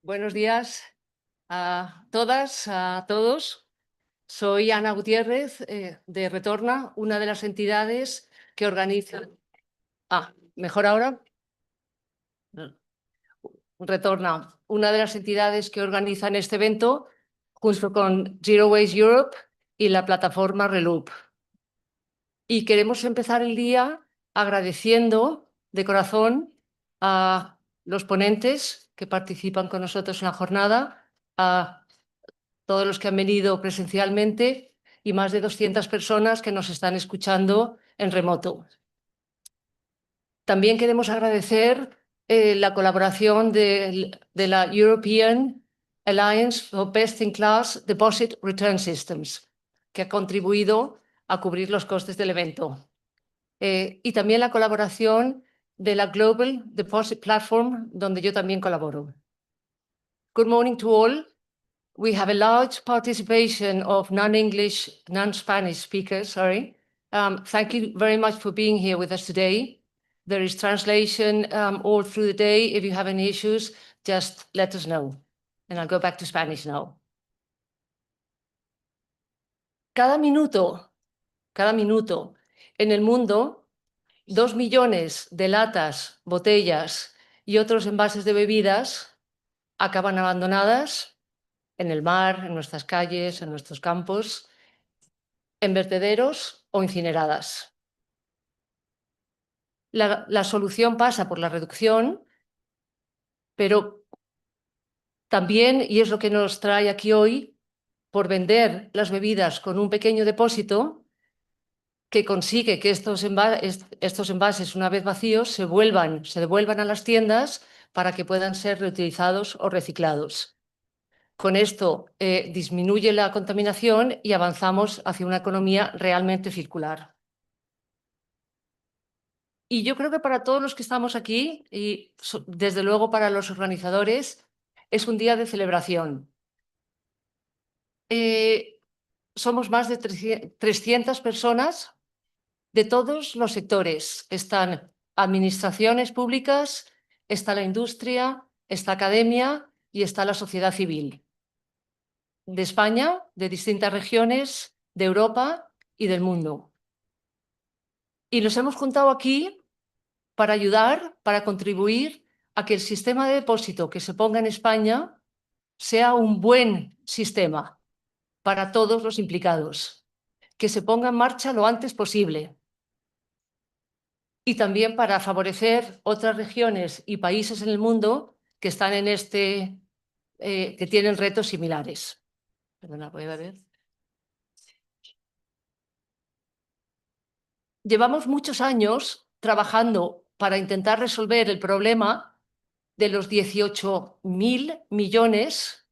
Buenos días a todas, a todos. Soy Ana Gutiérrez de Retorna, una de las entidades que organizan. ¿Mejor ahora? Retorna, una de las entidades que organizan este evento junto con Zero Waste Europe y la plataforma Reloop. Y queremos empezar el día agradeciendo de corazón a los ponentes que participan con nosotros en la jornada, a todos los que han venido presencialmente y más de 200 personas que nos están escuchando en remoto. También queremos agradecer la colaboración de la European Alliance for Best-in-Class Deposit Return Systems, que ha contribuido a cubrir los costes del evento. Y también la colaboración de la Global Deposit Platform, donde yo también colaboro. Good morning to all. We have a large participation of non-English, non-Spanish speakers, thank you very much for being here with us today. There is translation all through the day. If you have any issues, just let us know. And I'll go back to Spanish now. Cada minuto en el mundo, 2 millones de latas, botellas y otros envases de bebidas acaban abandonadas en el mar, en nuestras calles, en nuestros campos, en vertederos o incineradas. La solución pasa por la reducción, pero también, y es lo que nos trae aquí hoy, por vender las bebidas con un pequeño depósito que consigue que estos envases, una vez vacíos, se devuelvan a las tiendas para que puedan ser reutilizados o reciclados. Con esto disminuye la contaminación y avanzamos hacia una economía realmente circular. Y yo creo que para todos los que estamos aquí, y desde luego para los organizadores, es un día de celebración. Somos más de 300 personas de todos los sectores. Están administraciones públicas, está la industria, está academia y está la sociedad civil. De España, de distintas regiones, de Europa y del mundo. Y nos hemos juntado aquí para ayudar, para contribuir a que el sistema de depósito que se ponga en España sea un buen sistema para todos los implicados, que se ponga en marcha lo antes posible. Y también para favorecer otras regiones y países en el mundo que están en que tienen retos similares. Perdona, voy a ver. Llevamos muchos años trabajando para intentar resolver el problema de los 18.000 millones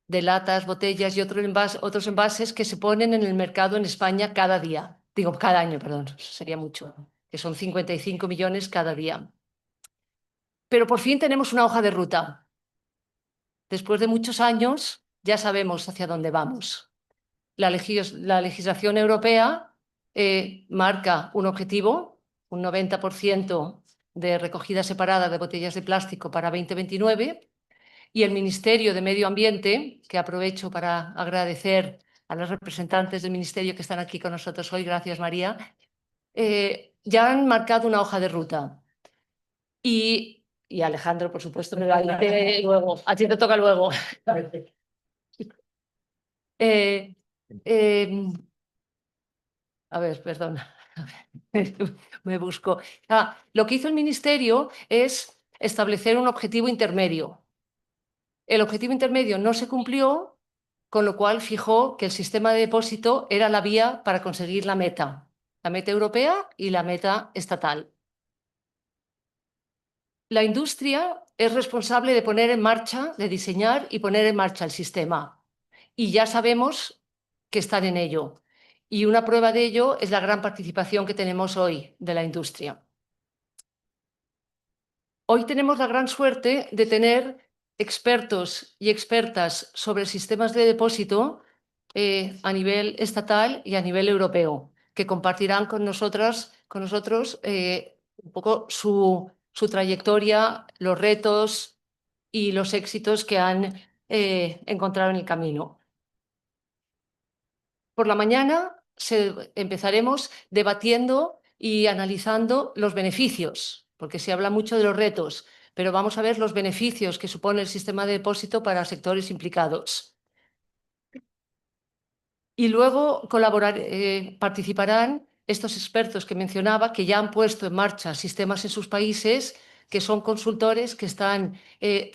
de latas, botellas y otros envases que se ponen en el mercado en España cada día. Digo, cada año, perdón, sería mucho, que son 55 millones cada día. Pero por fin tenemos una hoja de ruta. Después de muchos años ya sabemos hacia dónde vamos. La legislación europea marca un objetivo, un 90% de recogida separada de botellas de plástico para 2029, y el Ministerio de Medio Ambiente, que aprovecho para agradecer a los representantes del Ministerio que están aquí con nosotros hoy, gracias María, ya han marcado una hoja de ruta. Y Alejandro, por supuesto, me va a decir luego, a ti te toca luego. A ver, perdón, me busco. Lo que hizo el Ministerio es establecer un objetivo intermedio. El objetivo intermedio no se cumplió, con lo cual fijó que el sistema de depósito era la vía para conseguir la meta europea y la meta estatal. La industria es responsable de poner en marcha, de diseñar y poner en marcha el sistema. Y ya sabemos que están en ello. Y una prueba de ello es la gran participación que tenemos hoy de la industria. Hoy tenemos la gran suerte de tener expertos y expertas sobre sistemas de depósito a nivel estatal y a nivel europeo, que compartirán con nosotros un poco su trayectoria, los retos y los éxitos que han encontrado en el camino. Por la mañana empezaremos debatiendo y analizando los beneficios, porque se habla mucho de los retos, pero vamos a ver los beneficios que supone el sistema de depósito para sectores implicados. Y luego participarán estos expertos que mencionaba, que ya han puesto en marcha sistemas en sus países, que son consultores que están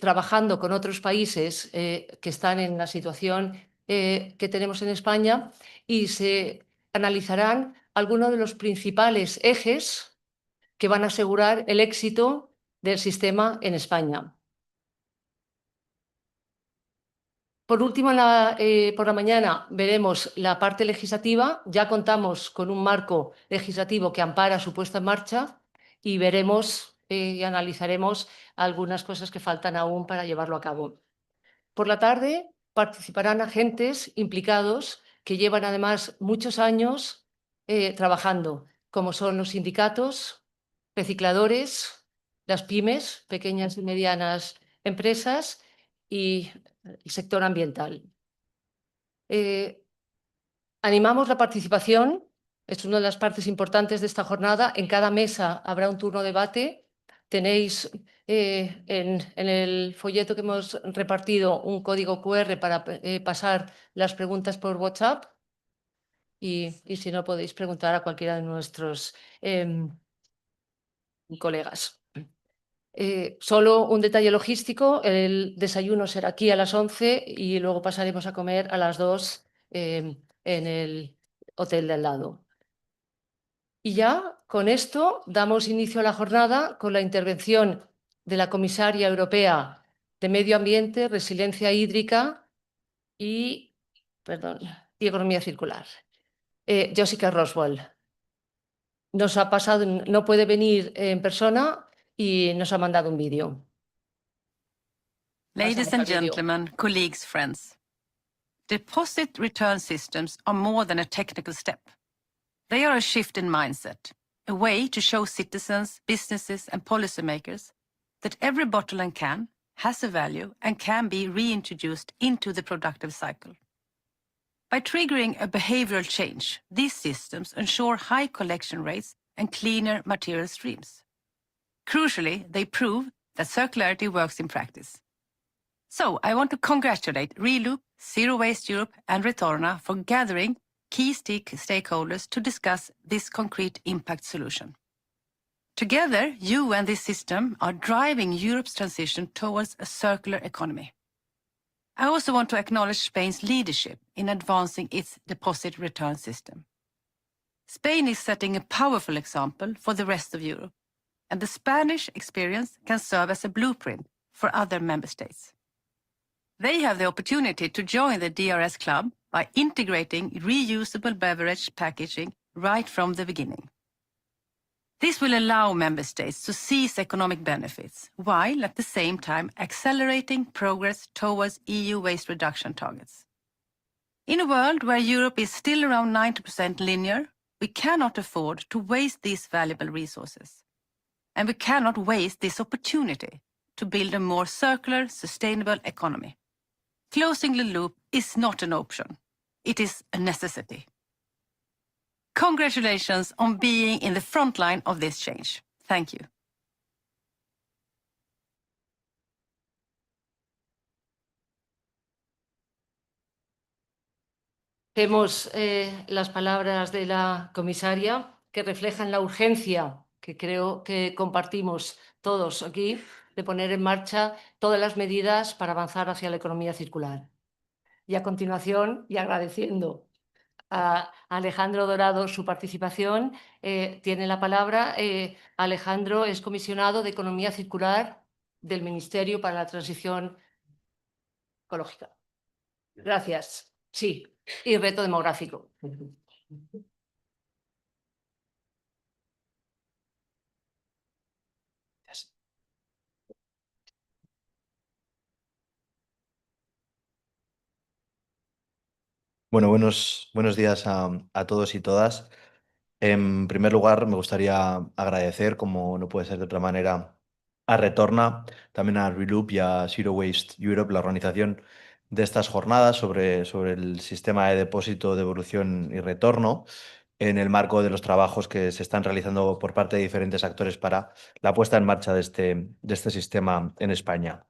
trabajando con otros países que están en la situación que tenemos en España, y se analizarán algunos de los principales ejes que van a asegurar el éxito del sistema en España. Por último, por la mañana veremos la parte legislativa. Ya contamos con un marco legislativo que ampara su puesta en marcha, y veremos y analizaremos algunas cosas que faltan aún para llevarlo a cabo. Por la tarde participarán agentes implicados que llevan además muchos años trabajando, como son los sindicatos, recicladores, las pymes, pequeñas y medianas empresas, y el sector ambiental. Animamos la participación, es una de las partes importantes de esta jornada. En cada mesa habrá un turno de debate. Tenéis en el folleto que hemos repartido un código QR para pasar las preguntas por WhatsApp, y si no, podéis preguntar a cualquiera de nuestros colegas. Solo un detalle logístico: el desayuno será aquí a las 11 y luego pasaremos a comer a las 2 en el hotel de al lado. Y ya con esto damos inicio a la jornada con la intervención de la comisaria europea de Medio Ambiente, Resiliencia Hídrica y Economía Circular, Jessica Roswell. Nos ha pasado, no puede venir en persona y nos ha mandado un vídeo. Ladies and gentlemen, colleagues, friends, deposit return systems are more than a technical step. They are a shift in mindset, a way to show citizens, businesses, and policymakers that every bottle and can has a value and can be reintroduced into the productive cycle. By triggering a behavioral change, these systems ensure high collection rates and cleaner material streams. Crucially, they prove that circularity works in practice. So I want to congratulate Reloop, Zero Waste Europe, and Retorna for gathering key stakeholders to discuss this concrete impact solution. Together, you and this system are driving Europe's transition towards a circular economy. I also want to acknowledge Spain's leadership in advancing its deposit return system. Spain is setting a powerful example for the rest of Europe, and the Spanish experience can serve as a blueprint for other member states. They have the opportunity to join the DRS club by integrating reusable beverage packaging right from the beginning. This will allow member states to seize economic benefits, while at the same time accelerating progress towards EU waste reduction targets. In a world where Europe is still around 90% linear, we cannot afford to waste these valuable resources. And we cannot waste this opportunity to build a more circular, sustainable economy. Closing the loop is not an option. It is a necessity. Congratulations on being in the front line of this change. Thank you. Vemos las palabras de la comisaria, que reflejan la urgencia que creo que compartimos todos aquí, de poner en marcha todas las medidas para avanzar hacia la economía circular. Y a continuación, y agradeciendo a Alejandro Dorado su participación, tiene la palabra. Alejandro es comisionado de Economía Circular del Ministerio para la Transición Ecológica. Gracias. Sí, y reto demográfico. Bueno, buenos días a todos y todas. En primer lugar, me gustaría agradecer, como no puede ser de otra manera, a Retorna, también a Reloop y a Zero Waste Europe, la organización de estas jornadas sobre el sistema de depósito, devolución y retorno en el marco de los trabajos que se están realizando por parte de diferentes actores para la puesta en marcha de este sistema en España.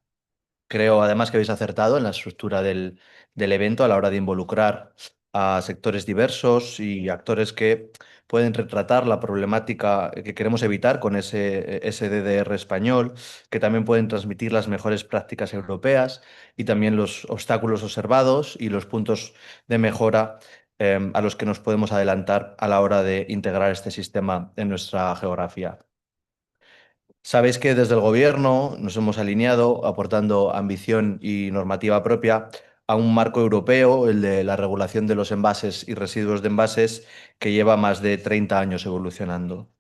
Creo además que habéis acertado en la estructura del evento a la hora de involucrar a sectores diversos y actores que pueden retratar la problemática que queremos evitar con ese DDR español, que también pueden transmitir las mejores prácticas europeas y también los obstáculos observados y los puntos de mejora a los que nos podemos adelantar a la hora de integrar este sistema en nuestra geografía. Sabéis que desde el Gobierno nos hemos alineado aportando ambición y normativa propia a un marco europeo, el de la regulación de los envases y residuos de envases, que lleva más de 30 años evolucionando.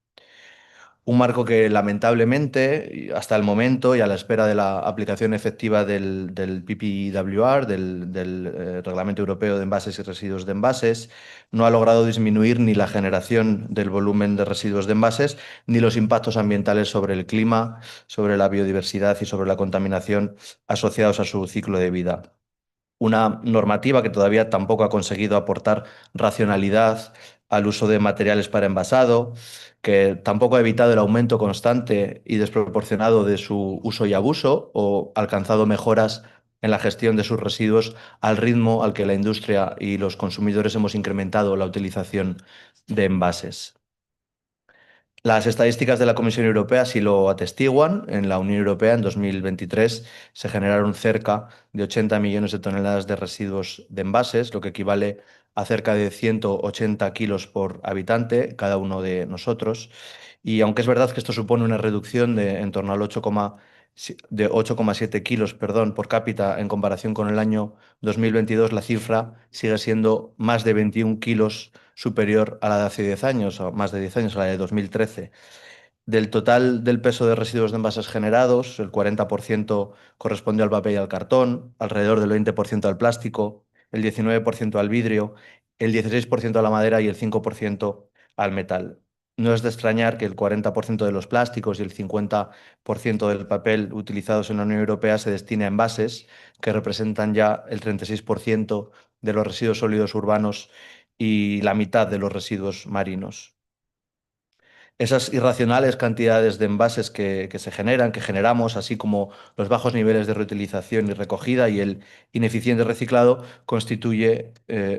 Un marco que lamentablemente, y hasta el momento y a la espera de la aplicación efectiva del PPWR, del Reglamento Europeo de Envases y Residuos de Envases, no ha logrado disminuir ni la generación del volumen de residuos de envases, ni los impactos ambientales sobre el clima, sobre la biodiversidad y sobre la contaminación asociados a su ciclo de vida. Una normativa que todavía tampoco ha conseguido aportar racionalidad al uso de materiales para envasado, que tampoco ha evitado el aumento constante y desproporcionado de su uso y abuso o alcanzado mejoras en la gestión de sus residuos al ritmo al que la industria y los consumidores hemos incrementado la utilización de envases. Las estadísticas de la Comisión Europea sí lo atestiguan. En la Unión Europea, en 2023, se generaron cerca de 80 millones de toneladas de residuos de envases, lo que equivale a cerca de 180 kilos por habitante, cada uno de nosotros. Y aunque es verdad que esto supone una reducción de en torno al 8,7 kilos, perdón, por cápita en comparación con el año 2022, la cifra sigue siendo más de 21 kilos superior a la de hace 10 años, o más de 10 años, a la de 2013. Del total del peso de residuos de envases generados, el 40% correspondió al papel y al cartón, alrededor del 20% al plástico, el 19% al vidrio, el 16% a la madera y el 5% al metal. No es de extrañar que el 40% de los plásticos y el 50% del papel utilizados en la Unión Europea se destine a envases, que representan ya el 36% de los residuos sólidos urbanos y la mitad de los residuos marinos. Esas irracionales cantidades de envases que se generan, que generamos, así como los bajos niveles de reutilización y recogida y el ineficiente reciclado, constituye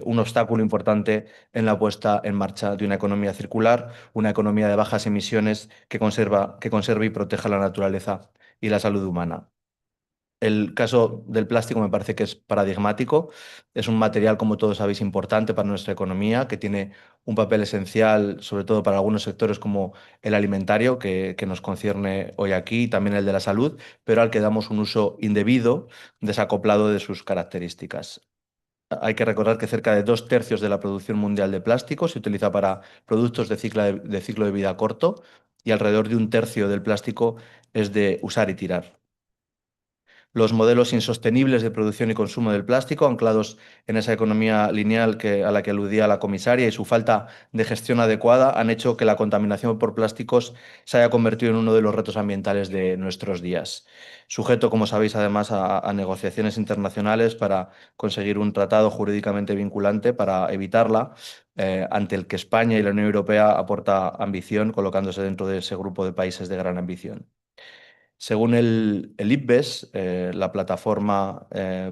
un obstáculo importante en la puesta en marcha de una economía circular, una economía de bajas emisiones que conserve y proteja la naturaleza y la salud humana. El caso del plástico me parece que es paradigmático. Es un material, como todos sabéis, importante para nuestra economía, que tiene un papel esencial, sobre todo para algunos sectores como el alimentario, que nos concierne hoy aquí, y también el de la salud, pero al que damos un uso indebido, desacoplado de sus características. Hay que recordar que cerca de 2/3 de la producción mundial de plástico se utiliza para productos de ciclo de vida corto y alrededor de 1/3 del plástico es de usar y tirar. Los modelos insostenibles de producción y consumo del plástico, anclados en esa economía lineal a la que aludía la comisaria, y su falta de gestión adecuada han hecho que la contaminación por plásticos se haya convertido en uno de los retos ambientales de nuestros días. Sujeto, como sabéis, además a negociaciones internacionales para conseguir un tratado jurídicamente vinculante para evitarla, ante el que España y la Unión Europea aporta ambición, colocándose dentro de ese grupo de países de gran ambición. Según el IPBES, la plataforma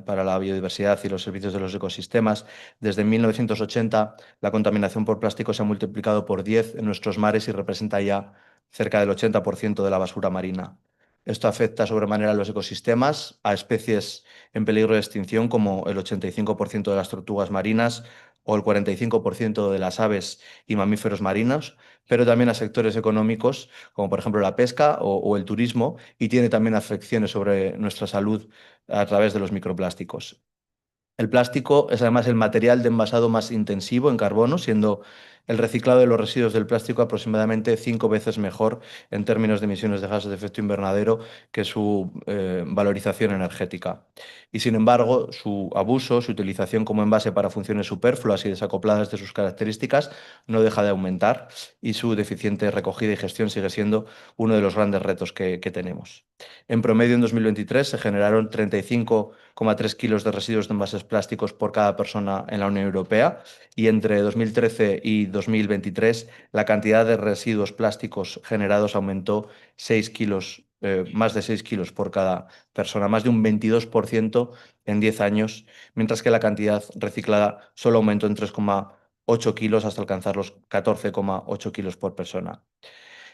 para la biodiversidad y los servicios de los ecosistemas, desde 1980 la contaminación por plástico se ha multiplicado por 10 en nuestros mares y representa ya cerca del 80% de la basura marina. Esto afecta sobremanera a los ecosistemas, a especies en peligro de extinción como el 85% de las tortugas marinas o el 45% de las aves y mamíferos marinos, pero también a sectores económicos como por ejemplo la pesca o el turismo, y tiene también afecciones sobre nuestra salud a través de los microplásticos. El plástico es además el material de envasado más intensivo en carbono, siendo el reciclado de los residuos del plástico aproximadamente 5 veces mejor en términos de emisiones de gases de efecto invernadero que su valorización energética. Y sin embargo, su abuso, su utilización como envase para funciones superfluas y desacopladas de sus características no deja de aumentar y su deficiente recogida y gestión sigue siendo uno de los grandes retos que tenemos. En promedio, en 2023 se generaron 35,3 kilos de residuos de envases plásticos por cada persona en la Unión Europea y entre 2013 y 2023 la cantidad de residuos plásticos generados aumentó 6 kilos, más de 6 kilos por cada persona, más de un 22% en 10 años, mientras que la cantidad reciclada solo aumentó en 3,8 kilos hasta alcanzar los 14,8 kilos por persona.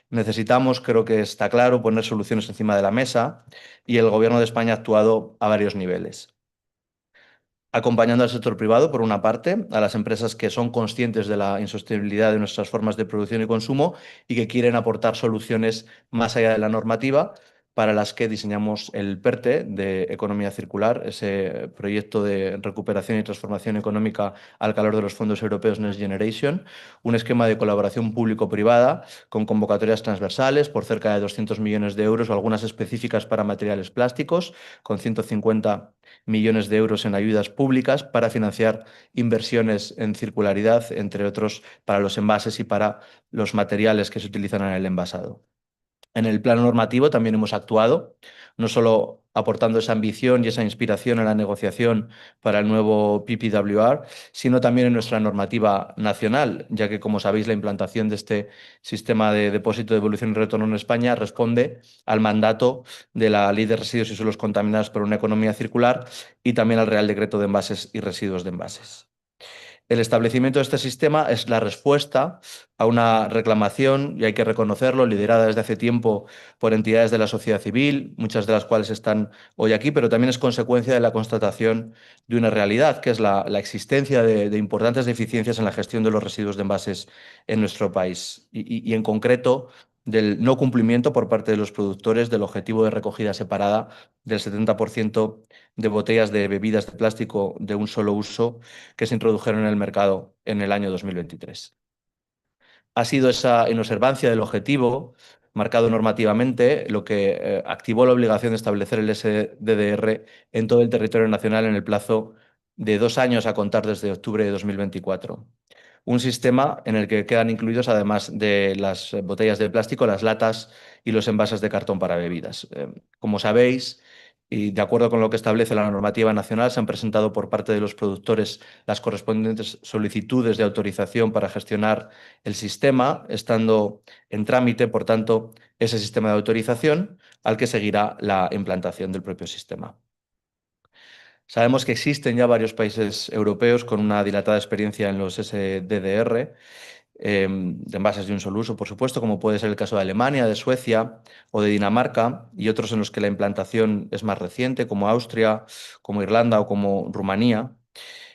Necesitamos, creo que está claro, poner soluciones encima de la mesa y el Gobierno de España ha actuado a varios niveles. Acompañando al sector privado, por una parte, a las empresas que son conscientes de la insostenibilidad de nuestras formas de producción y consumo y que quieren aportar soluciones más allá de la normativa, para las que diseñamos el PERTE de Economía Circular, ese proyecto de recuperación y transformación económica al calor de los fondos europeos Next Generation, un esquema de colaboración público-privada con convocatorias transversales por cerca de 200 millones de euros o algunas específicas para materiales plásticos, con 150 millones de euros en ayudas públicas para financiar inversiones en circularidad, entre otros para los envases y para los materiales que se utilizan en el envasado. En el plano normativo también hemos actuado, no solo aportando esa ambición y esa inspiración en la negociación para el nuevo PPWR, sino también en nuestra normativa nacional, ya que, como sabéis, la implantación de este sistema de depósito, devolución y retorno en España responde al mandato de la Ley de Residuos y Suelos Contaminados por una Economía Circular y también al Real Decreto de Envases y Residuos de Envases. El establecimiento de este sistema es la respuesta a una reclamación, y hay que reconocerlo, liderada desde hace tiempo por entidades de la sociedad civil, muchas de las cuales están hoy aquí, pero también es consecuencia de la constatación de una realidad, que es la existencia de importantes deficiencias en la gestión de los residuos de envases en nuestro país. Y en concreto, del no cumplimiento por parte de los productores del objetivo de recogida separada del 70% de botellas de bebidas de plástico de un solo uso que se introdujeron en el mercado en el año 2023. Ha sido esa inobservancia del objetivo marcado normativamente lo que activó la obligación de establecer el SDDR en todo el territorio nacional en el plazo de 2 años a contar desde octubre de 2024. Un sistema en el que quedan incluidos, además de las botellas de plástico, las latas y los envases de cartón para bebidas. Como sabéis, y de acuerdo con lo que establece la normativa nacional, se han presentado por parte de los productores las correspondientes solicitudes de autorización para gestionar el sistema, estando en trámite, por tanto, ese sistema de autorización al que seguirá la implantación del propio sistema. Sabemos que existen ya varios países europeos con una dilatada experiencia en los SDDR, de envases de un solo uso, por supuesto, como puede ser el caso de Alemania, de Suecia o de Dinamarca, y otros en los que la implantación es más reciente, como Austria, como Irlanda o como Rumanía.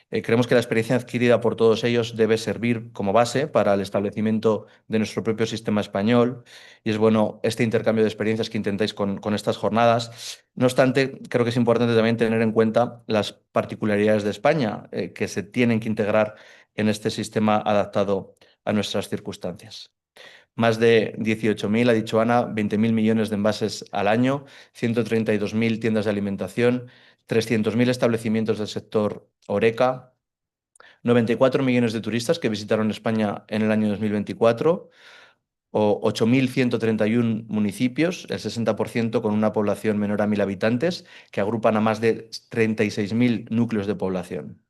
Creemos que la experiencia adquirida por todos ellos debe servir como base para el establecimiento de nuestro propio sistema español y es bueno este intercambio de experiencias que intentáis con estas jornadas. No obstante, creo que es importante también tener en cuenta las particularidades de España que se tienen que integrar en este sistema adaptado a nuestras circunstancias. Más de 18.000, ha dicho Ana, 20.000 millones de envases al año, 132.000 tiendas de alimentación, 300.000 establecimientos del sector Horeca, 94 millones de turistas que visitaron España en el año 2024, o 8.131 municipios, el 60% con una población menor a 1.000 habitantes, que agrupan a más de 36.000 núcleos de población.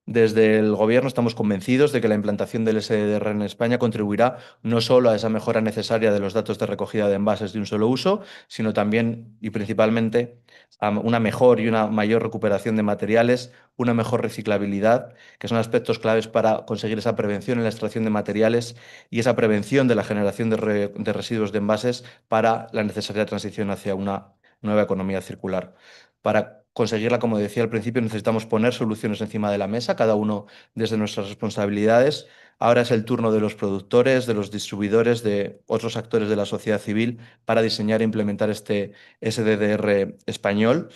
Desde el Gobierno estamos convencidos de que la implantación del SDR en España contribuirá no solo a esa mejora necesaria de los datos de recogida de envases de un solo uso, sino también y principalmente a una mejor y una mayor recuperación de materiales, una mejor reciclabilidad, que son aspectos claves para conseguir esa prevención en la extracción de materiales y esa prevención de la generación de residuos de envases para la necesaria transición hacia una nueva economía circular. Para conseguirla, como decía al principio, necesitamos poner soluciones encima de la mesa, cada uno desde nuestras responsabilidades. Ahora es el turno de los productores, de los distribuidores, de otros actores de la sociedad civil para diseñar e implementar este SDDR español.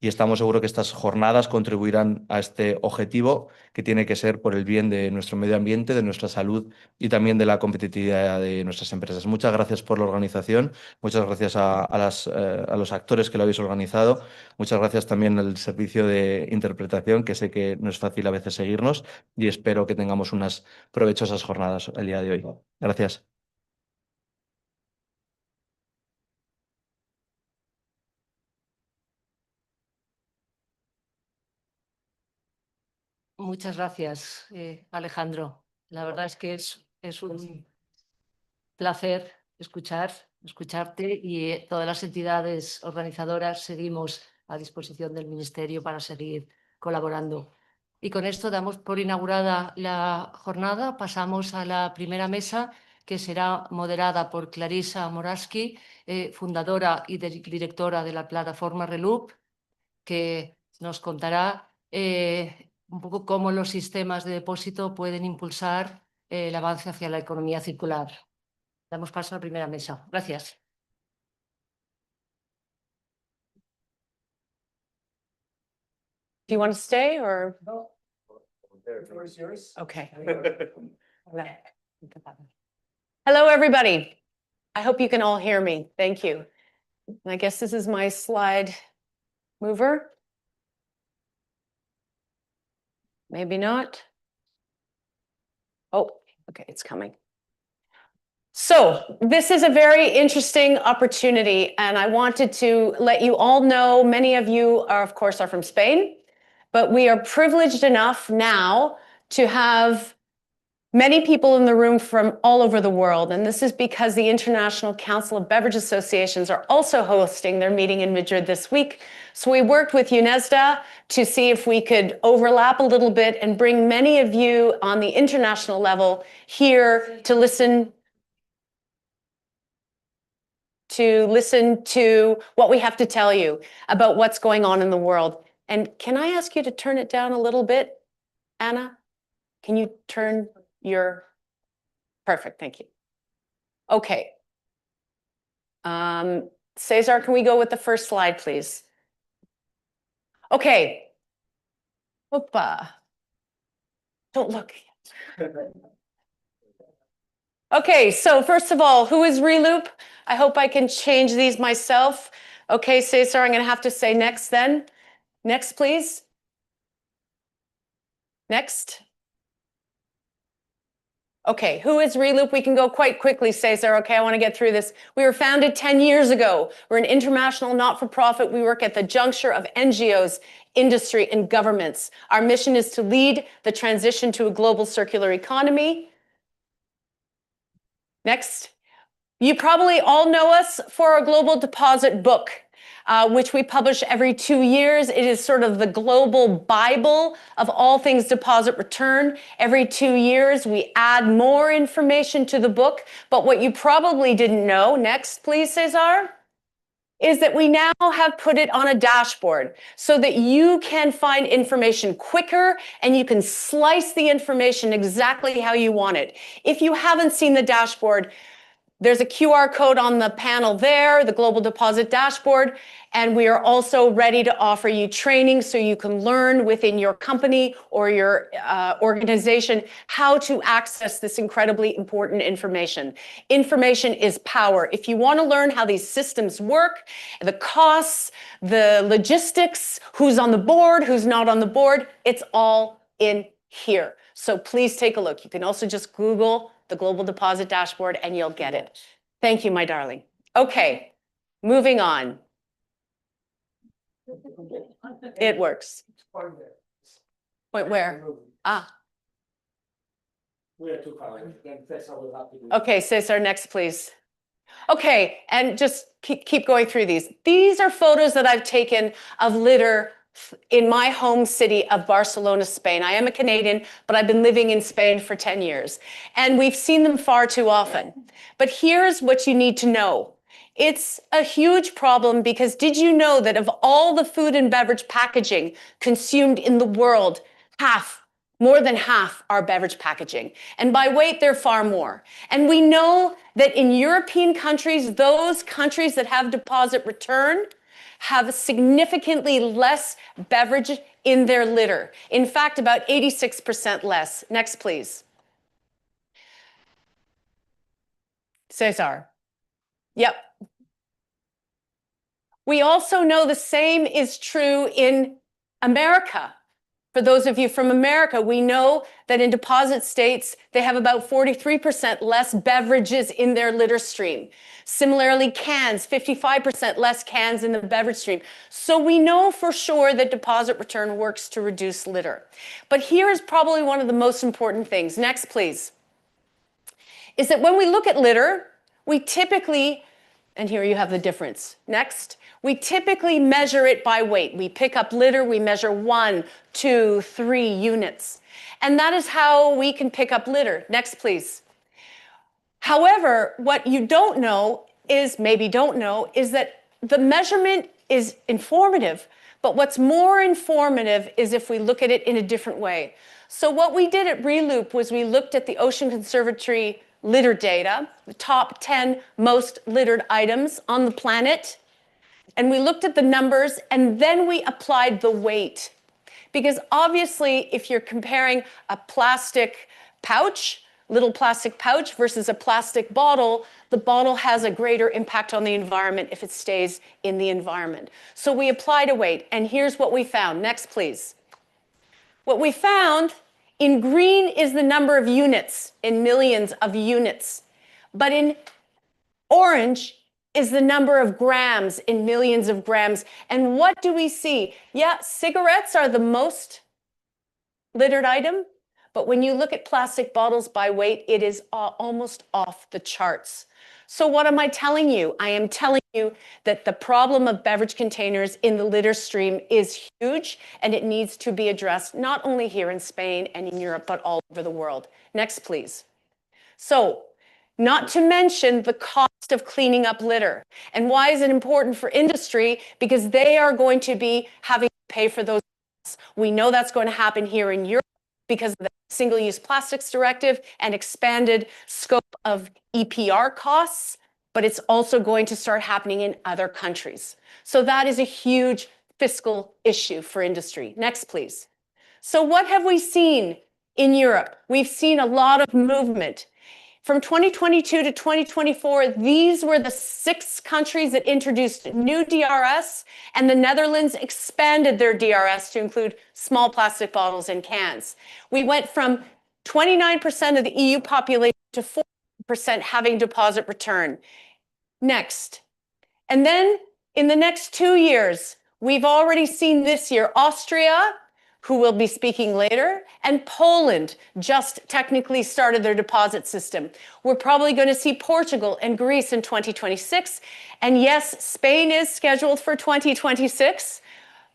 y estamos seguros que estas jornadas contribuirán a este objetivo que tiene que ser por el bien de nuestro medio ambiente, de nuestra salud y también de la competitividad de nuestras empresas. Muchas gracias por la organización, muchas gracias a los actores que lo habéis organizado, muchas gracias también al servicio de interpretación, que sé que no es fácil a veces seguirnos, y espero que tengamos unas provechosas jornadas el día de hoy. Gracias. Muchas gracias, Alejandro. La verdad es que es un placer escucharte y todas las entidades organizadoras seguimos a disposición del Ministerio para seguir colaborando. Y con esto damos por inaugurada la jornada. Pasamos a la primera mesa, que será moderada por Clarisa Moraski, fundadora y directora de la plataforma Reloop, que nos contará un poco cómo los sistemas de depósito pueden impulsar el avance hacia la economía circular. Damos paso a la primera mesa. Gracias. Do you want to stay or? No. The floor is yours. Okay. Hello, everybody. I hope you can all hear me. Thank you. And I guess this is my slide mover. Maybe not. Oh, okay, it's coming. So this is a very interesting opportunity, and I wanted to let you all know, many of you are, of course, are from Spain, but we are privileged enough now to have many people in the room from all over the world. And this is because the International Council of Beverage Associations are also hosting their meeting in Madrid this week. So we worked with UNESDA to see if we could overlap a little bit and bring many of you on the international level here to listen to what we have to tell you about what's going on in the world. And can I ask you to turn it down a little bit, Anna? Can you turn your, perfect, thank you. Okay. Cesar, can we go with the first slide, please? Okay. Opa. Don't look. Okay, so first of all, who is Reloop? I hope I can change these myself. Okay, Cesar, I'm going to have to say next then. Next, please. Next. Okay, who is Reloop? We can go quite quickly, Cesar. Okay, I want to get through this. We were founded 10 years ago. We're an international not-for-profit. We work at the juncture of NGOs, industry, and governments. Our mission is to lead the transition to a global circular economy. Next. You probably all know us for our Global Deposit book, which we publish every 2 years. It is sort of the global Bible of all things deposit return. Every 2 years, we add more information to the book. But what you probably didn't know, next please, Cesar, is that we now have put it on a dashboard so that you can find information quicker and you can slice the information exactly how you want it. If you haven't seen the dashboard, there's a QR code on the panel there, the Global Deposit Dashboard, and we are also ready to offer you training so you can learn within your company or your organization how to access this incredibly important information. Information is power. If you want to learn how these systems work, the costs, the logistics, who's on the board, who's not on the board, it's all in here. So please take a look. You can also just Google the Global Deposit Dashboard and you'll get it. Thank you, my darling. Okay, moving on. It works. Wait, where? Ah. Okay, Cesar, next, please. Okay, and just keep going through these. These are photos that I've taken of litter in my home city of Barcelona, Spain. I am a Canadian, but I've been living in Spain for 10 years. And we've seen them far too often. But here's what you need to know. It's a huge problem because did you know that of all the food and beverage packaging consumed in the world, more than half are beverage packaging. And by weight, they're far more. And we know that in European countries, those countries that have deposit return, have significantly less beverage in their litter. In fact, about 86% less. Next, please. Cesar. Yep. We also know the same is true in America. For those of you from America, we know that in deposit states, they have about 43% less beverages in their litter stream. Similarly, cans, 55% less cans in the beverage stream. So we know for sure that deposit return works to reduce litter. But here is probably one of the most important things. Next, please. Is that when we look at litter, we typically, and here you have the difference. Next. We typically measure it by weight. We pick up litter, we measure 1, 2, 3 units. And that is how we can pick up litter. Next, please. However, what you don't know is, maybe don't know, is that the measurement is informative. But what's more informative is if we look at it in a different way. So what we did at Reloop was we looked at the Ocean Conservatory litter data, the top 10 most littered items on the planet. And we looked at the numbers, and then we applied the weight. Because obviously, if you're comparing a plastic pouch, little plastic pouch versus a plastic bottle, the bottle has a greater impact on the environment if it stays in the environment. So we applied a weight, and here's what we found. Next, please. What we found in green is the number of units, in millions of units. But in orange is the number of grams, in millions of grams. And what do we see? Yeah, cigarettes are the most littered item, but when you look at plastic bottles by weight, it is almost off the charts. So what am I telling you? I am telling you that the problem of beverage containers in the litter stream is huge, and it needs to be addressed not only here in Spain and in Europe, but all over the world. Next, please. So, not to mention the cost of cleaning up litter. And why is it important for industry? Because they are going to be having to pay for those costs. We know that's going to happen here in Europe because of the Single-Use Plastics Directive and expanded scope of EPR costs, but it's also going to start happening in other countries. So that is a huge fiscal issue for industry. Next, please. So what have we seen in Europe? We've seen a lot of movement. From 2022 to 2024, these were the 6 countries that introduced new DRS, and the Netherlands expanded their DRS to include small plastic bottles and cans. We went from 29% of the EU population to 40% having deposit return. Next. And then in the next 2 years, we've already seen this year, Austria, who will be speaking later, and Poland just technically started their deposit system. We're probably going to see Portugal and Greece in 2026. And yes, Spain is scheduled for 2026.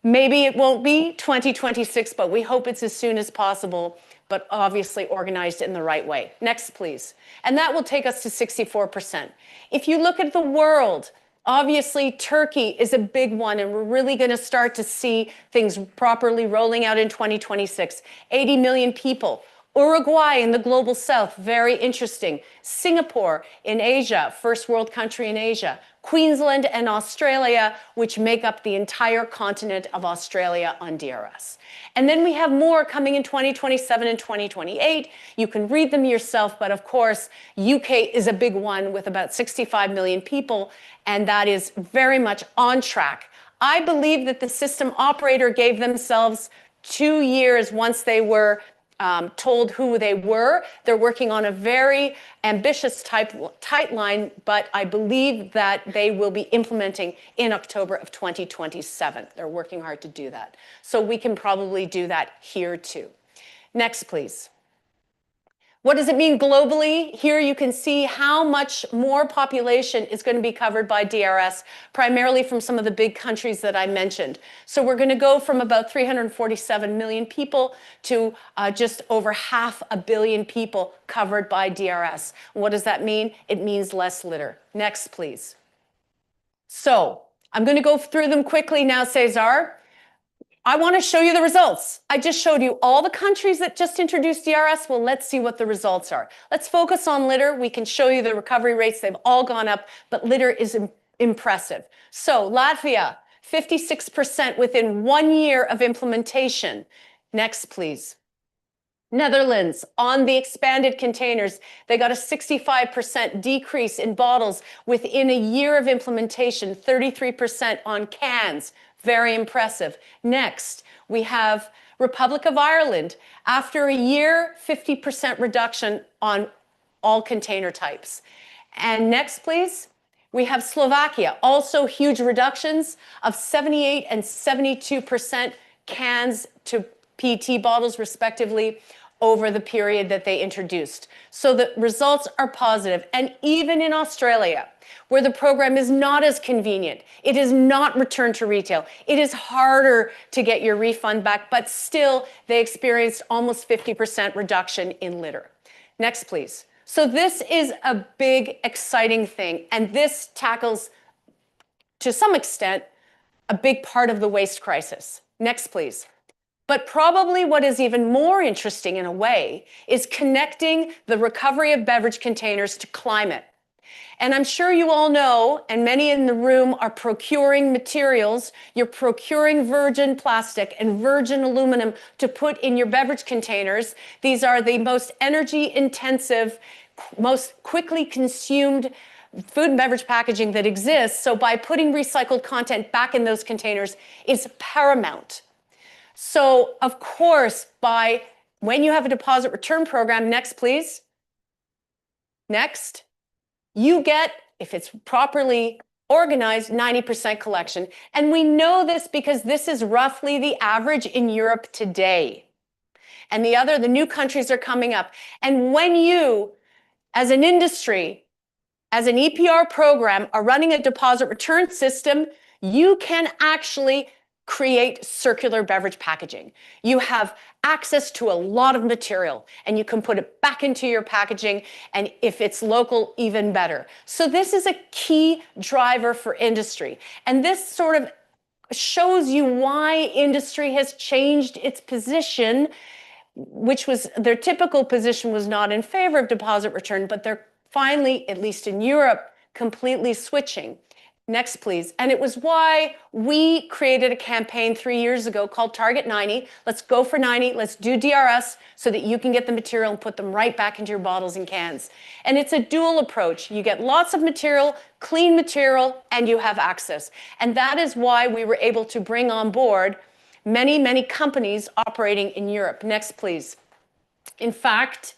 Maybe it won't be 2026, but we hope it's as soon as possible, but obviously organized in the right way. Next, please. And that will take us to 64%. If you look at the world, obviously, Turkey is a big one, and we're really going to start to see things properly rolling out in 2026. 80 million people. Uruguay in the global south, very interesting. Singapore in Asia, first world country in Asia. Queensland and Australia, which make up the entire continent of Australia on DRS. And then we have more coming in 2027 and 2028. You can read them yourself, but of course, UK is a big one with about 65 million people, and that is very much on track. I believe that the system operator gave themselves 2 years once they were told who they were. They're working on a very ambitious tight line, but I believe that they will be implementing in October of 2027. They're working hard to do that. So we can probably do that here too. Next, please. What does it mean globally? Here you can see how much more population is going to be covered by DRS, primarily from some of the big countries that I mentioned. So we're going to go from about 347 million people to just over 500 million people covered by DRS. What does that mean? It means less litter. Next, please. So I'm going to go through them quickly now, Cesar. I want to show you the results. I just showed you all the countries that just introduced DRS. Well, let's see what the results are. Let's focus on litter. We can show you the recovery rates. They've all gone up, but litter is impressive. So Latvia, 56% within 1 year of implementation. Next, please. Netherlands, on the expanded containers, they got a 65% decrease in bottles within a year of implementation, 33% on cans. Very impressive. Next, we have Republic of Ireland. After a year, 50% reduction on all container types. And next, please, we have Slovakia. Also huge reductions of 78 and 72% cans to PET bottles, respectively, over the period that they introduced. So the results are positive. And even in Australia, where the program is not as convenient, it is not returned to retail. It is harder to get your refund back, but still they experienced almost 50% reduction in litter. Next, please. So this is a big, exciting thing. And this tackles, to some extent, a big part of the waste crisis. Next, please. But probably what is even more interesting in a way is connecting the recovery of beverage containers to climate. And I'm sure you all know, and many in the room are procuring materials, you're procuring virgin plastic and virgin aluminum to put in your beverage containers. These are the most energy intensive, most quickly consumed food and beverage packaging that exists. So by putting recycled content back in those containers is paramount. So, of course, when you have a deposit return program, next, please. Next, you get, if it's properly organized, 90% collection. And we know this because this is roughly the average in Europe today. And the new countries are coming up. And when you, as an industry, as an EPR program, are running a deposit return system, you can actually create circular beverage packaging. You have access to a lot of material and you can put it back into your packaging, and if it's local, even better. So this is a key driver for industry. And this sort of shows you why industry has changed its position, which was their typical position was not in favor of deposit return, but they're finally, at least in Europe, completely switching. Next, please. And it was why we created a campaign 3 years ago called Target 90. Let's go for 90. Let's do DRS so that you can get the material and put them right back into your bottles and cans. And it's a dual approach. You get lots of material, clean material, and you have access. And that is why we were able to bring on board many, many companies operating in Europe. Next, please. In fact,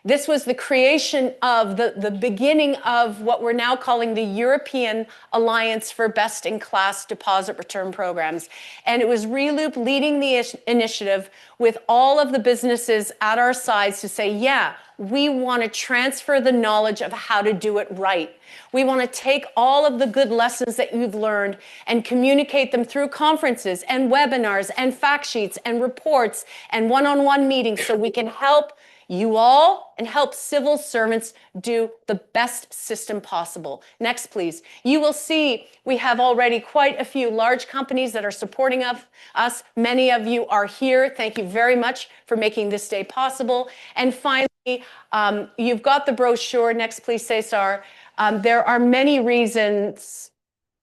this was the creation of the beginning of what we're now calling the European Alliance for Best-in-Class Deposit Return Programs. And it was Reloop leading the initiative with all of the businesses at our sides to say, yeah, we want to transfer the knowledge of how to do it right. We want to take all of the good lessons that you've learned and communicate them through conferences and webinars and fact sheets and reports and one-on-one meetings so we can help you all and help civil servants do the best system possible. Next, please. You will see we have already quite a few large companies that are supporting us. Many of you are here. Thank you very much for making this day possible. And finally, you've got the brochure. Next, please, Cesar. There are many reasons.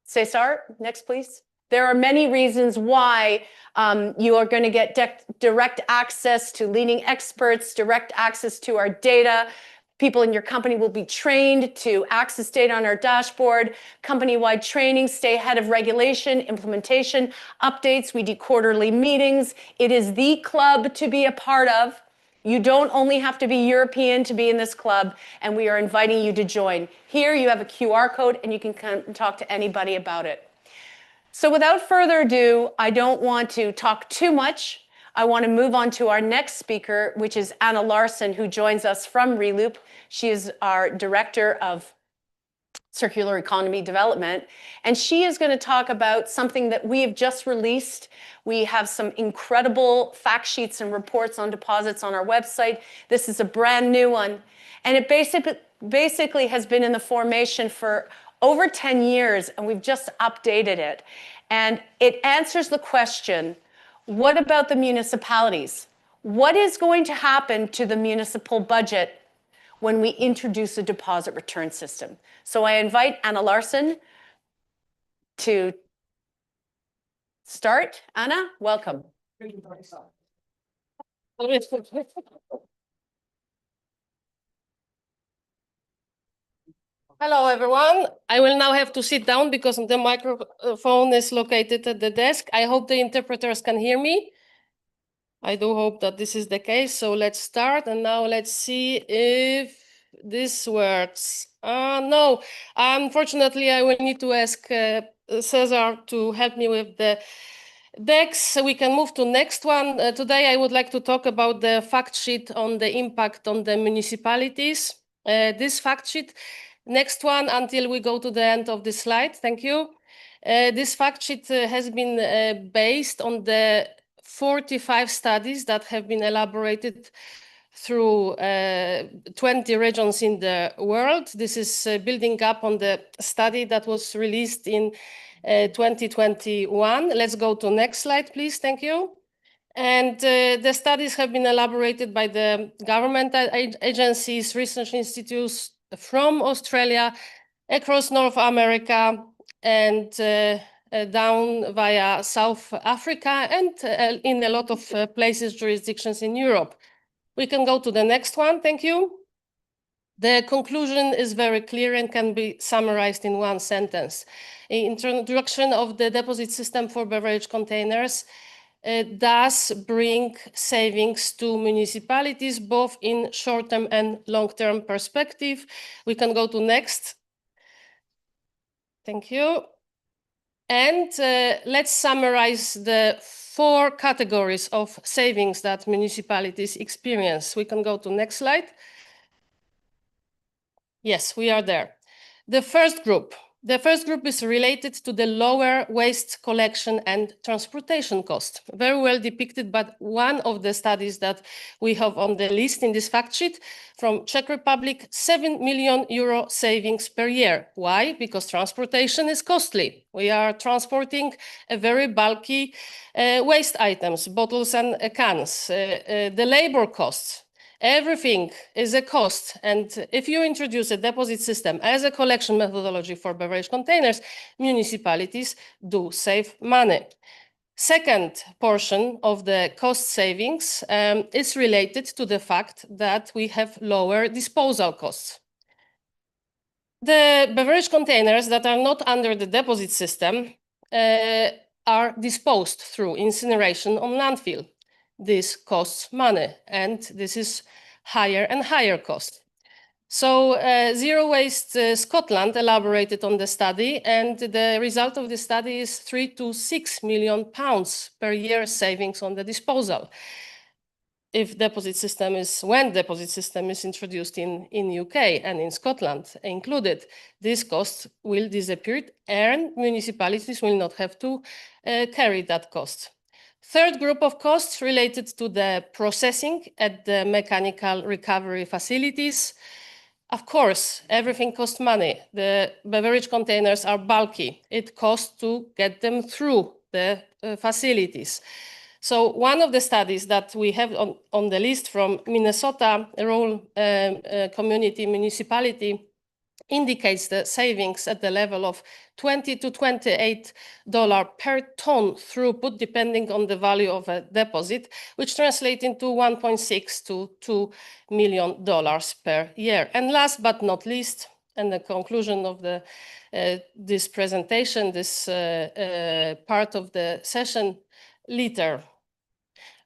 Cesar, next, please. There are many reasons why you are going to get direct access to leading experts, direct access to our data. People in your company will be trained to access data on our dashboard, company-wide training, stay ahead of regulation, implementation, updates. We do quarterly meetings. It is the club to be a part of. You don't only have to be European to be in this club, and we are inviting you to join. Here you have a QR code, and you can come and talk to anybody about it. So without further ado, I don't want to talk too much. I want to move on to our next speaker, which is Anna Larson, who joins us from Reloop. She is our Director of Circular Economy Development, and she is going to talk about something that we have just released. We have some incredible fact sheets and reports on deposits on our website. This is a brand new one, and it basically has been in the formation for over 10 years, and we've just updated it. And it answers the question, what about the municipalities? What is going to happen to the municipal budget when we introduce a deposit return system? So I invite Anna Larson to start. Anna, welcome. Hello, everyone. I will now have to sit down because the microphone is located at the desk. I hope the interpreters can hear me. I do hope that this is the case. So let's start. And now let's see if this works. No, unfortunately, I will need to ask Cesar to help me with the decks. We can move to next one. Today, I would like to talk about the fact sheet on the impact on the municipalities. This fact sheet. Next one until we go to the end of the slide. Thank you. This fact sheet has been based on the 45 studies that have been elaborated through 20 regions in the world. This is building up on the study that was released in 2021. Let's go to next slide, please. Thank you. And the studies have been elaborated by the government agencies, research institutes from Australia, across North America, and down via South Africa, and in a lot of places, jurisdictions in Europe. We can go to the next one. Thank you. The conclusion is very clear and can be summarized in one sentence. Introduction of the deposit system for beverage containers does bring savings to municipalities, both in short-term and long-term perspective. We can go to next. Thank you. And let's summarize the 4 categories of savings that municipalities experience. We can go to next slide. Yes, we are there. The first group is related to the lower waste collection and transportation cost. Very well depicted by one of the studies that we have on the list in this fact sheet from Czech Republic, 7 million euro savings per year. Why? Because transportation is costly. We are transporting a very bulky waste items, bottles and cans. The labor costs. Everything is a cost. And if you introduce a deposit system as a collection methodology for beverage containers, municipalities do save money. Second portion of the cost savings is related to the fact that we have lower disposal costs. The beverage containers that are not under the deposit system are disposed through incineration on landfill. This costs money, and this is higher and higher cost. So Zero Waste Scotland elaborated on the study, and the result of the study is 3 to 6 million pounds per year savings on the disposal. When deposit system is introduced in UK and in Scotland included, this cost will disappear, and municipalities will not have to carry that cost. Third group of costs related to the processing at the mechanical recovery facilities. Of course, everything costs money. The beverage containers are bulky. It costs to get them through the facilities. So one of the studies that we have on the list from Minnesota rural community municipality indicates the savings at the level of $20 to $28 per ton throughput, depending on the value of a deposit, which translates into $1.6 to $2 million per year. And last but not least, and the conclusion of this presentation, this part of the session, litter.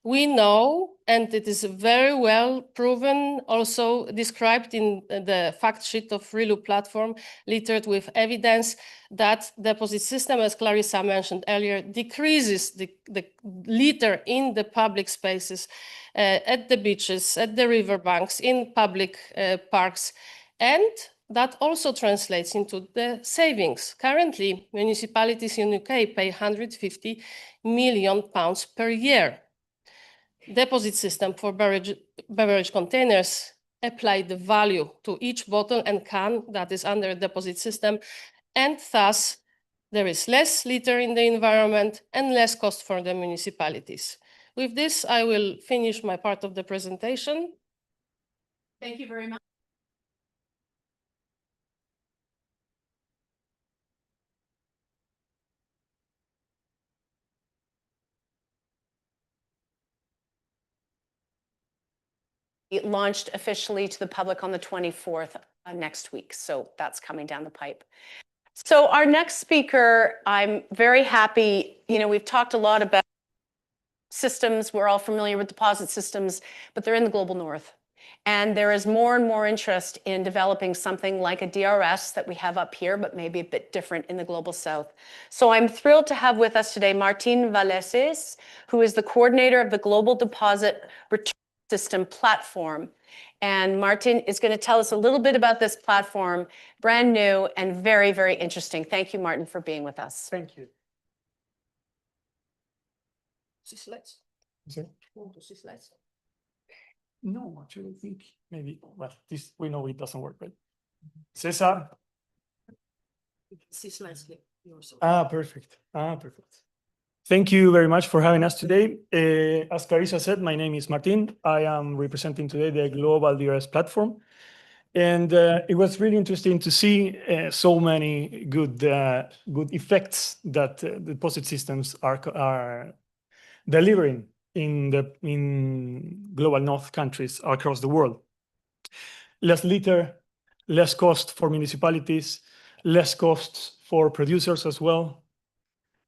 We know, and it is very well proven, also described in the fact sheet of ReLU platform, littered with evidence, that deposit system, as Clarissa mentioned earlier, decreases the litter in the public spaces, at the beaches, at the riverbanks, in public parks, and that also translates into the savings. Currently, municipalities in UK pay £150 million per year. Deposit system for beverage containers apply the value to each bottle and can that is under a deposit system, and thus there is less litter in the environment and less cost for the municipalities. With this, I will finish my part of the presentation. Thank you very much. launched officially to the public on the 24th next week. So that's coming down the pipe. So our next speaker, I'm very happy. We've talked a lot about systems. We're all familiar with deposit systems, but they're in the global north. And there is more and more interest in developing something like a DRS that we have up here, but maybe a bit different in the global south. So I'm thrilled to have with us today Martín Vallesés, who is the coordinator of the Global Deposit Return System platform. And Martín is going to tell us a little bit about this platform, brand new and very, very interesting. Thank you, Martín, for being with us. Thank you. Slides. Sorry? Want to see slides? No, actually, I think maybe, well, this, we know it doesn't work, right? Cesar? See slides here. Perfect. Perfect. Thank you very much for having us today. As Clarissa said, my name is Martín. I am representing today the Global DRS platform. And it was really interesting to see so many good effects that deposit systems are delivering in global north countries across the world. Less litter, less cost for municipalities, less costs for producers as well,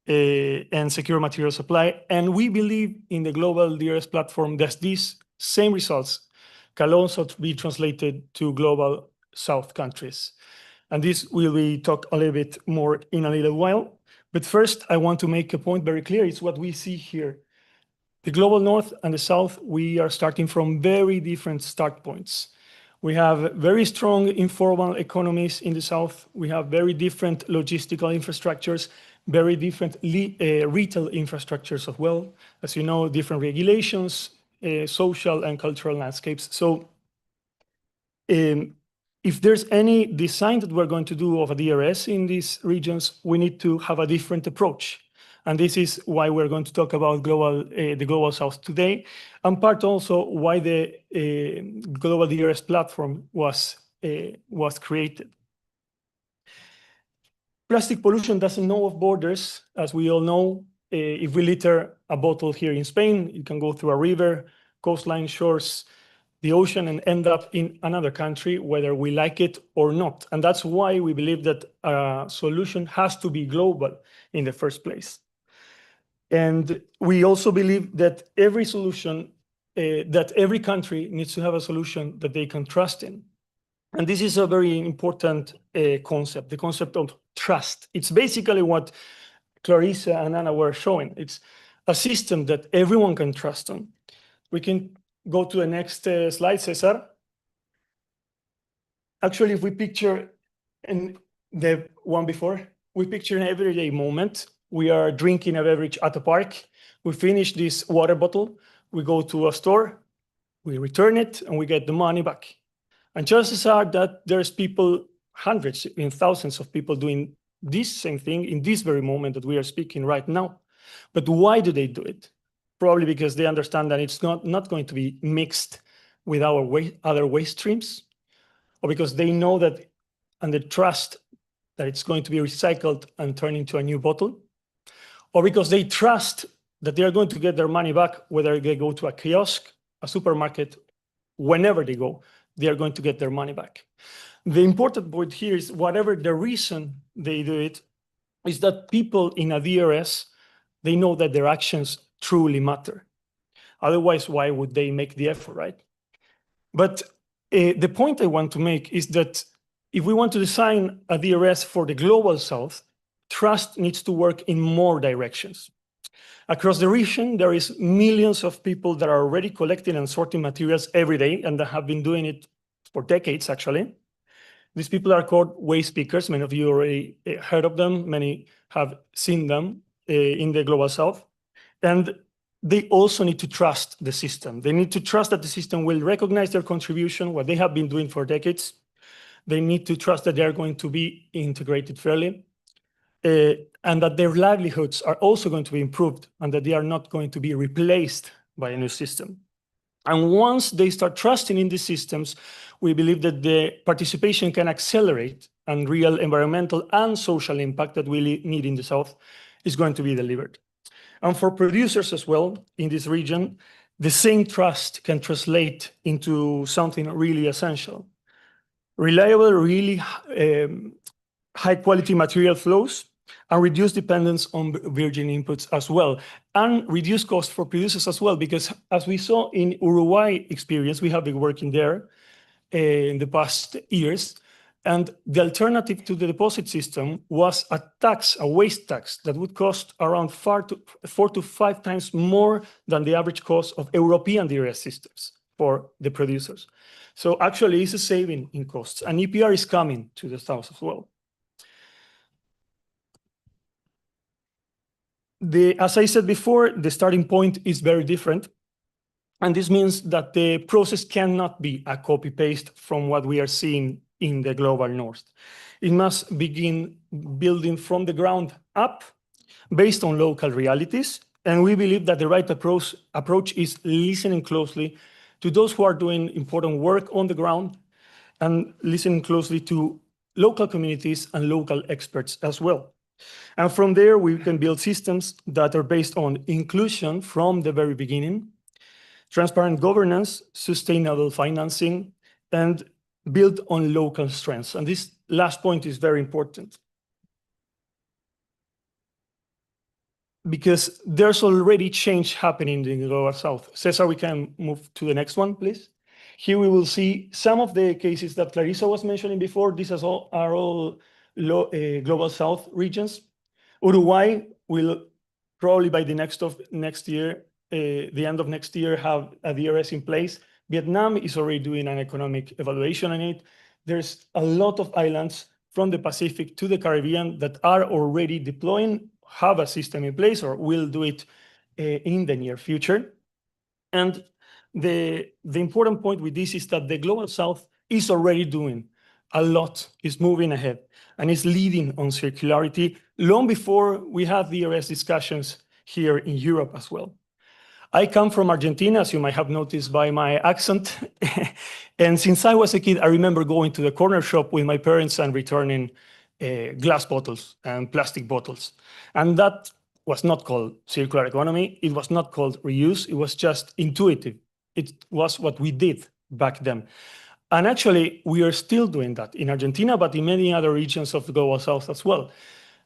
and secure material supply. And we believe in the global DRS platform that these same results can also be translated to global south countries. And this will be talked a little bit more in a little while. But first, I want to make a point very clear. It's what we see here. The global north and the south, we are starting from very different start points. We have very strong informal economies in the south. We have very different logistical infrastructures, very different retail infrastructures as well. As you know, different regulations, social and cultural landscapes. So if there's any design that we're going to do of a DRS in these regions, we need to have a different approach. And this is why we're going to talk about the Global South today, and part also why the Global DRS platform was created. Plastic pollution doesn't know of borders, as we all know. If we litter a bottle here in Spain, it can go through a river, coastline, shores, the ocean, and end up in another country, whether we like it or not. And that's why we believe that a solution has to be global in the first place. And we also believe that every solution, that every country needs to have a solution that they can trust in. And this is a very important concept, the concept of trust. It's basically what Clarissa and Anna were showing. It's a system that everyone can trust on. We can go to the next slide, Cesar. Actually, if we picture in the one before, we picture an everyday moment. We are drinking a beverage at a park. We finish this water bottle. We go to a store. We return it, and we get the money back. And chances are that there's people, hundreds and thousands of people doing this same thing in this very moment that we are speaking right now. But why do they do it? Probably because they understand that it's not going to be mixed with our other waste streams, or because they know that and they trust that it's going to be recycled and turned into a new bottle, or because they trust that they are going to get their money back, whether they go to a kiosk, a supermarket, whenever they go, they are going to get their money back. The important point here is whatever the reason they do it, is that people in a DRS, they know that their actions truly matter. Otherwise, why would they make the effort, right? But the point I want to make is that if we want to design a DRS for the global south, trust needs to work in more directions. Across the region, there is millions of people that are already collecting and sorting materials every day, and that have been doing it for decades, actually. These people are called waste pickers. Many of you already heard of them. Many have seen them in the global south. And they also need to trust the system. They need to trust that the system will recognize their contribution, what they have been doing for decades. They need to trust that they are going to be integrated fairly, and that their livelihoods are also going to be improved, and that they are not going to be replaced by a new system. And once they start trusting in these systems, we believe that the participation can accelerate, and real environmental and social impact that we need in the south is going to be delivered. And for producers as well in this region, the same trust can translate into something really essential. Reliable, really high quality material flows, and reduce dependence on virgin inputs as well, and reduce costs for producers as well, because as we saw in Uruguay experience, we have been working there in the past years, and the alternative to the deposit system was a tax, a waste tax, that would cost around 4 to 5 times more than the average cost of European DRS systems for the producers. So actually, it's a saving in costs, and EPR is coming to the south as well. As I said before, the starting point is very different. And this means that the process cannot be a copy-paste from what we are seeing in the global north. It must begin building from the ground up based on local realities. And we believe that the right approach is listening closely to those who are doing important work on the ground and listening closely to local communities and local experts as well. And from there, we can build systems that are based on inclusion from the very beginning, transparent governance, sustainable financing, and built on local strengths. And this last point is very important, because there's already change happening in the global south. Cesar, we can move to the next one, please. Here we will see some of the cases that Clarissa was mentioning before. These are all global south regions. Uruguay will probably by the next year, the end of next year, have a DRS in place. Vietnam is already doing an economic evaluation on it. There's a lot of islands from the Pacific to the Caribbean that are already deploying, have a system in place, or will do it in the near future. And the important point with this is that the global south is already doing a lot, is moving ahead, and is leading on circularity long before we have DRS discussions here in Europe as well. I come from Argentina, as you might have noticed by my accent. And since I was a kid, I remember going to the corner shop with my parents and returning glass bottles and plastic bottles. And that was not called circular economy. It was not called reuse. It was just intuitive. It was what we did back then. And actually, we are still doing that in Argentina, but in many other regions of the global south as well.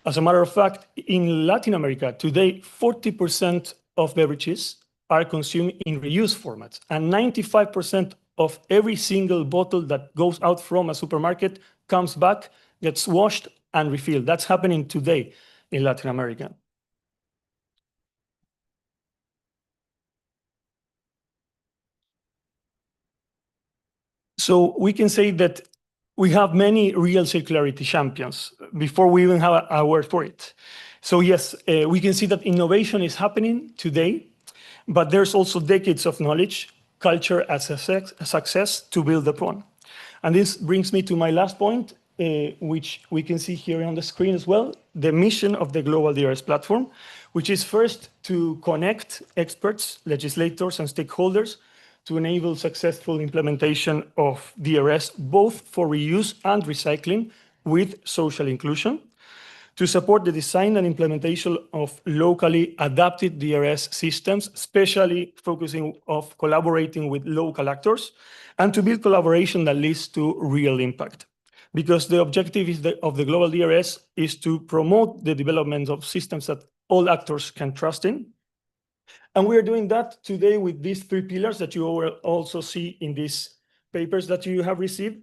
As a matter of fact, in Latin America, today, 40% of beverages are consumed in reuse formats, and 95% of every single bottle that goes out from a supermarket comes back, gets washed, and refilled. That's happening today in Latin America. So we can say that we have many real circularity champions before we even have a word for it. So yes, we can see that innovation is happening today, but there's also decades of knowledge, culture as a success to build upon. And this brings me to my last point, which we can see here on the screen as well, the mission of the Global DRS platform, which is first to connect experts, legislators, and stakeholders to enable successful implementation of DRS, both for reuse and recycling with social inclusion, to support the design and implementation of locally adapted DRS systems, especially focusing on collaborating with local actors, and to build collaboration that leads to real impact. Because the objective of the global DRS is to promote the development of systems that all actors can trust in. And we are doing that today with these 3 pillars that you will also see in these papers that you have received.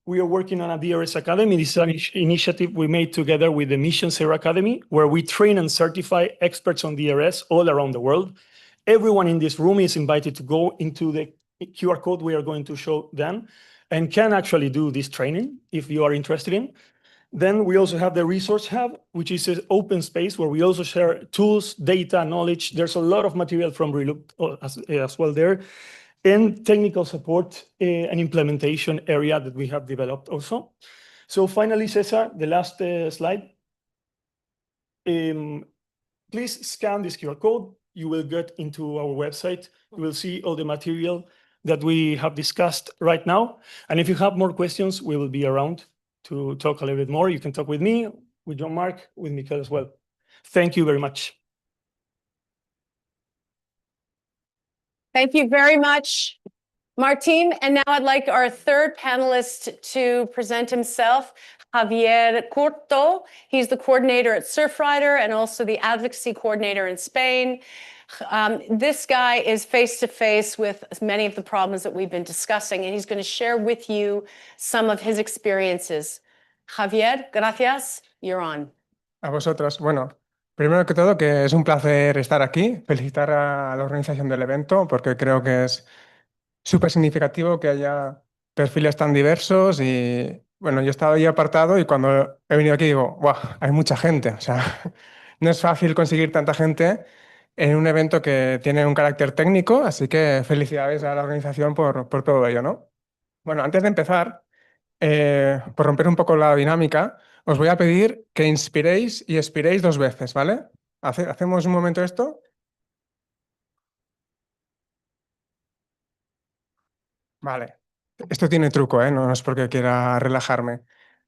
We are working on a DRS Academy. This is an initiative we made together with the Mission Zero Academy, where we train and certify experts on DRS all around the world. Everyone in this room is invited to go into the QR code we are going to show them and can actually do this training if you are interested in. Then we also have the Resource Hub, which is an open space where we also share tools, data, knowledge. There's a lot of material from Relook as well there. And technical support and implementation area that we have developed also. So finally, Cesar, the last slide. Please scan this QR code. You will get into our website. You will see all the material that we have discussed right now. And if you have more questions, we will be around to talk a little bit more. You can talk with me, with Jean-Marc, with Michael as well. Thank you very much. Thank you very much, Martín. And now I'd like our third panelist to present himself, Javier Curto. He's the coordinator at Surfrider and also the advocacy coordinator in Spain. This guy is face to face with many of the problems that we've been discussing, and he's going to share with you some of his experiences. Javier, gracias. You're on. A vosotros. Bueno, primero que todo, que es un placer estar aquí, felicitar a la organización del evento, porque creo que es súper significativo que haya perfiles tan diversos y, bueno, yo estaba ahí apartado y cuando he venido aquí digo, ¡guau! Hay mucha gente. O sea, no es fácil conseguir tanta gente en un evento que tiene un carácter técnico, así que felicidades a la organización por todo ello, ¿no? Bueno, antes de empezar, por romper un poco la dinámica, os voy a pedir que inspiréis y expiréis 2 veces, ¿vale? ¿Hacemos un momento esto? Vale. Esto tiene truco, ¿eh? No es porque quiera relajarme.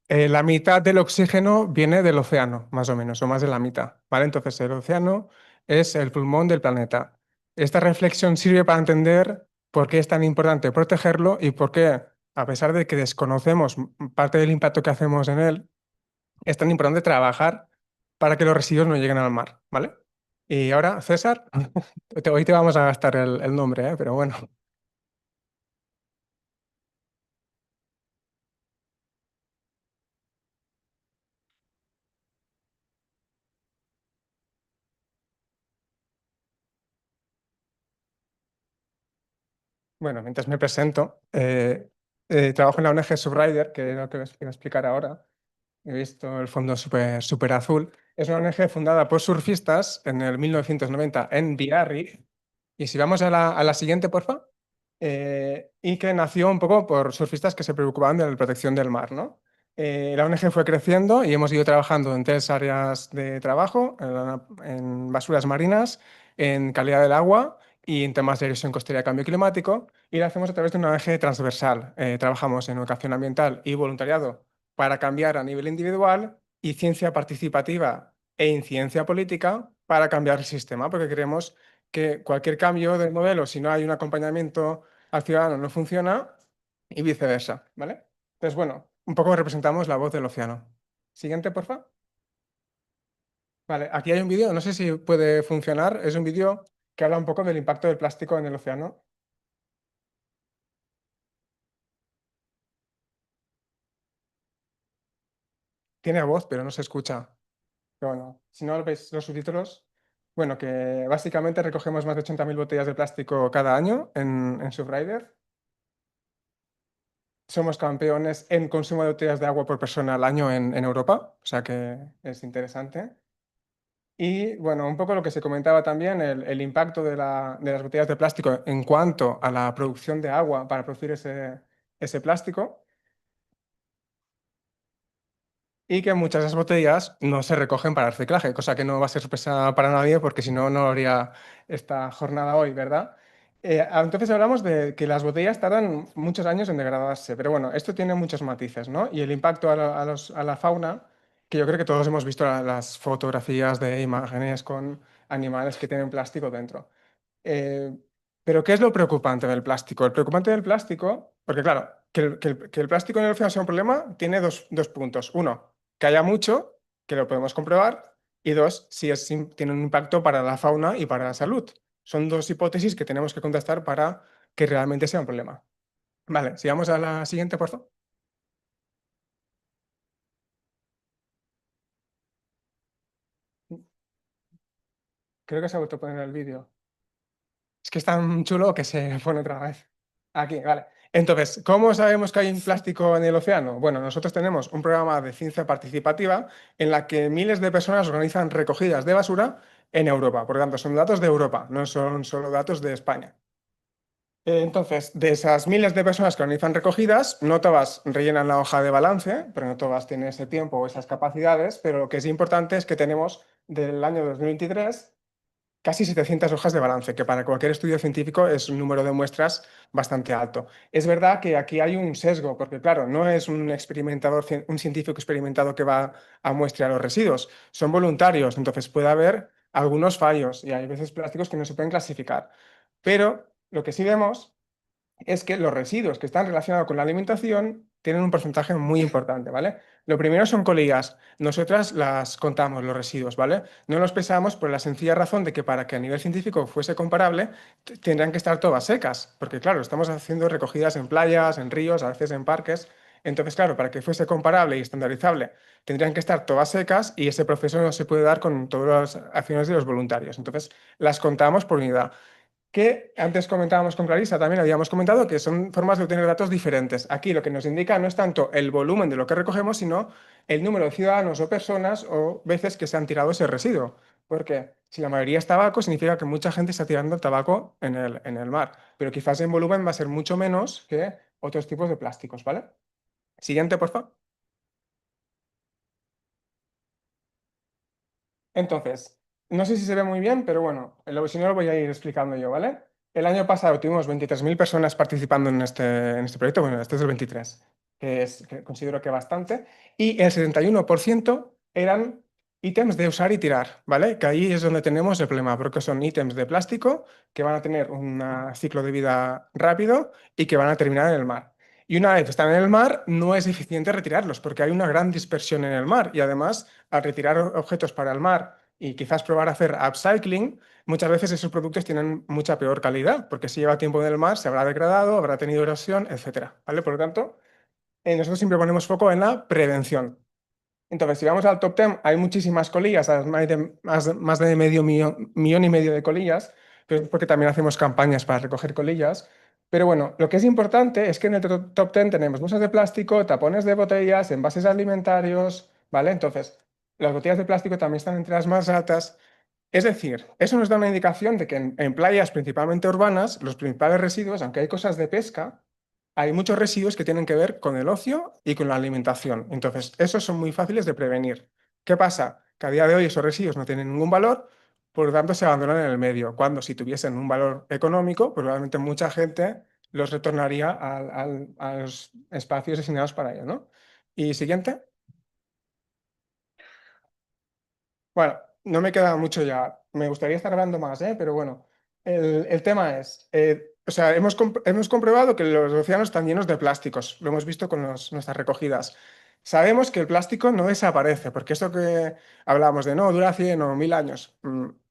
La mitad del oxígeno viene del océano, más o menos, o más de la mitad, ¿vale? Entonces, el océano es el pulmón del planeta. Esta reflexión sirve para entender por qué es tan importante protegerlo y por qué, a pesar de que desconocemos parte del impacto que hacemos en él, es tan importante trabajar para que los residuos no lleguen al mar, ¿vale? Y ahora, César, hoy te vamos a gastar el nombre, ¿eh? Pero bueno. Bueno, mientras me presento, trabajo en la ONG Subrider, que es lo que os quiero explicar ahora. He visto el fondo súper azul. Es una ONG fundada por surfistas en el 1990 en Biarritz. Y si vamos a la siguiente, porfa. Y que nació un poco por surfistas que se preocupaban de la protección del mar, ¿no? La ONG fue creciendo y hemos ido trabajando en 3 áreas de trabajo, en basuras marinas, en calidad del agua y en temas de erosión costera y cambio climático. Y lo hacemos a través de una ONG transversal. Trabajamos en educación ambiental y voluntariado para cambiar a nivel individual y ciencia participativa e incidencia política para cambiar el sistema, porque creemos que cualquier cambio del modelo, si no hay un acompañamiento al ciudadano, no funciona y viceversa, ¿vale? Entonces, bueno, un poco representamos la voz del océano. Siguiente, porfa. Vale, aquí hay un vídeo, no sé si puede funcionar, es un vídeo que habla un poco del impacto del plástico en el océano. Tiene voz, pero no se escucha. Pero bueno, si no veis los subtítulos, bueno, que básicamente recogemos más de 80.000 botellas de plástico cada año en Surfrider. Somos campeones en consumo de botellas de agua por persona al año en Europa, o sea que es interesante. Y bueno, un poco lo que se comentaba también, el impacto de las botellas de plástico en cuanto a la producción de agua para producir ese plástico. Y que muchas de esas botellas no se recogen para reciclaje, cosa que no va a ser sorpresa para nadie porque si no, no lo haría esta jornada hoy, ¿verdad? Entonces hablamos de que las botellas tardan muchos años en degradarse, pero bueno, esto tiene muchos matices, ¿no? Y el impacto a la fauna, que yo creo que todos hemos visto las fotografías de imágenes con animales que tienen plástico dentro. Eh, pero ¿qué es lo preocupante del plástico? El preocupante del plástico, porque claro, que el plástico en el océano sea un problema, tiene dos puntos. Uno, que haya mucho, que lo podemos comprobar, y 2, si tiene un impacto para la fauna y para la salud. Son 2 hipótesis que tenemos que contestar para que realmente sea un problema. Vale, sigamos a la siguiente, por favor. Creo que se ha vuelto a poner el vídeo. Es que es tan chulo que se pone otra vez. Aquí, vale. Entonces, ¿cómo sabemos que hay un plástico en el océano? Bueno, nosotros tenemos un programa de ciencia participativa en la que miles de personas organizan recogidas de basura en Europa. Por lo tanto, son datos de Europa, no son solo datos de España. Entonces, de esas miles de personas que organizan recogidas, no todas rellenan la hoja de balance, pero no todas tienen ese tiempo o esas capacidades, pero lo que es importante es que tenemos del año 2023 casi 700 hojas de balance, que para cualquier estudio científico es un número de muestras bastante alto. Es verdad que aquí hay un sesgo, porque claro, no es un experimentador, un científico experimentado que va a muestrear los residuos, son voluntarios, entonces puede haber algunos fallos y hay veces plásticos que no se pueden clasificar. Pero lo que sí vemos es que los residuos que están relacionados con la alimentación tienen un porcentaje muy importante, ¿vale? Lo primero son colillas. Nosotras las contamos, los residuos, ¿vale? No los pesamos por la sencilla razón de que para que a nivel científico fuese comparable, tendrían que estar todas secas, porque claro, estamos haciendo recogidas en playas, en ríos, a veces en parques. Entonces, claro, para que fuese comparable y estandarizable, tendrían que estar todas secas y ese proceso no se puede dar con todas las acciones de los voluntarios. Entonces, las contamos por unidad. Que antes comentábamos con Clarisa, también habíamos comentado que son formas de obtener datos diferentes. Aquí lo que nos indica no es tanto el volumen de lo que recogemos, sino el número de ciudadanos o personas o veces que se han tirado ese residuo. Porque si la mayoría es tabaco, significa que mucha gente está tirando el tabaco en el mar. Pero quizás en volumen va a ser mucho menos que otros tipos de plásticos, ¿vale? Siguiente, por favor. Entonces, no sé si se ve muy bien, pero bueno, si no lo voy a ir explicando yo, ¿vale? El año pasado tuvimos 23.000 personas participando en este proyecto, bueno, este es el 23, que considero que bastante, y el 71% eran ítems de usar y tirar, ¿vale? Que ahí es donde tenemos el problema, porque son ítems de plástico que van a tener un ciclo de vida rápido y que van a terminar en el mar. Y una vez están en el mar, no es eficiente retirarlos porque hay una gran dispersión en el mar y además al retirar objetos para el mar y quizás probar a hacer upcycling, muchas veces esos productos tienen mucha peor calidad porque si lleva tiempo en el mar se habrá degradado, habrá tenido erosión, etcétera, ¿vale? Por lo tanto, nosotros siempre ponemos foco en la prevención. Entonces, si vamos al top 10, hay muchísimas colillas, más de medio millón y medio de colillas, pero es porque también hacemos campañas para recoger colillas. Pero bueno, lo que es importante es que en el top 10 tenemos bolsas de plástico, tapones de botellas, envases alimentarios, ¿vale? Entonces, las botellas de plástico también están entre las más altas. Es decir, eso nos da una indicación de que en playas principalmente urbanas, los principales residuos, aunque hay cosas de pesca, hay muchos residuos que tienen que ver con el ocio y con la alimentación. Entonces, esos son muy fáciles de prevenir. ¿Qué pasa? Que a día de hoy esos residuos no tienen ningún valor, por lo tanto se abandonan en el medio, cuando si tuviesen un valor económico, probablemente mucha gente los retornaría a los espacios designados para ello, ¿no? Y siguiente. Bueno, no me queda mucho ya. Me gustaría estar hablando más, ¿eh? Pero bueno, el tema es, o sea, hemos comprobado que los océanos están llenos de plásticos. Lo hemos visto con nuestras recogidas. Sabemos que el plástico no desaparece, porque esto que hablábamos de no, dura 100 o 1000 años,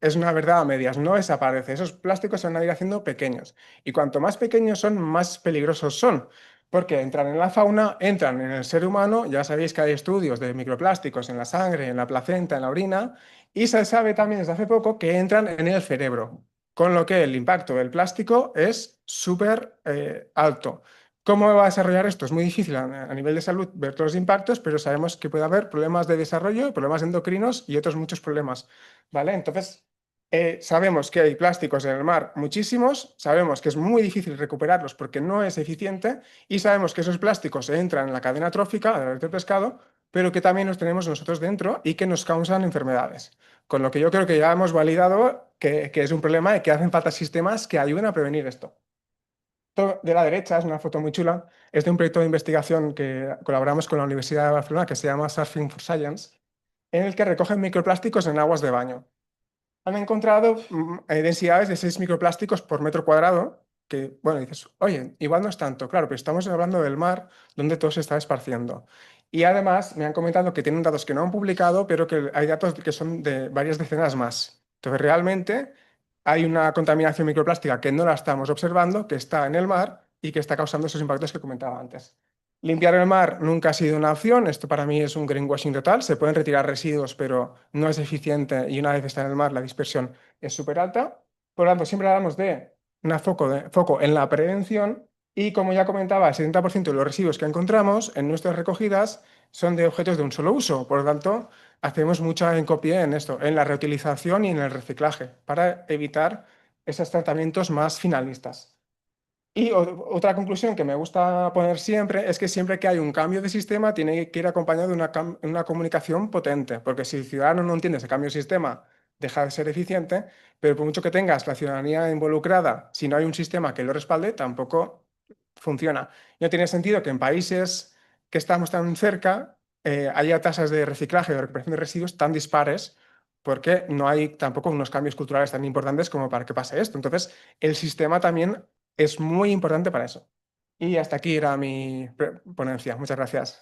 es una verdad a medias, no desaparece. Esos plásticos se van a ir haciendo pequeños. Y cuanto más pequeños son, más peligrosos son. Porque entran en la fauna, entran en el ser humano, ya sabéis que hay estudios de microplásticos en la sangre, en la placenta, en la orina, y se sabe también desde hace poco que entran en el cerebro, con lo que el impacto del plástico es súper alto. ¿Cómo va a desarrollar esto? Es muy difícil a nivel de salud ver todos los impactos, pero sabemos que puede haber problemas de desarrollo, problemas endocrinos y otros muchos problemas, ¿vale? Entonces, sabemos que hay plásticos en el mar, muchísimos, sabemos que es muy difícil recuperarlos porque no es eficiente y sabemos que esos plásticos entran en la cadena trófica del pescado, pero que también los tenemos nosotros dentro y que nos causan enfermedades. Con lo que yo creo que ya hemos validado que es un problema y que hacen falta sistemas que ayuden a prevenir esto. Esto de la derecha es una foto muy chula, es de un proyecto de investigación que colaboramos con la Universidad de Barcelona que se llama Surfing for Science, en el que recogen microplásticos en aguas de baño. Han encontrado densidades de 6 microplásticos por metro cuadrado, que, bueno, dices, oye, igual no es tanto, claro, pero estamos hablando del mar donde todo se está esparciendo. Y además me han comentado que tienen datos que no han publicado, pero que hay datos que son de varias decenas más. Entonces, realmente hay una contaminación microplástica que no la estamos observando, que está en el mar y que está causando esos impactos que comentaba antes. Limpiar el mar nunca ha sido una opción, esto para mí es un greenwashing total, se pueden retirar residuos, pero no es eficiente y una vez está en el mar la dispersión es súper alta. Por lo tanto, siempre hablamos de un foco en la prevención y como ya comentaba, el 70% de los residuos que encontramos en nuestras recogidas son de objetos de un solo uso, por lo tanto, hacemos mucha hincapié en esto, en la reutilización y en el reciclaje, para evitar esos tratamientos más finalistas. Y otra conclusión que me gusta poner siempre es que siempre que hay un cambio de sistema tiene que ir acompañado de una comunicación potente, porque si el ciudadano no entiende ese cambio de sistema, deja de ser eficiente, pero por mucho que tengas la ciudadanía involucrada, si no hay un sistema que lo respalde, tampoco funciona. No tiene sentido que en países que estamos tan cerca haya tasas de reciclaje o de recuperación de residuos tan dispares, porque no hay tampoco unos cambios culturales tan importantes como para que pase esto. Entonces, el sistema también es muy importante para eso. Y hasta aquí era mi ponencia. Muchas gracias.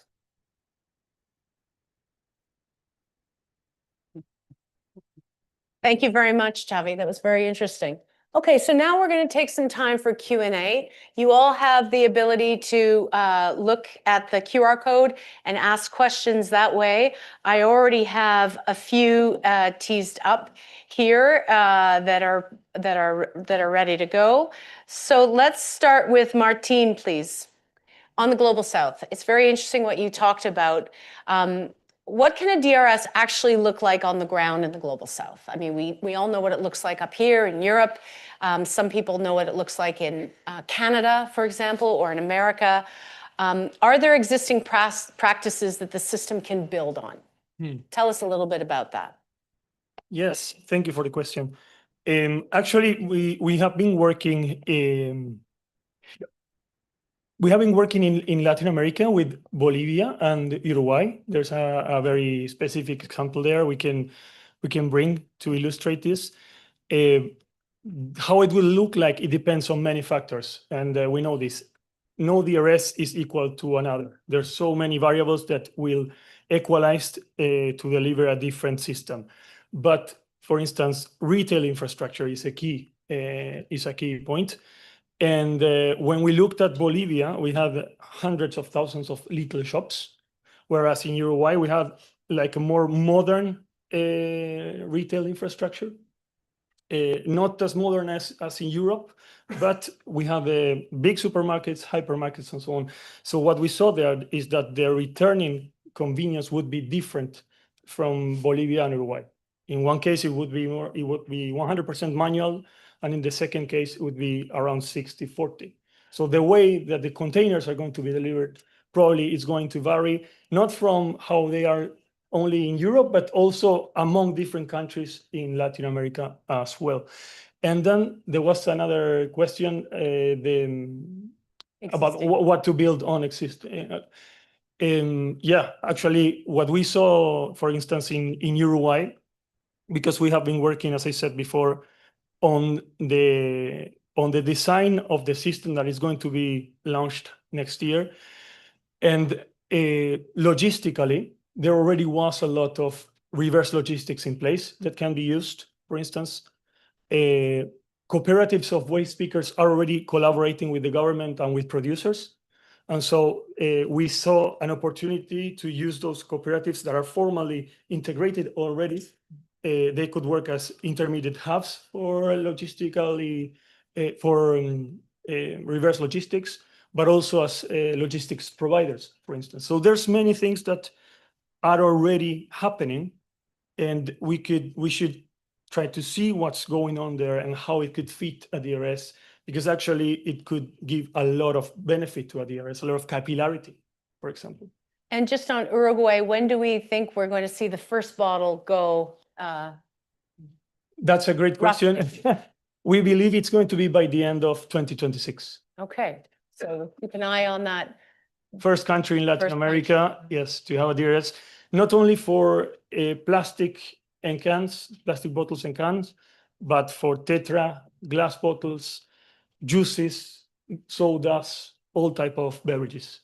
Thank you very much, Xavi. That was very interesting. Okay, so now we're going to take some time for Q&A. You all have the ability to look at the QR code and ask questions that way. I already have a few teased up here that are ready to go. So let's start with Martine, please. On the Global South, it's very interesting what you talked about. What can a DRS actually look like on the ground in the Global South? I mean, we all know what it looks like up here in Europe. Some people know what it looks like in Canada, for example, or in America. Are there existing practices that the system can build on? Tell us a little bit about that. Yes, thank you for the question. Actually, we have been working in Latin America with Bolivia and Uruguay. There's a very specific example there we can bring to illustrate this. How it will look like, it depends on many factors, and we know this. No DRS is equal to another. There's so many variables that will equalize to deliver a different system. But for instance, retail infrastructure is a key point. And when we looked at Bolivia, we have hundreds of thousands of little shops, whereas in Uruguay, we have like a more modern retail infrastructure. Not as modern as in Europe, but we have big supermarkets, hypermarkets, and so on. So what we saw there is that the returning convenience would be different from Bolivia and Uruguay. In one case, it would be 100% manual, and in the second case, it would be around 60-40. So the way that the containers are going to be delivered probably is going to vary, not from how they are only in Europe, but also among different countries in Latin America as well. And then there was another question about what to build on existing. Yeah, actually, what we saw, for instance, in Uruguay, because we have been working, as I said before, on the design of the system that is going to be launched next year. And logistically, there already was a lot of reverse logistics in place that can be used. For instance, cooperatives of waste pickers are already collaborating with the government and with producers. And so we saw an opportunity to use those cooperatives that are formally integrated already. They could work as intermediate hubs for logistically, reverse logistics, but also as logistics providers, for instance. So there's many things that are already happening, and we should try to see what's going on there and how it could fit a DRS, because actually it could give a lot of benefit to a DRS, a lot of capillarity, for example. And just on Uruguay, when do we think we're going to see the first bottle go? That's a great question. We believe it's going to be by the end of 2026. Okay, so keep an eye on that. First country in Latin America, yes, to have a DRS, not only for plastic and cans, plastic bottles and cans, but for Tetra, glass bottles, juices, sodas, all type of beverages.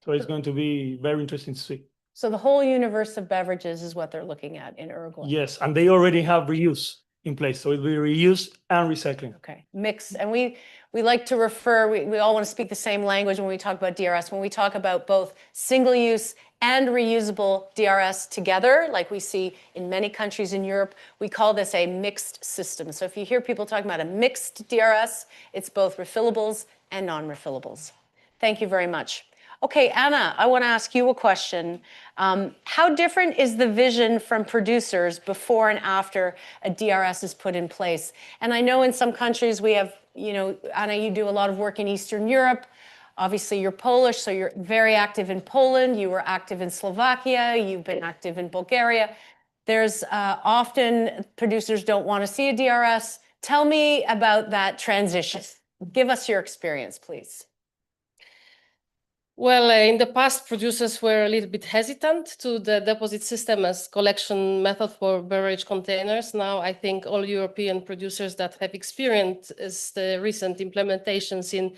So it's going to be very interesting to see. So the whole universe of beverages is what they're looking at in Uruguay. Yes, and they already have reuse in place. So it'll be reuse and recycling. Okay, mix. And we like to refer, we all want to speak the same language when we talk about DRS. When we talk about both single-use and reusable DRS together, like we see in many countries in Europe, we call this a mixed system. So if you hear people talking about a mixed DRS, it's both refillables and non-refillables. Thank you very much. Okay, Anna, I want to ask you a question. How different is the vision from producers before and after a DRS is put in place? And I know in some countries we have, you know, Anna, you do a lot of work in Eastern Europe. Obviously, you're Polish, so you're very active in Poland. You were active in Slovakia. You've been active in Bulgaria. There's often producers don't want to see a DRS. Tell me about that transition. Give us your experience, please. Well, in the past, producers were a little bit hesitant to the deposit system as collection method for beverage containers. Now, I think all European producers that have experienced the recent implementations in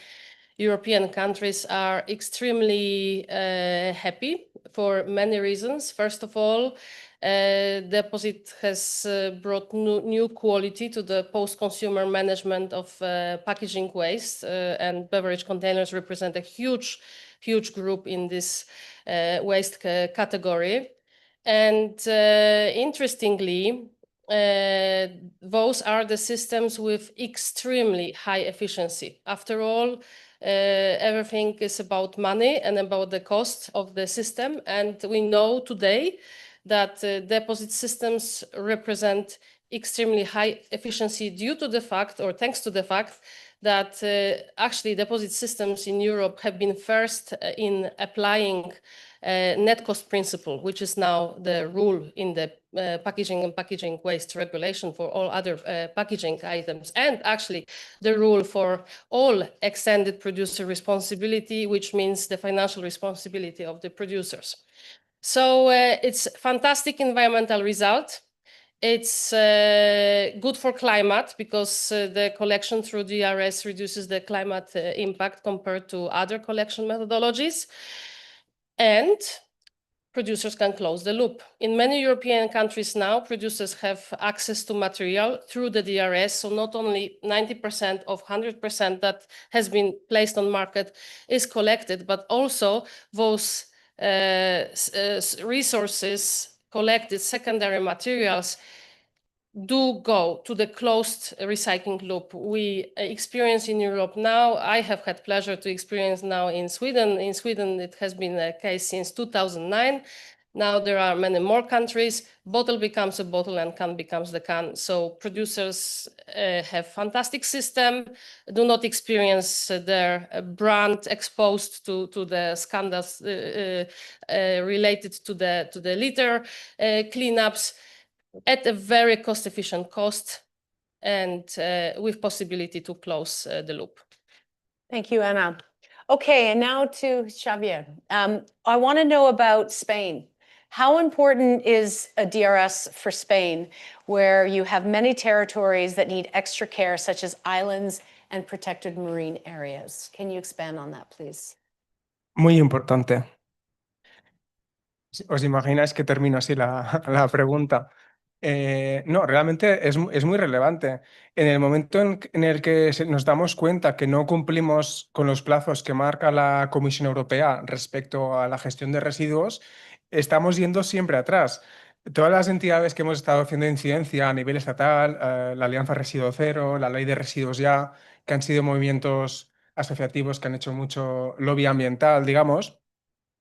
European countries are extremely happy for many reasons. First of all, deposit has brought new quality to the post-consumer management of packaging waste, and beverage containers represent a huge group in this waste category. And interestingly, those are the systems with extremely high efficiency. After all, everything is about money and about the cost of the system. And we know today that deposit systems represent extremely high efficiency due to the fact, or thanks to the fact, that actually deposit systems in Europe have been first in applying net cost principle, which is now the rule in the packaging and packaging waste regulation for all other packaging items, and actually the rule for all extended producer responsibility, which means the financial responsibility of the producers. So it's fantastic environmental result. It's good for climate because the collection through DRS reduces the climate impact compared to other collection methodologies. And producers can close the loop. In many European countries now, producers have access to material through the DRS. So not only 90% of 100% that has been placed on market is collected, but also those resources collected, secondary materials, do go to the closed recycling loop. We experience in Europe now, I have had pleasure to experience now in Sweden. In Sweden, it has been a case since 2009. Now there are many more countries. Bottle becomes a bottle and can becomes the can. So producers have fantastic system, do not experience their brand exposed to the scandals related to the litter cleanups at a very cost-efficient cost and with possibility to close the loop. Thank you, Anna. Okay, and now to Xavier. I want to know about Spain. How important is a DRS for Spain, where you have many territories that need extra care, such as islands and protected marine areas? Can you expand on that, please? Muy importante. ¿Os imagináis que termino así la pregunta? No, realmente es muy relevante. En el momento en el que nos damos cuenta que no cumplimos con los plazos que marca la Comisión Europea respecto a la gestión de residuos, estamos yendo siempre atrás. Todas las entidades que hemos estado haciendo incidencia a nivel estatal, la Alianza Residuo Cero, la Ley de Residuos Ya, que han sido movimientos asociativos que han hecho mucho lobby ambiental, digamos,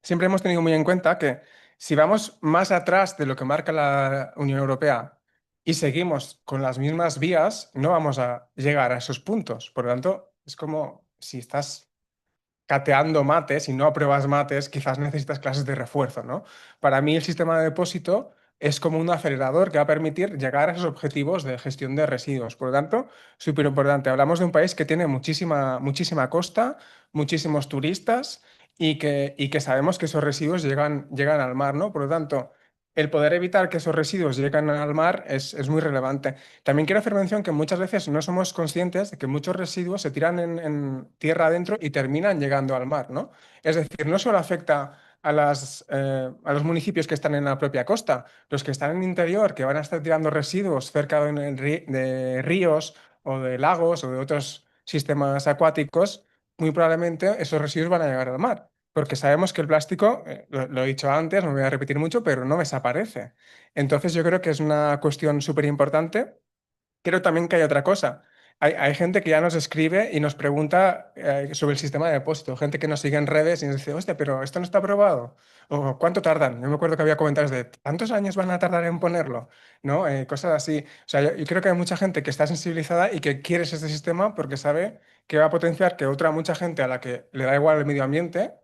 siempre hemos tenido muy en cuenta que si vamos más atrás de lo que marca la Unión Europea y seguimos con las mismas vías, no vamos a llegar a esos puntos. Por lo tanto, es como si estás cateando mates y no apruebas mates, quizás necesitas clases de refuerzo, ¿no? Para mí el sistema de depósito es como un acelerador que va a permitir llegar a esos objetivos de gestión de residuos. Por lo tanto, súper importante. Hablamos de un país que tiene muchísima costa, muchísimos turistas y que sabemos que esos residuos llegan al mar, ¿no? Por lo tanto, el poder evitar que esos residuos lleguen al mar es muy relevante. También quiero hacer mención que muchas veces no somos conscientes de que muchos residuos se tiran en tierra adentro y terminan llegando al mar, ¿no? Es decir, no solo afecta a los municipios que están en la propia costa, los que están en el interior, que van a estar tirando residuos cerca de ríos o de lagos o de otros sistemas acuáticos, muy probablemente esos residuos van a llegar al mar. Porque sabemos que el plástico, lo he dicho antes, no me voy a repetir mucho, pero no desaparece. Entonces yo creo que es una cuestión súper importante. Creo también que hay otra cosa. Hay gente que ya nos escribe y nos pregunta sobre el sistema de depósito. Gente que nos sigue en redes y nos dice, hostia, pero esto no está aprobado. O ¿cuánto tardan? Yo me acuerdo que había comentarios de, ¿cuántos años van a tardar en ponerlo? ¿No? Cosas así. O sea, yo creo que hay mucha gente que está sensibilizada y que quiere este sistema porque sabe que va a potenciar que mucha gente a la que le da igual el medio ambiente,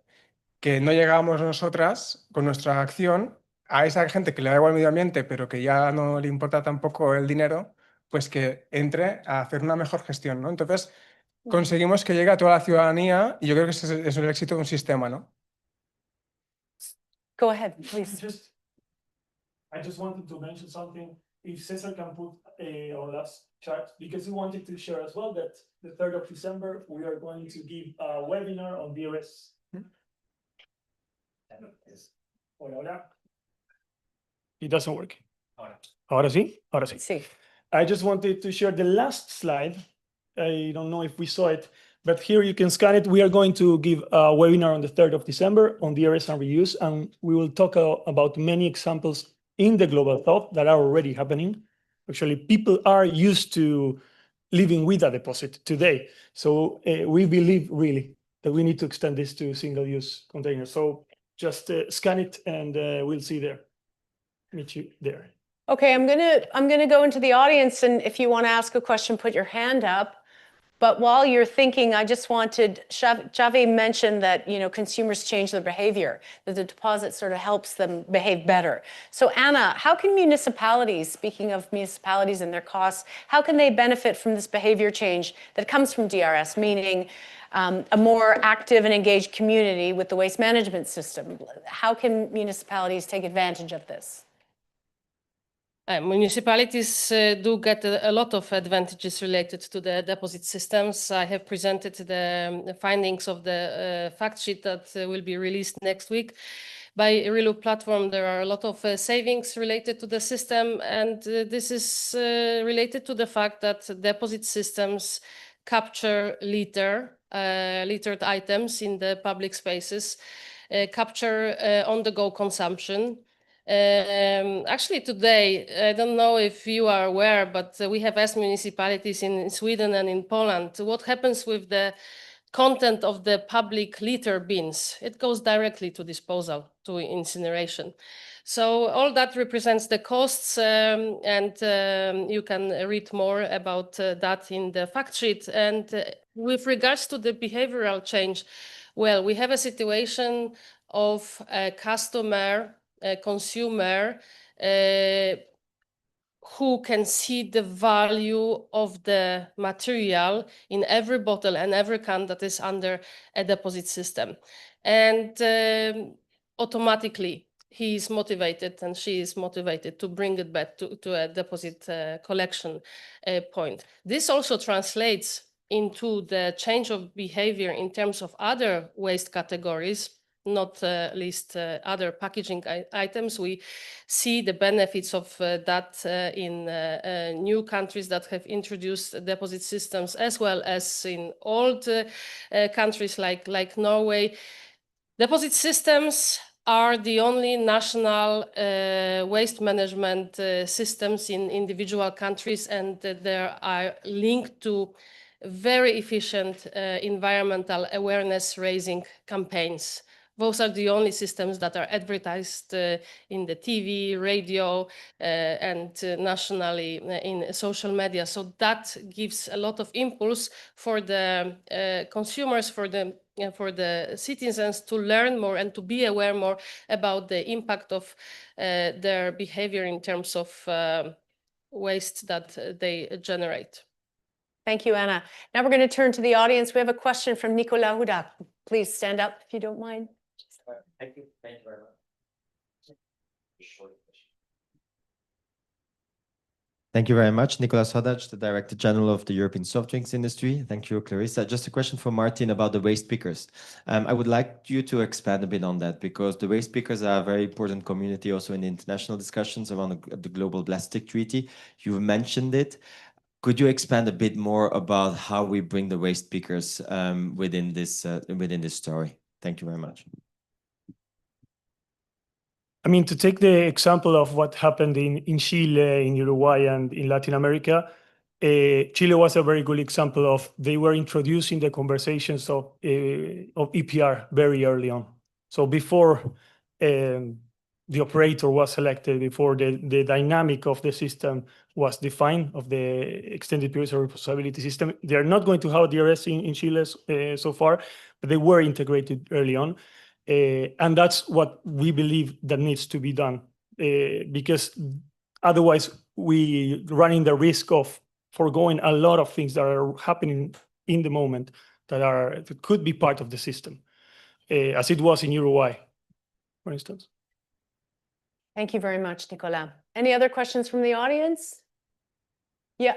que no llegamos nosotras con nuestra acción a esa gente que le da igual el medio ambiente, pero que ya no le importa tampoco el dinero, pues que entre a hacer una mejor gestión, ¿no? Entonces, conseguimos que llegue a toda la ciudadanía y yo creo que ese es el éxito de un sistema, ¿no? Go ahead, please. I just wanted to mention something. If Cesar can put our last chart, because we wanted to share as well that the 3rd of December, we are going to give a webinar on DRS. Hola, hola. It doesn't work. Ahora sí? Ahora sí. Sí. I just wanted to share the last slide. I don't know if we saw it, but here you can scan it. We are going to give a webinar on the 3rd of December on DRS and reuse, and we will talk about many examples in the global south that are already happening. Actually, people are used to living with a deposit today. So we believe really that we need to extend this to single-use containers. So just scan it and we'll see there. Meet you there. Okay, I'm gonna go into the audience, and if you want to ask a question, put your hand up. But while you're thinking, I just wanted, Xavi mentioned that, you know, consumers change their behavior, that the deposit sort of helps them behave better. So Anna, how can municipalities, speaking of municipalities and their costs, how can they benefit from this behavior change that comes from DRS, meaning a more active and engaged community with the waste management system? How can municipalities take advantage of this? Municipalities do get a lot of advantages related to the deposit systems. I have presented the findings of the fact sheet that will be released next week. By Reloop platform, there are a lot of savings related to the system, and this is related to the fact that deposit systems capture littered items in the public spaces, capture on-the-go consumption. Actually, today, I don't know if you are aware, but we have asked municipalities in Sweden and in Poland what happens with the content of the public litter bins. It goes directly to disposal, to incineration. So all that represents the costs, and you can read more about that in the fact sheet. And with regards to the behavioral change, well, we have a situation of a customer, a consumer who can see the value of the material in every bottle and every can that is under a deposit system. And automatically, he is motivated and she is motivated to bring it back to a deposit collection point. This also translates into the change of behavior in terms of other waste categories, not least other packaging items. We see the benefits of that in new countries that have introduced deposit systems, as well as in old countries like Norway. Deposit systems are the only national waste management systems in individual countries, and they are linked to very efficient environmental awareness raising campaigns. Those are the only systems that are advertised in the TV, radio, and nationally in social media. So that gives a lot of impulse for the consumers, for the citizens to learn more and to be aware more about the impact of their behavior in terms of waste that they generate. Thank you, Anna. Now we're going to turn to the audience. We have a question from Nicolas Houda. Please stand up if you don't mind. Thank you very much. Thank you very much, Nicolas Hodach, the Director General of the European Soft Drinks Industry. Thank you, Clarissa. Just a question for Martin about the waste pickers. I would like you to expand a bit on that, because the waste pickers are a very important community also in the international discussions around the Global Plastic Treaty. You've mentioned it. Could you expand a bit more about how we bring the waste pickers within this story? Thank you very much. I mean, to take the example of what happened in Chile, in Uruguay, and in Latin America, Chile was a very good example of they were introducing the conversations of EPR very early on. So before the operator was selected, before the dynamic of the system was defined, of the extended periods of responsibility system, they are not going to have DRS in Chile so far, but they were integrated early on. And that's what we believe that needs to be done, because otherwise we running the risk of foregoing a lot of things that are happening in the moment that could be part of the system, as it was in Uruguay, for instance. Thank you very much, Nicolas. Any other questions from the audience? Yeah.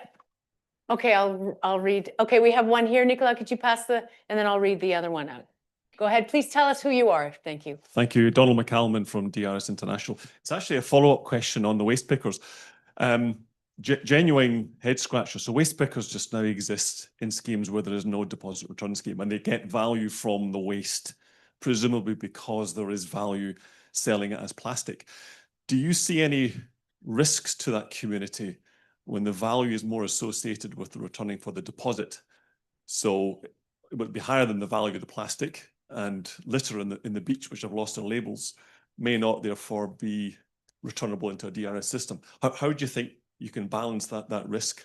Okay, I'll read. Okay, we have one here. Nicolas, could you pass and then I'll read the other one out. Go ahead. Please tell us who you are. Thank you. Thank you. Donald McCalman from DRS International. It's actually a follow-up question on the waste pickers. Genuine head scratcher. So waste pickers just now exist in schemes where there is no deposit return scheme, and they get value from the waste, presumably because there is value selling it as plastic. Do you see any risks to that community when the value is more associated with the returning for the deposit? So it would be higher than the value of the plastic, and litter in the beach, which have lost their labels, may not therefore be returnable into a DRS system. How do you think you can balance that risk?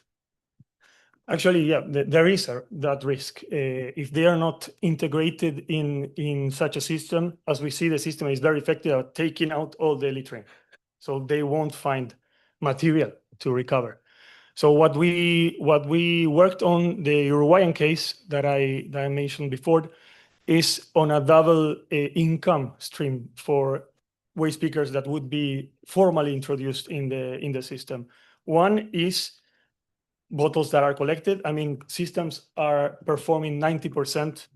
Actually, yeah, there is that risk. If they are not integrated in such a system, as we see, the system is very effective at taking out all the littering. So they won't find material to recover. So what we worked on, the Uruguayan case that I mentioned before, is on a double income stream for waste pickers that would be formally introduced in the system. One is bottles that are collected. I mean, systems are performing 90%,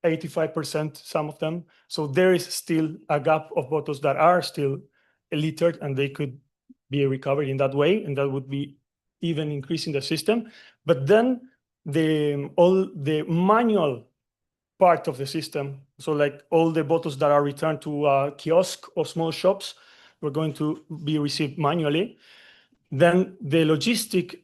85%, some of them. So there is still a gap of bottles that are still littered, and they could be recovered in that way, and that would be even increasing the system. But then all the manual part of the system, so like all the bottles that are returned to a kiosk or small shops, were going to be received manually. Then the logistic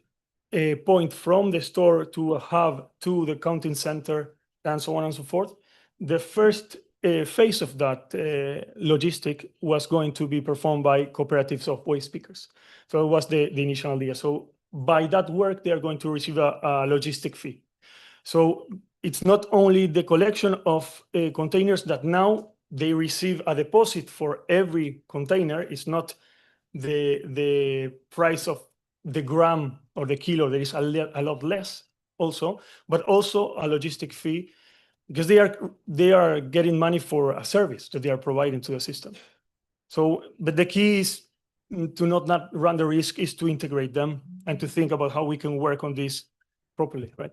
point from the store to a hub to the counting center, and so on and so forth. The first phase of that logistic was going to be performed by cooperatives of waste pickers. So it was the initial idea. So by that work, they are going to receive a logistic fee. So it's not only the collection of containers that now they receive a deposit for every container. It's not the price of the gram or the kilo. There is a lot less also, but also a logistic fee, because they are getting money for a service that they are providing to the system. So, but the key is to not run the risk, is to integrate them and to think about how we can work on this properly, right?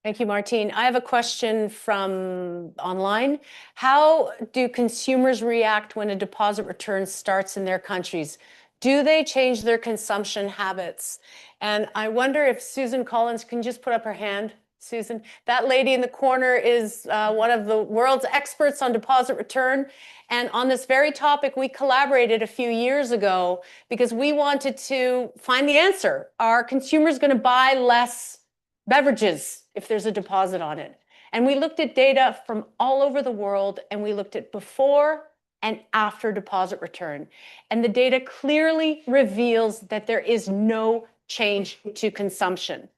Thank you, Martin. I have a question from online. How do consumers react when a deposit return starts in their countries? Do they change their consumption habits? And I wonder if Susan Collins can just put up her hand. Susan, that lady in the corner is one of the world's experts on deposit return. And on this very topic, we collaborated a few years ago because we wanted to find the answer. Are consumers going to buy less beverages if there's a deposit on it? And we looked at data from all over the world, and we looked at before and after deposit return. And the data clearly reveals that there is no change to consumption.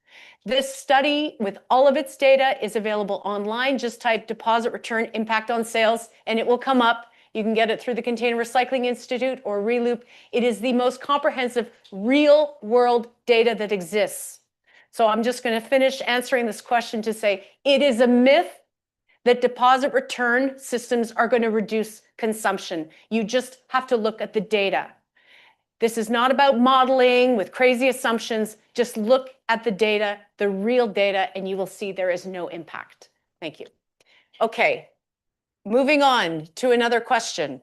This study with all of its data is available online. Just type deposit return impact on sales and it will come up. You can get it through the Container Recycling Institute or Reloop. It is the most comprehensive real world data that exists. So I'm just going to finish answering this question to say it is a myth that deposit return systems are going to reduce consumption. You just have to look at the data. This is not about modeling with crazy assumptions. Just look at the data, the real data, and you will see there is no impact. Thank you. Okay, moving on to another question.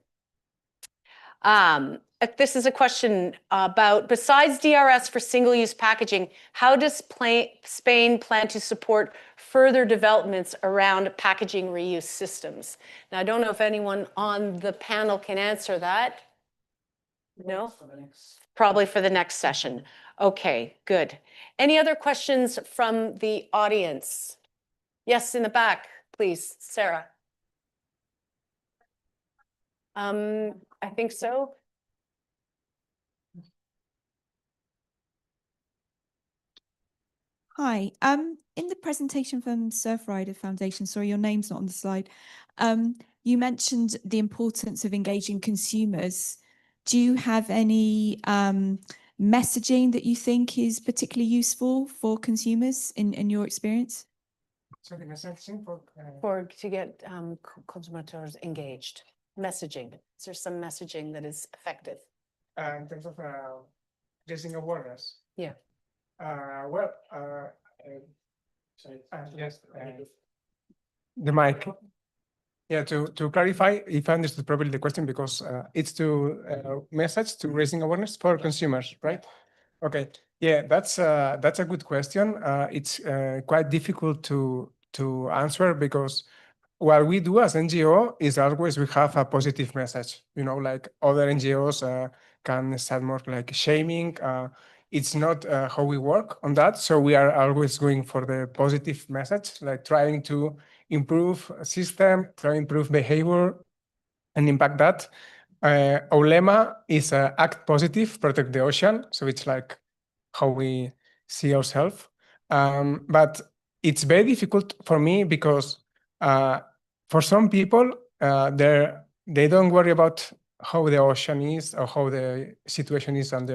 This is a question about, besides DRS for single-use packaging, how does Spain plan to support further developments around packaging reuse systems? Now, I don't know if anyone on the panel can answer that. No? Probably for the next session. Okay, good. Any other questions from the audience? Yes, in the back, please, Sarah. I think so. Hi, in the presentation from Surfrider Foundation, sorry, your name's not on the slide, you mentioned the importance of engaging consumers. Do you have any messaging that you think is particularly useful for consumers in your experience? So the messaging For to get consumers engaged. messaging? Is there some messaging that is effective? In terms of raising awareness. Yeah. Sorry. Yes. The mic. Yeah, to clarify, if I understood properly the question, because it's to message to raising awareness for consumers, right? Okay. Yeah, that's a good question. It's quite difficult to answer because what we do as NGO is always we have a positive message. You know, like other NGOs can start more like shaming. It's not how we work on that. So we are always going for the positive message, like trying to improve a system, try to improve behavior and impact that. Our lema is act positive, protect the ocean. So it's like how we see ourselves. But it's very difficult for me because for some people, they don't worry about how the ocean is or how the situation is on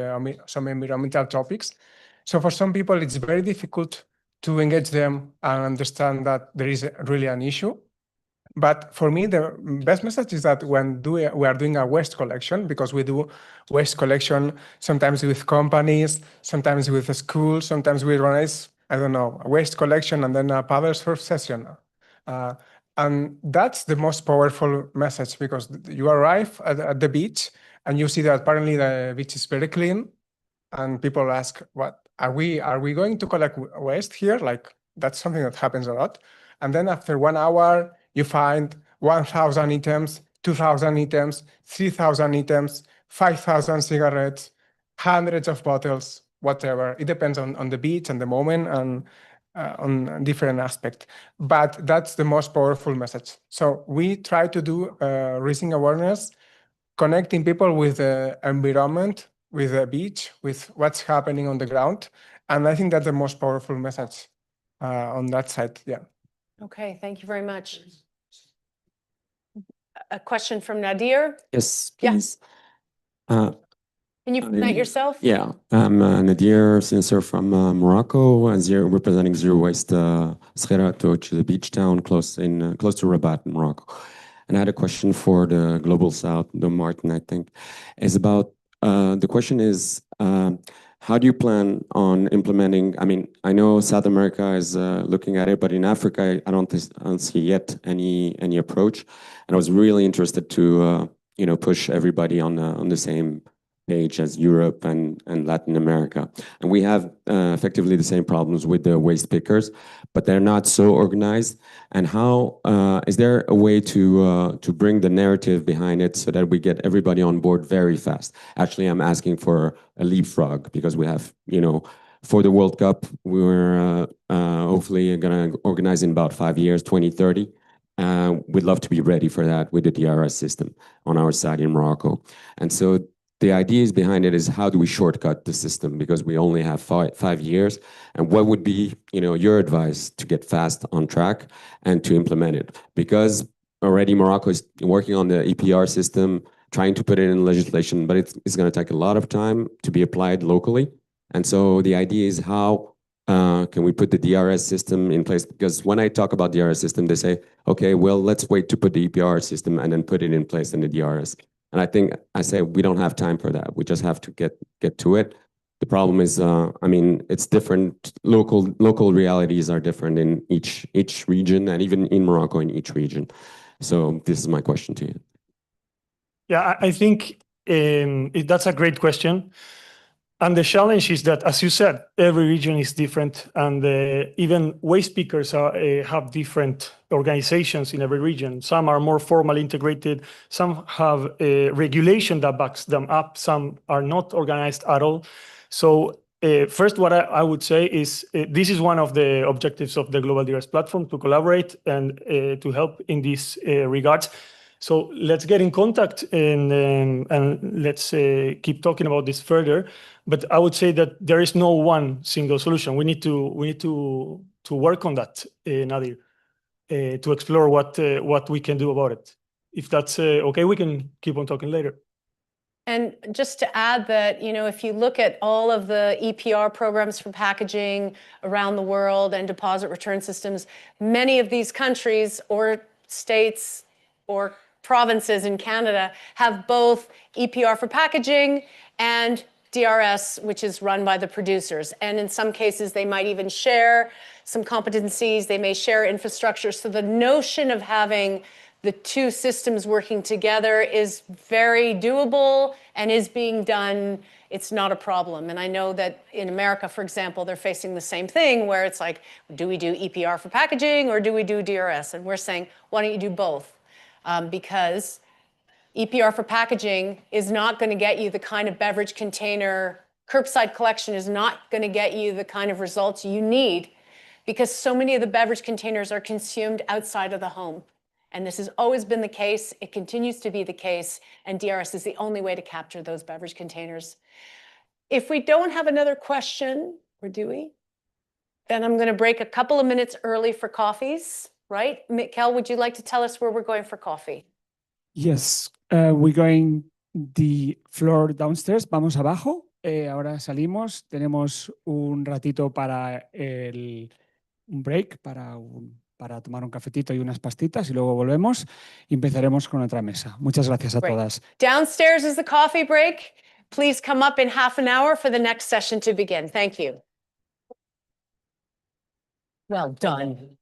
some environmental topics. So for some people, it's very difficult to engage them and understand that there is really an issue. But for me, the best message is that when we are doing a waste collection, because we do waste collection sometimes with companies, sometimes with a school, sometimes we organize, I don't know, a waste collection and then a paddle surf session. And that's the most powerful message because you arrive at the beach and you see that apparently the beach is very clean. And people ask, "What are we going to collect waste here?" Like that's something that happens a lot. And then after 1 hour, you find 1,000 items, 2,000 items, 3,000 items, 5,000 cigarettes, hundreds of bottles, whatever. It depends on the beach and the moment and on different aspects. But that's the most powerful message. So we try to do raising awareness, connecting people with the environment, with the beach, with what's happening on the ground. And I think that's the most powerful message on that side. Yeah. Okay, thank you very much. A question from Nadir. Yes, Yeah. please. Can you present yourself? Yeah, I'm Nadir Sinser from Morocco, and representing Zero Waste Scherrato, which is a beach town close to Rabat in Morocco. And I had a question for the Global South, the Martin, I think, is about, the question is, how do you plan on implementing? I mean, I know South America is looking at it, but in Africa, I don't see yet any approach. And I was really interested to, push everybody on the same page as Europe and Latin America. And we have effectively the same problems with the waste pickers, but they're not so organized. And how is there a way to bring the narrative behind it so that we get everybody on board very fast? Actually, I'm asking for a leapfrog because we have, for the World Cup, we're hopefully going to organize in about 5 years, 2030. We'd love to be ready for that with the DRS system on our side in Morocco. And so the ideas behind it is how do we shortcut the system because we only have 5 years, and what would be your advice to get fast on track and to implement it? Because already Morocco is working on the EPR system, trying to put it in legislation, but it's going to take a lot of time to be applied locally. And so the idea is how can we put the DRS system in place? Because when I talk about DRS system, they say, okay, well, let's wait to put the EPR system and then put it in place in the DRS. And I say we don't have time for that. We just have to get to it. The problem is, it's different. Local realities are different in each region, and even in Morocco in each region. So this is my question to you. Yeah, I think that's a great question. And the challenge is that, as you said, every region is different, and even waste pickers have different organizations in every region. Some are more formally integrated, some have a regulation that backs them up, some are not organized at all. So first, what I would say is this is one of the objectives of the Global DRS platform, to collaborate and to help in these regards. So let's get in contact and let's keep talking about this further. But I would say that there is no one single solution. We need to work on that, Nadir, to explore what we can do about it. If that's okay, we can keep on talking later. And just to add that, if you look at all of the EPR programs for packaging around the world and deposit return systems, many of these countries or states or provinces in Canada have both EPR for packaging and DRS, which is run by the producers. And in some cases, they might even share some competencies, they may share infrastructure. So the notion of having the two systems working together is very doable and is being done. It's not a problem. And I know that in America, for example, they're facing the same thing where it's like, do we do EPR for packaging or do we do DRS? And we're saying, why don't you do both? Because EPR for packaging is not going to get you the kind of beverage container, curbside collection is not going to get you the kind of results you need because so many of the beverage containers are consumed outside of the home. And this has always been the case. It continues to be the case. And DRS is the only way to capture those beverage containers. If we don't have another question, or do we? Then I'm going to break a couple of minutes early for coffees, right? Mikkel, would you like to tell us where we're going for coffee? Yes, we're going the floor downstairs. Vamos abajo. Ahora salimos. Tenemos un ratito para un break, para tomar un cafetito y unas pastitas y luego volvemos y empezaremos con otra mesa. Muchas gracias a todas. Downstairs is the coffee break. Please come up in half an hour for the next session to begin. Thank you. Well done.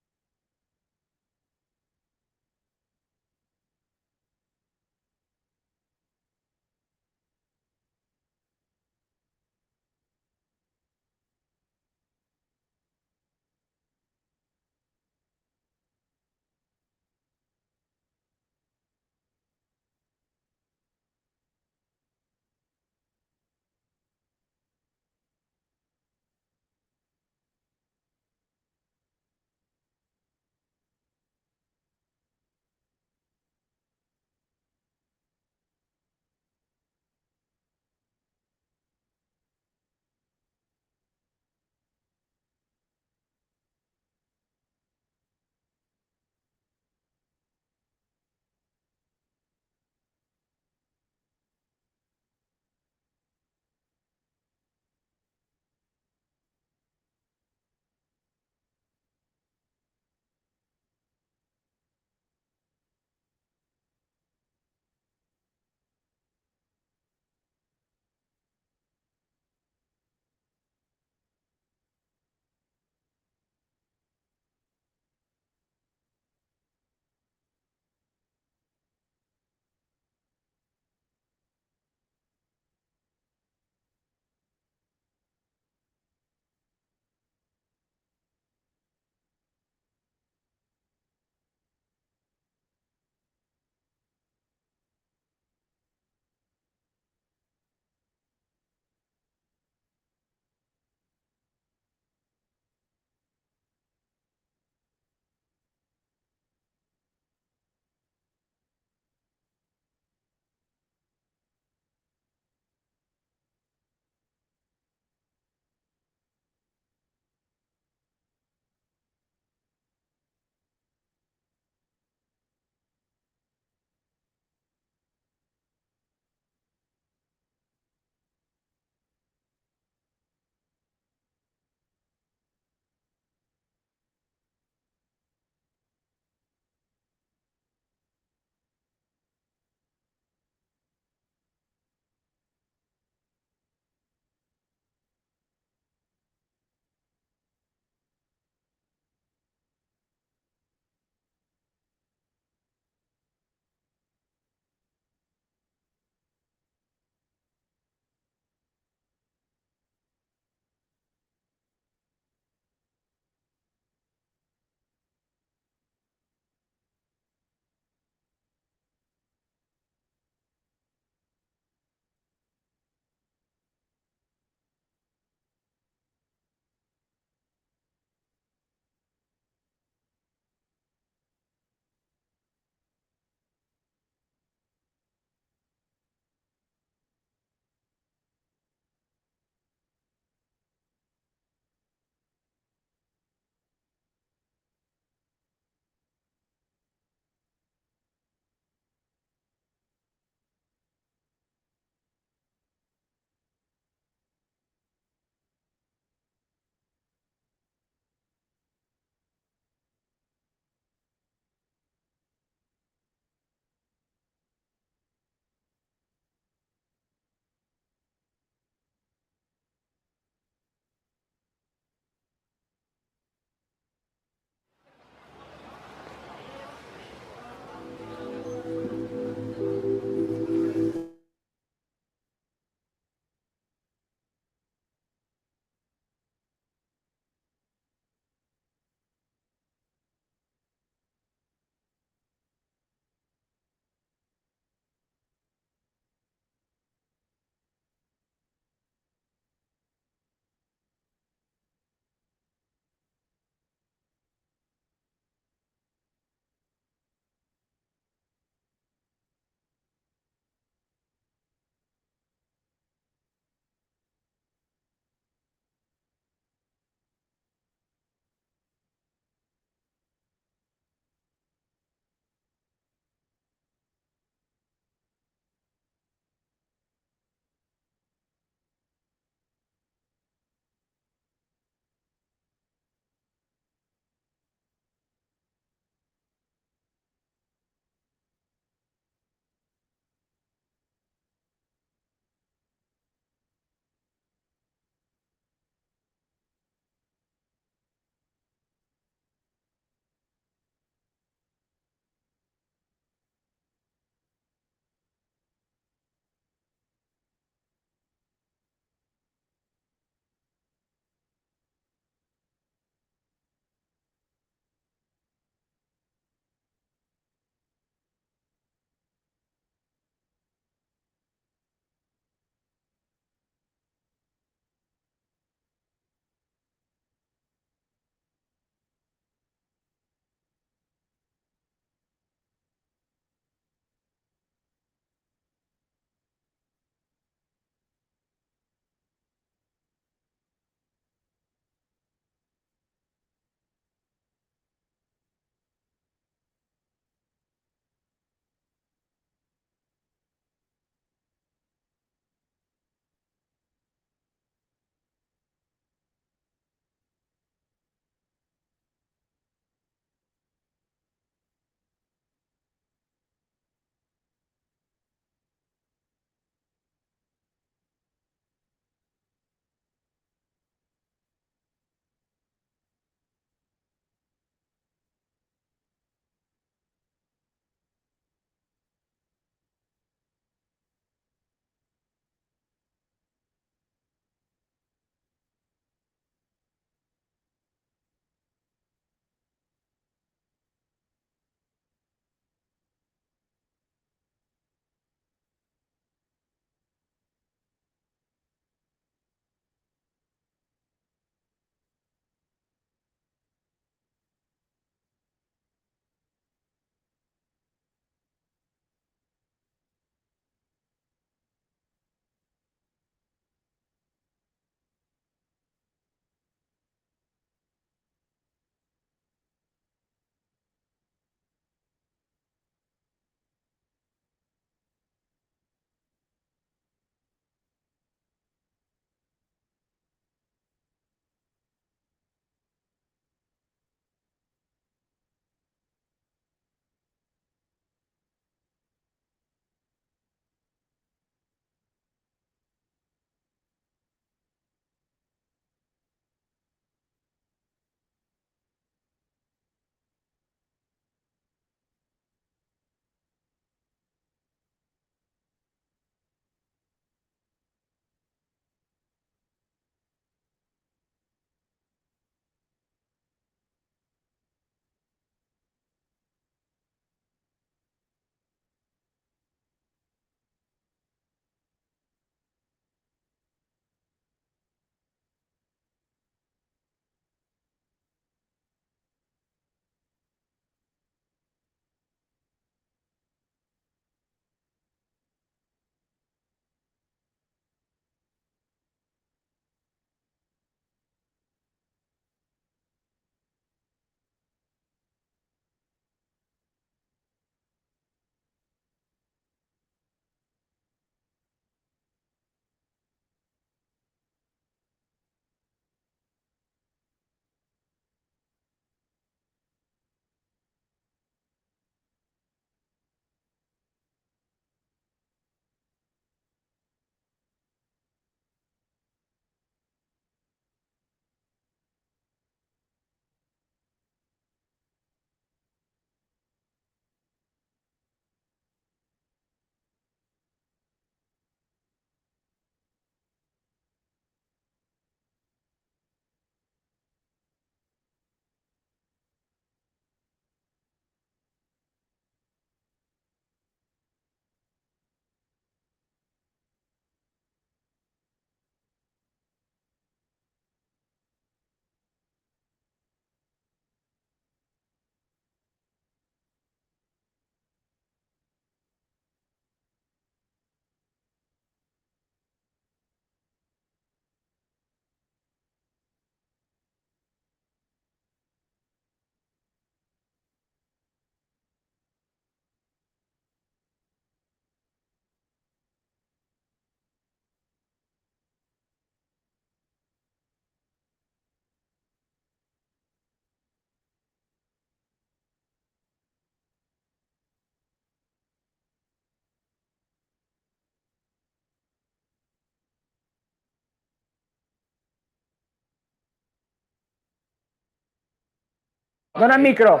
Dona el micro.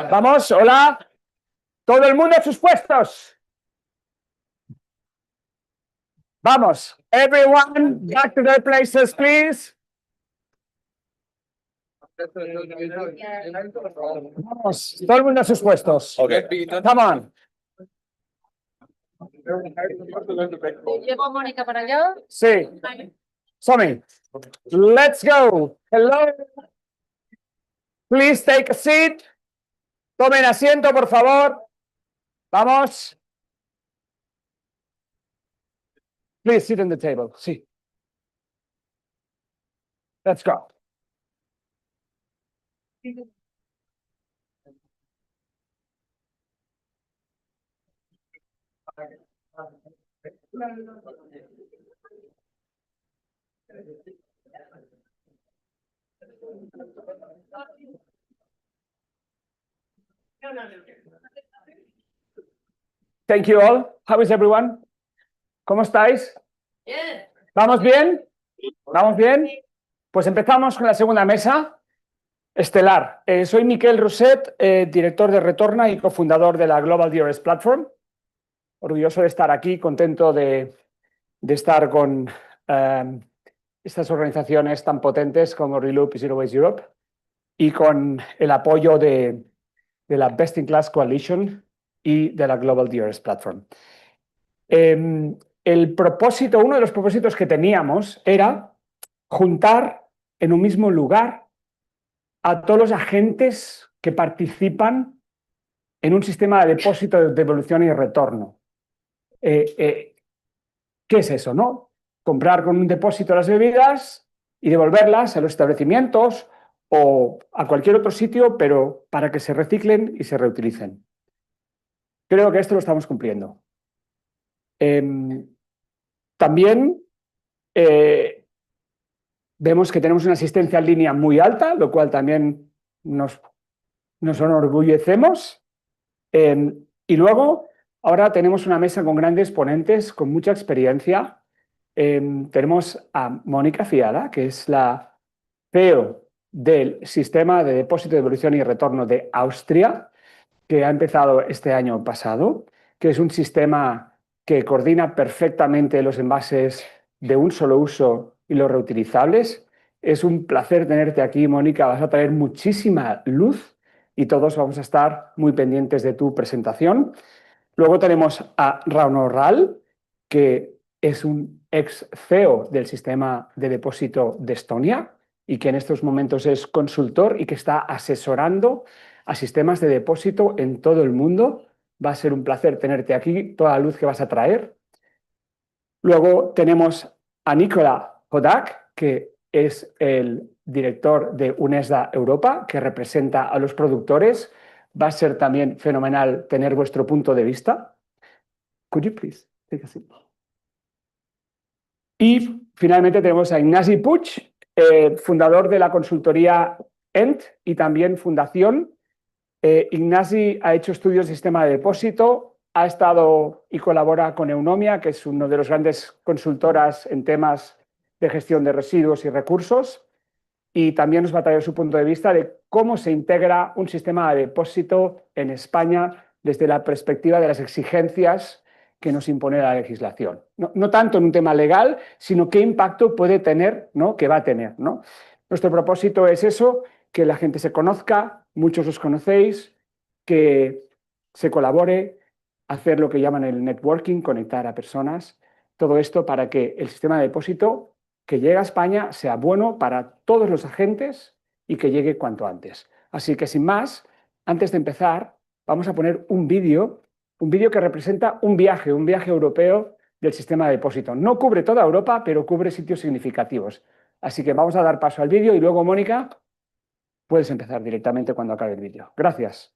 Vamos, hola. Todo el mundo a sus puestos. Vamos. Everyone, back to their places, please. Vamos, todo el mundo a sus puestos. Come on. ¿Llevo a Mónica para allá? Sí. Somi, let's go. Hello. Please take a seat. Tomen asiento, por favor. Vamos. Please sit in the table. Sí. Let's go. Thank you all. How is everyone? ¿Cómo estáis? Bien. ¿Vamos bien? ¿Vamos bien? Pues empezamos con la segunda mesa, estelar. Soy Miquel Roset, director de Retorna y cofundador de la Global DRS Platform. Orgulloso de estar aquí, contento de estar con estas organizaciones tan potentes como Reloop y Zero Waste Europe y con el apoyo de la Best in Class Coalition y de la Global DRS Platform. El propósito, uno de los propósitos que teníamos era juntar en un mismo lugar a todos los agentes que participan en un sistema de depósito, de devolución y retorno. ¿Qué es eso, no? Comprar con un depósito las bebidas y devolverlas a los establecimientos o a cualquier otro sitio, pero para que se reciclen y se reutilicen. Creo que esto lo estamos cumpliendo. También vemos que tenemos una asistencia en línea muy alta, lo cual también nos enorgullecemos. Y luego, ahora tenemos una mesa con grandes ponentes, con mucha experiencia. Tenemos a Mónica Fiala, que es la CEO del Sistema de Depósito, Devolución y Retorno de Austria, que ha empezado este año pasado, que es un sistema que coordina perfectamente los envases de un solo uso y los reutilizables. Es un placer tenerte aquí, Mónica. Vas a traer muchísima luz y todos vamos a estar muy pendientes de tu presentación. Luego tenemos a Rauno Ral, que es un ex CEO del sistema de depósito de Estonia y que en estos momentos es consultor y que está asesorando a sistemas de depósito en todo el mundo. Va a ser un placer tenerte aquí, toda la luz que vas a traer. Luego tenemos a Nicola Hodak, que es el director de UNESDA Europa, que representa a los productores. Va a ser también fenomenal tener vuestro punto de vista. Could you please take a seat? Y finalmente tenemos a Ignasi Puig, fundador de la consultoría ENT y también fundación. Ignasi ha hecho estudios de sistema de depósito, ha estado y colabora con Eunomia, que es uno de los grandes consultoras en temas de gestión de residuos y recursos, y también nos va a traer su punto de vista de cómo se integra un sistema de depósito en España desde la perspectiva de las exigencias que nos impone la legislación. No tanto en un tema legal, sino qué impacto puede tener, ¿no? Que va a tener, ¿no? Nuestro propósito es eso, que la gente se conozca, muchos os conocéis, que se colabore, hacer lo que llaman el networking, conectar a personas, todo esto para que el sistema de depósito que llegue a España sea bueno para todos los agentes y que llegue cuanto antes. Así que sin más, antes de empezar, vamos a poner un vídeo que representa un viaje europeo del sistema de depósito. No cubre toda Europa, pero cubre sitios significativos. Así que vamos a dar paso al vídeo y luego, Mónica, puedes empezar directamente cuando acabe el vídeo. Gracias.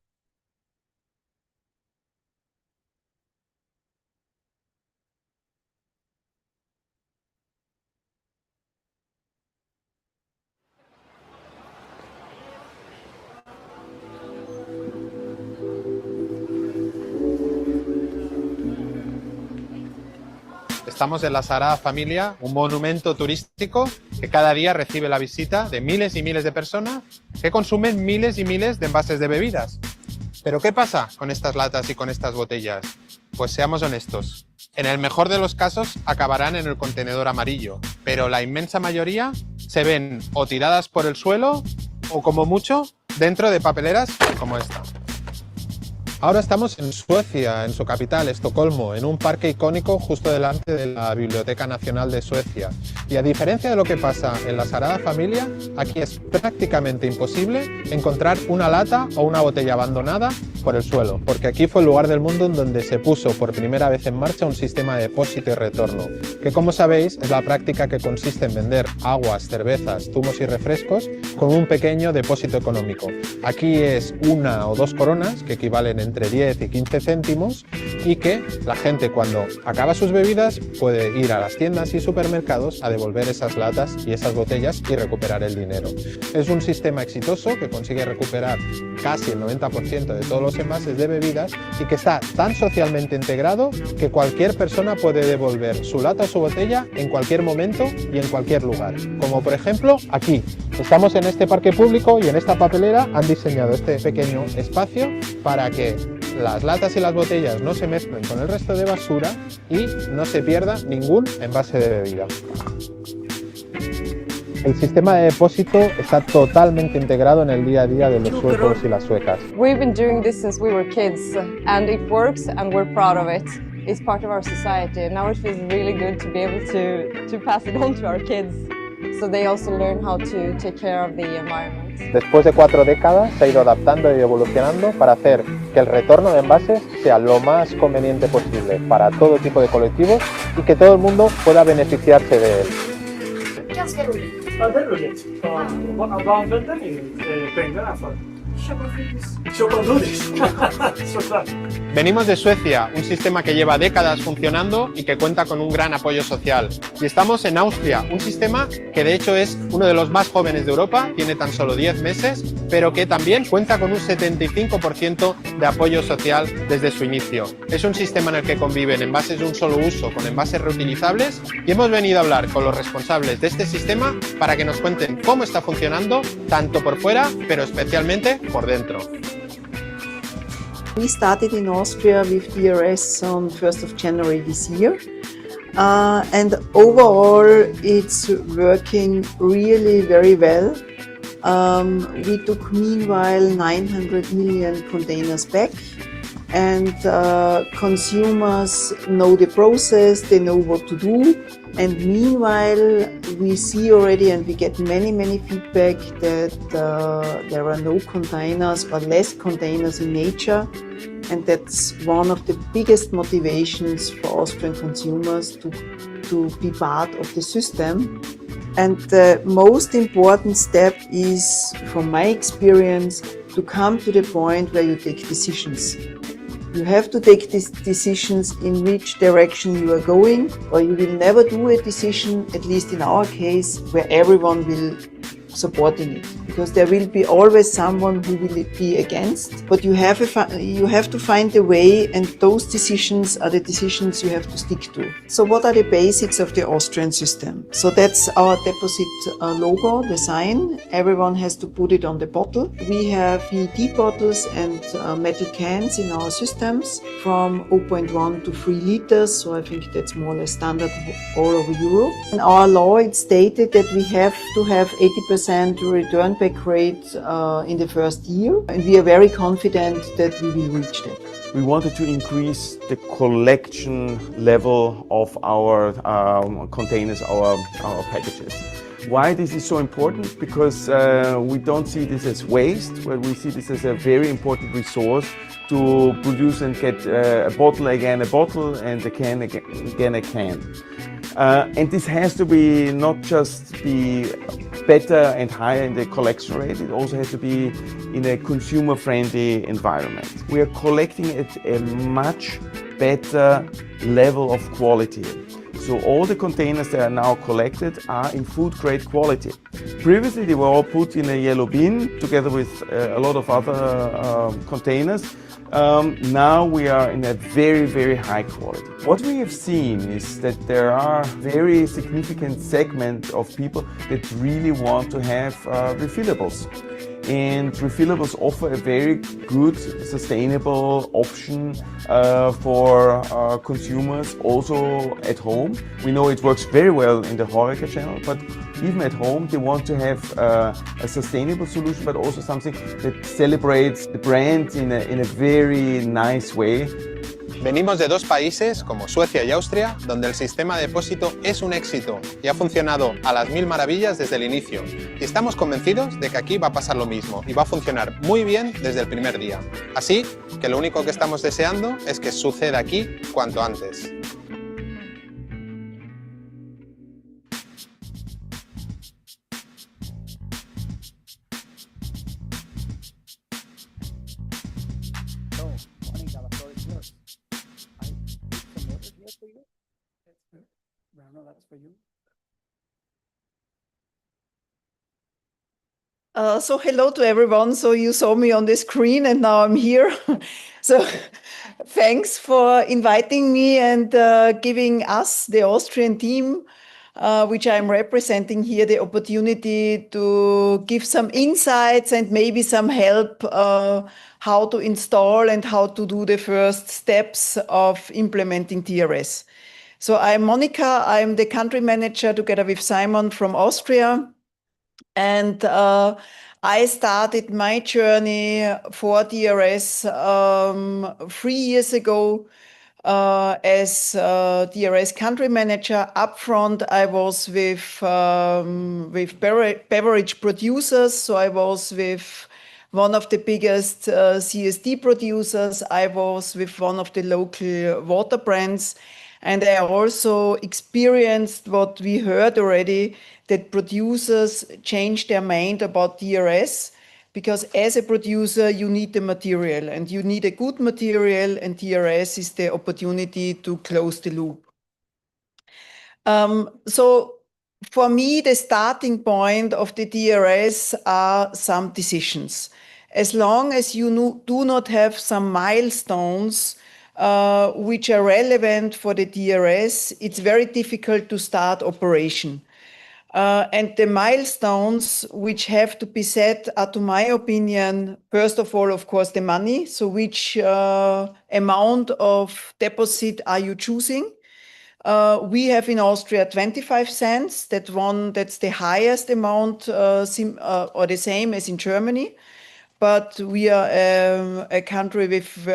Estamos en la Sagrada Familia, un monumento turístico que cada día recibe la visita de miles y miles de personas que consumen miles y miles de envases de bebidas. ¿Pero qué pasa con estas latas y con estas botellas? Pues seamos honestos. En el mejor de los casos acabarán en el contenedor amarillo, pero la inmensa mayoría se ven o tiradas por el suelo o, como mucho, dentro de papeleras como esta. Ahora estamos en Suecia, en su capital, Estocolmo, en un parque icónico justo delante de la Biblioteca Nacional de Suecia. Y a diferencia de lo que pasa en la Sagrada Familia, aquí es prácticamente imposible encontrar una lata o una botella abandonada por el suelo, porque aquí fue el lugar del mundo en donde se puso por primera vez en marcha un sistema de depósito y retorno, que, como sabéis, es la práctica que consiste en vender aguas, cervezas, zumos y refrescos con un pequeño depósito económico. Aquí es 1 o 2 coronas, que equivalen entre 10 y 15 céntimos, y que la gente, cuando acaba sus bebidas, puede ir a las tiendas y supermercados a devolver esas latas y esas botellas y recuperar el dinero. Es un sistema exitoso que consigue recuperar casi el 90% de todos los envases de bebidas y que está tan socialmente integrado que cualquier persona puede devolver su lata o su botella en cualquier momento y en cualquier lugar. Como por ejemplo aquí. Estamos en este parque público y en esta papelera han diseñado este pequeño espacio para que las latas y las botellas no se mezclen con el resto de basura y no se pierda ningún envase de bebida. El sistema de depósito está totalmente integrado en el día a día de los suecos y las suecas. We've been doing this since we were kids and it works and we're proud of it. It's part of our society and now it feels really good to be able to pass it on to our kids so they also learn how to take care of the environment. Después de 4 décadas se ha ido adaptando y evolucionando para hacer que el retorno de envases sea lo más conveniente posible para todo tipo de colectivos y que todo el mundo pueda beneficiarse de él. Ganska roligt. Ja, det är roligt. Vad använder ni pengarna för? Chocolates. Såklart. Venimos de Suecia, un sistema que lleva décadas funcionando y que cuenta con un gran apoyo social. Y estamos en Austria, un sistema que de hecho es uno de los más jóvenes de Europa, tiene tan solo 10 meses, pero que también cuenta con un 75% de apoyo social desde su inicio. Es un sistema en el que conviven envases de un solo uso con envases reutilizables y hemos venido a hablar con los responsables de este sistema para que nos cuenten cómo está funcionando, tanto por fuera, pero especialmente por dentro. We started in Austria with DRS on 1st of January this year. And overall, it's working really very well. We took meanwhile 900 million containers back, and consumers know the process, they know what to do. And meanwhile, we see already, and we get many feedback that there are no containers or less containers in nature. And that's one of the biggest motivations for Austrian consumers to be part of the system. And the most important step is, from my experience, to come to the point where you take decisions. You have to take these decisions in which direction you are going, or you will never do a decision, at least in our case, where everyone will supporting it, because there will be always someone who will be against, but you have to find a way, and those decisions are the decisions you have to stick to. So what are the basics of the Austrian system? So that's our deposit logo, the sign. Everyone has to put it on the bottle. We have PET bottles and metal cans in our systems from 0.1 to 3 liters, so I think that's more or less standard all over Europe. In our law, it's stated that we have to have 80% return back rate in the first year, and we are very confident that we will reach that. We wanted to increase the collection level of our containers, our packages. Why this is so important? Because we don't see this as waste, but we see this as a very important resource to produce and get a bottle again a bottle and a can again a can. And this has to be not just be better and higher in the collection rate, it also has to be in a consumer-friendly environment. We are collecting at a much better level of quality. So all the containers that are now collected are in food-grade quality. Previously, they were all put in a yellow bin together with a lot of other containers, Now we are in a very, very high quality. What we have seen is that there are very significant segment of people that really want to have refillables. And refillables offer a very good, sustainable option for consumers also at home. We know it works very well in the HoReCa channel, but even at home they want to have a sustainable solution, but also something that celebrates the brand in a very nice way. Venimos de dos países como Suecia y Austria, donde el sistema de depósito es un éxito y ha funcionado a las mil maravillas desde el inicio. Y estamos convencidos de que aquí va a pasar lo mismo y va a funcionar muy bien desde el primer día. Así que lo único que estamos deseando es que suceda aquí cuanto antes. So hello to everyone. So you saw me on the screen and now I'm here. So thanks for inviting me and giving us, the Austrian team, which I'm representing here, the opportunity to give some insights and maybe some help how to install and how to do the first steps of implementing DRS. So I'm Monika, I'm the country manager together with Simon from Austria. And I started my journey for DRS 3 years ago as DRS country manager. Upfront, I was with beverage producers, so I was with one of the biggest CSD producers. I was with one of the local water brands. And I also experienced what we heard already, that producers change their mind about DRS, because as a producer, you need the material and you need a good material, and DRS is the opportunity to close the loop. So for me, the starting point of the DRS are some decisions. As long as you do not have some milestones which are relevant for the DRS, it's very difficult to start operation. And the milestones which have to be set are, to my opinion, first of all, of course, the money. So which amount of deposit are you choosing? We have in Austria 25 cents. That's the highest amount or the same as in Germany. But we are a country with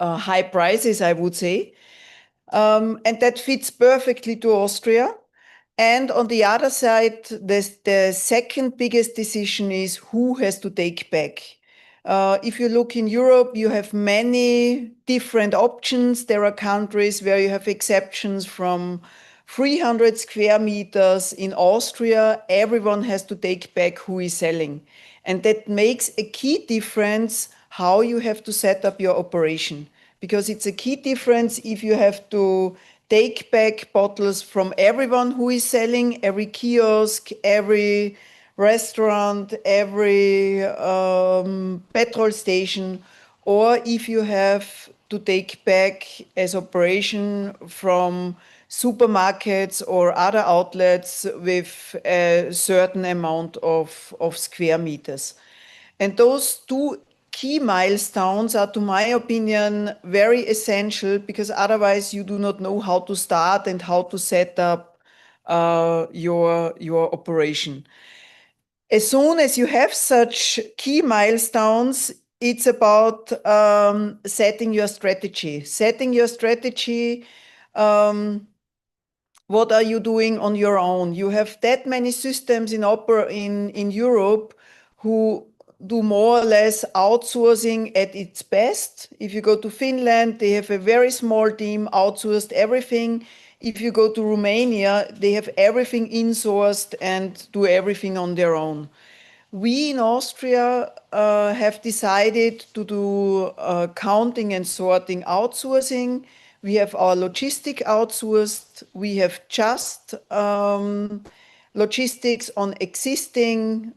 high prices, I would say. And that fits perfectly to Austria. And on the other side, the second biggest decision is who has to take back. If you look in Europe, you have many different options. There are countries where you have exceptions from 300 square meters. In Austria, everyone has to take back who is selling. And that makes a key difference how you have to set up your operation. Because it's a key difference if you have to take back bottles from everyone who is selling, every kiosk, every restaurant, every petrol station, or if you have to take back as operation from supermarkets or other outlets with a certain amount of square meters. And those two key milestones are, to my opinion, very essential, because otherwise you do not know how to start and how to set up your operation. As soon as you have such key milestones, it's about setting your strategy. Setting your strategy, what are you doing on your own? You have that many systems in Europe who do more or less outsourcing at its best. If you go to Finland, they have a very small team, outsourced everything. If you go to Romania, they have everything insourced and do everything on their own. We in Austria have decided to do counting and sorting outsourcing. We have our logistic outsourced. We have just logistics on existing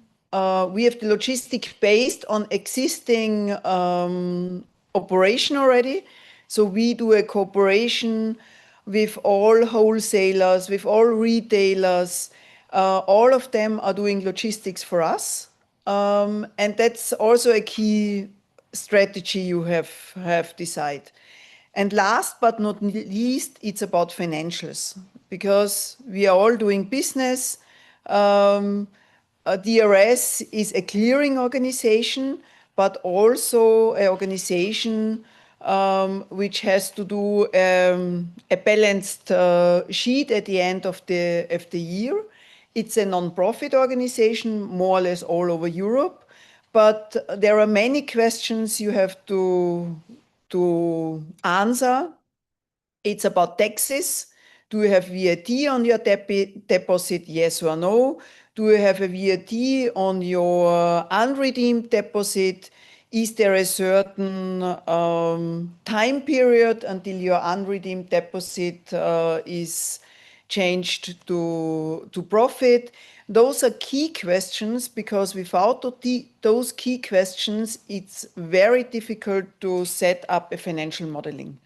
we have the logistic based on existing operation already. So we do a cooperation with all wholesalers, with all retailers. All of them are doing logistics for us. And that's also a key strategy you have decided. And last but not least, it's about financials, because we are all doing business. DRS is a clearing organization, but also an organization which has to do a balanced sheet at the end of the year. It's a non-profit organization, more or less all over Europe, but there are many questions you have to answer. It's about taxes. Do you have VAT on your deposit, yes or no? Do you have a VAT on your unredeemed deposit? Is there a certain time period until your unredeemed deposit is changed to profit? Those are key questions, because without those key questions, it's very difficult to set up a financial modeling.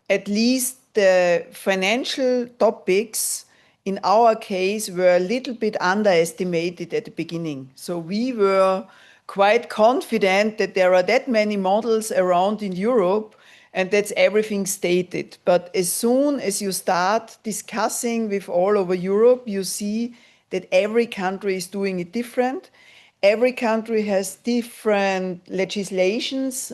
At least the financial topics in our case were a little bit underestimated at the beginning. So we were quite confident that there are that many models around in Europe and that's everything stated. But as soon as you start discussing with all over Europe, you see that every country is doing it different. Every country has different legislations,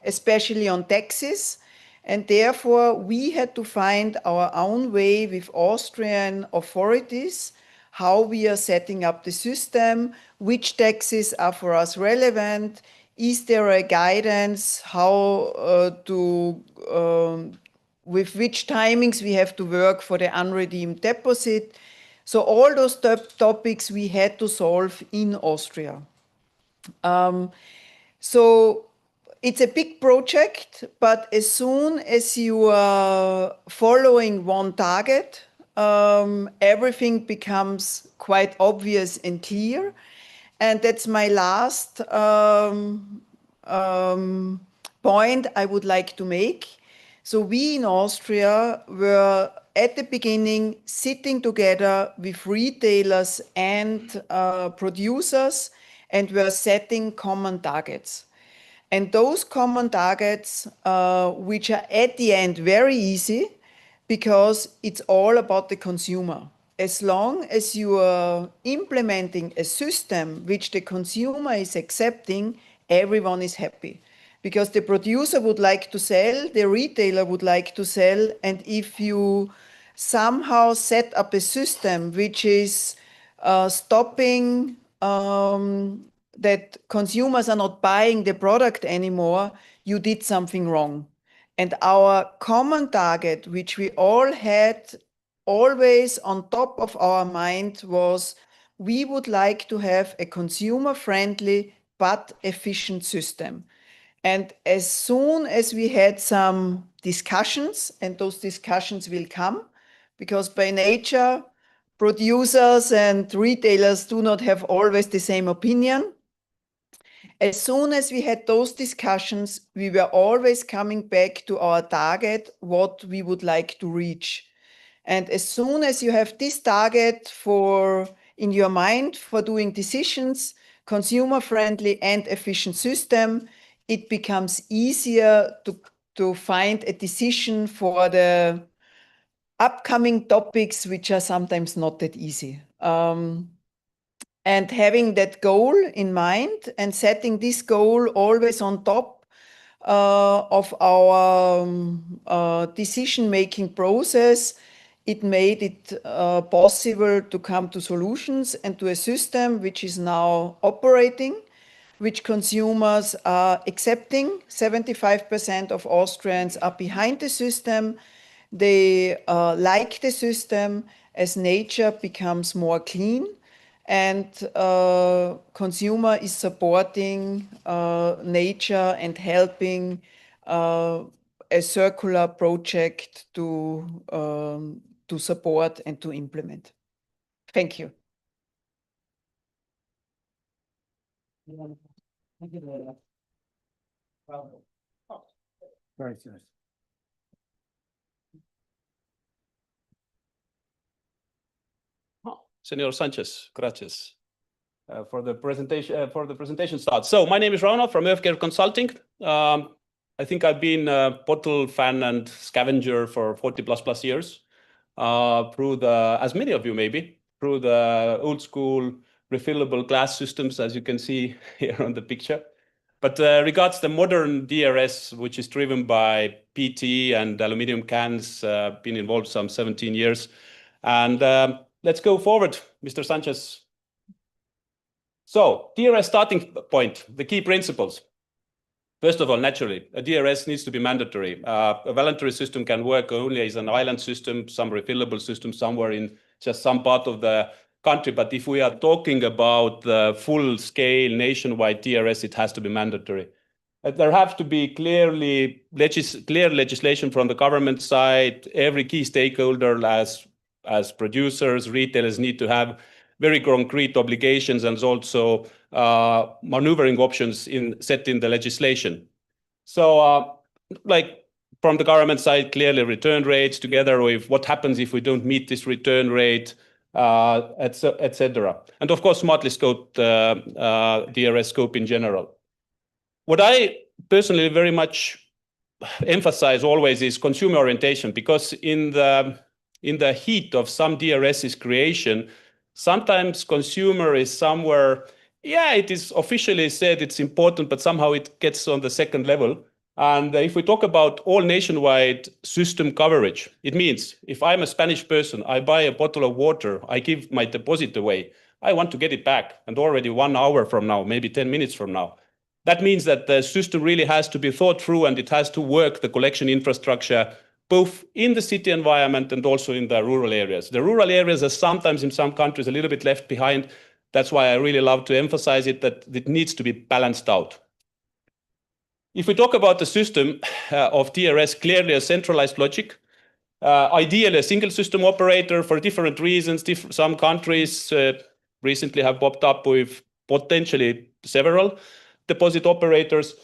especially on taxes. And therefore, we had to find our own way with Austrian authorities, how we are setting up the system, which taxes are for us relevant, is there a guidance how with which timings we have to work for the unredeemed deposit. So all those topics we had to solve in Austria. So it's a big project, but as soon as you are following one target, everything becomes quite obvious and clear. And that's my last point I would like to make. So we in Austria were at the beginning sitting together with retailers and producers, and were setting common targets. And those common targets, which are at the end very easy, because it's all about the consumer. As long as you are implementing a system which the consumer is accepting, everyone is happy. Because the producer would like to sell, the retailer would like to sell, and if you somehow set up a system which is stopping that consumers are not buying the product anymore, you did something wrong. And our common target, which we all had always on top of our mind, was we would like to have a consumer-friendly but efficient system. And as soon as we had some discussions, and those discussions will come, because by nature, producers and retailers do not have always the same opinion. As soon as we had those discussions, we were always coming back to our target, what we would like to reach. And as soon as you have this target in your mind for doing decisions, consumer-friendly and efficient system, it becomes easier to find a decision for the upcoming topics, which are sometimes not that easy. And having that goal in mind and setting this goal always on top of our decision-making process, it made it possible to come to solutions and to a system which is now operating, which consumers are accepting. 75% of Austrians are behind the system. They like the system as nature becomes more clean, and consumer is supporting nature and helping a circular project to to support and to implement. Thank you. Senor Sanchez, gracias for the presentation start. So my name is Rauno from Healthcare Consulting. I think I've been a bottle fan and scavenger for 40 plus years through the, as many of you maybe, through the old school refillable glass systems, as you can see here on the picture. But regards the modern DRS, which is driven by PET and aluminum cans, been involved some 17 years. And let's go forward, Mr. Sanchez. So DRS starting point, the key principles. First of all, naturally, a DRS needs to be mandatory. A voluntary system can work only as an island system, some refillable system somewhere in just some part of the country. But if we are talking about the full-scale nationwide DRS, it has to be mandatory. There have to be clear legislation from the government side. Every key stakeholder, as producers, retailers, need to have very concrete obligations and also maneuvering options set in the legislation. So like from the government side, clearly return rates together with what happens if we don't meet this return rate, etc. And of course, smartly scoped DRS scope in general. What I personally very much emphasize always is consumer orientation, because in the heat of some DRS's creation, sometimes consumer is somewhere, yeah, it is officially said it's important, but somehow it gets on the second level. And if we talk about all nationwide system coverage, it means if I'm a Spanish person, I buy a bottle of water, I give my deposit away, I want to get it back. And already 1 hour from now, maybe 10 minutes from now. That means that the system really has to be thought through, and it has to work, the collection infrastructure, both in the city environment and also in the rural areas. The rural areas are sometimes in some countries a little bit left behind. That's why I really love to emphasize it, that it needs to be balanced out. If we talk about the system of DRS, clearly a centralized logic, ideally a single system operator for different reasons. Some countries recently have popped up with potentially several deposit operators.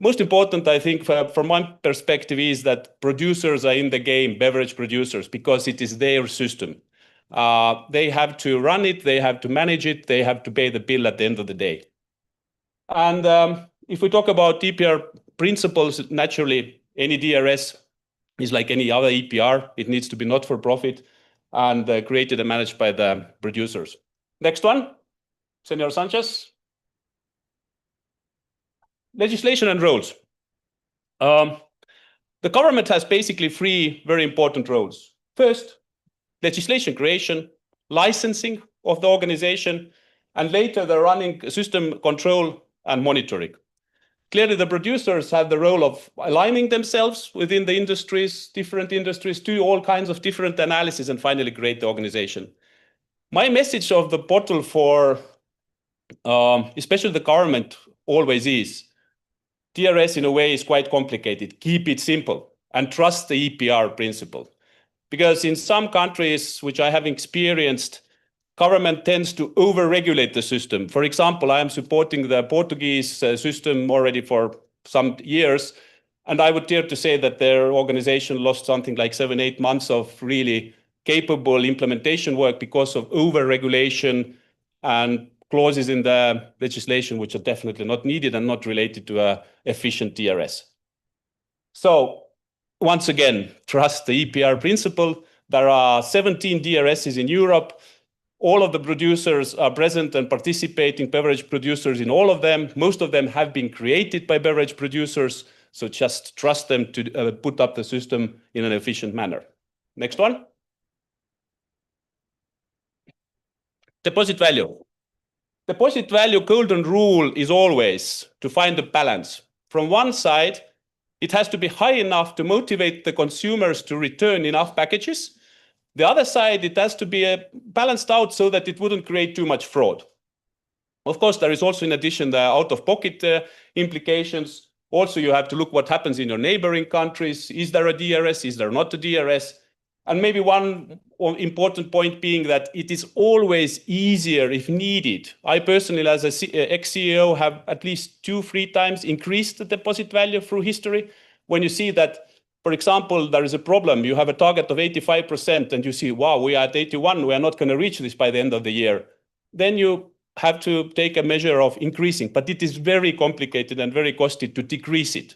Most important, I think, from my perspective, is that producers are in the game, beverage producers, because it is their system. They have to run it, they have to manage it, they have to pay the bill at the end of the day. And if we talk about EPR principles, naturally, any DRS is like any other EPR. It needs to be not for profit and created and managed by the producers. Next one, Senor Sanchez. Legislation and roles. The government has basically 3 very important roles. First, legislation creation, licensing of the organization, and later the running system control and monitoring. Clearly, the producers have the role of aligning themselves within the industries, different industries, do all kinds of different analysis, and finally create the organization. My message of the bottle for especially the government always is, DRS in a way is quite complicated. Keep it simple and trust the EPR principle. Because in some countries, which I have experienced, government tends to over-regulate the system. For example, I am supporting the Portuguese system already for some years, and I would dare to say that their organization lost something like 7-8 months of really capable implementation work because of over-regulation and clauses in the legislation which are definitely not needed and not related to an efficient DRS. So once again, trust the EPR principle. There are 17 DRSs in Europe. All of the producers are present and participating, beverage producers in all of them. Most of them have been created by beverage producers. So just trust them to put up the system in an efficient manner. Next one. Deposit value. Deposit value golden rule is always to find a balance. From one side, it has to be high enough to motivate the consumers to return enough packages. The other side, it has to be balanced out so that it wouldn't create too much fraud. Of course, there is also, in addition, the out-of-pocket implications. Also, you have to look what happens in your neighboring countries. Is there a DRS? Is there not a DRS? And maybe one important point being that it is always easier if needed. I personally, as an ex-CEO, have at least 2-3 times increased the deposit value through history. When you see that, for example, there is a problem, you have a target of 85% and you see, wow, we are at 81, we are not going to reach this by the end of the year. Then you have to take a measure of increasing, but it is very complicated and very costly to decrease it.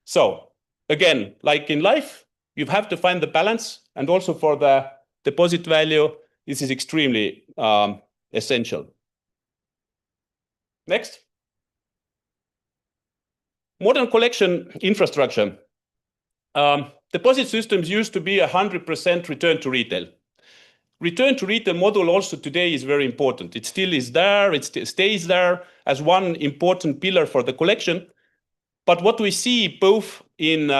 So again, like in life, you have to find the balance, and also for the deposit value, this is extremely essential. Next. Modern collection infrastructure. Deposit systems used to be 100% return to retail. Return to retail model also today is very important. It still is there, it still stays there as one important pillar for the collection. But what we see both in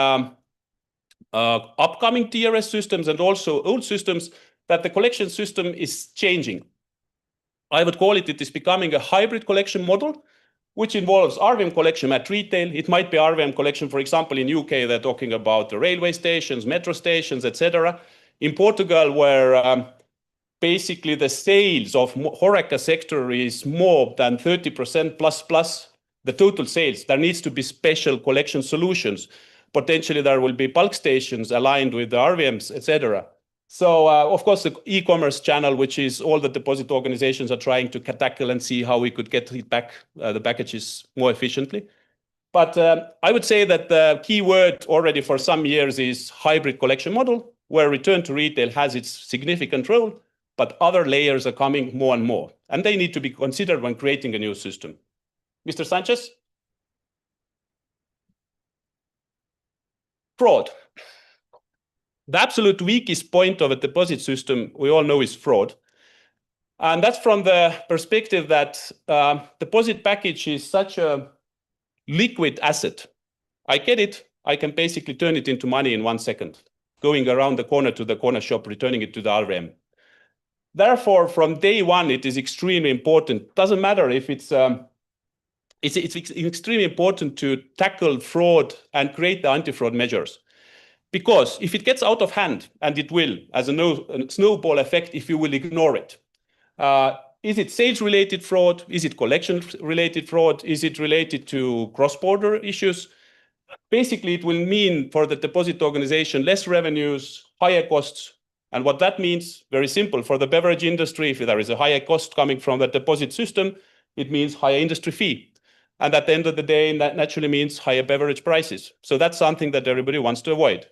upcoming DRS systems and also old systems, that the collection system is changing. I would call it is becoming a hybrid collection model, which involves RVM collection at retail. It might be RVM collection, for example, in UK, they're talking about the railway stations, metro stations, etc. In Portugal, where basically the sales of HoReCa sector is more than 30% plus the total sales, there needs to be special collection solutions. Potentially there will be bulk stations aligned with the RVMs, etc. So of course the e-commerce channel, which is all the deposit organizations are trying to tackle and see how we could get it back, the packages more efficiently. But I would say that the key word already for some years is hybrid collection model, where return to retail has its significant role, but other layers are coming more and more, and they need to be considered when creating a new system. Mr. Sanchez? Fraud. The absolute weakest point of a deposit system, we all know, is fraud. And that's from the perspective that deposit package is such a liquid asset. I get it, I can basically turn it into money in 1 second, going around the corner to the corner shop, returning it to the RVM. Therefore, from day one, it is extremely important. Doesn't matter if it's extremely important to tackle fraud and create the anti-fraud measures. Because if it gets out of hand, and it will, as a snowball effect if you will ignore it, is it sales-related fraud? Is it collection-related fraud? Is it related to cross-border issues? Basically, it will mean for the deposit organization less revenues, higher costs. And what that means, very simple, for the beverage industry, if there is a higher cost coming from the deposit system, it means higher industry fee. And at the end of the day, that naturally means higher beverage prices. So that's something that everybody wants to avoid.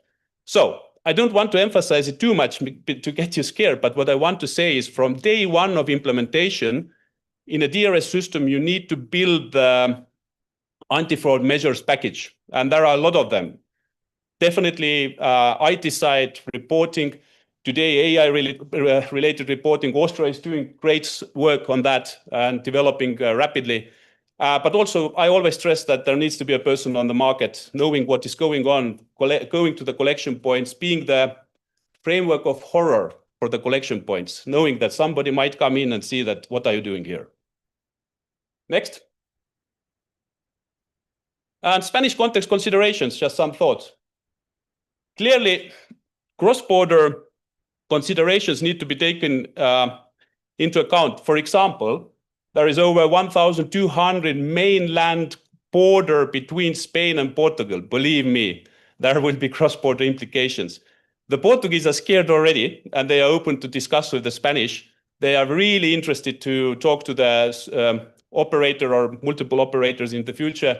So I don't want to emphasize it too much to get you scared, but what I want to say is from day one of implementation, in a DRS system, you need to build the anti-fraud measures package. And there are a lot of them. Definitely IT side reporting. Today, AI-related reporting. Austria is doing great work on that and developing rapidly. But also, I always stress that there needs to be a person on the market knowing what is going on, going to the collection points, being the framework of horror for the collection points, knowing that somebody might come in and see that, what are you doing here? Next. And Spanish context considerations, just some thoughts. Clearly, cross-border considerations need to be taken into account. For example, there is over 1,200 mainland border between Spain and Portugal. Believe me, there will be cross-border implications. The Portuguese are scared already, and they are open to discuss with the Spanish. They are really interested to talk to the operator or multiple operators in the future,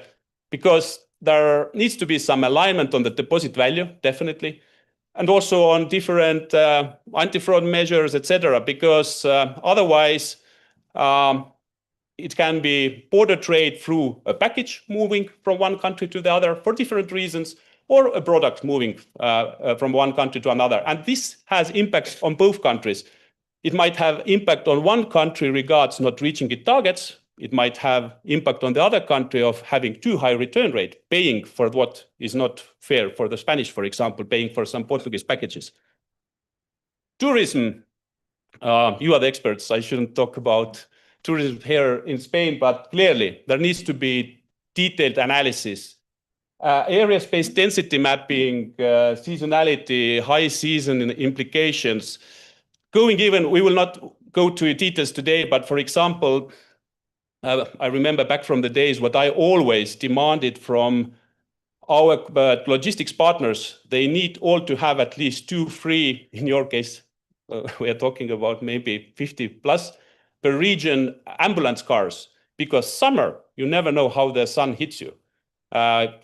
because there needs to be some alignment on the deposit value, definitely, and also on different anti-fraud measures, etc. Because otherwise, it can be border trade through a package moving from one country to the other for different reasons, or a product moving from one country to another. And this has impacts on both countries. It might have impact on one country regards not reaching its targets. It might have impact on the other country of having too high return rate, paying for what is not fair for the Spanish, for example, paying for some Portuguese packages. Tourism, you are the experts. I shouldn't talk about tourism here in Spain, but clearly there needs to be detailed analysis area space density mapping, seasonality, high season implications. We will not go to details today, but for example, I remember back from the days what I always demanded from our logistics partners. They need all to have at least 2, 3, in your case, we are talking about maybe 50 plus per region ambulance cars, because summer, you never know how the sun hits you,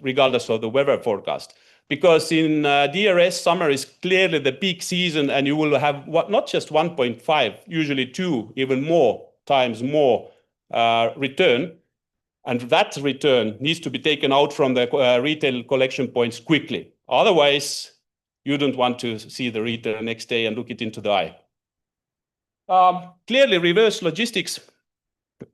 regardless of the weather forecast. Because in DRS, summer is clearly the peak season, and you will have not just 1.5, usually 2, even more times more return. And that return needs to be taken out from the retail collection points quickly. Otherwise, you don't want to see the retailer next day and look it into the eye. Clearly, reverse logistics.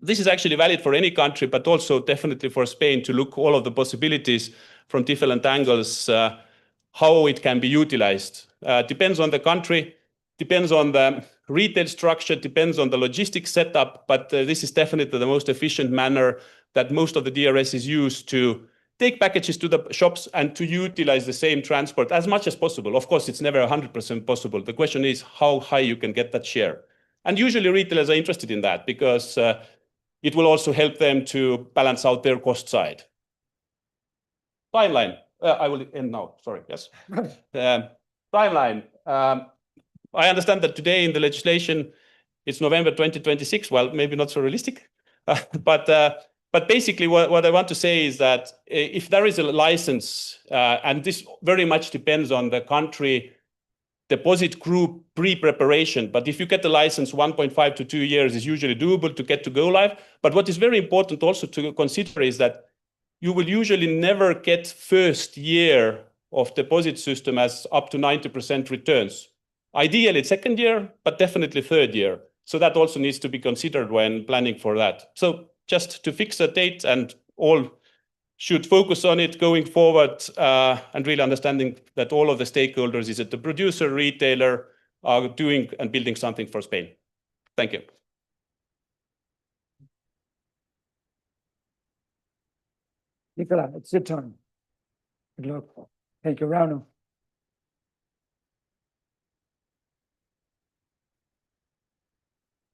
This is actually valid for any country, but also definitely for Spain, to look all of the possibilities from different angles, how it can be utilized. Depends on the country, depends on the retail structure, depends on the logistics setup, but this is definitely the most efficient manner that most of the DRS is used to take packages to the shops and to utilize the same transport as much as possible. Of course, it's never 100% possible. The question is how high you can get that share. And usually retailers are interested in that because it will also help them to balance out their cost side. Timeline. I will end now. Sorry. Yes. Timeline. I understand that today in the legislation, it's November 2026. Well, maybe not so realistic, but basically what I want to say is that if there is a license, and this very much depends on the country deposit group pre-preparation, but if you get the license, 1.5 to 2 years is usually doable to get to go live. But what is very important also to consider is that you will usually never get first year of deposit system as up to 90% returns. Ideally, second year, but definitely third year. So that also needs to be considered when planning for that. So just to fix a date, and all should focus on it going forward, and really understanding that all of the stakeholders, is it the producer, retailer, are doing and building something for Spain. Thank you. Nicola, it's your turn. Thank you, Rauno.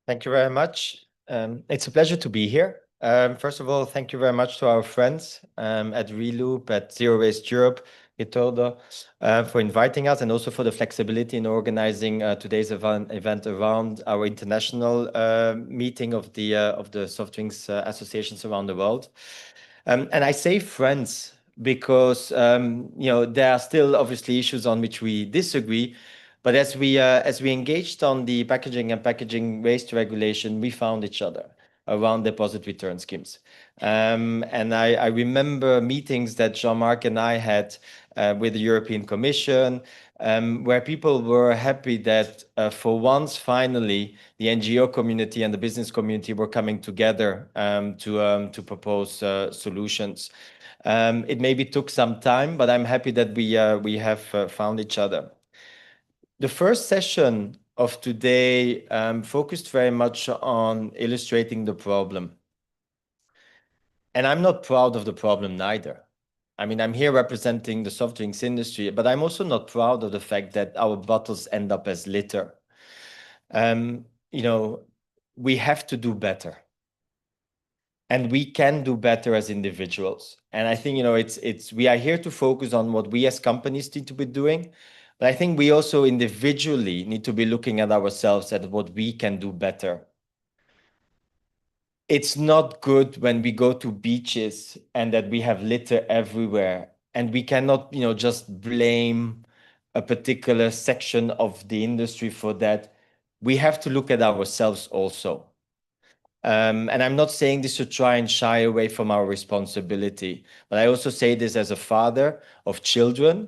Thank you very much. It's a pleasure to be here. First of all, thank you very much to our friends at Reloop, at Zero Waste Europe, Itodo, for inviting us, and also for the flexibility in organizing today's event around our international meeting of the soft drinks associations around the world. And I say friends because there are still obviously issues on which we disagree. But as we engaged on the packaging and packaging waste regulation, we found each other around deposit return schemes. And I remember meetings that Jean-Marc and I had with the European Commission, where people were happy that for once, finally, the NGO community and the business community were coming together to propose solutions. It maybe took some time, but I'm happy that we have found each other. The first session of today focused very much on illustrating the problem. And I'm not proud of the problem neither. I mean, I'm here representing the soft drinks industry, but I'm also not proud of the fact that our bottles end up as litter. We have to do better. And we can do better as individuals. And I think, we are here to focus on what we as companies need to be doing. But I think we also individually need to be looking at ourselves at what we can do better. It's not good when we go to beaches and that we have litter everywhere, and we cannot, just blame a particular section of the industry for that. We have to look at ourselves also. And I'm not saying this to try and shy away from our responsibility, but I also say this as a father of children.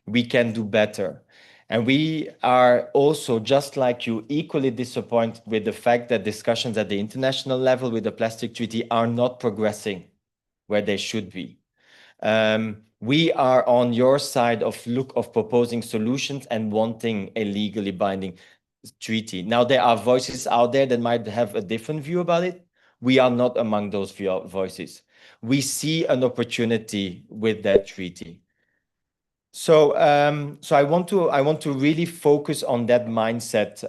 We can do better. And we are also, just like you, equally disappointed with the fact that discussions at the international level with the plastic treaty are not progressing where they should be. We are on your side of proposing solutions and wanting a legally binding treaty. Now, there are voices out there that might have a different view about it. We are not among those voices. we see an opportunity with that treaty. So, I want to really focus on that mindset,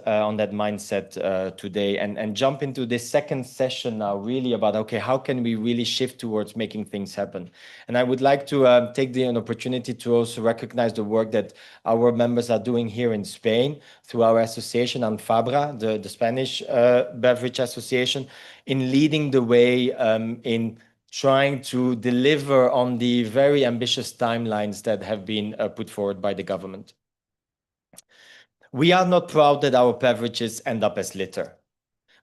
today, and jump into this second session now, really about, okay, how can we really shift towards making things happen? And I would like to take an opportunity to also recognize the work that our members are doing here in Spain through our association, ANFABRA, the Spanish Beverage Association, in leading the way in trying to deliver on the very ambitious timelines that have been put forward by the government. We are not proud that our beverages end up as litter,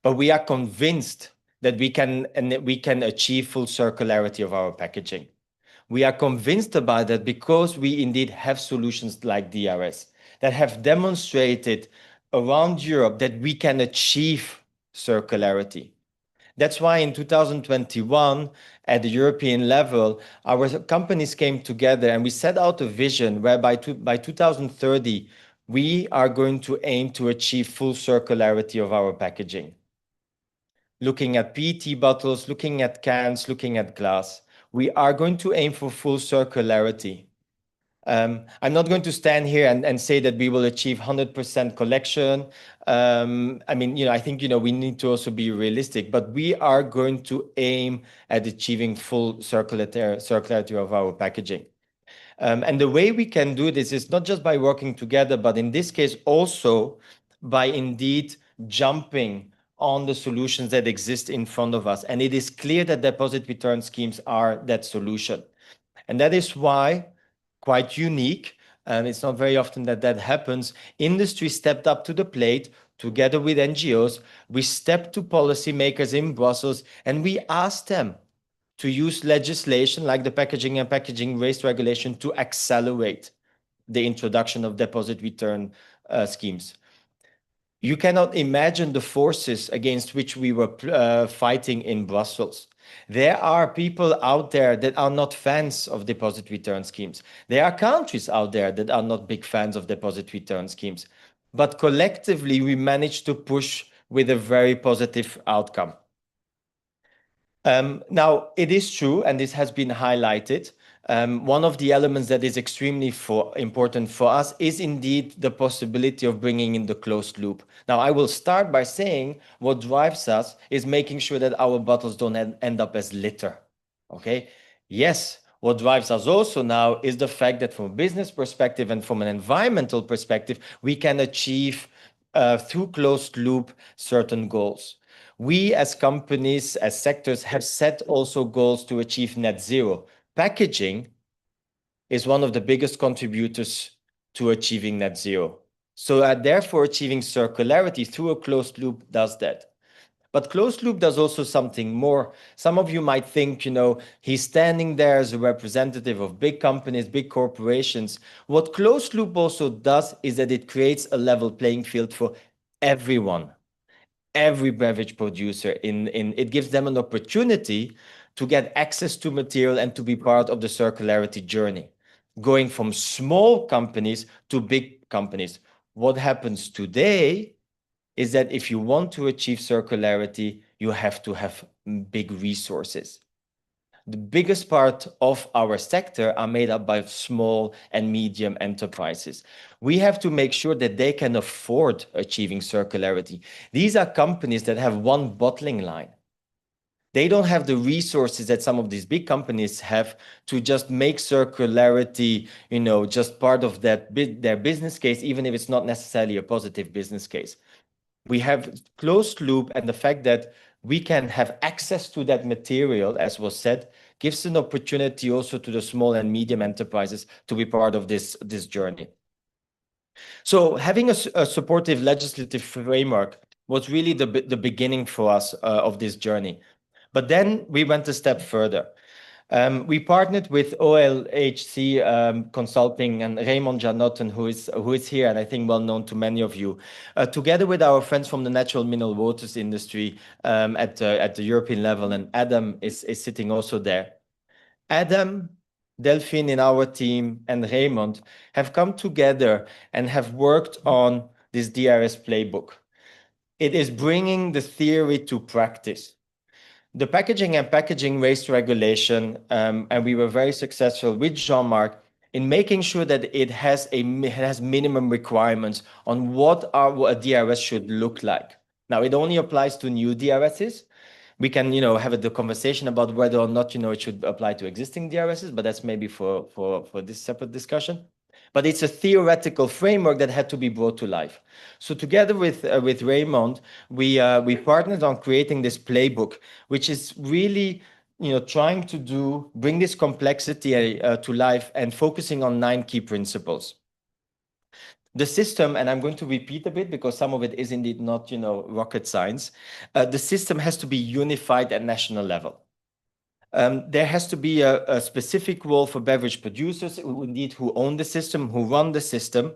but we are convinced that we can achieve full circularity of our packaging. We are convinced about that because we indeed have solutions like DRS that have demonstrated around Europe that we can achieve circularity. That's why in 2021, at the European level, our companies came together and we set out a vision whereby by 2030, we are going to aim to achieve full circularity of our packaging. Looking at PET bottles, looking at cans, looking at glass, we are going to aim for full circularity. I'm not going to stand here and say that we will achieve 100% collection. I mean, I think, we need to also be realistic, but we are going to aim at achieving full circularity of our packaging. And the way we can do this is not just by working together, but in this case also by indeed jumping on the solutions that exist in front of us. And it is clear that deposit return schemes are that solution. And that is why, quite unique, and it's not very often that happens, industry stepped up to the plate together with NGOs. We stepped to policymakers in Brussels and we asked them to use legislation like the Packaging and Packaging Waste Regulation to accelerate the introduction of deposit return schemes. You cannot imagine the forces against which we were fighting in Brussels. There are people out there that are not fans of deposit return schemes. There are countries out there that are not big fans of deposit return schemes. But collectively, we managed to push with a very positive outcome. Now, it is true, and this has been highlighted, one of the elements that is extremely important for us is indeed the possibility of bringing in the closed loop. Now, I will start by saying what drives us is making sure that our bottles don't end up as litter. Okay? Yes, what drives us also now is the fact that from a business perspective and from an environmental perspective, we can achieve through closed loop certain goals. We as companies, as sectors, have set also goals to achieve net zero. Packaging is one of the biggest contributors to achieving net zero. So therefore, achieving circularity through a closed loop does that. But closed loop does also something more. Some of you might think, he's standing there as a representative of big companies, big corporations. What closed loop also does is that it creates a level playing field for everyone. Every beverage producer, it gives them an opportunity to get access to material and to be part of the circularity journey, going from small companies to big companies. What happens today is that if you want to achieve circularity, you have to have big resources. The biggest part of our sector are made up by small and medium enterprises. We have to make sure that they can afford achieving circularity. These are companies that have one bottling line. They don't have the resources that some of these big companies have to just make circularity, just part of their business case, even if it's not necessarily a positive business case. We have closed loop, and the fact that we can have access to that material, as was said, gives an opportunity also to the small and medium enterprises to be part of this journey. So having a supportive legislative framework was really the beginning for us of this journey. But then we went a step further. We partnered with OLHC Consulting and Raymond Janotten, who is here and I think well known to many of you, together with our friends from the natural mineral waters industry at the European level, and Adam is sitting also there. Adam, Delphine in our team, and Raymond have come together and have worked on this DRS playbook. It is bringing the theory to practice. the packaging and packaging waste regulation, and we were very successful with Jean-Marc in making sure that it has minimum requirements on what a DRS should look like. Now, it only applies to new DRSs. We can, have the conversation about whether or not, it should apply to existing DRSs, but that's maybe for this separate discussion. But it's a theoretical framework that had to be brought to life. So together with Raymond, we partnered on creating this playbook, which is really, trying to bring this complexity to life and focusing on 9 key principles. The system, and I'm going to repeat a bit because some of it is indeed not, rocket science. The system has to be unified at national level. There has to be a specific role for beverage producers who own the system, who run the system.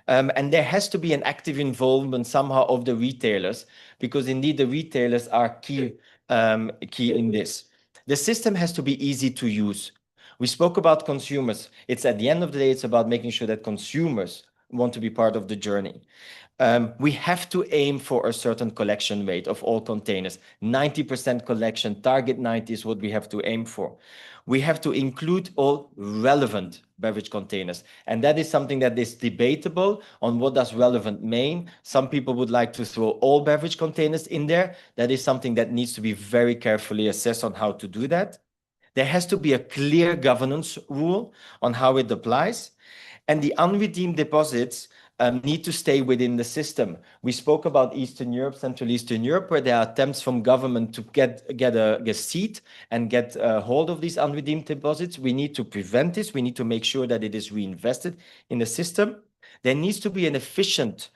And there has to be an active involvement somehow of the retailers, because indeed the retailers are key in this. The system has to be easy to use. We spoke about consumers. It's at the end of the day, it's about making sure that consumers want to be part of the journey. We have to aim for a certain collection rate of all containers. 90% collection, target 90 is what we have to aim for. We have to include all relevant beverage containers. And that is something that is debatable on what does relevant mean. Some people would like to throw all beverage containers in there. That is something that needs to be very carefully assessed on how to do that. There has to be a clear governance rule on how it applies. And the unredeemed deposits need to stay within the system. We spoke about Eastern Europe, Central Eastern Europe, where there are attempts from government to get a seat and get a hold of these unredeemed deposits. We need to prevent this. We need to make sure that it is reinvested in the system. There needs to be an efficient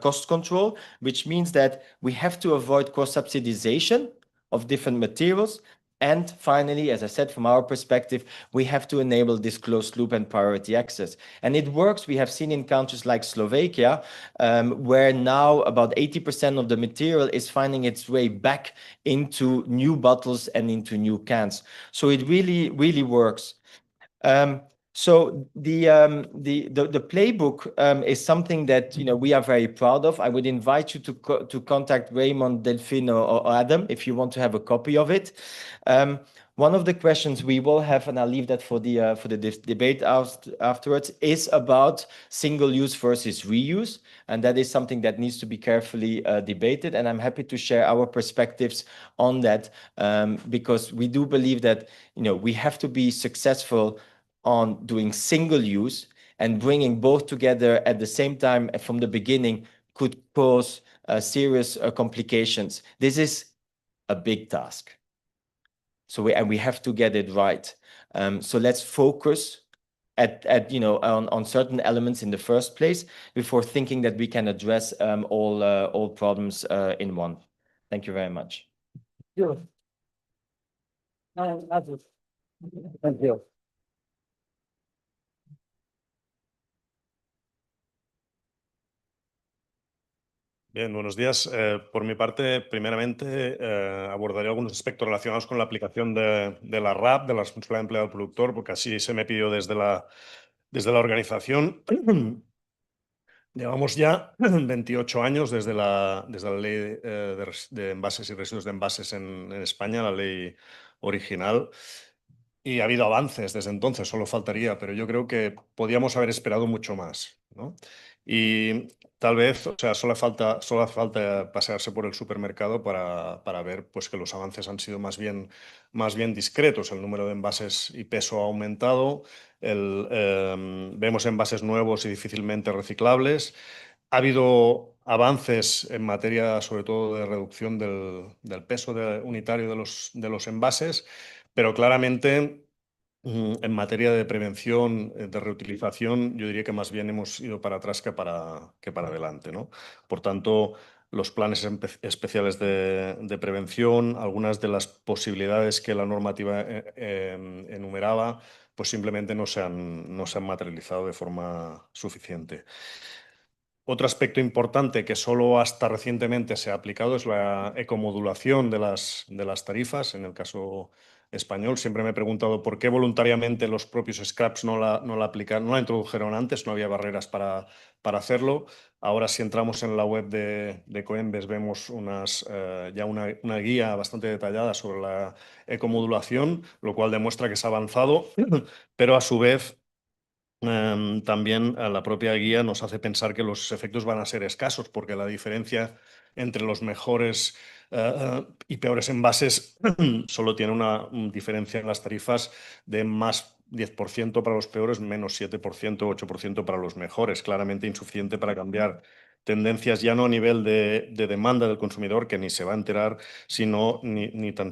cost control, which means that we have to avoid cross-subsidization of different materials. And finally, as I said, from our perspective, we have to enable this closed loop and priority access. And it works. We have seen in countries like Slovakia, where now about 80% of the material is finding its way back into new bottles and into new cans. So it really, really works. So the playbook is something that we are very proud of. I would invite you to contact Raymond, Delphine, or Adam if you want to have a copy of it. One of the questions we will have, and I'll leave that for the debate afterwards, is about single use versus reuse, and that is something that needs to be carefully debated. And I'm happy to share our perspectives on that, because we do believe that we have to be successful on doing single use, and bringing both together at the same time from the beginning could cause serious complications. This is a big task. So we have to get it right. So let's focus on certain elements in the first place before thinking that we can address all problems in one. Thank you very much. Thank you. Bien, buenos días. Por mi parte, primeramente, abordaré algunos aspectos relacionados con la aplicación de la RAP, de la responsabilidad empleado del productor, porque así se me pidió desde la organización. Llevamos ya 28 años desde la ley de envases y residuos de envases en España, la ley original. Y ha habido avances desde entonces, solo faltaría, pero yo creo que podíamos haber esperado mucho más, ¿no? Y tal vez, solo falta pasearse por el supermercado para ver pues, que los avances han sido más bien discretos. El número de envases y peso ha aumentado, vemos envases nuevos y difícilmente reciclables. Ha habido avances en materia, sobre todo, de reducción del peso unitario de los envases, pero claramente en materia de prevención, de reutilización, yo diría que más bien hemos ido para atrás que para adelante, ¿no? Por tanto, los planes especiales de prevención, algunas de las posibilidades que la normativa enumeraba, pues simplemente no se han materializado de forma suficiente. Otro aspecto importante que solo hasta recientemente se ha aplicado es la ecomodulación de las tarifas. En el caso español. Siempre me he preguntado por qué voluntariamente los propios scraps no la aplicaron, no la introdujeron antes, no había barreras para hacerlo. Ahora, si entramos en la web de Coembes, vemos ya una guía bastante detallada sobre la ecomodulación, lo cual demuestra que se ha avanzado, pero a su vez también la propia guía nos hace pensar que los efectos van a ser escasos, porque la diferencia entre los mejores y peores envases solo tiene una diferencia en las tarifas de más 10% para los peores, menos 7%, 8% para los mejores. Claramente insuficiente para cambiar tendencias, ya no a nivel de demanda del consumidor, que ni se va a enterar, sino ni tan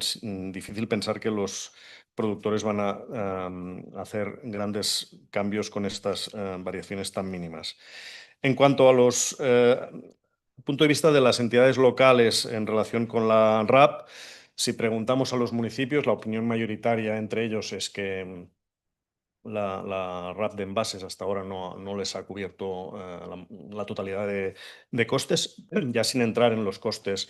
difícil pensar que los productores van a hacer grandes cambios con estas variaciones tan mínimas. En cuanto a los punto de vista de las entidades locales en relación con la RAP, si preguntamos a los municipios, la opinión mayoritaria entre ellos es que la RAP de envases hasta ahora no les ha cubierto la totalidad de costes, ya sin entrar en los costes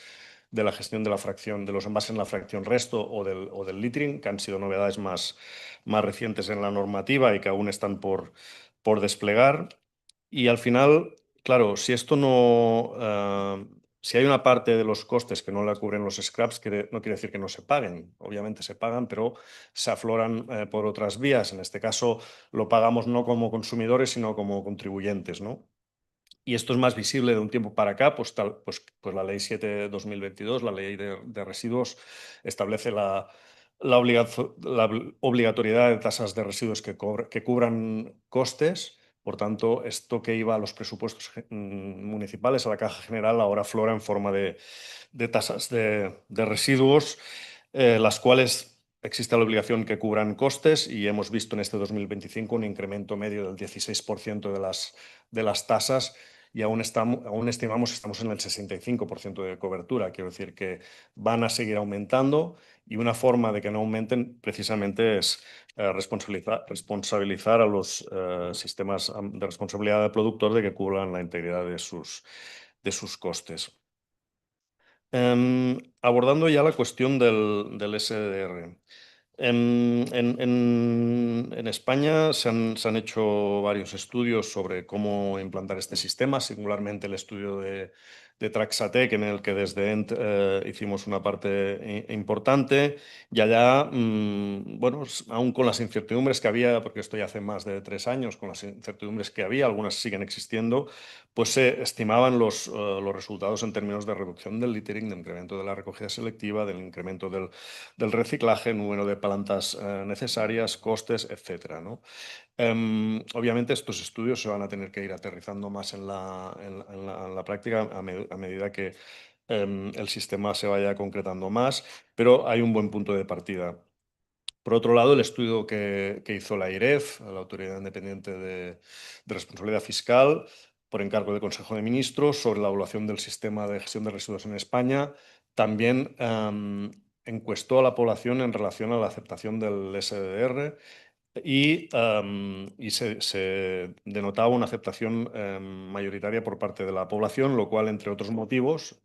de la gestión de la fracción, de los envases en la fracción resto o del littering, que han sido novedades más recientes en la normativa y que aún están por desplegar. Y al final, claro, si esto si hay una parte de los costes que no la cubren los scraps, no quiere decir que no se paguen. Obviamente se pagan, pero se afloran por otras vías. En este caso lo pagamos no como consumidores, sino como contribuyentes, ¿no? Y esto es más visible de un tiempo para acá, pues la Ley 7 de 2022, la Ley de Residuos, establece la obligatoriedad de tasas de residuos que cubran costes. Por tanto, esto que iba a los presupuestos municipales, a la Caja General, ahora aflora en forma de tasas de residuos, las cuales existe la obligación que cubran costes, y hemos visto en este 2025 un incremento medio del 16% de las tasas, y aún estimamos que estamos en el 65% de cobertura. Quiero decir que van a seguir aumentando, y una forma de que no aumenten precisamente es responsabilizar a los sistemas de responsabilidad del productor de que cubran la integridad de sus costes. Abordando ya la cuestión del SDR. En España se han hecho varios estudios sobre cómo implantar este sistema, singularmente el estudio de Traxatec, en el que desde ENT hicimos una parte importante, y allá, bueno, aún con las incertidumbres que había, porque esto ya hace más de 3 años, con las incertidumbres que había, algunas siguen existiendo, pues se estimaban los resultados en términos de reducción del littering, de incremento de la recogida selectiva, del incremento del reciclaje, número de plantas necesarias, costes, etcétera, ¿no? Obviamente estos estudios se van a tener que ir aterrizando más en la práctica a medida que el sistema se vaya concretando más, pero hay un buen punto de partida. Por otro lado, el estudio que hizo la IREF, la Autoridad Independiente de Responsabilidad Fiscal, por encargo del Consejo de Ministros, sobre la evaluación del sistema de gestión de residuos en España, también encuestó a la población en relación a la aceptación del SDR, y se denotaba una aceptación mayoritaria por parte de la población, lo cual, entre otros motivos,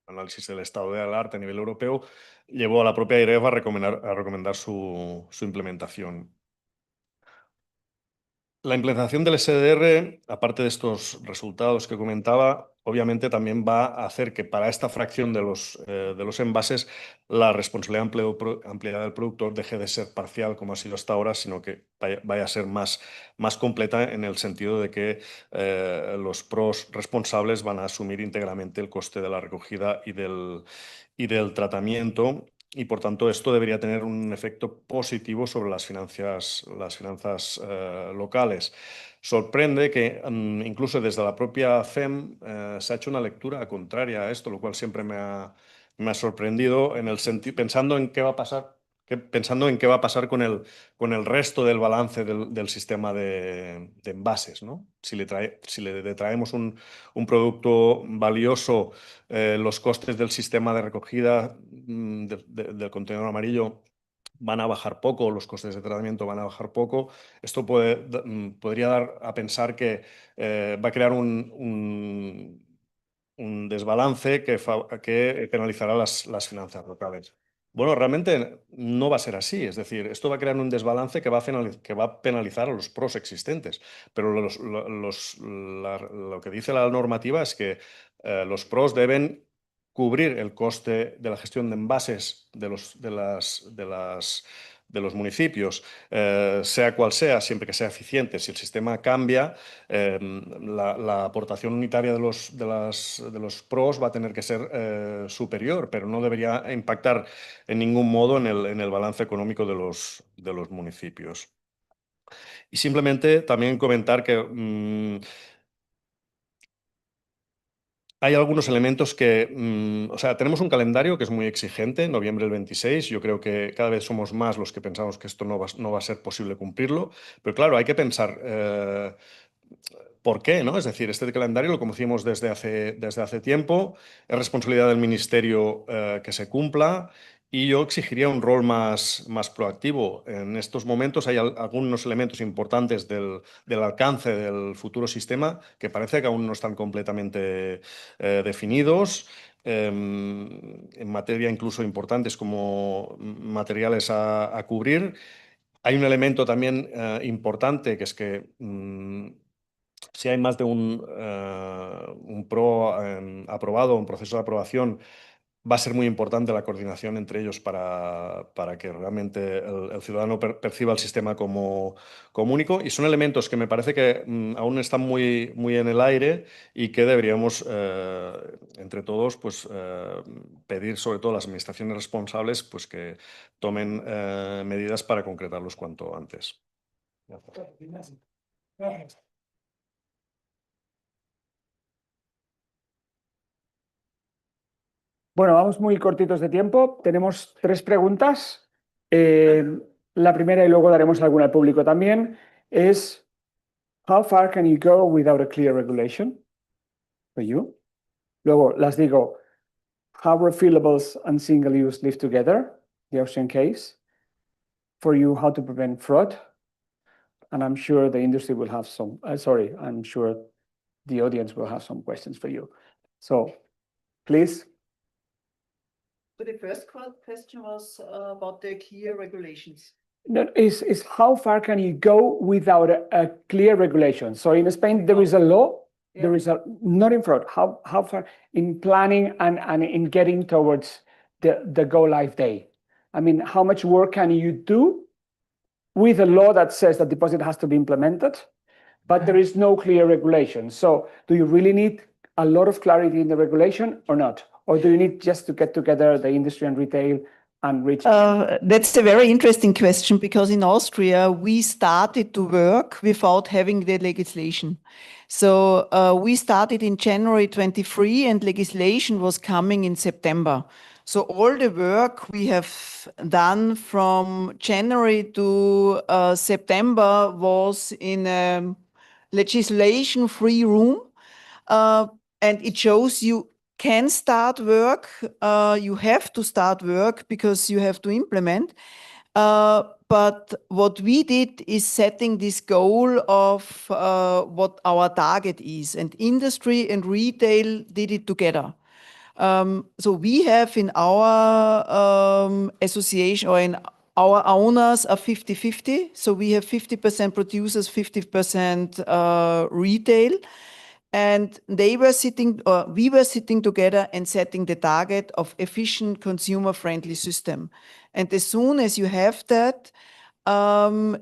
análisis del estado del arte a nivel europeo, llevó a la propia IREF a recomendar su implementación. La implementación del SDR, aparte de estos resultados que comentaba, obviamente también va a hacer que para esta fracción de los envases la responsabilidad ampliada del productor deje de ser parcial, como ha sido hasta ahora, sino que vaya a ser más completa, en el sentido de que los pros responsables van a asumir íntegramente el coste de la recogida y del tratamiento. Y por tanto esto debería tener un efecto positivo sobre las finanzas locales. Sorprende que incluso desde la propia FEM se ha hecho una lectura contraria a esto, lo cual siempre me ha sorprendido, en el sentido, pensando en qué va a pasar con el resto del balance del sistema de envases, ¿no? Si le traemos un producto valioso, los costes del sistema de recogida del contenedor amarillo van a bajar poco, los costes de tratamiento van a bajar poco. Esto podría dar a pensar que va a crear un desbalance que penalizará las finanzas locales. Bueno, realmente no va a ser así. Es decir, esto va a crear un desbalance que va a penalizar a los pros existentes. Pero lo que dice la normativa es que los pros deben cubrir el coste de la gestión de envases de los municipios, sea cual sea, siempre que sea eficiente. Si el sistema cambia, la aportación unitaria de los pros va a tener que ser superior, pero no debería impactar en ningún modo en el balance económico de los municipios. Y simplemente también comentar que hay algunos elementos que, o sea, tenemos un calendario que es muy exigente, noviembre del 26. Yo creo que cada vez somos más los que pensamos que esto no va a ser posible cumplirlo. Pero claro, hay que pensar por qué, ¿no? Es decir, este calendario lo conocimos desde hace tiempo, es responsabilidad del Ministerio que se cumpla. Y yo exigiría un rol más proactivo. En estos momentos hay algunos elementos importantes del alcance del futuro sistema que parece que aún no están completamente definidos. En materia incluso importantes como materiales a cubrir. Hay un elemento también importante que es que si hay más de un PRO aprobado, un proceso de aprobación, va a ser muy importante la coordinación entre ellos para que realmente el ciudadano perciba el sistema como único. Y son elementos que me parece que aún están muy en el aire y que deberíamos, entre todos, pues, pedir, sobre todo a las administraciones responsables, pues, que tomen medidas para concretarlos cuanto antes. Bueno, vamos muy cortitos de tiempo. Tenemos 3 preguntas. La primera, y luego daremos alguna al público también, es how far can you go without a clear regulation for you? Luego las digo, how refillables and single use live together, the Austrian case. For you, how to prevent fraud. And I'm sure the industry will have some, I'm sure the audience will have some questions for you. So, please. So the first question was about the clear regulations. No, is how far can you go without a clear regulation? So in Spain, there is a law, there is not in fraud. How far in planning and in getting towards the go live day? I mean, how much work can you do with a law that says that deposit has to be implemented, but there is no clear regulation? So do you really need a lot of clarity in the regulation or not? Or do you need just to get together the industry and retail and reach? That's a very interesting question, because in Austria, we started to work without having the legislation. So we started in January 23 and legislation was coming in September. So all the work we have done from January to September was in a legislation-free room. And it shows you can start work, you have to start work because you have to implement. But what we did is setting this goal of what our target is, and industry and retail did it together. So we have in our association, or in our owners, are 50-50. So we have 50% producers, 50% retail. And they were sitting, or we were sitting together and setting the target of efficient, consumer-friendly system. And as soon as you have that,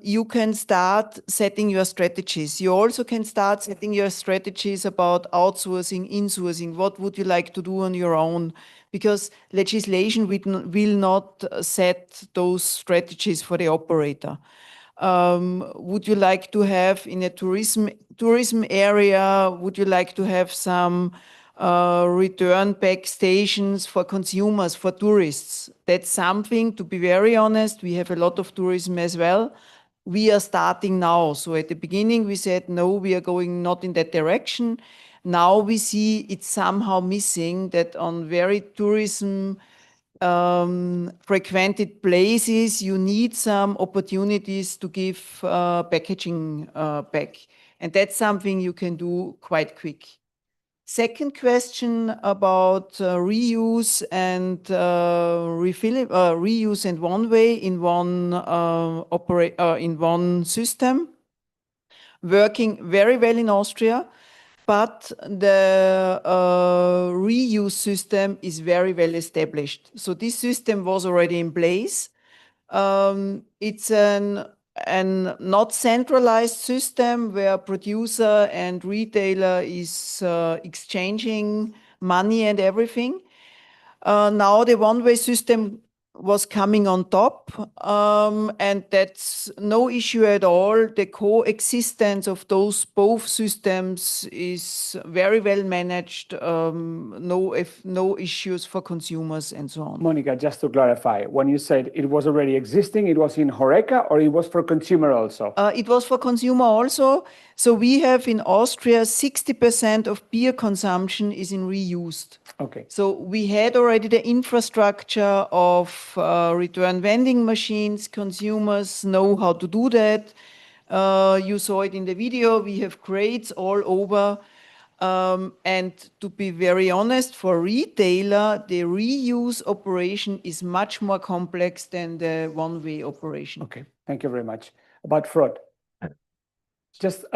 you can start setting your strategies. You also can start setting your strategies about outsourcing, insourcing. What would you like to do on your own? Because legislation will not set those strategies for the operator. Would you like to have in a tourism area, would you like to have some return back stations for consumers, for tourists? That's something, to be very honest, we have a lot of tourism as well. We are starting now. So at the beginning we said, no, we are going not in that direction. Now we see it's somehow missing that on very tourism frequented places, you need some opportunities to give packaging back. And that's something you can do quite quick. Second question about reuse and reuse and one way in one system, working very well in Austria, but the reuse system is very well established. So this system was already in place. It's an not centralized system where producer and retailer is exchanging money and everything. Now the one-way system was coming on top, and that's no issue at all. The coexistence of those both systems is very well managed. No issues for consumers and so on. Monica, just to clarify, when you said it was already existing, it was in HoReCa or it was for consumer also? It was for consumer also. So we have in Austria 60% of beer consumption is in reused. Okay. So we had already the infrastructure of return vending machines. Consumers know how to do that. You saw it in the video. We have crates all over. And to be very honest, for retailer, the reuse operation is much more complex than the one-way operation. Okay, thank you very much. About fraud. Just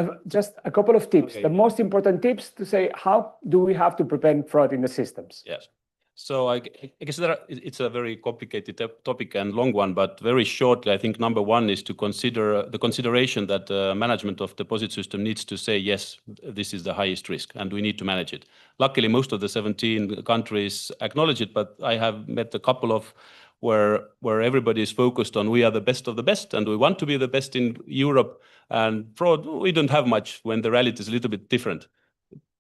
a couple of tips. Okay. The most important tips to say, how do we have to prevent fraud in the systems? Yes. So I guess it's a very complicated topic and long one, but very shortly, I think number one is to consider the consideration that management of deposit system needs to say, yes, this is the highest risk and we need to manage it. Luckily, most of the 17 countries acknowledge it, but I have met a couple of where everybody is focused on we are the best of the best and we want to be the best in Europe, and fraud, we don't have much when the reality is a little bit different.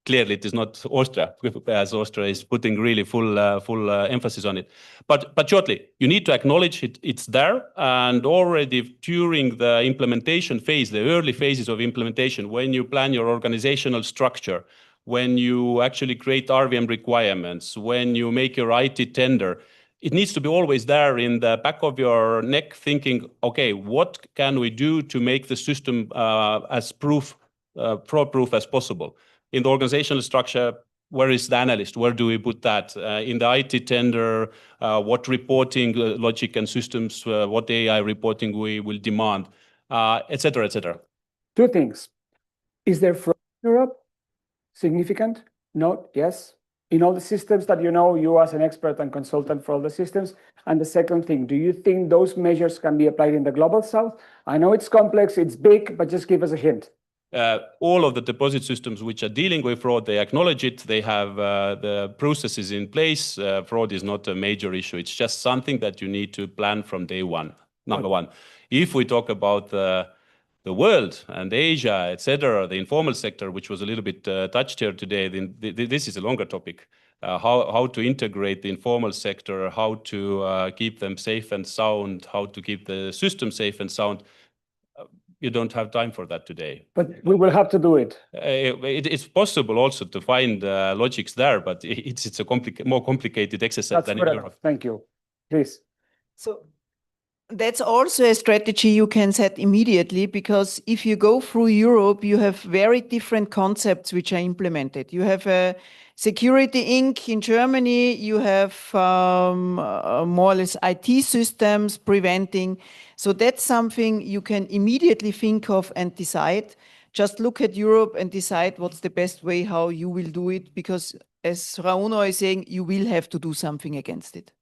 Clearly, it is not Austria, as Austria is putting really full emphasis on it. But shortly, you need to acknowledge it's there, and already during the implementation phase, the early phases of implementation, when you plan your organizational structure, when you actually create RVM requirements, when you make your IT tender, it needs to be always there in the back of your neck thinking, okay, what can we do to make the system as fraud-proof as possible? In the organizational structure, where is the analyst? Where do we put that? In the IT tender, what reporting logic and systems, what AI reporting we will demand, et cetera, et cetera. Two things. Is there fraud in Europe? Significant? No? Yes? In all the systems that you know, you as an expert and consultant for all the systems. And the second thing, do you think those measures can be applied in the global south? I know it's complex, it's big, but just give us a hint. All of the deposit systems which are dealing with fraud, they acknowledge it. They have the processes in place. Fraud is not a major issue. It's just something that you need to plan from day one, number one. If we talk about the world and Asia, etc., the informal sector, which was a little bit touched here today, then this is a longer topic. How to integrate the informal sector, how to keep them safe and sound, how to keep the system safe and sound. You don't have time for that today. But we will have to do it. It's possible also to find logics there, but it's a more complicated exercise than in Europe. Thank you. Please. So that's also a strategy you can set immediately, because if you go through Europe, you have very different concepts which are implemented. You have a Security Inc. in Germany, you have more or less IT systems preventing. So that's something you can immediately think of and decide. Just look at Europe and decide what's the best way how you will do it, because as Rauno is saying, you will have to do something against it.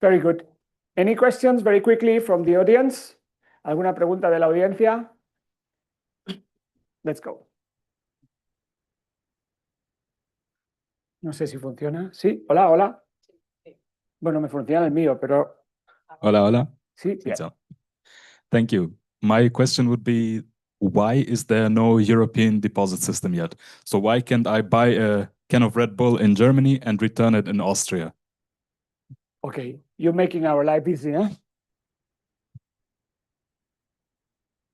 Very good. Any questions very quickly from the audience? ¿Alguna pregunta de la audiencia? Let's go. No sé si funciona. Sí, hola, hola. Bueno, me funciona el mío, pero... Hola, hola. Sí, bien. Thank you. My question would be, why is there no European deposit system yet? So why can't I buy a can of Red Bull in Germany and return it in Austria? Okay, you're making our life easy, huh?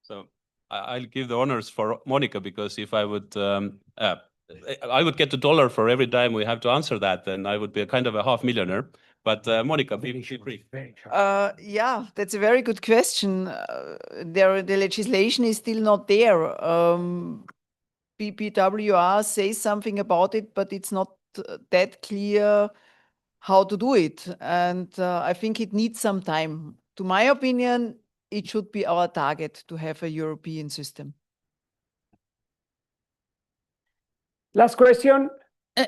So I'll give the honors for Monica, because if I would get $1 for every time we have to answer that, then I would be a kind of a half millionaire. But Monica, be free. Yeah, that's a very good question. The legislation is still not there. BPWR says something about it, but it's not that clear how to do it. And I think it needs some time. To my opinion, it should be our target to have a European system. Last question.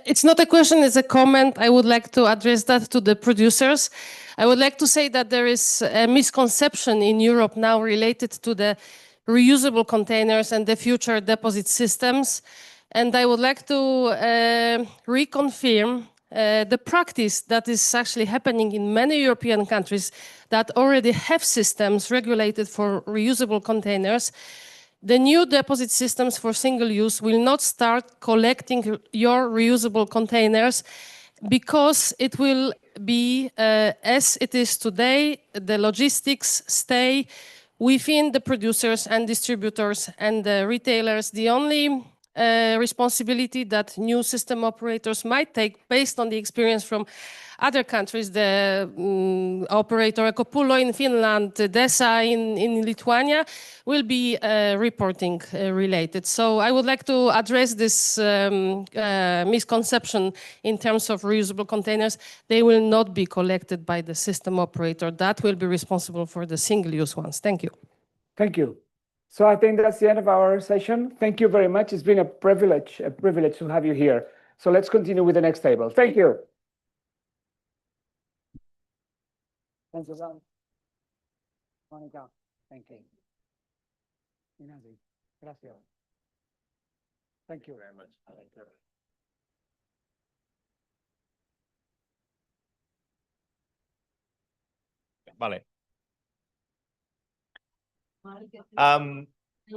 It's not a question, it's a comment. I would like to address that to the producers. I would like to say that there is a misconception in Europe now related to the reusable containers and the future deposit systems. And I would like to reconfirm the practice that is actually happening in many European countries that already have systems regulated for reusable containers. The new deposit systems for single use will not start collecting your reusable containers because it will be as it is today. The logistics stay within the producers and distributors and the retailers. The only responsibility that new system operators might take based on the experience from other countries, the operator Ecopullo in Finland, DESA in Lithuania, will be reporting related. So I would like to address this misconception in terms of reusable containers. They will not be collected by the system operator. That will be responsible for the single-use ones. Thank you. Thank you. So I think that's the end of our session. Thank you very much. It's been a privilege to have you here. So let's continue with the next table. Thank you. Thank you, Monica. Thank you. Gracias. Thank you very much. Vale.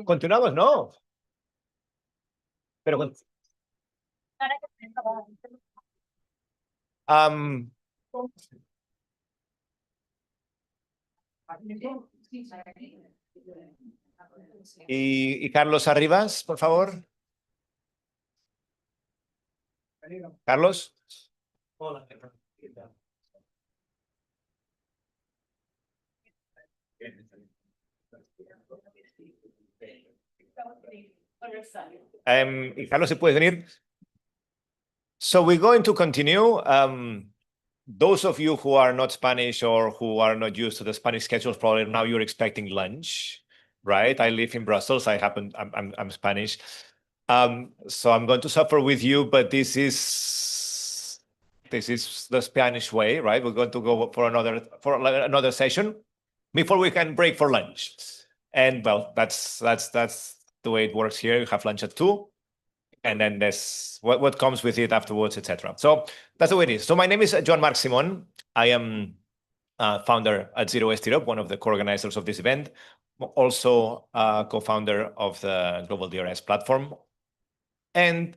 Continuamos, ¿no? Pero y Carlos Arribas, por favor. Carlos. Hola. Y Carlos, ¿se puede venir? So we're going to continue. Those of you who are not Spanish or who are not used to the Spanish schedules, probably now you're expecting lunch, right? I live in Brussels. I'm Spanish. So I'm going to suffer with you, but this is the Spanish way, right? We're going to go for another session before we can break for lunch. And well, that's the way it works here. You have lunch at 2. And then there's what comes with it afterwards, etc. So that's the way it is. So my name is Joan-Marc Simon. I am founder at Zero Waste Europe, one of the co-organizers of this event, also co-founder of the Global DRS platform. And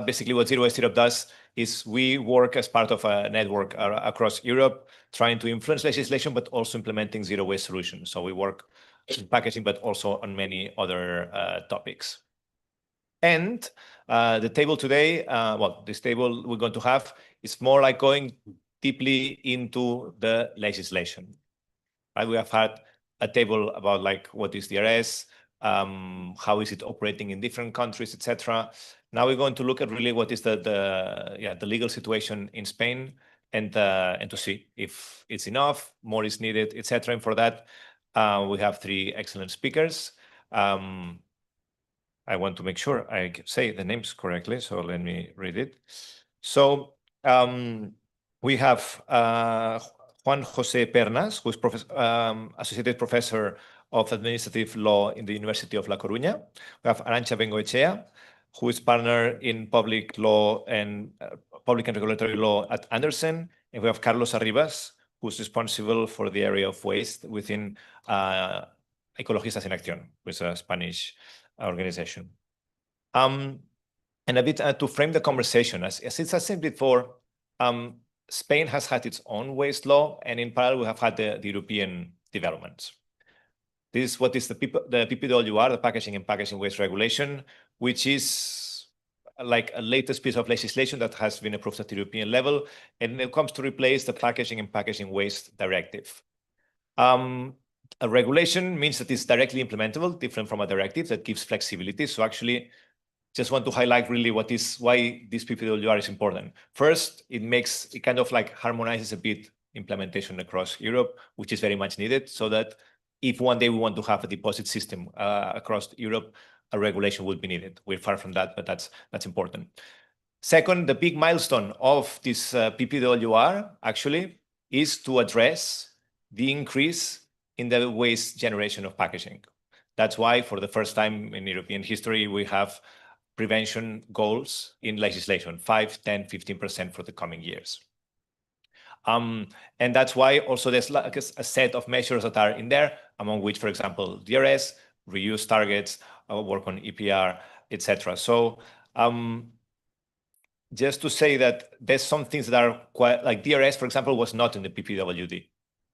basically what Zero Waste Europe does is we work as part of a network across Europe, trying to influence legislation, but also implementing zero waste solutions. So we work in packaging, but also on many other topics. And the table today, this table we're going to have is more like going deeply into the legislation. Right? We have had a table about like what is DRS, how is it operating in different countries, etc. Now we're going to look at really what is the legal situation in Spain and to see if it's enough, more is needed, etc. And for that, we have 3 excellent speakers. I want to make sure I say the names correctly, so let me read it. So we have Juan José Pernas, who is Associate Professor of Administrative Law in the University of La Coruña. We have Arantxa Bengoechea, who is partner in public law and public and regulatory law at Andersen. And we have Carlos Arribas, who's responsible for the area of waste within Ecologistas en Acción, which is a Spanish organization. And a bit to frame the conversation, as I said before, Spain has had its own waste law, and in parallel we have had the European developments. This is what is the PPWR, the Packaging and Packaging Waste Regulation, which is like a latest piece of legislation that has been approved at the European level, and it comes to replace the Packaging and Packaging Waste Directive. A regulation means that it's directly implementable, different from a directive that gives flexibility. So actually, just want to highlight really why this PPWR is important. First, it kind of like harmonizes a bit implementation across Europe, which is very much needed, so that if one day we want to have a deposit system across Europe, a regulation would be needed. We're far from that, but that's important. Second, the big milestone of this PPWR actually is to address the increase in the waste generation of packaging. That's why for the first time in European history, we have prevention goals in legislation, 5, 10, 15% for the coming years. And that's why also there's like a set of measures that are in there, among which, for example, DRS, reuse targets, work on EPR, etc. So just to say that there's some things that are quite, like DRS, for example, was not in the PPWD.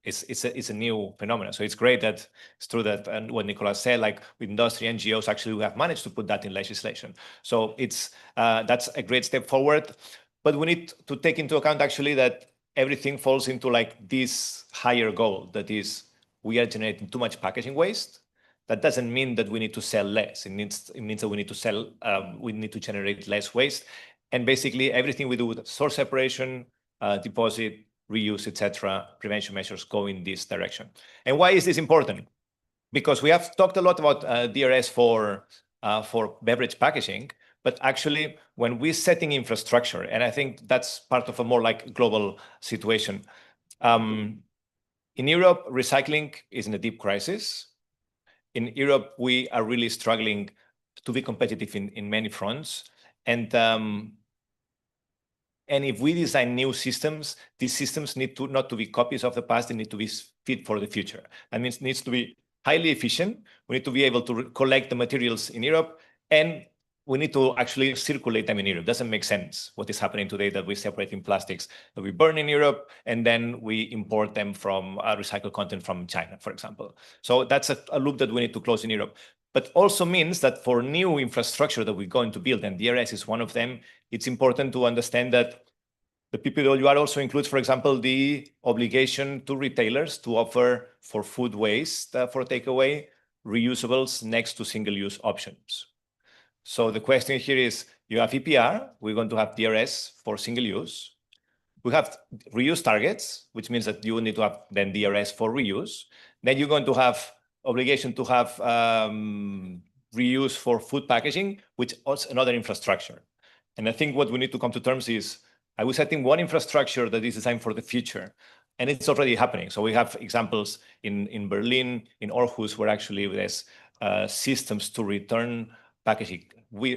It's a new phenomenon. So it's great that it's true that, and what Nicolas said, like with industry NGOs, actually we have managed to put that in legislation. So that's a great step forward. But we need to take into account actually that everything falls into like this higher goal, that is, we are generating too much packaging waste. That doesn't mean that we need to sell less. It means that we need to generate less waste. And basically everything we do with source separation, deposit, reuse, etc., prevention measures go in this direction. And why is this important? Because we have talked a lot about DRS for beverage packaging, but actually when we're setting infrastructure, and I think that's part of a more like global situation. In Europe, recycling is in a deep crisis. In Europe, we are really struggling to be competitive in many fronts. And if we design new systems, these systems need not to be copies of the past, they need to be fit for the future. That means it needs to be highly efficient. We need to be able to collect the materials in Europe, and we need to actually circulate them in Europe. It doesn't make sense what is happening today, that we separate in plastics that we burn in Europe, and then we import them from recycled content from China, for example. So that's a loop that we need to close in Europe. But also means that for new infrastructure that we're going to build, and DRS is one of them, it's important to understand that the PPWR also includes, for example, the obligation to retailers to offer for food waste for takeaway reusables next to single-use options. So the question here is, you have EPR, we're going to have DRS for single-use. We have reuse targets, which means that you need to have then DRS for reuse. Then you're going to have obligation to have reuse for food packaging, which is another infrastructure. And I think what we need to come to terms is, I was setting one infrastructure that is designed for the future, and it's already happening. So we have examples in Berlin, in Aarhus, where actually there's systems to return packaging,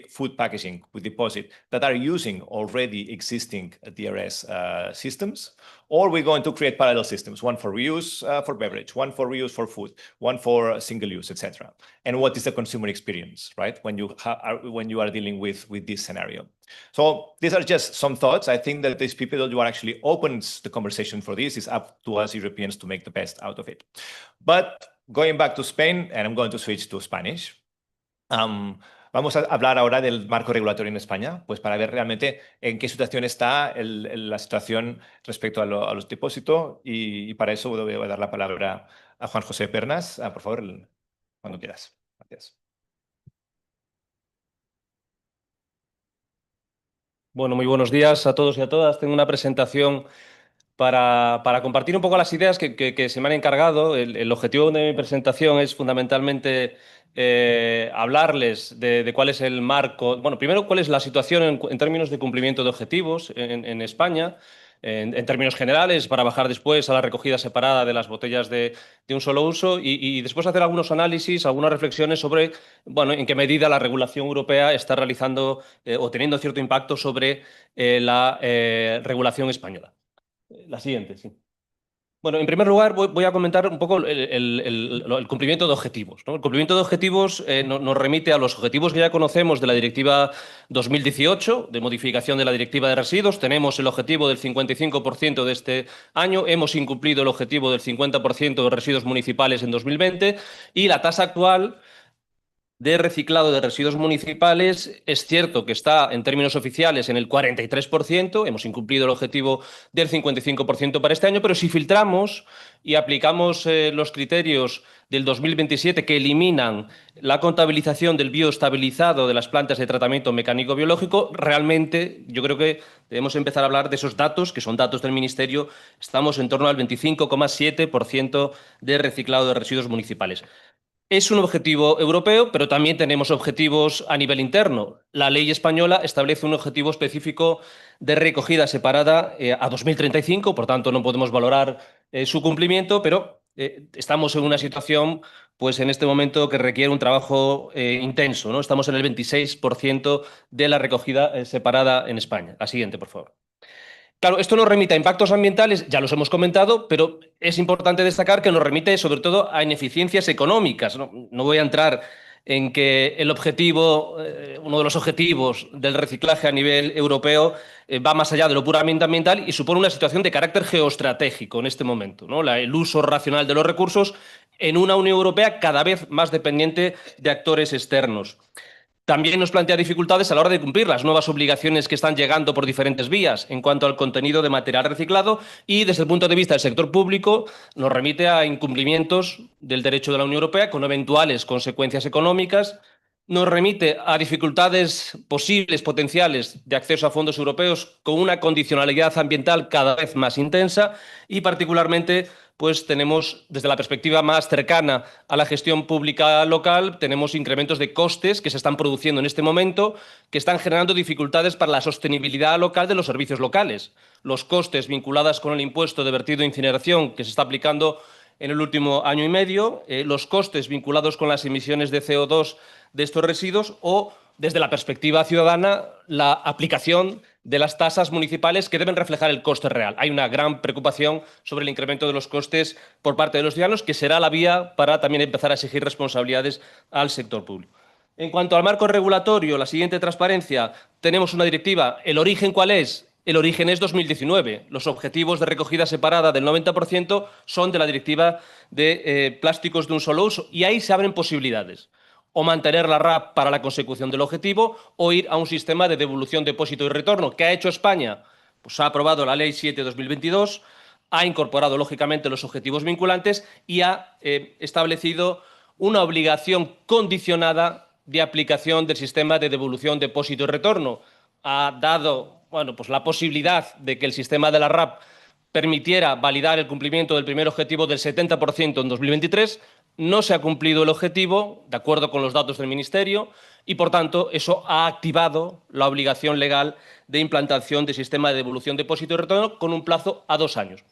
food packaging with deposit that are using already existing DRS systems, or we're going to create parallel systems, one for reuse for beverage, one for reuse for food, one for single use, etc. And what is the consumer experience, right? When you are dealing with this scenario. So these are just some thoughts. I think that this PPWR actually opens the conversation for this. It's up to us Europeans to make the best out of it. But going back to Spain, and I'm going to switch to Spanish. Vamos a hablar ahora del marco regulatorio en España, pues para ver realmente en qué situación está la situación respecto a los depósitos, y para eso voy a dar la palabra a Juan José Pernas. Por favor, cuando quieras. Gracias. Bueno, muy buenos días a todos y a todas. Tengo una presentación para compartir un poco las ideas que se me han encargado. El objetivo de mi presentación es fundamentalmente hablarles de cuál es el marco. Bueno, primero, cuál es la situación en términos de cumplimiento de objetivos en España, en términos generales, para bajar después a la recogida separada de las botellas de un solo uso, y después hacer algunos análisis, algunas reflexiones sobre, bueno, en qué medida la regulación europea está realizando o teniendo cierto impacto sobre la regulación española. La siguiente, sí. Bueno, en primer lugar voy a comentar un poco el cumplimiento de objetivos, ¿no? El cumplimiento de objetivos nos remite a los objetivos que ya conocemos de la Directiva 2018, de modificación de la Directiva de Residuos. Tenemos el objetivo del 55% de este año, hemos incumplido el objetivo del 50% de residuos municipales en 2020, y la tasa actual de reciclado de residuos municipales es cierto que está en términos oficiales en el 43%, hemos incumplido el objetivo del 55% para este año, pero si filtramos y aplicamos los criterios del 2027 que eliminan la contabilización del bioestabilizado de las plantas de tratamiento mecánico biológico, realmente yo creo que debemos empezar a hablar de esos datos, que son datos del Ministerio. Estamos en torno al 25,7% de reciclado de residuos municipales. Es un objetivo europeo, pero también tenemos objetivos a nivel interno. La ley española establece un objetivo específico de recogida separada a 2035, por tanto no podemos valorar su cumplimiento, pero estamos en una situación, pues en este momento, que requiere un trabajo intenso, ¿no? Estamos en el 26% de la recogida separada en España. La siguiente, por favor. Claro, esto nos remite a impactos ambientales, ya los hemos comentado, pero es importante destacar que nos remite sobre todo a ineficiencias económicas. No voy a entrar en que el objetivo, uno de los objetivos del reciclaje a nivel europeo va más allá de lo puramente ambiental y supone una situación de carácter geoestratégico en este momento, ¿no? El uso racional de los recursos en una Unión Europea cada vez más dependiente de actores externos. También nos plantea dificultades a la hora de cumplir las nuevas obligaciones que están llegando por diferentes vías en cuanto al contenido de material reciclado y, desde el punto de vista del sector público, nos remite a incumplimientos del derecho de la Unión Europea con eventuales consecuencias económicas. Nos remite a dificultades posibles, potenciales, de acceso a fondos europeos con una condicionalidad ambiental cada vez más intensa y, particularmente, pues tenemos, desde la perspectiva más cercana a la gestión pública local, tenemos incrementos de costes que se están produciendo en este momento, que están generando dificultades para la sostenibilidad local de los servicios locales. Los costes vinculados con el impuesto de vertido e incineración que se está aplicando en el último año y medio, los costes vinculados con las emisiones de CO2 de estos residuos o, desde la perspectiva ciudadana, la aplicación de las tasas municipales que deben reflejar el coste real. Hay una gran preocupación sobre el incremento de los costes por parte de los ciudadanos, que será la vía para también empezar a exigir responsabilidades al sector público. En cuanto al marco regulatorio, la siguiente transparencia, tenemos una directiva. ¿El origen cuál es? El origen es 2019. Los objetivos de recogida separada del 90% son de la directiva de plásticos de un solo uso y ahí se abren posibilidades. O mantener la RAP para la consecución del objetivo o ir a un sistema de devolución, depósito y retorno. ¿Qué ha hecho España? Pues ha aprobado la Ley 7/2022, ha incorporado lógicamente los objetivos vinculantes y ha establecido una obligación condicionada de aplicación del sistema de devolución, depósito y retorno. Ha dado pues la posibilidad de que el sistema de la RAP permitiera validar el cumplimiento del primer objetivo del 70% en 2023. No se ha cumplido el objetivo, de acuerdo con los datos del Ministerio, y, por tanto, eso ha activado la obligación legal de implantación del sistema de devolución, depósito y retorno con un plazo a 2 años.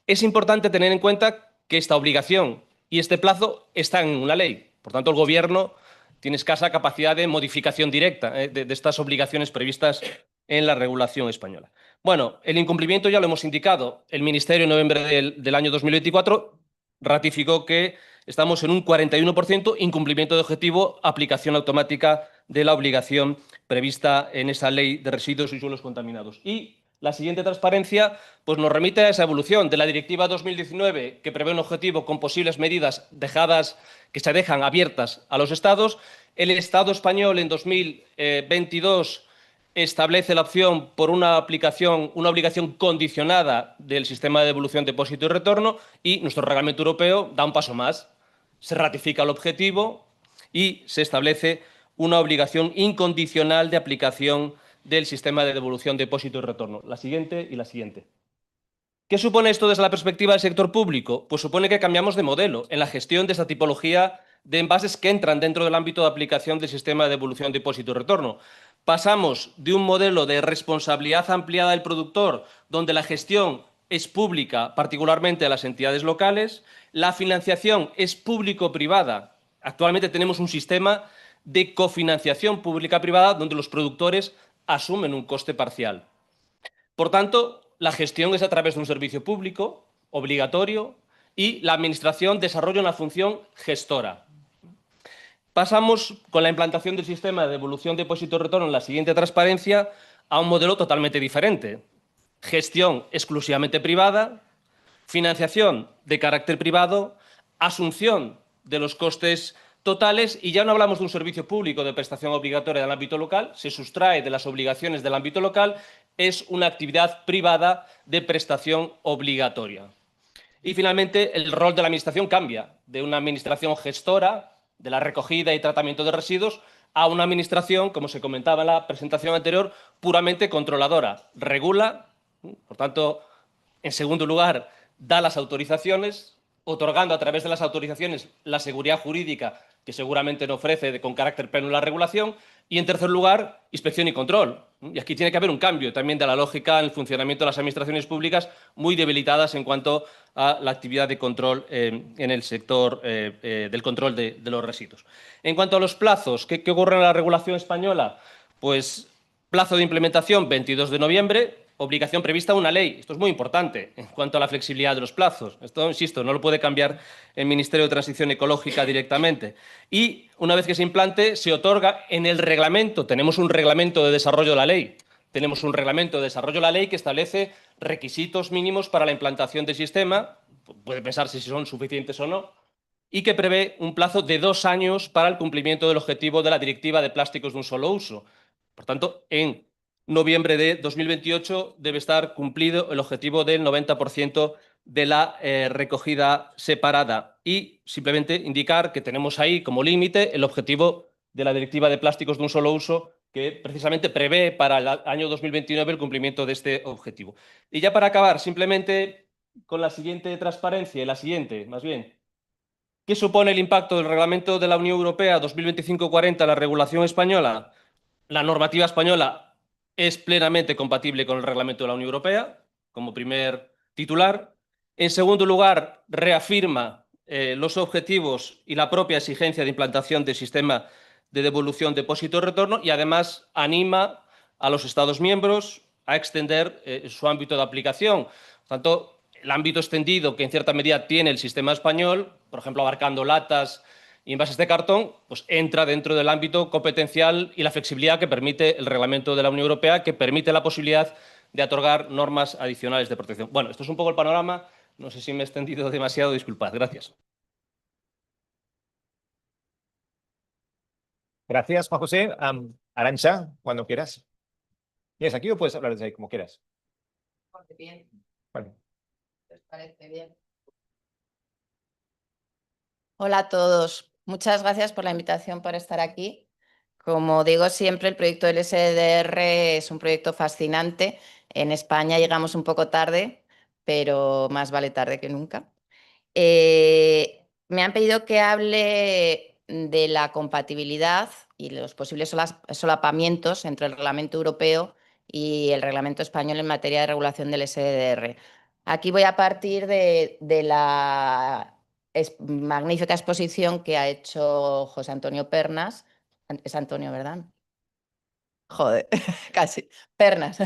Es importante tener en cuenta que esta obligación y este plazo están en una ley. Por tanto, el Gobierno tiene escasa capacidad de modificación directa de estas obligaciones previstas en la regulación española. Bueno, el incumplimiento ya lo hemos indicado. El Ministerio, en noviembre del año 2024, ratificó que estamos en un 41%, incumplimiento de objetivo, aplicación automática de la obligación prevista en esa Ley de Residuos y Suelos Contaminados. Y la siguiente transparencia pues nos remite a esa evolución de la Directiva 2019, que prevé un objetivo con posibles medidas que se dejan abiertas a los Estados. El Estado español en 2022 establece la opción por una obligación condicionada del sistema de devolución, depósito y retorno, y nuestro reglamento europeo da un paso más. Se ratifica el objetivo y se establece una obligación incondicional de aplicación del sistema de devolución, depósito y retorno. La siguiente y la siguiente. ¿Qué supone esto desde la perspectiva del sector público? Pues supone que cambiamos de modelo en la gestión de esta tipología de envases que entran dentro del ámbito de aplicación del sistema de devolución, depósito y retorno. Pasamos de un modelo de responsabilidad ampliada del productor, donde la gestión es pública, particularmente a las entidades locales, la financiación es público-privada. Actualmente tenemos un sistema de cofinanciación pública-privada donde los productores asumen un coste parcial. Por tanto, la gestión es a través de un servicio público obligatorio y la Administración desarrolla una función gestora. Pasamos, con la implantación del sistema de devolución, depósito y retorno en la siguiente transparencia, a un modelo totalmente diferente. Gestión exclusivamente privada, financiación de carácter privado, asunción de los costes totales, y ya no hablamos de un servicio público de prestación obligatoria del ámbito local, se sustrae de las obligaciones del ámbito local, es una actividad privada de prestación obligatoria. Y finalmente, el rol de la Administración cambia de una Administración gestora de la recogida y tratamiento de residuos a una Administración, como se comentaba en la presentación anterior, puramente controladora. Regula, por tanto, en segundo lugar, da las autorizaciones, otorgando a través de las autorizaciones la seguridad jurídica que seguramente no ofrece con carácter pleno la regulación, y en tercer lugar, inspección y control. Y aquí tiene que haber un cambio también de la lógica en el funcionamiento de las administraciones públicas, muy debilitadas en cuanto a la actividad de control en el sector del control de los residuos. En cuanto a los plazos, ¿qué ocurre en la regulación española? Pues plazo de implementación 22 de noviembre, obligación prevista una ley. Esto es muy importante en cuanto a la flexibilidad de los plazos. Esto, insisto, no lo puede cambiar el Ministerio de Transición Ecológica directamente. Y una vez que se implante, se otorga en el reglamento. Tenemos un reglamento de desarrollo de la ley. Tenemos un reglamento de desarrollo de la ley que establece requisitos mínimos para la implantación del sistema. Puede pensarse si son suficientes o no. Y que prevé un plazo de 2 años para el cumplimiento del objetivo de la Directiva de Plásticos de un Solo Uso. Por tanto, en noviembre de 2028 debe estar cumplido el objetivo del 90% de la recogida separada. Y simplemente indicar que tenemos ahí como límite el objetivo de la Directiva de Plásticos de un Solo Uso, que precisamente prevé para el año 2029 el cumplimiento de este objetivo. Y ya para acabar, simplemente con la siguiente transparencia, la siguiente, más bien. ¿Qué supone el impacto del Reglamento de la Unión Europea 2025-40 a la regulación española? La normativa española es plenamente compatible con el Reglamento de la Unión Europea, como primer titular. En segundo lugar, reafirma los objetivos y la propia exigencia de implantación del sistema de devolución, depósito y retorno, y además anima a los Estados miembros a extender su ámbito de aplicación. Por tanto, el ámbito extendido que en cierta medida tiene el sistema español, por ejemplo, abarcando latas y envases de cartón, pues entra dentro del ámbito competencial y la flexibilidad que permite el reglamento de la Unión Europea, que permite la posibilidad de otorgar normas adicionales de protección. Bueno, esto es un poco el panorama. No sé si me he extendido demasiado, disculpad. Gracias. Gracias, Juan José. Arantxa, cuando quieras. ¿Tienes aquí o puedes hablar desde ahí, como quieras? Bien. Vale. ¿Les parece bien? Hola a todos. Muchas gracias por la invitación para estar aquí. Como digo siempre, el proyecto del SDR es un proyecto fascinante. En España llegamos un poco tarde, pero más vale tarde que nunca. Me han pedido que hable de la compatibilidad y los posibles solapamientos entre el reglamento europeo y el reglamento español en materia de regulación del SDR. Aquí voy a partir de la magnífica exposición que ha hecho José Antonio Pernas. Es Antonio, ¿verdad? Joder, casi. Pernas,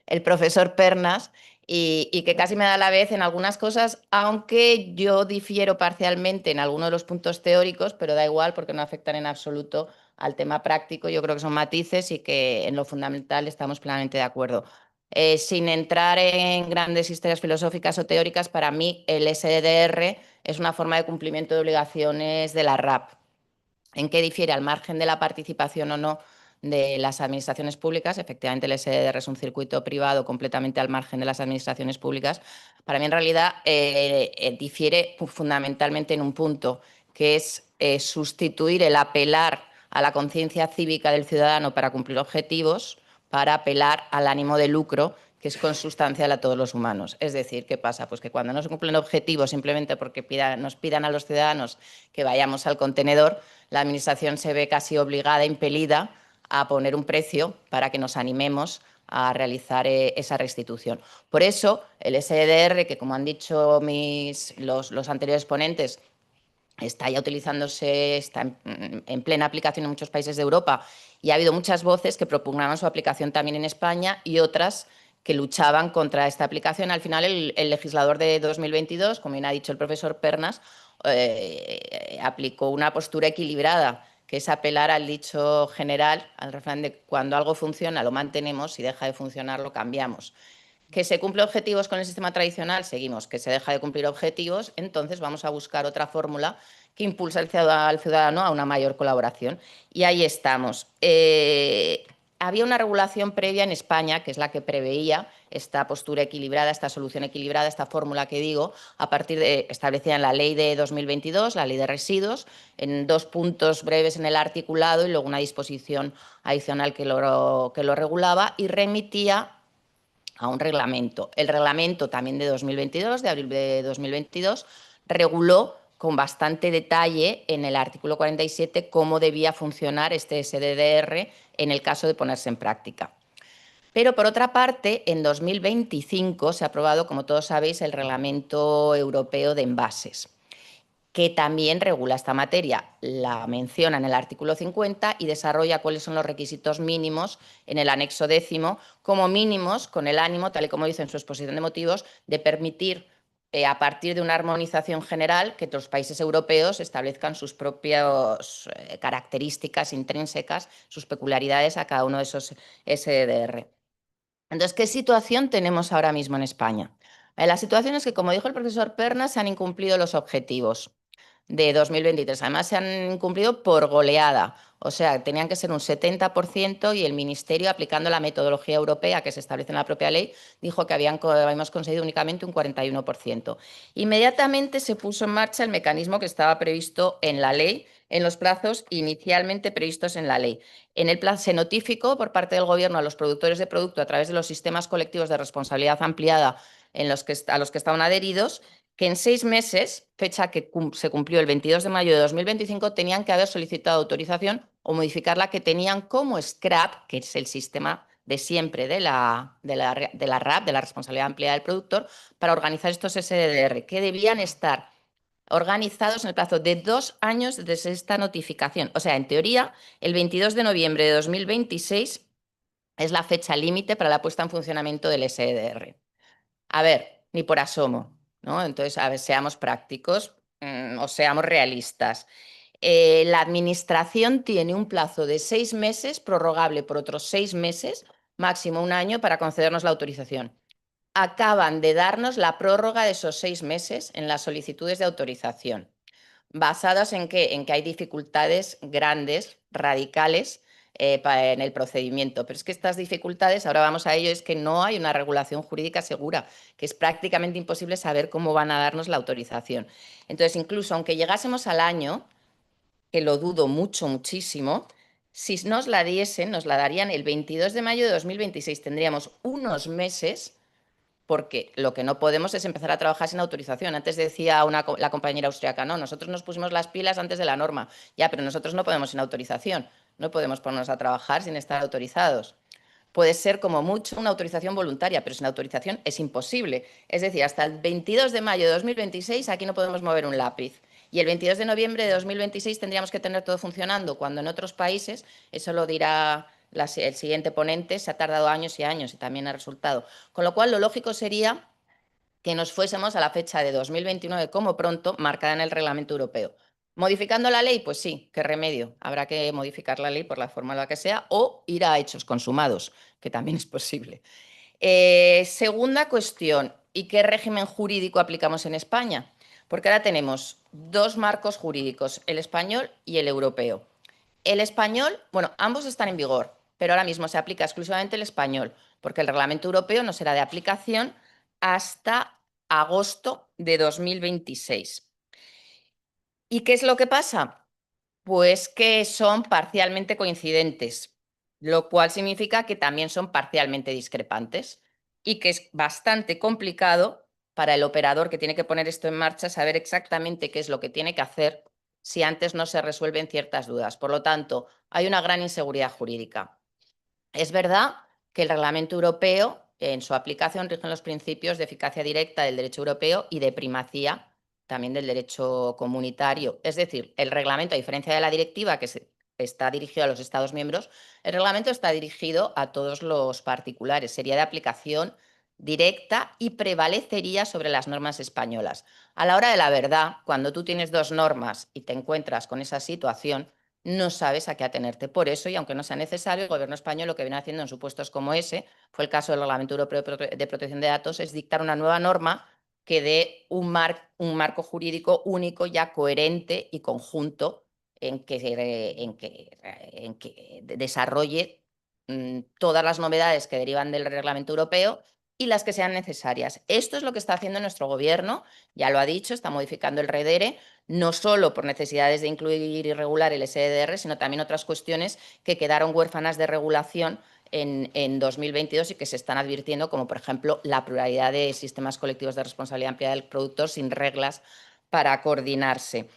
el profesor Pernas, y que casi me da a la vez en algunas cosas, aunque yo difiero parcialmente en algunos de los puntos teóricos, pero da igual porque no afectan en absoluto al tema práctico. Yo creo que son matices y que en lo fundamental estamos plenamente de acuerdo. Sin entrar en grandes historias filosóficas o teóricas, para mí el SDR es una forma de cumplimiento de obligaciones de la RAP. ¿En qué difiere al margen de la participación o no de las administraciones públicas? Efectivamente, el SDR es un circuito privado completamente al margen de las administraciones públicas. Para mí, en realidad, difiere fundamentalmente en un punto, que es sustituir el apelar a la conciencia cívica del ciudadano para cumplir objetivos, para apelar al ánimo de lucro, que es consustancial a todos los humanos. Es decir, ¿qué pasa? Pues que cuando no se cumplen objetivos simplemente porque nos pidan a los ciudadanos que vayamos al contenedor, la Administración se ve casi obligada, impelida, a poner un precio para que nos animemos a realizar esa restitución. Por eso, el SDR, que como han dicho los anteriores ponentes, está ya utilizándose, está en plena aplicación en muchos países de Europa, y ha habido muchas voces que propugnaban su aplicación también en España y otras que luchaban contra esta aplicación. Al final, el legislador de 2022, como bien ha dicho el profesor Pernas, aplicó una postura equilibrada, que es apelar al dicho general, al refrán de cuando algo funciona lo mantenemos, si deja de funcionar lo cambiamos. Que se cumple objetivos con el sistema tradicional, seguimos. Que se deja de cumplir objetivos, entonces vamos a buscar otra fórmula que impulsa al ciudadano a una mayor colaboración. Y ahí estamos. Había una regulación previa en España, que es la que preveía esta postura equilibrada, esta solución equilibrada, esta fórmula que digo, a partir de establecida en la ley de 2022, la ley de residuos, en 2 puntos breves en el articulado y luego una disposición adicional que lo regulaba y remitía a un reglamento. El reglamento también de 2022, de abril de 2022, reguló con bastante detalle en el artículo 47 cómo debía funcionar este SDDR en el caso de ponerse en práctica. Pero, por otra parte, en 2025 se ha aprobado, como todos sabéis, el Reglamento Europeo de Envases, que también regula esta materia. La menciona en el artículo 50 y desarrolla cuáles son los requisitos mínimos en el anexo 10º, como mínimos con el ánimo, tal y como dice en su exposición de motivos, de permitir, a partir de una armonización general, que los países europeos establezcan sus propias características intrínsecas, sus peculiaridades a cada uno de esos SDR. Entonces, ¿qué situación tenemos ahora mismo en España? La situación es que, como dijo el profesor Pernas, se han incumplido los objetivos de 2023. Además, se han incumplido por goleada. O sea, tenían que ser un 70% y el Ministerio, aplicando la metodología europea que se establece en la propia ley, dijo que habíamos conseguido únicamente un 41%. Inmediatamente se puso en marcha el mecanismo que estaba previsto en la ley, en los plazos inicialmente previstos en la ley. En el plan se notificó por parte del Gobierno a los productores de producto a través de los sistemas colectivos de responsabilidad ampliada a los que estaban adheridos, que en 6 meses, fecha que se cumplió el 22 de mayo de 2025, tenían que haber solicitado autorización o modificar la que tenían como scrap, que es el sistema de siempre de la RAP, de la responsabilidad ampliada del productor, para organizar estos SDR, que debían estar organizados en el plazo de 2 años desde esta notificación. O sea, en teoría, el 22 de noviembre de 2026 es la fecha límite para la puesta en funcionamiento del SDR. A ver, ni por asomo, ¿no? Entonces, a ver, seamos prácticos o seamos realistas. La Administración tiene un plazo de 6 meses, prorrogable por otros 6 meses, máximo 1 año, para concedernos la autorización. Acaban de darnos la prórroga de esos 6 meses en las solicitudes de autorización. ¿Basadas en qué? En que hay dificultades grandes, radicales, en el procedimiento. Pero es que estas dificultades, ahora vamos a ello, es que no hay una regulación jurídica segura, que es prácticamente imposible saber cómo van a darnos la autorización. Entonces, incluso aunque llegásemos al año, que lo dudo mucho, muchísimo, si nos la diesen, nos la darían el 22 de mayo de 2026. Tendríamos unos meses, porque lo que no podemos es empezar a trabajar sin autorización. Antes decía la compañera austriaca, no, nosotros nos pusimos las pilas antes de la norma. Ya, pero nosotros no podemos sin autorización. No podemos ponernos a trabajar sin estar autorizados. Puede ser como mucho una autorización voluntaria, pero sin autorización es imposible. Es decir, hasta el 22 de mayo de 2026 aquí no podemos mover un lápiz. Y el 22 de noviembre de 2026 tendríamos que tener todo funcionando, cuando en otros países, eso lo dirá el siguiente ponente, se ha tardado años y años y también ha resultado. Con lo cual, lo lógico sería que nos fuésemos a la fecha de 2029 como pronto, marcada en el reglamento europeo. ¿Modificando la ley? Pues sí, qué remedio. Habrá que modificar la ley por la forma en la que sea o ir a hechos consumados, que también es posible. Segunda cuestión, ¿y qué régimen jurídico aplicamos en España? Porque ahora tenemos 2 marcos jurídicos, el español y el europeo. El español, bueno, ambos están en vigor, pero ahora mismo se aplica exclusivamente el español, porque el reglamento europeo no será de aplicación hasta agosto de 2026. ¿Y qué es lo que pasa? Pues que son parcialmente coincidentes, lo cual significa que también son parcialmente discrepantes y que es bastante complicado para el operador que tiene que poner esto en marcha saber exactamente qué es lo que tiene que hacer si antes no se resuelven ciertas dudas. Por lo tanto, hay una gran inseguridad jurídica. Es verdad que el reglamento europeo, en su aplicación, rige los principios de eficacia directa del derecho europeo y de primacía también del derecho comunitario. Es decir, el reglamento, a diferencia de la directiva, que está dirigido a los Estados miembros, el reglamento está dirigido a todos los particulares. Sería de aplicación directa y prevalecería sobre las normas españolas. A la hora de la verdad, cuando tú tienes 2 normas y te encuentras con esa situación, no sabes a qué atenerte. Por eso, y aunque no sea necesario, el Gobierno español lo que viene haciendo en supuestos como ese, fue el caso del Reglamento Europeo de Protección de Datos, es dictar una nueva norma que dé un marco jurídico único, ya coherente y conjunto en que desarrolle todas las novedades que derivan del reglamento europeo y las que sean necesarias. Esto es lo que está haciendo nuestro gobierno, ya lo ha dicho, está modificando el REDERE, no solo por necesidades de incluir y regular el SDR, sino también otras cuestiones que quedaron huérfanas de regulación en 2022 y que se están advirtiendo, como por ejemplo la pluralidad de sistemas colectivos de responsabilidad ampliada del productor sin reglas para coordinarse.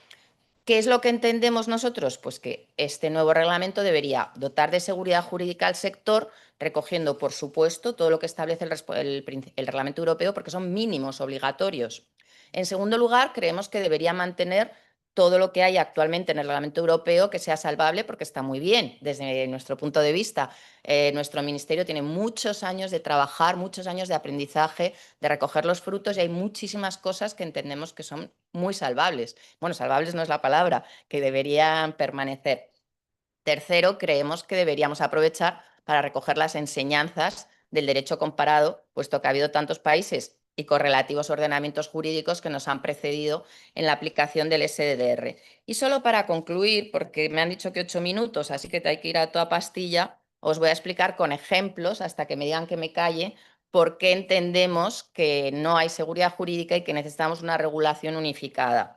¿Qué es lo que entendemos nosotros? Pues que este nuevo reglamento debería dotar de seguridad jurídica al sector, recogiendo, por supuesto, todo lo que establece el reglamento europeo, porque son mínimos obligatorios. En segundo lugar, creemos que debería mantener todo lo que hay actualmente en el reglamento europeo que sea salvable, porque está muy bien desde nuestro punto de vista. Nuestro ministerio tiene muchos años de trabajar, muchos años de aprendizaje, de recoger los frutos, y hay muchísimas cosas que entendemos que son muy salvables. Bueno, salvables no es la palabra, que deberían permanecer. Tercero, creemos que deberíamos aprovechar para recoger las enseñanzas del derecho comparado, puesto que ha habido tantos países y correlativos ordenamientos jurídicos que nos han precedido en la aplicación del SDR. Y solo para concluir, porque me han dicho que 8 minutos, así que hay que ir a toda pastilla, os voy a explicar con ejemplos, hasta que me digan que me calle, por qué entendemos que no hay seguridad jurídica y que necesitamos una regulación unificada.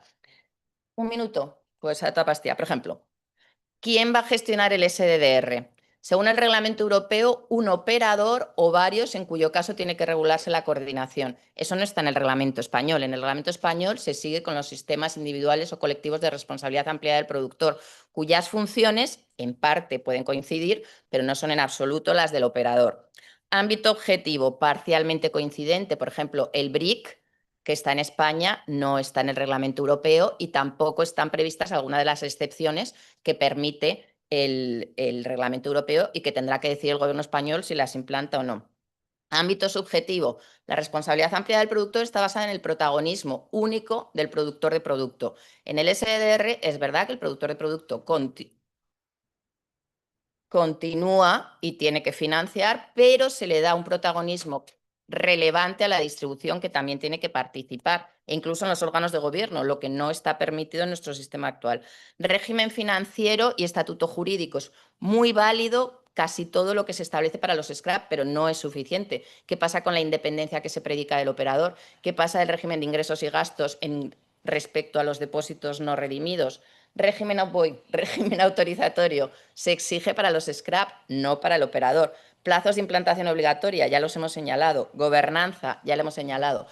Un minuto, pues a toda pastilla. Por ejemplo, ¿quién va a gestionar el SDR? Según el reglamento europeo, un operador o varios, en cuyo caso tiene que regularse la coordinación. Eso no está en el reglamento español. En el reglamento español se sigue con los sistemas individuales o colectivos de responsabilidad ampliada del productor, cuyas funciones en parte pueden coincidir, pero no son en absoluto las del operador. Ámbito objetivo parcialmente coincidente, por ejemplo, el BRIC, que está en España, no está en el reglamento europeo y tampoco están previstas algunas de las excepciones que permite el reglamento europeo y que tendrá que decir el gobierno español si las implanta o no. Ámbito subjetivo. La responsabilidad ampliada del productor está basada en el protagonismo único del productor de producto. En el SDR es verdad que el productor de producto continúa y tiene que financiar, pero se le da un protagonismo relevante a la distribución, que también tiene que participar, e incluso en los órganos de gobierno, lo que no está permitido en nuestro sistema actual. Régimen financiero y estatuto jurídico. Es muy válido casi todo lo que se establece para los scrap, pero no es suficiente. ¿Qué pasa con la independencia que se predica del operador? ¿Qué pasa del régimen de ingresos y gastos respecto a los depósitos no redimidos? Régimen autorizatorio se exige para los scrap, no para el operador. Plazos de implantación obligatoria, ya los hemos señalado. Gobernanza, ya lo hemos señalado.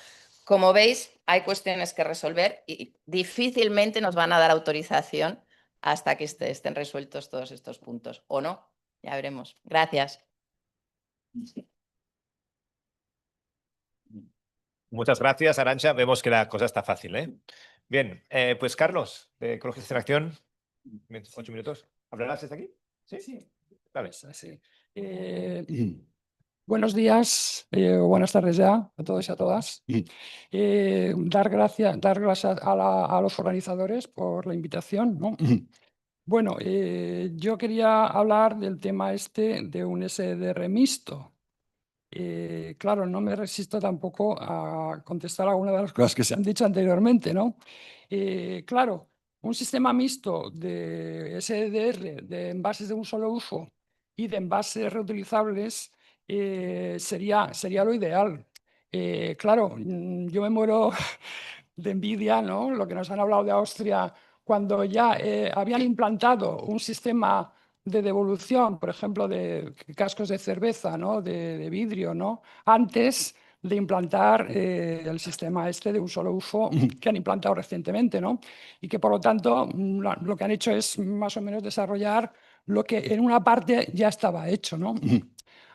Como veis, hay cuestiones que resolver y difícilmente nos van a dar autorización hasta que estén resueltos todos estos puntos. ¿O no? Ya veremos. Gracias. Muchas gracias, Arantxa. Vemos que la cosa está fácil, ¿eh? Bien, pues Carlos, de Ecología y Extracción, 8 minutos. ¿Hablarás desde aquí? Sí. Dale. Sí. Buenos días, buenas tardes ya a todos y a todas. Dar gracias a los organizadores por la invitación, ¿no? Bueno, yo quería hablar del tema de un SDR mixto. Claro, no me resisto tampoco a contestar algunas de las cosas que se han dicho anteriormente, ¿no? Claro, un sistema mixto de SDR, de envases de un solo uso y de envases reutilizables, sería lo ideal. Claro, yo me muero de envidia, ¿no? Lo que nos han hablado de Austria, cuando ya habían implantado un sistema de devolución, por ejemplo, de cascos de cerveza, ¿no? de vidrio, ¿no? Antes de implantar el sistema de un solo uso que han implantado recientemente, ¿no? Y que, por lo tanto, lo que han hecho es más o menos desarrollar lo que en una parte ya estaba hecho, ¿no?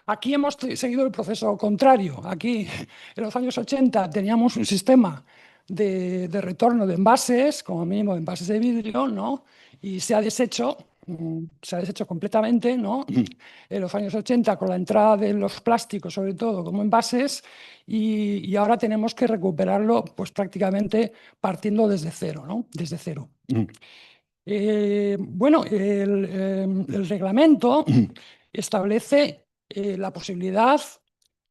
Aquí hemos seguido el proceso contrario. Aquí, en los años 80, teníamos un sistema de retorno de envases, como mínimo de envases de vidrio, ¿no? Y se ha deshecho completamente, ¿no? En los años 80, con la entrada de los plásticos, sobre todo, como envases, y ahora tenemos que recuperarlo, pues prácticamente partiendo desde cero, ¿no? Desde cero. Bueno, el reglamento establece la posibilidad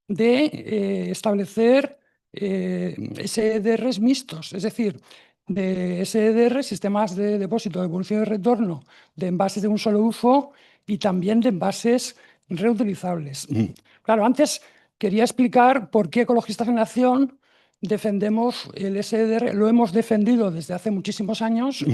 de establecer SDRs mixtos, es decir, de SDR, sistemas de depósito, devolución y retorno de envases de un solo uso y también de envases reutilizables. Claro, antes quería explicar por qué Ecologistas en Acción defendemos el SDR, lo hemos defendido desde hace muchísimos años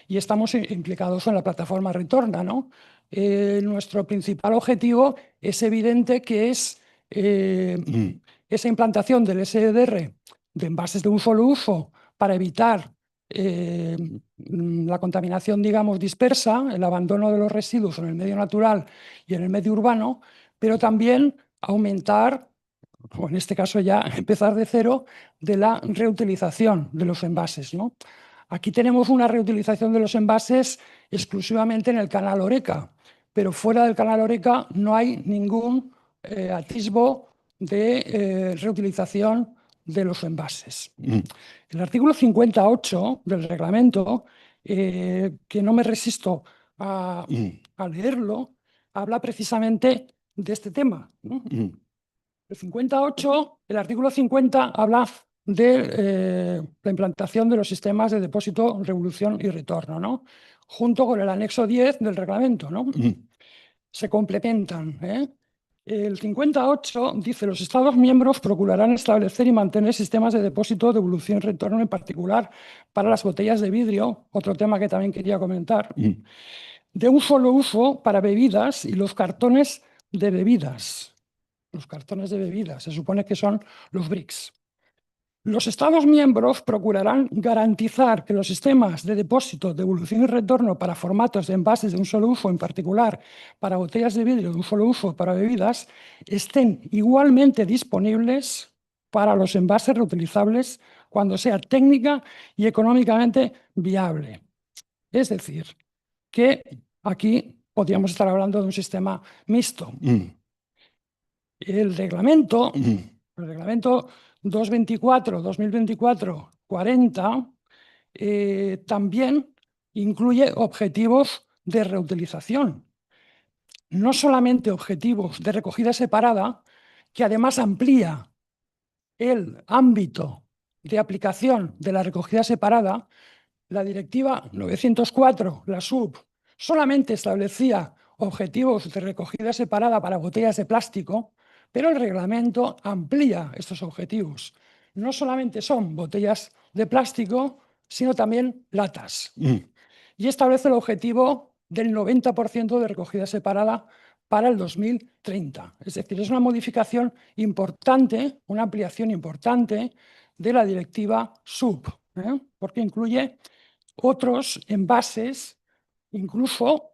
y estamos implicados en la plataforma Retorna, ¿no? Nuestro principal objetivo es evidente que es esa implantación del SDR de envases de un solo uso para evitar la contaminación, digamos, dispersa, el abandono de los residuos en el medio natural y en el medio urbano, pero también aumentar, o en este caso ya empezar de cero, de la reutilización de los envases, ¿no? Aquí tenemos una reutilización de los envases exclusivamente en el canal Horeca, pero fuera del canal Horeca no hay ningún atisbo de reutilización de los envases. El artículo 58 del reglamento, que no me resisto a leerlo, habla precisamente de este tema, ¿no? El artículo 50 habla de la implantación de los sistemas de depósito, revolución y retorno, ¿no? Junto con el anexo 10 del reglamento, ¿no? Se complementan, ¿eh? El 58 dice: los Estados miembros procurarán establecer y mantener sistemas de depósito, devolución y retorno, en particular para las botellas de vidrio, otro tema que también quería comentar, de un solo uso para bebidas y los cartones de bebidas. Los cartones de bebidas, se supone que son los BRICS. Los Estados miembros procurarán garantizar que los sistemas de depósito, devolución y retorno para formatos de envases de un solo uso, en particular para botellas de vidrio de un solo uso para bebidas, estén igualmente disponibles para los envases reutilizables cuando sea técnica y económicamente viable. Es decir, que aquí podríamos estar hablando de un sistema mixto. El reglamento 224-2024-40 también incluye objetivos de reutilización. No solamente objetivos de recogida separada, que además amplía el ámbito de aplicación de la recogida separada. La Directiva 904, la SUB, solamente establecía objetivos de recogida separada para botellas de plástico, pero el reglamento amplía estos objetivos. No solamente son botellas de plástico, sino también latas. Y establece el objetivo del 90% de recogida separada para el 2030. Es decir, es una modificación importante, una ampliación importante de la Directiva SUB, porque incluye otros envases, incluso,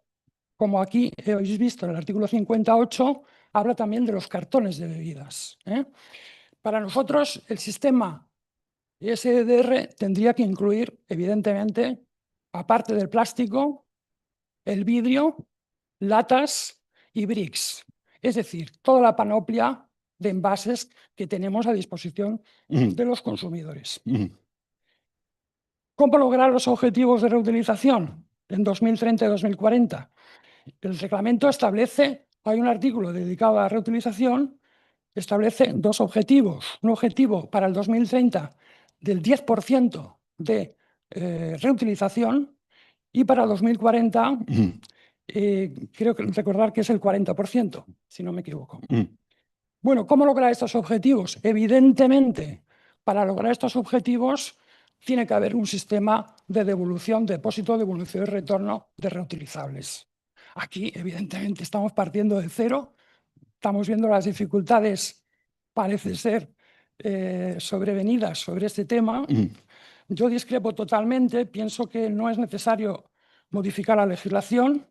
como aquí habéis visto en el artículo 58, habla también de los cartones de bebidas. Para nosotros, el sistema SDR tendría que incluir, evidentemente, aparte del plástico, el vidrio, latas y bricks. Es decir, toda la panoplia de envases que tenemos a disposición de los consumidores. ¿Cómo lograr los objetivos de reutilización en 2030 y 2040? El reglamento establece, hay un artículo dedicado a la reutilización, establece dos objetivos. Un objetivo para el 2030 del 10% de reutilización y para el 2040 creo que recordar que es el 40%, si no me equivoco. Bueno, ¿cómo lograr estos objetivos? Evidentemente, para lograr estos objetivos tiene que haber un sistema de devolución, depósito, devolución y retorno de reutilizables. Aquí, evidentemente, estamos partiendo de cero, estamos viendo las dificultades, parece ser, sobrevenidas sobre este tema. Yo discrepo totalmente, pienso que no es necesario modificar la legislación.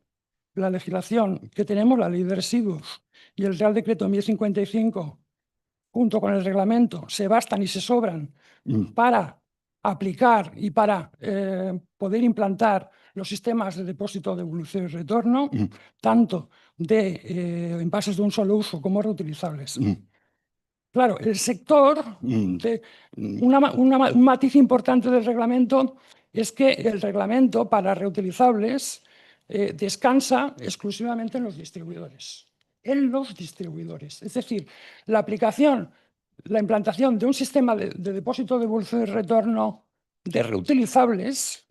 La legislación que tenemos, la Ley de Residuos y el Real Decreto 1055, junto con el reglamento, se bastan y se sobran para aplicar y para poder implantar los sistemas de depósito, devolución y retorno, tanto de envases de un solo uso como reutilizables. Claro, el sector, un matiz importante del reglamento es que el reglamento para reutilizables descansa exclusivamente en los distribuidores. En los distribuidores. Es decir, la aplicación la implantación de un sistema de depósito, devolución y retorno de reutilizables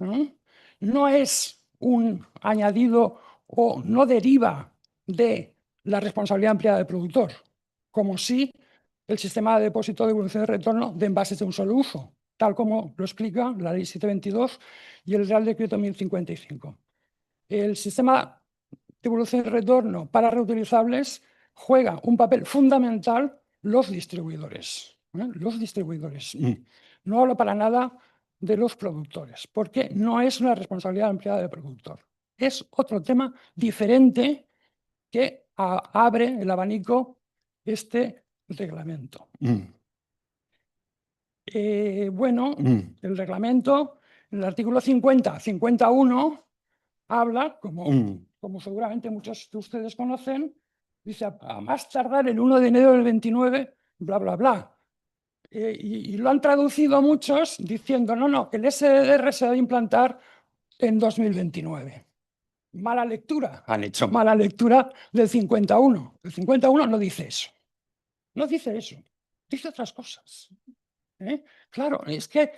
no es un añadido o no deriva de la responsabilidad ampliada del productor, como si el sistema de depósito, devolución y retorno de envases de un solo uso, tal como lo explica la Ley 722 y el Real Decreto 1055. El sistema de devolución y retorno para reutilizables juega un papel fundamental los distribuidores. Los distribuidores. No hablo para nada de los productores, porque no es una responsabilidad ampliada del productor. Es otro tema diferente que abre el abanico este reglamento. Bueno, el reglamento, en el artículo 50-51, habla, como seguramente muchos de ustedes conocen, dice a más tardar el 1 de enero del 29, bla, bla, bla. Y lo han traducido muchos diciendo, no, que el SDR se debe implantar en 2029. Mala lectura. Han hecho mala lectura del 51. El 51 no dice eso. No dice eso. Dice otras cosas. Claro, es que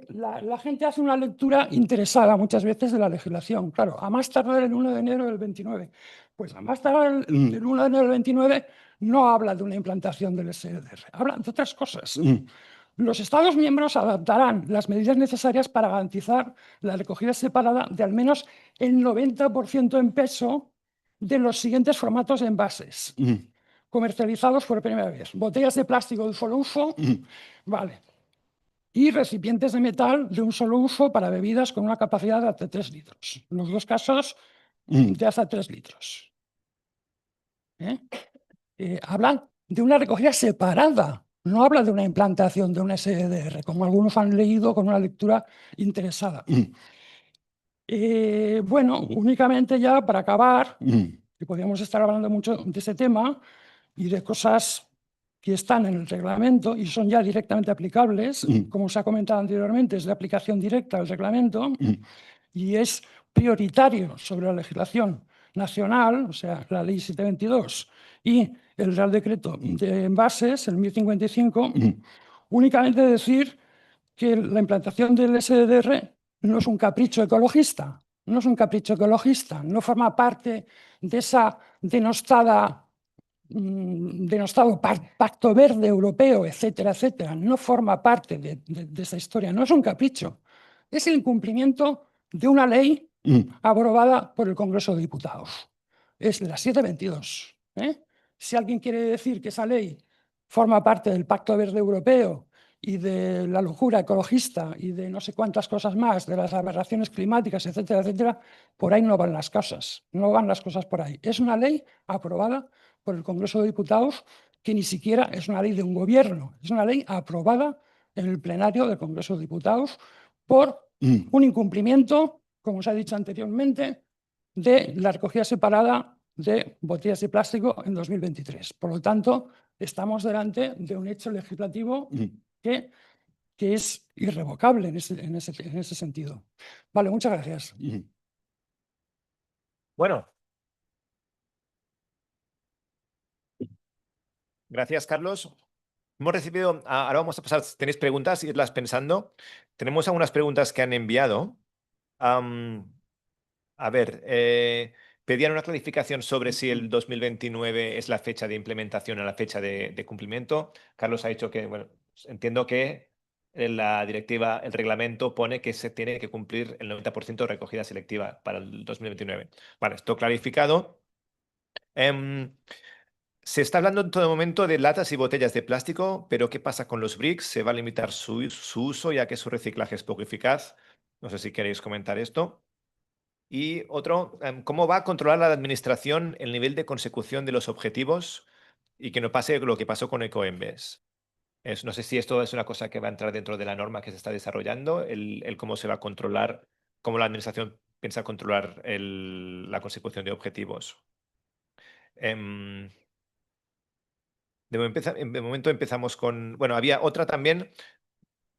la gente hace una lectura interesada muchas veces de la legislación. Claro, a más tardar el 1 de enero del 29. Pues a más tardar el 1 de enero del 29 no habla de una implantación del SDR, habla de otras cosas. Los Estados miembros adaptarán las medidas necesarias para garantizar la recogida separada de al menos el 90% en peso de los siguientes formatos de envases comercializados por primera vez. Botellas de plástico de un solo uso, vale. Y recipientes de metal de un solo uso para bebidas con una capacidad de hasta 3 litros. En los dos casos, de hasta 3 litros. Hablan de una recogida separada, no habla de una implantación de un SDR, como algunos han leído con una lectura interesada. Bueno, únicamente ya para acabar, que podríamos estar hablando mucho de ese tema y de cosas que están en el reglamento y son ya directamente aplicables, como se ha comentado anteriormente, es de aplicación directa al reglamento y es prioritario sobre la legislación nacional, o sea, la Ley 722 y el Real Decreto de Envases, el 1055, únicamente decir que la implantación del SDR no es un capricho ecologista, no es un capricho ecologista, no forma parte de esa denostado pacto verde europeo, etcétera, etcétera, no forma parte de esa historia, no es un capricho, es el incumplimiento de una ley aprobada por el Congreso de Diputados. Es la 722. Si alguien quiere decir que esa ley forma parte del Pacto Verde Europeo y de la locura ecologista y de no sé cuántas cosas más, de las aberraciones climáticas, etcétera, etcétera, por ahí no van las cosas, no van las cosas por ahí. Es una ley aprobada por el Congreso de Diputados que ni siquiera es una ley de un gobierno, es una ley aprobada en el plenario del Congreso de Diputados por un incumplimiento, como se ha dicho anteriormente, de la recogida separada de botellas de plástico en 2023. Por lo tanto, estamos delante de un hecho legislativo que es irrevocable en ese sentido. Vale, muchas gracias. Bueno. Gracias, Carlos. Hemos recibido, ahora vamos a pasar, tenéis preguntas, irlas pensando. Tenemos algunas preguntas que han enviado. A ver, pedían una clarificación sobre si el 2029 es la fecha de implementación o la fecha de cumplimiento. Carlos ha dicho que, bueno, entiendo que en la directiva, el reglamento pone que se tiene que cumplir el 90% de recogida selectiva para el 2029. Vale, esto clarificado. Se está hablando en todo momento de latas y botellas de plástico, pero ¿qué pasa con los bricks? ¿Se va a limitar su uso ya que su reciclaje es poco eficaz? No sé si queréis comentar esto. Y otro, ¿cómo va a controlar la administración el nivel de consecución de los objetivos y que no pase lo que pasó con Ecoembes? No sé si esto es una cosa que va a entrar dentro de la norma que se está desarrollando, el cómo se va a controlar, cómo la administración piensa controlar la consecución de objetivos. De momento empezamos con... Bueno, había otra también,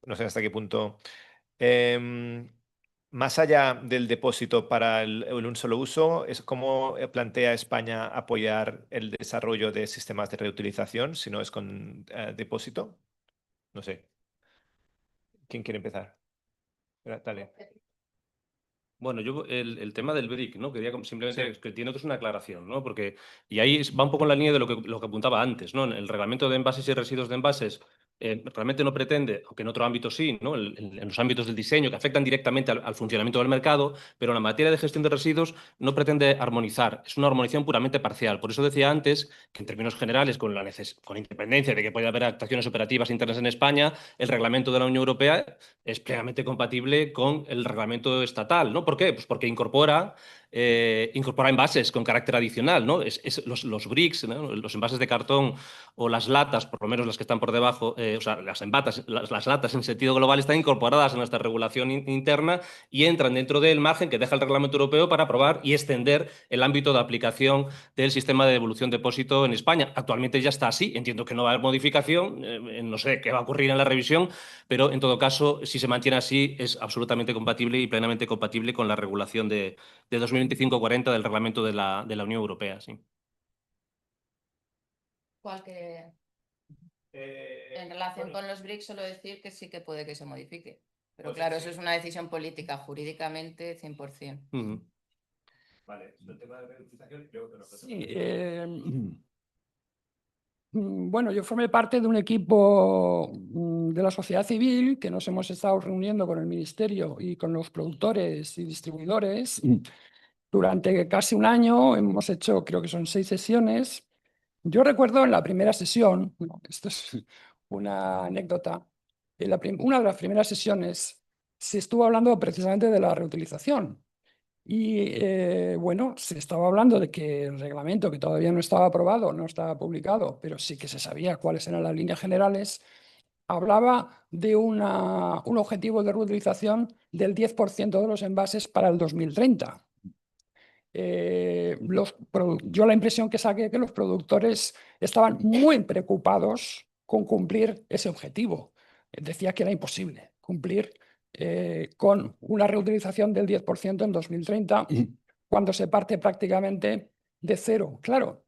no sé hasta qué punto. más allá del depósito para un solo uso, ¿cómo plantea España apoyar el desarrollo de sistemas de reutilización si no es con depósito? No sé. ¿Quién quiere empezar? Dale. Bueno, yo el tema del BRIC, ¿no? Quería simplemente que entiendo que es una aclaración, ¿no? Porque, y ahí va un poco en la línea de lo que apuntaba antes, ¿no? El reglamento de envases y residuos de envases realmente no pretende, aunque en otro ámbito sí, ¿no? En los ámbitos del diseño que afectan directamente al funcionamiento del mercado, pero en la materia de gestión de residuos no pretende armonizar, es una armonización puramente parcial. Por eso decía antes que en términos generales, con independencia de que pueda haber actuaciones operativas internas en España, el reglamento de la Unión Europea es plenamente compatible con el reglamento estatal, ¿no? ¿Por qué? Pues porque incorpora envases con carácter adicional, ¿no? Los bricks, ¿no? Los envases de cartón o las latas, por lo menos las que están por debajo, o sea, las latas en sentido global están incorporadas en nuestra regulación interna y entran dentro del margen que deja el reglamento europeo para aprobar y extender el ámbito de aplicación del sistema de devolución de depósito en España. Actualmente ya está así, entiendo que no va a haber modificación, no sé qué va a ocurrir en la revisión, pero en todo caso, si se mantiene así, es absolutamente compatible y plenamente compatible con la regulación de 2025-40 del reglamento de la Unión Europea. Sí. En relación con los BRICS, solo decir que sí que puede que se modifique. Pero claro, eso es una decisión política, jurídicamente 100%. Vale, el tema de reutilización, yo te lo Sí, bueno, yo formé parte de un equipo de la sociedad civil que nos hemos estado reuniendo con el Ministerio y con los productores y distribuidores durante casi un año. Hemos hecho, creo que son 6 sesiones. Yo recuerdo en la primera sesión, esto es una anécdota, una de las primeras sesiones se estuvo hablando precisamente de la reutilización. Y bueno, se estaba hablando de que el reglamento, que todavía no estaba aprobado, no estaba publicado, pero sí que se sabía cuáles eran las líneas generales, hablaba de un objetivo de reutilización del 10% de los envases para el 2030. Yo la impresión que saqué es que los productores estaban muy preocupados con cumplir ese objetivo. Decía que era imposible cumplir con una reutilización del 10% en 2030 cuando se parte prácticamente de cero. Claro,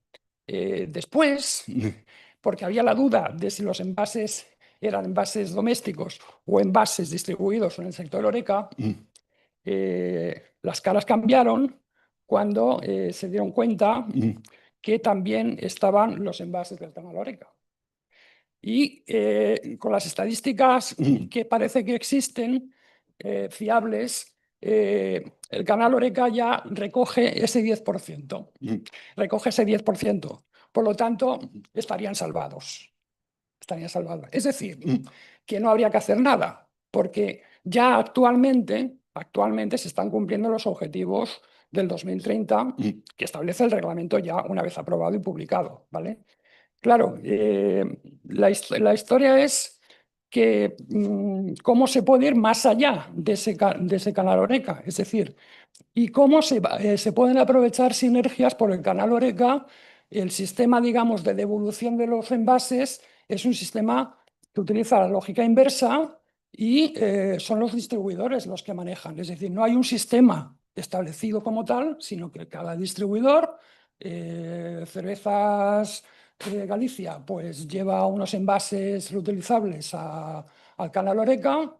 después, porque había la duda de si los envases eran envases domésticos o envases distribuidos en el sector Horeca, las caras cambiaron cuando se dieron cuenta que también estaban los envases del canal Horeca. Y con las estadísticas que parece que existen, fiables, el canal Horeca ya recoge ese 10%. Recoge ese 10%. Por lo tanto, estarían salvados. Estarían salvados. Es decir, que no habría que hacer nada, porque ya actualmente se están cumpliendo los objetivos del 2030 que establece el reglamento ya una vez aprobado y publicado, ¿vale? Claro, la historia es que cómo se puede ir más allá de ese canal Horeca, es decir, y cómo se pueden aprovechar sinergias por el canal Horeca. El sistema, digamos, de devolución de los envases es un sistema que utiliza la lógica inversa y son los distribuidores los que manejan. Es decir, no hay un sistema establecido como tal, sino que cada distribuidor, Cervezas Galicia, pues lleva unos envases reutilizables al canal Horeca,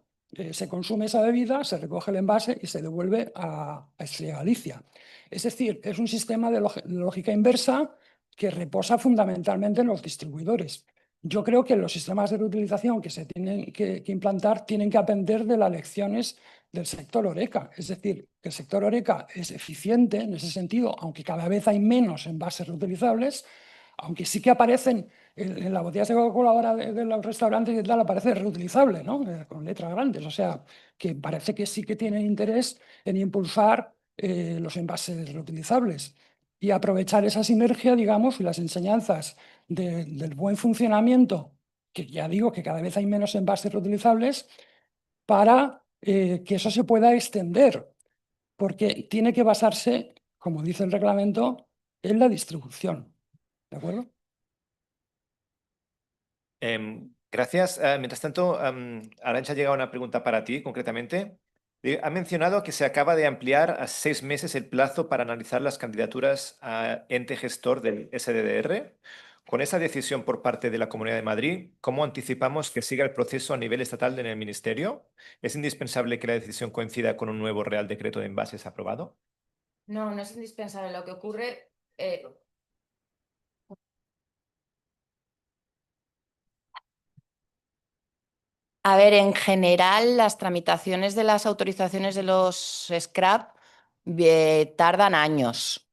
se consume esa bebida, se recoge el envase y se devuelve a Galicia. Es decir, es un sistema de lógica inversa que reposa fundamentalmente en los distribuidores. Yo creo que los sistemas de reutilización que se tienen que implantar tienen que aprender de las lecciones del sector Horeca. Es decir, que el sector Horeca es eficiente en ese sentido, aunque cada vez hay menos envases reutilizables, aunque sí que aparecen en las botellas de Coca-Cola ahora de los restaurantes y tal, aparece reutilizable, ¿no? Con letras grandes. O sea, que parece que sí que tienen interés en impulsar los envases reutilizables y aprovechar esa sinergia, digamos, y las enseñanzas del buen funcionamiento, que ya digo que cada vez hay menos envases reutilizables, para que eso se pueda extender, porque tiene que basarse, como dice el reglamento, en la distribución. ¿De acuerdo? Gracias. Mientras tanto, Arantxa, ha llegado una pregunta para ti, concretamente. Ha mencionado que se acaba de ampliar a 6 meses el plazo para analizar las candidaturas a ente gestor del SDDR. Con esa decisión por parte de la Comunidad de Madrid, ¿cómo anticipamos que siga el proceso a nivel estatal en el Ministerio? ¿Es indispensable que la decisión coincida con un nuevo Real Decreto de Envases aprobado? No, no es indispensable. Lo que ocurre... A ver, en general, las tramitaciones de las autorizaciones de los scrap tardan años.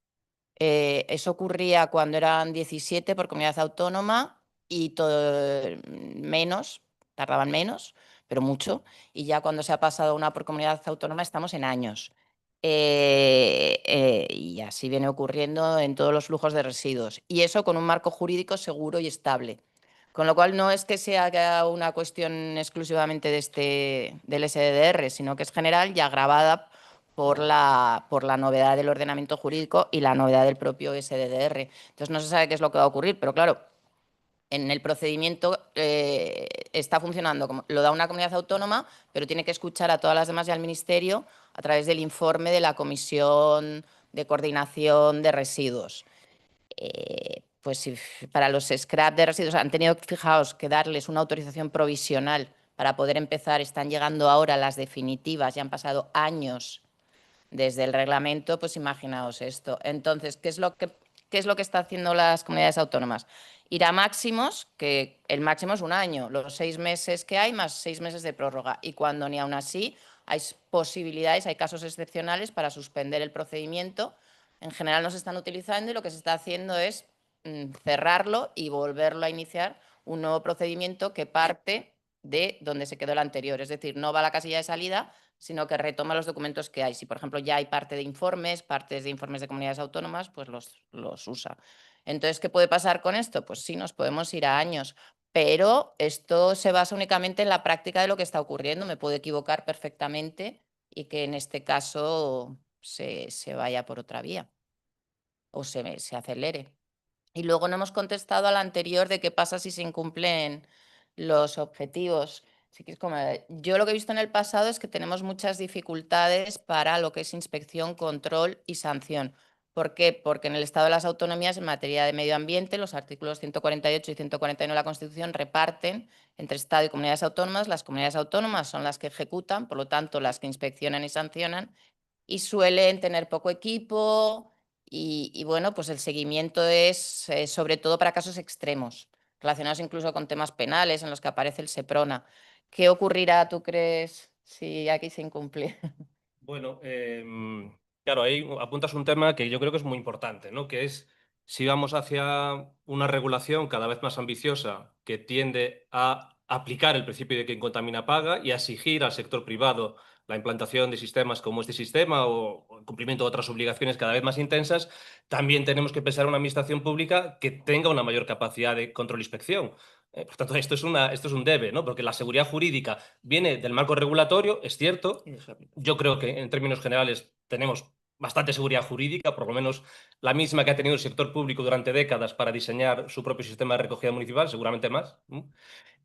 Eso ocurría cuando eran 17 por comunidad autónoma y menos, tardaban menos, pero mucho. Y ya cuando se ha pasado a una por comunidad autónoma estamos en años. Y así viene ocurriendo en todos los flujos de residuos. Y eso con un marco jurídico seguro y estable. Con lo cual no es que sea una cuestión exclusivamente del SDDR, sino que es general y agravada por la novedad del ordenamiento jurídico y la novedad del propio SDDR. Entonces no se sabe qué es lo que va a ocurrir, pero claro, en el procedimiento está funcionando, como lo da una comunidad autónoma, pero tiene que escuchar a todas las demás y al Ministerio a través del informe de la Comisión de Coordinación de Residuos. Pues si para los scrap de residuos han tenido, fijaos, que darles una autorización provisional para poder empezar, están llegando ahora las definitivas, ya han pasado años desde el reglamento, pues imaginaos esto. Entonces, ¿qué es lo que está haciendo las comunidades autónomas? Ir a máximos, que el máximo es un año, los 6 meses que hay más 6 meses de prórroga. Y cuando ni aún así hay posibilidades, hay casos excepcionales para suspender el procedimiento. En general no se están utilizando y lo que se está haciendo es cerrarlo y volverlo a iniciar un nuevo procedimiento que parte de donde se quedó el anterior. Es decir, no va a la casilla de salida, sino que retoma los documentos que hay. Si, por ejemplo, ya hay partes de informes de comunidades autónomas, pues los usa. Entonces, ¿qué puede pasar con esto? Pues sí, nos podemos ir a años, pero esto se basa únicamente en la práctica de lo que está ocurriendo. Me puedo equivocar perfectamente y que en este caso se vaya por otra vía o se acelere. Y luego no hemos contestado al anterior de qué pasa si se incumplen los objetivos. Así que yo lo que he visto en el pasado es que tenemos muchas dificultades para lo que es inspección, control y sanción. ¿Por qué? Porque en el Estado de las Autonomías, en materia de medio ambiente, los artículos 148 y 149 de la Constitución reparten entre Estado y comunidades autónomas. Las comunidades autónomas son las que ejecutan, por lo tanto, las que inspeccionan y sancionan, y suelen tener poco equipo. Y bueno, pues el seguimiento es sobre todo para casos extremos, relacionados incluso con temas penales en los que aparece el SEPRONA. ¿Qué ocurrirá, tú crees, si aquí se incumple? Bueno, claro, ahí apuntas un tema que yo creo que es muy importante, ¿no? Que es si vamos hacia una regulación cada vez más ambiciosa que tiende a aplicar el principio de quien contamina paga y a exigir al sector privado la implantación de sistemas como este sistema o el cumplimiento de otras obligaciones cada vez más intensas, también tenemos que pensar en una administración pública que tenga una mayor capacidad de control e inspección. Por tanto, esto es un debe, ¿no? Porque la seguridad jurídica viene del marco regulatorio, es cierto. Yo creo que en términos generales tenemos bastante seguridad jurídica, por lo menos la misma que ha tenido el sector público durante décadas para diseñar su propio sistema de recogida municipal, seguramente más.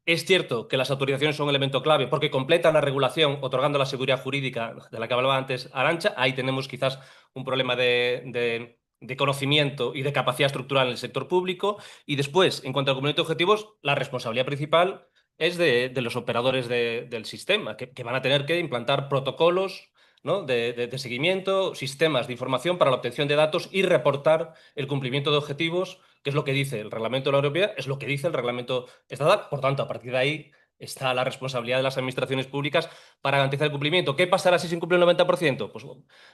Es cierto que las autorizaciones son un elemento clave porque completan la regulación otorgando la seguridad jurídica de la que hablaba antes Arantxa. Ahí tenemos quizás un problema de conocimiento y de capacidad estructural en el sector público. Y después, en cuanto al cumplimiento de objetivos, la responsabilidad principal es de los operadores del sistema, que van a tener que implantar protocolos, ¿no? de seguimiento, sistemas de información para la obtención de datos y reportar el cumplimiento de objetivos, que es lo que dice el reglamento de la Unión Europea, es lo que dice el reglamento estatal. Por tanto, a partir de ahí está la responsabilidad de las administraciones públicas para garantizar el cumplimiento. ¿Qué pasará si se incumple el 90%? Pues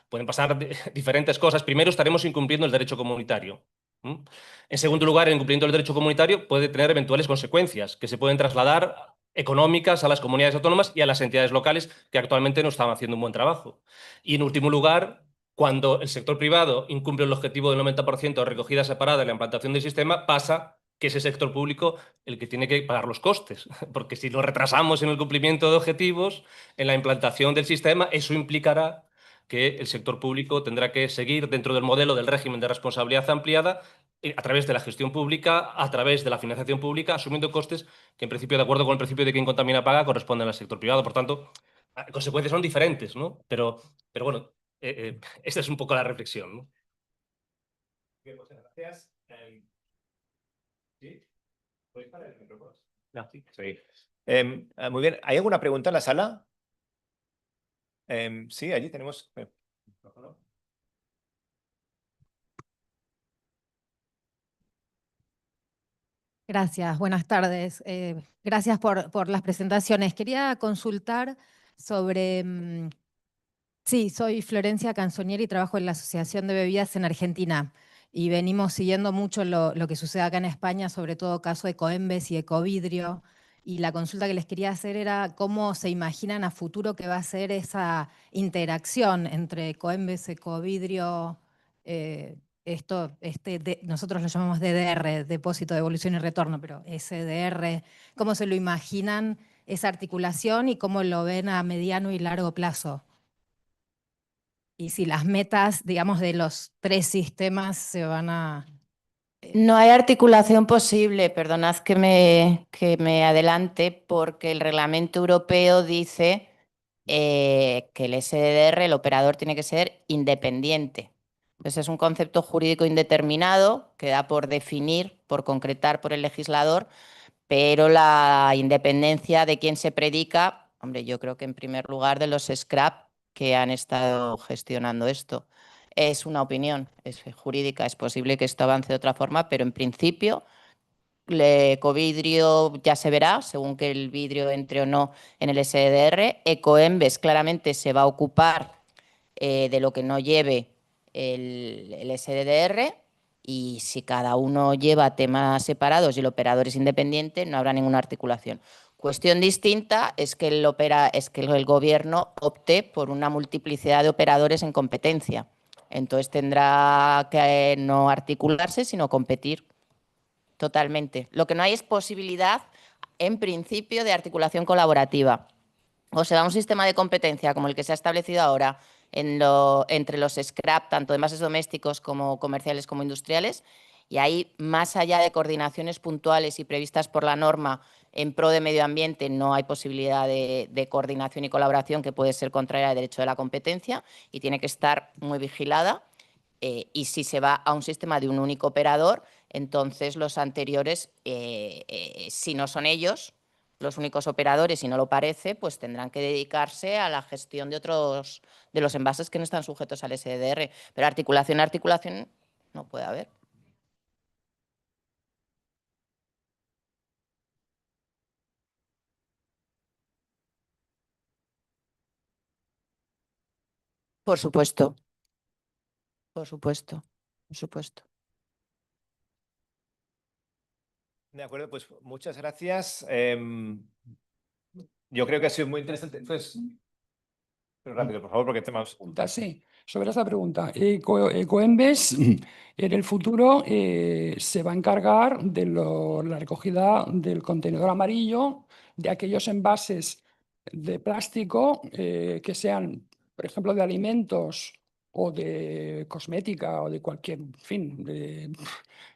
pueden pasar diferentes cosas. Primero, estaremos incumpliendo el derecho comunitario. En segundo lugar, el incumplimiento del derecho comunitario puede tener eventuales consecuencias que se pueden trasladar económicas a las comunidades autónomas y a las entidades locales que actualmente no están haciendo un buen trabajo. Y en último lugar, cuando el sector privado incumple el objetivo del 90% de recogida separada en la implantación del sistema, pasa que es el sector público el que tiene que pagar los costes, porque si lo retrasamos en el cumplimiento de objetivos, en la implantación del sistema, eso implicará que el sector público tendrá que seguir dentro del modelo del régimen de responsabilidad ampliada a través de la gestión pública, a través de la financiación pública, asumiendo costes que, en principio, de acuerdo con el principio de quien contamina paga, corresponden al sector privado. Por tanto, consecuencias son diferentes, ¿no? Pero bueno, esta es un poco la reflexión, ¿no? Bien, muchas gracias. ¿Sí? ¿Podéis parar el micrófono? No, sí. Muy bien. ¿Hay alguna pregunta en la sala? Sí, allí tenemos. Gracias, buenas tardes. Gracias por las presentaciones. Quería consultar sobre... sí, soy Florencia Canzonieri y trabajo en la Asociación de Bebidas en Argentina. Y venimos siguiendo mucho lo que sucede acá en España, sobre todo caso de Ecoembes y Ecovidrio. Y la consulta que les quería hacer era cómo se imaginan a futuro que va a ser esa interacción entre Ecoembes, Ecovidrio, nosotros lo llamamos DDR, Depósito de Devolución y Retorno, pero SDR, ¿cómo se lo imaginan esa articulación y cómo lo ven a mediano y largo plazo? Y si las metas, digamos, de los 3 sistemas se van a... No hay articulación posible, perdonad que me adelante, porque el reglamento europeo dice que el SDR, el operador, tiene que ser independiente. Entonces es un concepto jurídico indeterminado que da por definir, por concretar por el legislador, pero la independencia de quien se predica, hombre, yo creo que en primer lugar de los scrap que han estado gestionando esto. Es una opinión, es jurídica, es posible que esto avance de otra forma, pero en principio Ecovidrio ya se verá, según que el vidrio entre o no en el SDR. Ecoembes claramente se va a ocupar de lo que no lleve el SDR, y si cada uno lleva temas separados y el operador es independiente, no habrá ninguna articulación. Cuestión distinta es que el gobierno opte por una multiplicidad de operadores en competencia. Entonces tendrá que no articularse, sino competir totalmente. Lo que no hay es posibilidad, en principio, de articulación colaborativa. O se da un sistema de competencia como el que se ha establecido ahora entre los scrap, tanto de envases domésticos como comerciales como industriales, y ahí, más allá de coordinaciones puntuales y previstas por la norma en pro de medio ambiente, no hay posibilidad de coordinación y colaboración que puede ser contraria al derecho de la competencia y tiene que estar muy vigilada. Y si se va a un sistema de un único operador, entonces los anteriores, si no son ellos los únicos operadores y no lo parece, pues tendrán que dedicarse a la gestión de otros de los envases que no están sujetos al SDR. Pero articulación no puede haber. Por supuesto. Por supuesto. Por supuesto. De acuerdo, pues muchas gracias. Yo creo que ha sido muy interesante. Pues, pero rápido, por favor, porque tenemos... Sí, sobre esa pregunta. Ecoembes en el futuro se va a encargar de la recogida del contenedor amarillo, de aquellos envases de plástico que sean, por ejemplo, de alimentos o de cosmética o de cualquier, en fin, de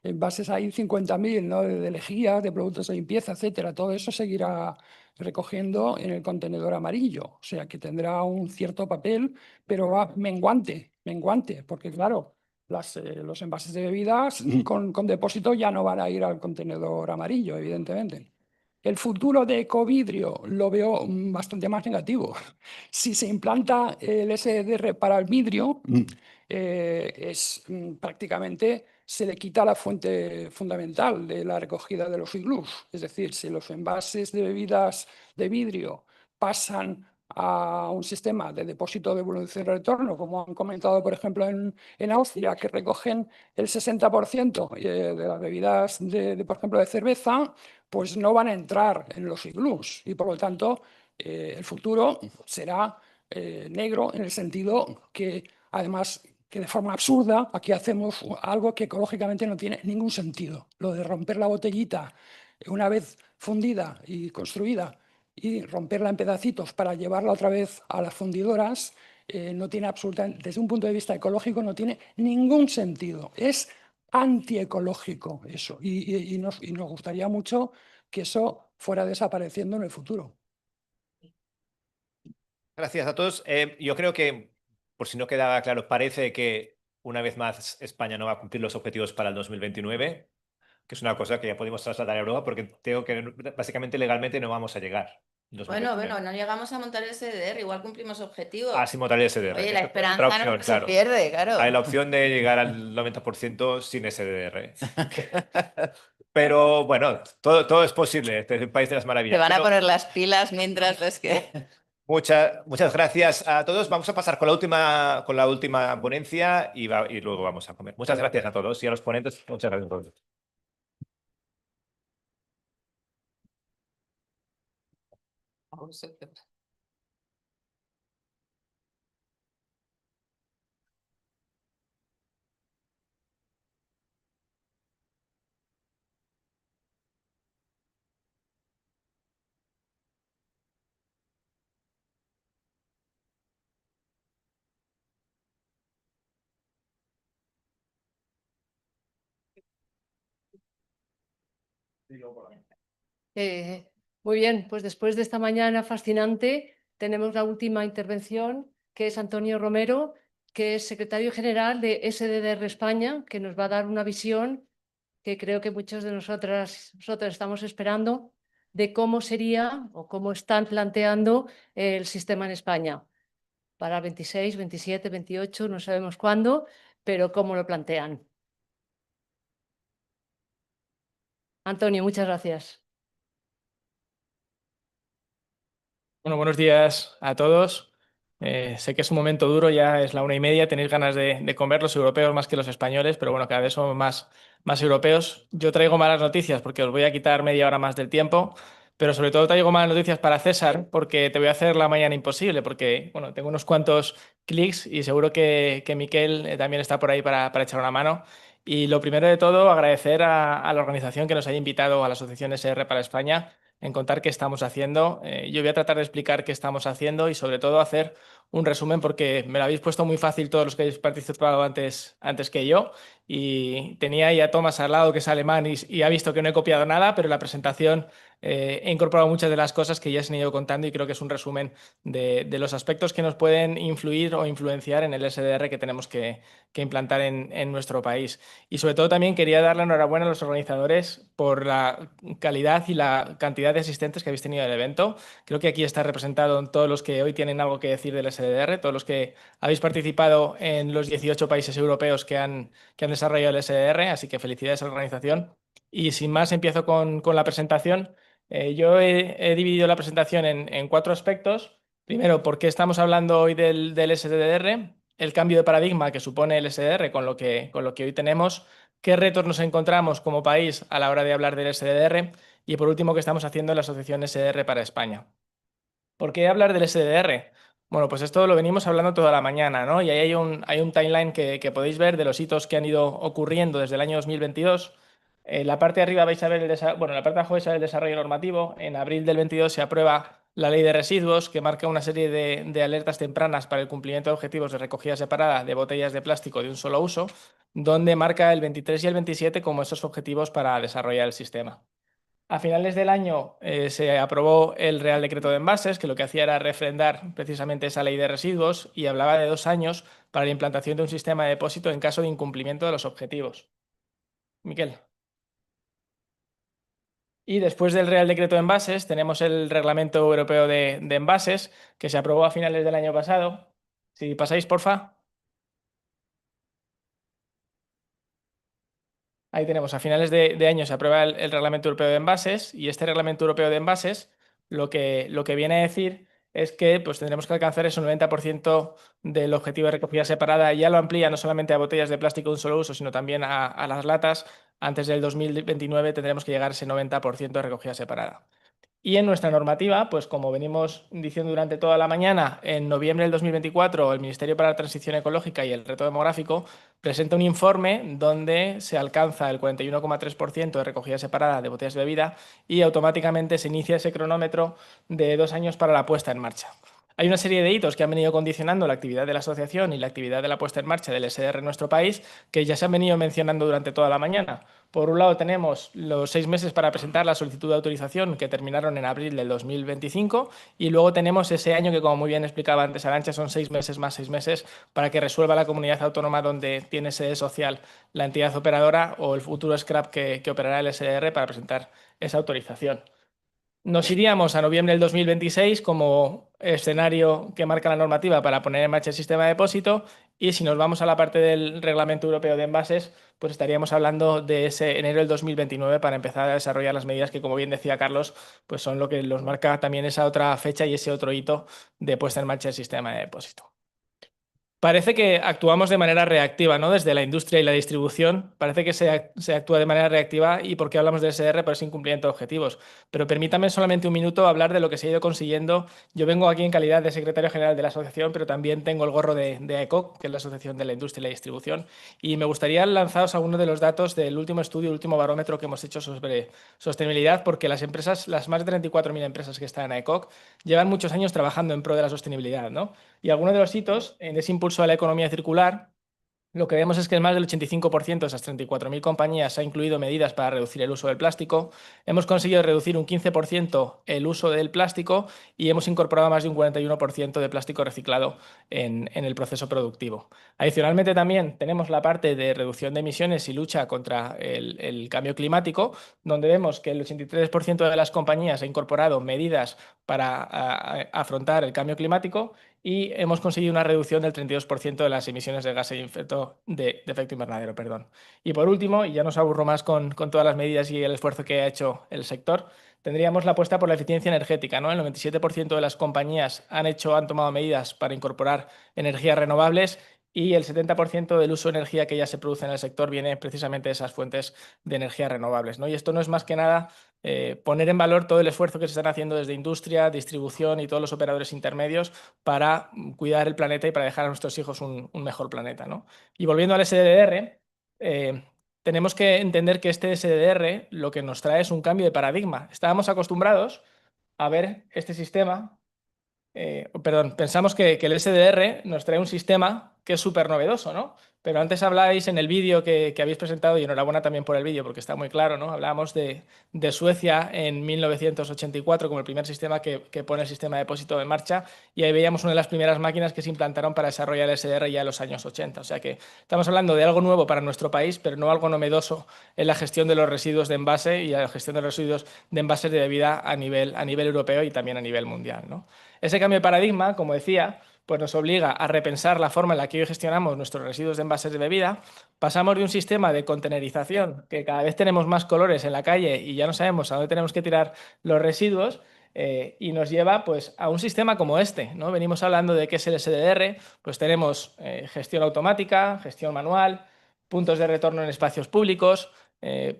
envases hay 50.000, ¿no? De lejía, de productos de limpieza, etcétera. Todo eso seguirá recogiendo en el contenedor amarillo, o sea que tendrá un cierto papel, pero va menguante, porque claro, los envases de bebidas con depósito ya no van a ir al contenedor amarillo, evidentemente. El futuro de Ecovidrio lo veo bastante más negativo. Si se implanta el SDR para el vidrio, prácticamente se le quita la fuente fundamental de la recogida de los iglús. Es decir, si los envases de bebidas de vidrio pasan a un sistema de depósito de devolución y retorno, como han comentado, por ejemplo, en Austria, que recogen el 60% de las bebidas, por ejemplo, de cerveza, pues no van a entrar en los iglús y, por lo tanto, el futuro será negro en el sentido que, además, que de forma absurda aquí hacemos algo que ecológicamente no tiene ningún sentido. Lo de romper la botellita una vez fundida y construida y romperla en pedacitos para llevarla otra vez a las fundidoras no tiene absolutamente, desde un punto de vista ecológico, no tiene ningún sentido. Es antiecológico eso y nos gustaría mucho que eso fuera desapareciendo en el futuro. Gracias a todos. Yo creo que, por si no quedaba claro, parece que una vez más España no va a cumplir los objetivos para el 2029, que es una cosa que ya podemos trasladar a Europa porque creo que básicamente legalmente no vamos a llegar. Bueno, no llegamos a montar el SDR, igual cumplimos objetivos. Sin montar el SDR. Oye, la Otra esperanza opción, no se claro. pierde, claro. Hay la opción de llegar al 90% sin SDR. Pero bueno, todo es posible. Este es el país de las maravillas. Se van a Pero poner las pilas mientras es que... muchas gracias a todos. Vamos a pasar con la última ponencia y luego vamos a comer. Muchas gracias a todos y a los ponentes. Muchas gracias a todos. Muy bien, pues después de esta mañana fascinante, tenemos la última intervención, que es Antonio Romero, que es secretario general de SDR España, que nos va a dar una visión que creo que muchos de nosotros estamos esperando, de cómo sería o cómo están planteando el sistema en España. Para 26, 27, 28, no sabemos cuándo, pero cómo lo plantean. Antonio, muchas gracias. Bueno, buenos días a todos. Sé que es un momento duro, ya es la 1:30, tenéis ganas de comer los europeos más que los españoles, pero bueno, cada vez somos más europeos. Yo traigo malas noticias porque os voy a quitar media hora más del tiempo, pero sobre todo traigo malas noticias para César porque te voy a hacer la mañana imposible, porque bueno, tengo unos cuantos clics y seguro que Miquel también está por ahí para echar una mano. Y lo primero de todo, agradecer a la organización que nos haya invitado a la Asociación SR para España en contar qué estamos haciendo. Yo voy a tratar de explicar qué estamos haciendo y sobre todo hacer un resumen porque me lo habéis puesto muy fácil todos los que habéis participado antes que yo y tenía ahí a Tomás al lado que es alemán y ha visto que no he copiado nada, pero en la presentación he incorporado muchas de las cosas que ya se han ido contando y creo que es un resumen de los aspectos que nos pueden influir o influenciar en el SDR que tenemos que implantar en nuestro país. Y sobre todo también quería dar la enhorabuena a los organizadores por la calidad y la cantidad de asistentes que habéis tenido del evento. Creo que aquí está representado en todos los que hoy tienen algo que decir del SDR, todos los que habéis participado en los 18 países europeos que han desarrollado el SDR, así que felicidades a la organización. Y sin más, empiezo con la presentación. Yo he dividido la presentación en 4 aspectos. Primero, ¿por qué estamos hablando hoy del SDR? El cambio de paradigma que supone el SDR con lo que hoy tenemos, qué retos nos encontramos como país a la hora de hablar del SDR y por último, qué estamos haciendo en la Asociación SDR para España. ¿Por qué hablar del SDR? Bueno, pues esto lo venimos hablando toda la mañana, ¿no? Y ahí hay un timeline que podéis ver de los hitos que han ido ocurriendo desde el año 2022. En la parte de arriba vais a ver en la parte de abajo vais a ver el desarrollo normativo. En abril del 22 se aprueba la ley de residuos, que marca una serie de alertas tempranas para el cumplimiento de objetivos de recogida separada de botellas de plástico de un solo uso, donde marca el 23 y el 27 como esos objetivos para desarrollar el sistema. A finales del año se aprobó el Real Decreto de Envases, que lo que hacía era refrendar precisamente esa ley de residuos y hablaba de 2 años para la implantación de un sistema de depósito en caso de incumplimiento de los objetivos. Miquel. Y después del Real Decreto de Envases tenemos el Reglamento Europeo de Envases, que se aprobó a finales del año pasado. Si pasáis, porfa. Ahí tenemos, a finales de año se aprueba el Reglamento Europeo de Envases y este Reglamento Europeo de Envases lo que viene a decir es que pues, tendremos que alcanzar ese 90% del objetivo de recogida separada. Ya lo amplía no solamente a botellas de plástico de un solo uso, sino también a las latas. Antes del 2029 tendremos que llegar a ese 90% de recogida separada. Y en nuestra normativa, pues como venimos diciendo durante toda la mañana, en noviembre del 2024 el Ministerio para la Transición Ecológica y el Reto Demográfico presenta un informe donde se alcanza el 41,3% de recogida separada de botellas de bebida y automáticamente se inicia ese cronómetro de 2 años para la puesta en marcha. Hay una serie de hitos que han venido condicionando la actividad de la asociación y la actividad de la puesta en marcha del SDR en nuestro país, que ya se han venido mencionando durante toda la mañana. Por un lado tenemos los 6 meses para presentar la solicitud de autorización, que terminaron en abril del 2025, y luego tenemos ese año que, como muy bien explicaba antes Arantxa, son 6 meses más 6 meses para que resuelva la comunidad autónoma donde tiene sede social la entidad operadora o el futuro scrap que operará el SDR para presentar esa autorización. Nos iríamos a noviembre del 2026 como escenario que marca la normativa para poner en marcha el sistema de depósito, y si nos vamos a la parte del Reglamento Europeo de Envases, pues estaríamos hablando de ese enero del 2029 para empezar a desarrollar las medidas que, como bien decía Carlos, pues son lo que nos marca también esa otra fecha y ese otro hito de puesta en marcha del sistema de depósito. Parece que actuamos de manera reactiva, ¿no? Desde la industria y la distribución, parece que se actúa de manera reactiva, y porque hablamos del SDR por ese incumplimiento de objetivos. Pero permítame solamente un minuto hablar de lo que se ha ido consiguiendo. Yo vengo aquí en calidad de secretario general de la asociación, pero también tengo el gorro de AECOC, que es la Asociación de la Industria y la Distribución, y me gustaría lanzaros algunos de los datos del último estudio, el último barómetro que hemos hecho sobre sostenibilidad, porque las empresas, las más de 34.000 empresas que están en AECOC, llevan muchos años trabajando en pro de la sostenibilidad, ¿no? Y algunos de los hitos en ese impulso a la economía circular, lo que vemos es que más del 85% de esas 34.000 compañías ha incluido medidas para reducir el uso del plástico. Hemos conseguido reducir un 15% el uso del plástico y hemos incorporado más de un 41% de plástico reciclado en el proceso productivo. Adicionalmente, también tenemos la parte de reducción de emisiones y lucha contra el cambio climático, donde vemos que el 83% de las compañías ha incorporado medidas para afrontar el cambio climático, y hemos conseguido una reducción del 32% de las emisiones de gases de efecto invernadero. Y por último, y ya no os aburro más con todas las medidas y el esfuerzo que ha hecho el sector, tendríamos la apuesta por la eficiencia energética, ¿no? El 97% de las compañías han tomado medidas para incorporar energías renovables, y el 70% del uso de energía que ya se produce en el sector viene precisamente de esas fuentes de energías renovables, ¿no? Y esto no es más que nada poner en valor todo el esfuerzo que se están haciendo desde industria, distribución y todos los operadores intermedios para cuidar el planeta y para dejar a nuestros hijos un mejor planeta, ¿no? Y volviendo al SDR, tenemos que entender que este SDR lo que nos trae es un cambio de paradigma. Estábamos acostumbrados a ver este sistema, pensamos que el SDR nos trae un sistema que es súper novedoso, ¿no? Pero antes habláis en el vídeo que habéis presentado, y enhorabuena también por el vídeo porque está muy claro, ¿no? Hablábamos de Suecia en 1984 como el primer sistema que pone el sistema de depósito en marcha, y ahí veíamos una de las primeras máquinas que se implantaron para desarrollar el SDR ya en los años 80. O sea que estamos hablando de algo nuevo para nuestro país, pero no algo novedoso en la gestión de los residuos de envase y la gestión de los residuos de envases de bebida a nivel europeo y también a nivel mundial, ¿no? Ese cambio de paradigma, como decía, pues nos obliga a repensar la forma en la que hoy gestionamos nuestros residuos de envases de bebida. Pasamos de un sistema de contenerización, que cada vez tenemos más colores en la calle y ya no sabemos a dónde tenemos que tirar los residuos, y nos lleva pues, a un sistema como este, ¿no? Venimos hablando de qué es el SDR, pues tenemos gestión automática, gestión manual, puntos de retorno en espacios públicos,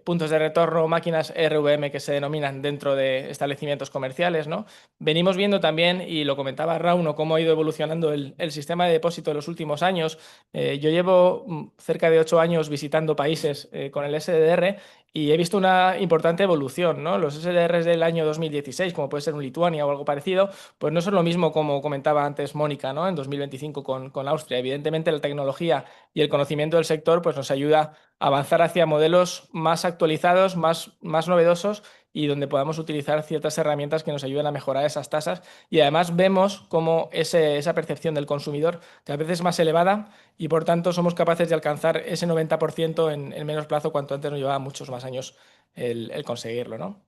puntos de retorno, máquinas RVM que se denominan dentro de establecimientos comerciales, ¿no? Venimos viendo también, y lo comentaba Rauno, cómo ha ido evolucionando el sistema de depósito en los últimos años. Yo llevo cerca de 8 años visitando países con el SDR y he visto una importante evolución, ¿no? Los SDRs del año 2016, como puede ser un Lituania o algo parecido, pues no son lo mismo como comentaba antes Mónica, ¿no? En 2025 con Austria. Evidentemente la tecnología y el conocimiento del sector pues nos ayuda a avanzar hacia modelos más actualizados, más novedosos, y donde podamos utilizar ciertas herramientas que nos ayuden a mejorar esas tasas. Y además vemos cómo esa percepción del consumidor cada vez es más elevada, y por tanto somos capaces de alcanzar ese 90% en menos plazo, cuanto antes nos llevaba muchos más años el conseguirlo, ¿no?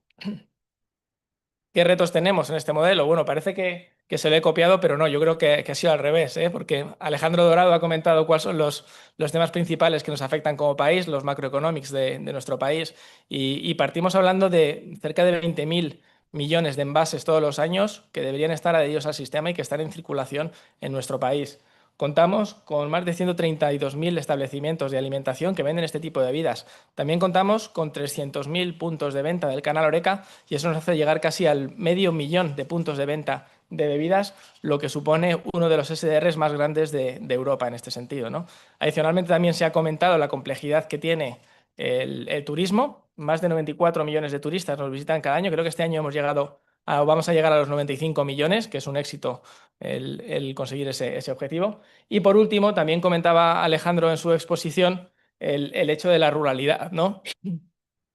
¿Qué retos tenemos en este modelo? Bueno, parece que se lo he copiado, pero no, yo creo que ha sido al revés, porque Alejandro Dorado ha comentado cuáles son los temas principales que nos afectan como país, los macroeconomics de nuestro país, y partimos hablando de cerca de 20.000 millones de envases todos los años que deberían estar adheridos al sistema y que están en circulación en nuestro país. Contamos con más de 132.000 establecimientos de alimentación que venden este tipo de bebidas. También contamos con 300.000 puntos de venta del canal Horeca, y eso nos hace llegar casi al 500.000 de puntos de venta de bebidas, lo que supone uno de los SDRs más grandes de Europa en este sentido, ¿no? Adicionalmente, también se ha comentado la complejidad que tiene el turismo. Más de 94 millones de turistas nos visitan cada año. Creo que este año vamos a llegar a los 95 millones, que es un éxito el conseguir ese objetivo. Y por último, también comentaba Alejandro en su exposición el hecho de la ruralidad, ¿no?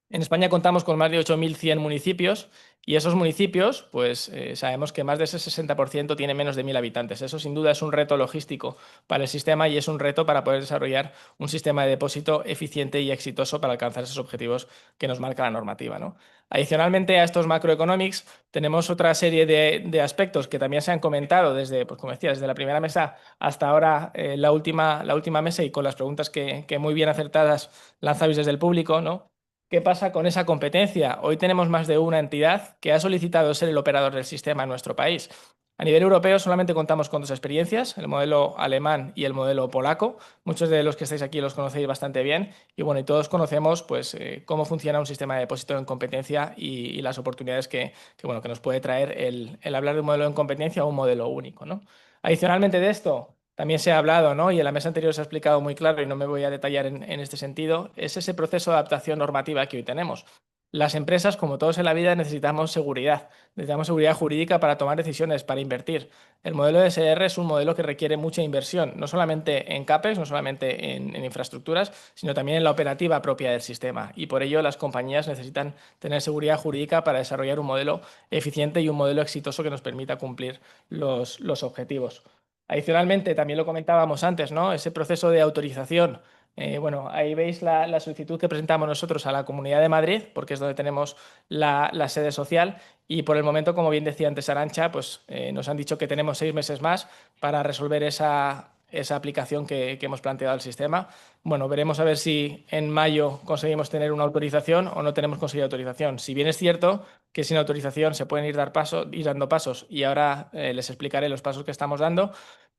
En España contamos con más de 8.100 municipios y esos municipios, pues sabemos que más de ese 60% tiene menos de 1.000 habitantes. Eso sin duda es un reto logístico para el sistema y es un reto para poder desarrollar un sistema de depósito eficiente y exitoso para alcanzar esos objetivos que nos marca la normativa, ¿no? Adicionalmente a estos macroeconomics, tenemos otra serie de aspectos que también se han comentado desde, pues como decía, desde la primera mesa hasta ahora la última mesa y con las preguntas que muy bien acertadas lanzabais desde el público, ¿no? ¿Qué pasa con esa competencia? Hoy tenemos más de una entidad que ha solicitado ser el operador del sistema en nuestro país. A nivel europeo solamente contamos con dos experiencias, el modelo alemán y el modelo polaco. Muchos de los que estáis aquí los conocéis bastante bien y bueno, y todos conocemos pues cómo funciona un sistema de depósito en competencia y las oportunidades que nos puede traer el hablar de un modelo en competencia o un modelo único, ¿no? Adicionalmente de esto, también se ha hablado, ¿no? Y en la mesa anterior se ha explicado muy claro y no me voy a detallar en este sentido, es ese proceso de adaptación normativa que hoy tenemos. Las empresas, como todos en la vida, necesitamos seguridad jurídica para tomar decisiones, para invertir. El modelo de SR es un modelo que requiere mucha inversión, no solamente en CAPEX, no solamente en infraestructuras, sino también en la operativa propia del sistema. Y por ello las compañías necesitan tener seguridad jurídica para desarrollar un modelo eficiente y un modelo exitoso que nos permita cumplir los objetivos. Adicionalmente, también lo comentábamos antes, ¿no? Ese proceso de autorización. Bueno, ahí veis la solicitud que presentamos nosotros a la Comunidad de Madrid, porque es donde tenemos la sede social. Y por el momento, como bien decía antes Arantxa, pues nos han dicho que tenemos 6 meses más para resolver esa aplicación que hemos planteado al sistema. Bueno, veremos a ver si en mayo conseguimos tener una autorización o no tenemos conseguido autorización. Si bien es cierto que sin autorización se pueden ir dando pasos y ahora les explicaré los pasos que estamos dando,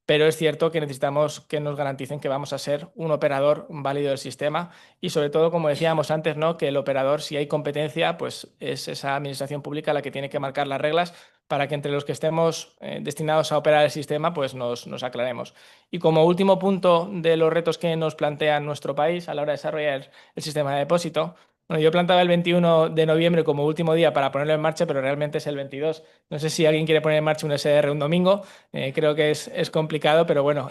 pero es cierto que necesitamos que nos garanticen que vamos a ser un operador válido del sistema y sobre todo, como decíamos antes, ¿no? Que el operador, si hay competencia, pues es esa administración pública la que tiene que marcar las reglas para que entre los que estemos destinados a operar el sistema, pues nos aclaremos. Y como último punto de los retos que nos plantea nuestro país a la hora de desarrollar el sistema de depósito, bueno, yo plantaba el 21 de noviembre como último día para ponerlo en marcha, pero realmente es el 22. No sé si alguien quiere poner en marcha un SDR un domingo, creo que es complicado, pero bueno,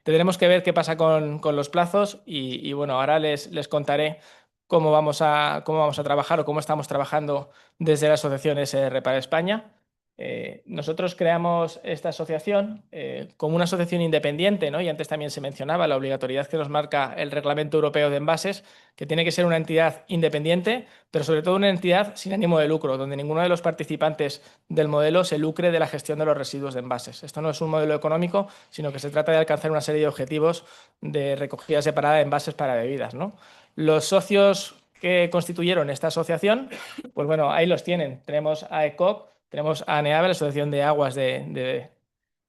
tendremos que ver qué pasa con los plazos y bueno, ahora les contaré cómo vamos a trabajar o cómo estamos trabajando desde la Asociación SDR para España. Nosotros creamos esta asociación como una asociación independiente, ¿no? Y antes también se mencionaba la obligatoriedad que nos marca el Reglamento Europeo de Envases, que tiene que ser una entidad independiente, pero sobre todo una entidad sin ánimo de lucro, donde ninguno de los participantes del modelo se lucre de la gestión de los residuos de envases. Esto no es un modelo económico, sino que se trata de alcanzar una serie de objetivos de recogida separada de envases para bebidas, ¿no? Los socios que constituyeron esta asociación, pues bueno, ahí los tienen. Tenemos a ECOC, tenemos a ANEAVE, la Asociación de Aguas de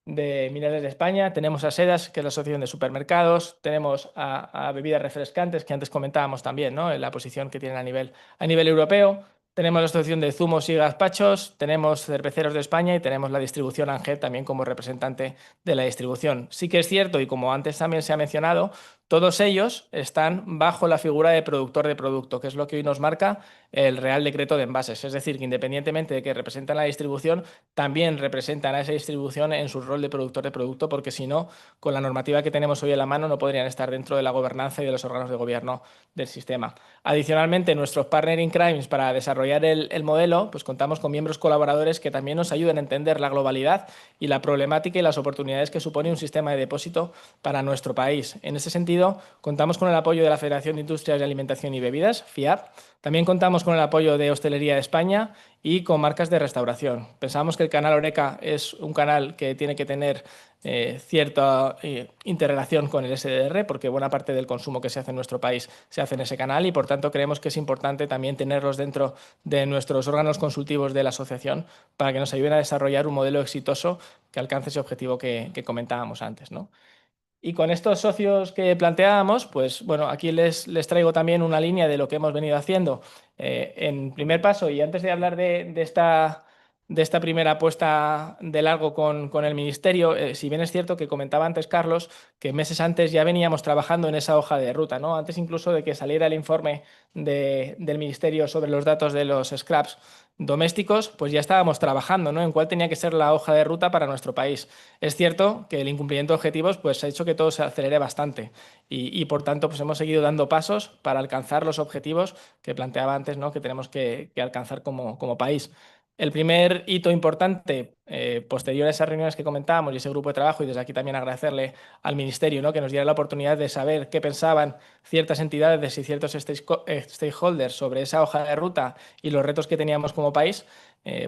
Minerales de España, tenemos a SEDAS, que es la Asociación de Supermercados, tenemos a Bebidas Refrescantes, que antes comentábamos también, ¿no? En la posición que tienen a nivel europeo, tenemos la Asociación de Zumos y Gazpachos, tenemos Cerveceros de España y tenemos la distribución ANGET también como representante de la distribución. Sí que es cierto, y como antes también se ha mencionado, todos ellos están bajo la figura de productor de producto, que es lo que hoy nos marca el Real Decreto de Envases. Es decir, que independientemente de que representan la distribución, también representan a esa distribución en su rol de productor de producto, porque si no, con la normativa que tenemos hoy en la mano, no podrían estar dentro de la gobernanza y de los órganos de gobierno del sistema. Adicionalmente, nuestros partner in crimes para desarrollar el modelo, pues contamos con miembros colaboradores que también nos ayudan a entender la globalidad y la problemática y las oportunidades que supone un sistema de depósito para nuestro país. En ese sentido, contamos con el apoyo de la Federación de Industrias de Alimentación y Bebidas, FIAB. También contamos con el apoyo de Hostelería de España y con marcas de restauración. Pensamos que el canal Oreca es un canal que tiene que tener cierta interrelación con el SDR, porque buena parte del consumo que se hace en nuestro país se hace en ese canal y por tanto creemos que es importante también tenerlos dentro de nuestros órganos consultivos de la asociación para que nos ayuden a desarrollar un modelo exitoso que alcance ese objetivo que comentábamos antes, ¿no? Y con estos socios que planteábamos, pues bueno, aquí les traigo también una línea de lo que hemos venido haciendo en primer paso. Y antes de hablar de de esta primera apuesta de largo con el Ministerio, si bien es cierto que comentaba antes Carlos que meses antes ya veníamos trabajando en esa hoja de ruta, ¿no? Antes incluso de que saliera el informe del Ministerio sobre los datos de los scraps domésticos, pues ya estábamos trabajando, ¿no?, en cuál tenía que ser la hoja de ruta para nuestro país. Es cierto que el incumplimiento de objetivos pues, ha hecho que todo se acelere bastante y por tanto pues, hemos seguido dando pasos para alcanzar los objetivos que planteaba antes, ¿no?, que tenemos que alcanzar como país. El primer hito importante, posterior a esas reuniones que comentábamos y ese grupo de trabajo, y desde aquí también agradecerle al Ministerio, ¿no?, que nos diera la oportunidad de saber qué pensaban ciertas entidades y ciertos stakeholders sobre esa hoja de ruta y los retos que teníamos como país.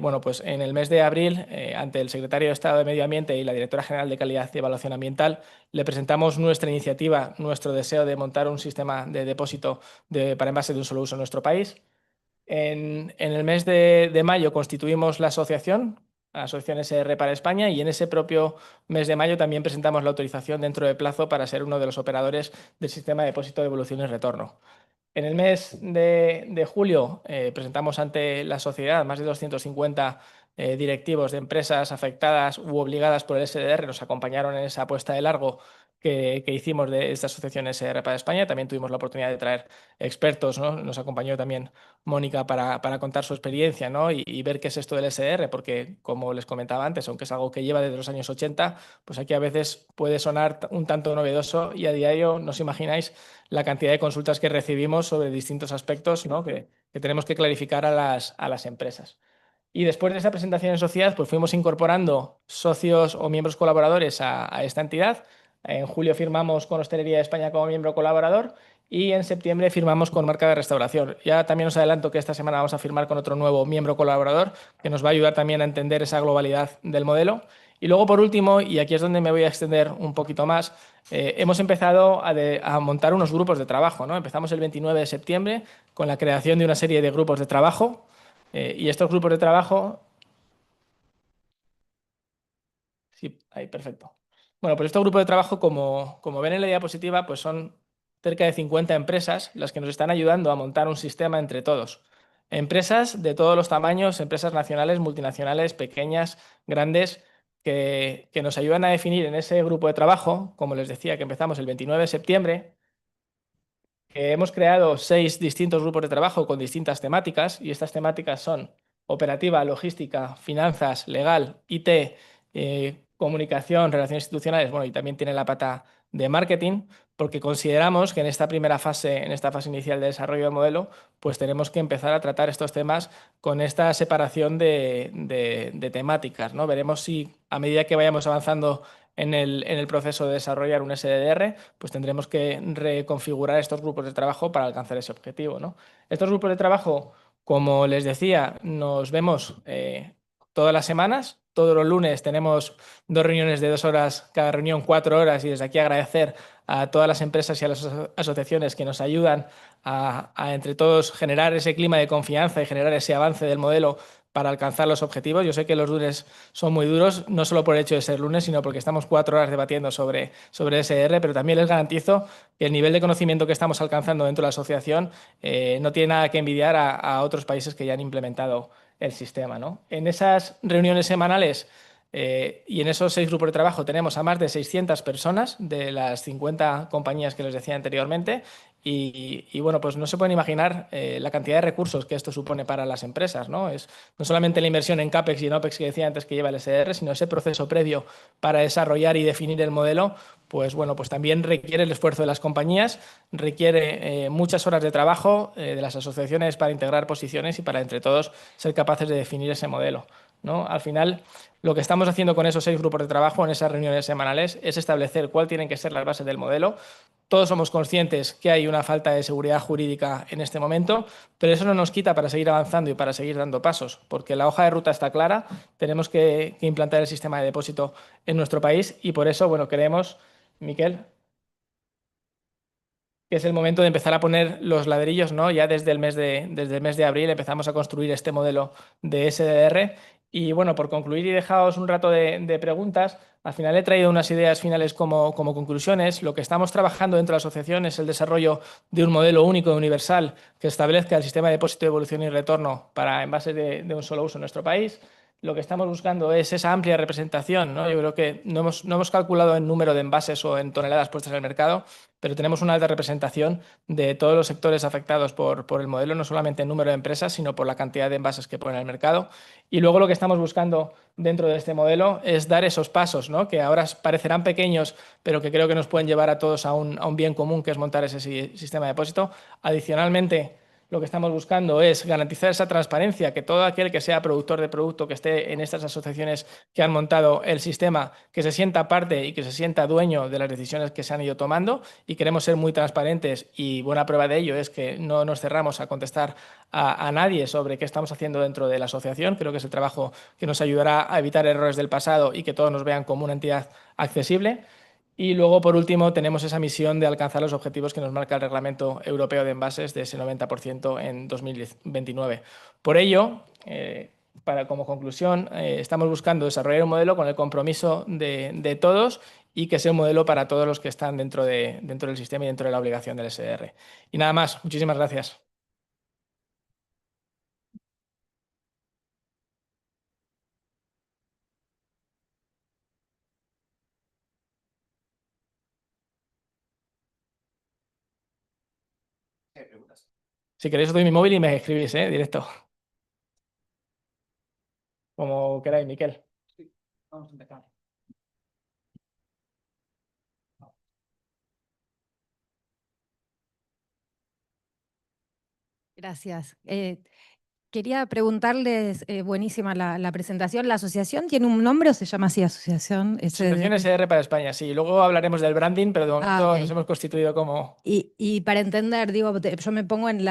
Bueno, pues en el mes de abril, ante el Secretario de Estado de Medio Ambiente y la Directora General de Calidad y Evaluación Ambiental, le presentamos nuestra iniciativa, nuestro deseo de montar un sistema de depósito para envases de un solo uso en nuestro país. En el mes de mayo constituimos la asociación SR para España, y en ese propio mes de mayo también presentamos la autorización dentro de plazo para ser uno de los operadores del sistema de depósito, devolución y retorno. En el mes de julio presentamos ante la sociedad más de 250 directivos de empresas afectadas u obligadas por el SDR, nos acompañaron en esa apuesta de largo que hicimos de esta asociación SR para España. También tuvimos la oportunidad de traer expertos, ¿no? Nos acompañó también Mónica para contar su experiencia, ¿no?, y ver qué es esto del SDR, porque como les comentaba antes, aunque es algo que lleva desde los años 80, pues aquí a veces puede sonar un tanto novedoso y a diario no os imagináis la cantidad de consultas que recibimos sobre distintos aspectos, ¿no?, que tenemos que clarificar a las empresas. Y después de esa presentación en sociedad, pues fuimos incorporando socios o miembros colaboradores a esta entidad. En julio firmamos con Hostelería de España como miembro colaborador y en septiembre firmamos con Marca de Restauración. Ya también os adelanto que esta semana vamos a firmar con otro nuevo miembro colaborador que nos va a ayudar también a entender esa globalidad del modelo. Y luego, por último, y aquí es donde me voy a extender un poquito más, hemos empezado a montar unos grupos de trabajo, ¿no? Empezamos el 29 de septiembre con la creación de una serie de grupos de trabajo y estos grupos de trabajo... Sí, ahí, perfecto. Bueno, pues estos grupos de trabajo, como ven en la diapositiva, pues son cerca de 50 empresas las que nos están ayudando a montar un sistema entre todos. Empresas de todos los tamaños, empresas nacionales, multinacionales, pequeñas, grandes, que nos ayudan a definir en ese grupo de trabajo, como les decía, que empezamos el 29 de septiembre, que hemos creado 6 distintos grupos de trabajo con distintas temáticas, y estas temáticas son operativa, logística, finanzas, legal, IT, comunicación, relaciones institucionales, bueno, y también tiene la pata de marketing, porque consideramos que en esta primera fase, en esta fase inicial de desarrollo del modelo, pues tenemos que empezar a tratar estos temas con esta separación de temáticas, ¿no? Veremos si a medida que vayamos avanzando en el proceso de desarrollar un SDR, pues tendremos que reconfigurar estos grupos de trabajo para alcanzar ese objetivo, ¿no? Estos grupos de trabajo, como les decía, nos vemos todas las semanas. Todos los lunes tenemos 2 reuniones de 2 horas, cada reunión 4 horas, y desde aquí agradecer a todas las empresas y a las asociaciones que nos ayudan a entre todos generar ese clima de confianza y generar ese avance del modelo para alcanzar los objetivos. Yo sé que los lunes son muy duros, no solo por el hecho de ser lunes, sino porque estamos 4 horas debatiendo sobre SDR, pero también les garantizo que el nivel de conocimiento que estamos alcanzando dentro de la asociación no tiene nada que envidiar a otros países que ya han implementado el sistema, ¿no? En esas reuniones semanales y en esos 6 grupos de trabajo tenemos a más de 600 personas de las 50 compañías que les decía anteriormente, y bueno, pues no se pueden imaginar la cantidad de recursos que esto supone para las empresas, ¿no? Es no solamente la inversión en CAPEX y en OPEX que decía antes que lleva el SDR, sino ese proceso previo para desarrollar y definir el modelo, pues bueno, pues también requiere el esfuerzo de las compañías, requiere muchas horas de trabajo de las asociaciones para integrar posiciones y para entre todos ser capaces de definir ese modelo, ¿no? Al final, lo que estamos haciendo con esos 6 grupos de trabajo en esas reuniones semanales es establecer cuáles tienen que ser las bases del modelo. Todos somos conscientes que hay una falta de seguridad jurídica en este momento, pero eso no nos quita para seguir avanzando y para seguir dando pasos, porque la hoja de ruta está clara, tenemos que implantar el sistema de depósito en nuestro país, y por eso, bueno, creemos, Miquel, que es el momento de empezar a poner los ladrillos, ¿no? Ya desde el mes de abril empezamos a construir este modelo de SDR. Y bueno, por concluir y dejaos un rato de preguntas, al final he traído unas ideas finales como conclusiones. Lo que estamos trabajando dentro de la asociación es el desarrollo de un modelo único y universal que establezca el sistema de depósito, devolución y retorno para envases de un solo uso en nuestro país. lo que estamos buscando es esa amplia representación, ¿no? Yo creo que no hemos calculado en número de envases o en toneladas puestas en el mercado, pero tenemos una alta representación de todos los sectores afectados por el modelo, no solamente en número de empresas, sino por la cantidad de envases que ponen en el mercado. Y luego lo que estamos buscando dentro de este modelo es dar esos pasos, ¿no? Que ahora parecerán pequeños, pero que creo que nos pueden llevar a todos a un bien común, que es montar ese sistema de depósito. Adicionalmente, lo que estamos buscando es garantizar esa transparencia, que todo aquel que sea productor de producto, que esté en estas asociaciones que han montado el sistema, que se sienta parte y que se sienta dueño de las decisiones que se han ido tomando, y queremos ser muy transparentes, y buena prueba de ello es que no nos cerramos a contestar a nadie sobre qué estamos haciendo dentro de la asociación. Creo que es el trabajo que nos ayudará a evitar errores del pasado y que todos nos vean como una entidad accesible. Y luego, por último, tenemos esa misión de alcanzar los objetivos que nos marca el Reglamento Europeo de Envases de ese 90% en 2029. Por ello, como conclusión, estamos buscando desarrollar un modelo con el compromiso de todos y que sea un modelo para todos los que están dentro del sistema y dentro de la obligación del SDR. Y nada más. Muchísimas gracias. Si queréis, os doy mi móvil y me escribís, directo. Como queráis, Miquel. Vamos a empezar. Gracias. Quería preguntarles, buenísima la presentación. ¿La asociación tiene un nombre o se llama así, Asociación Asociación SDR para España, sí. Luego hablaremos del branding, pero de momento ok. nos hemos constituido como... Y para entender, digo, yo me pongo en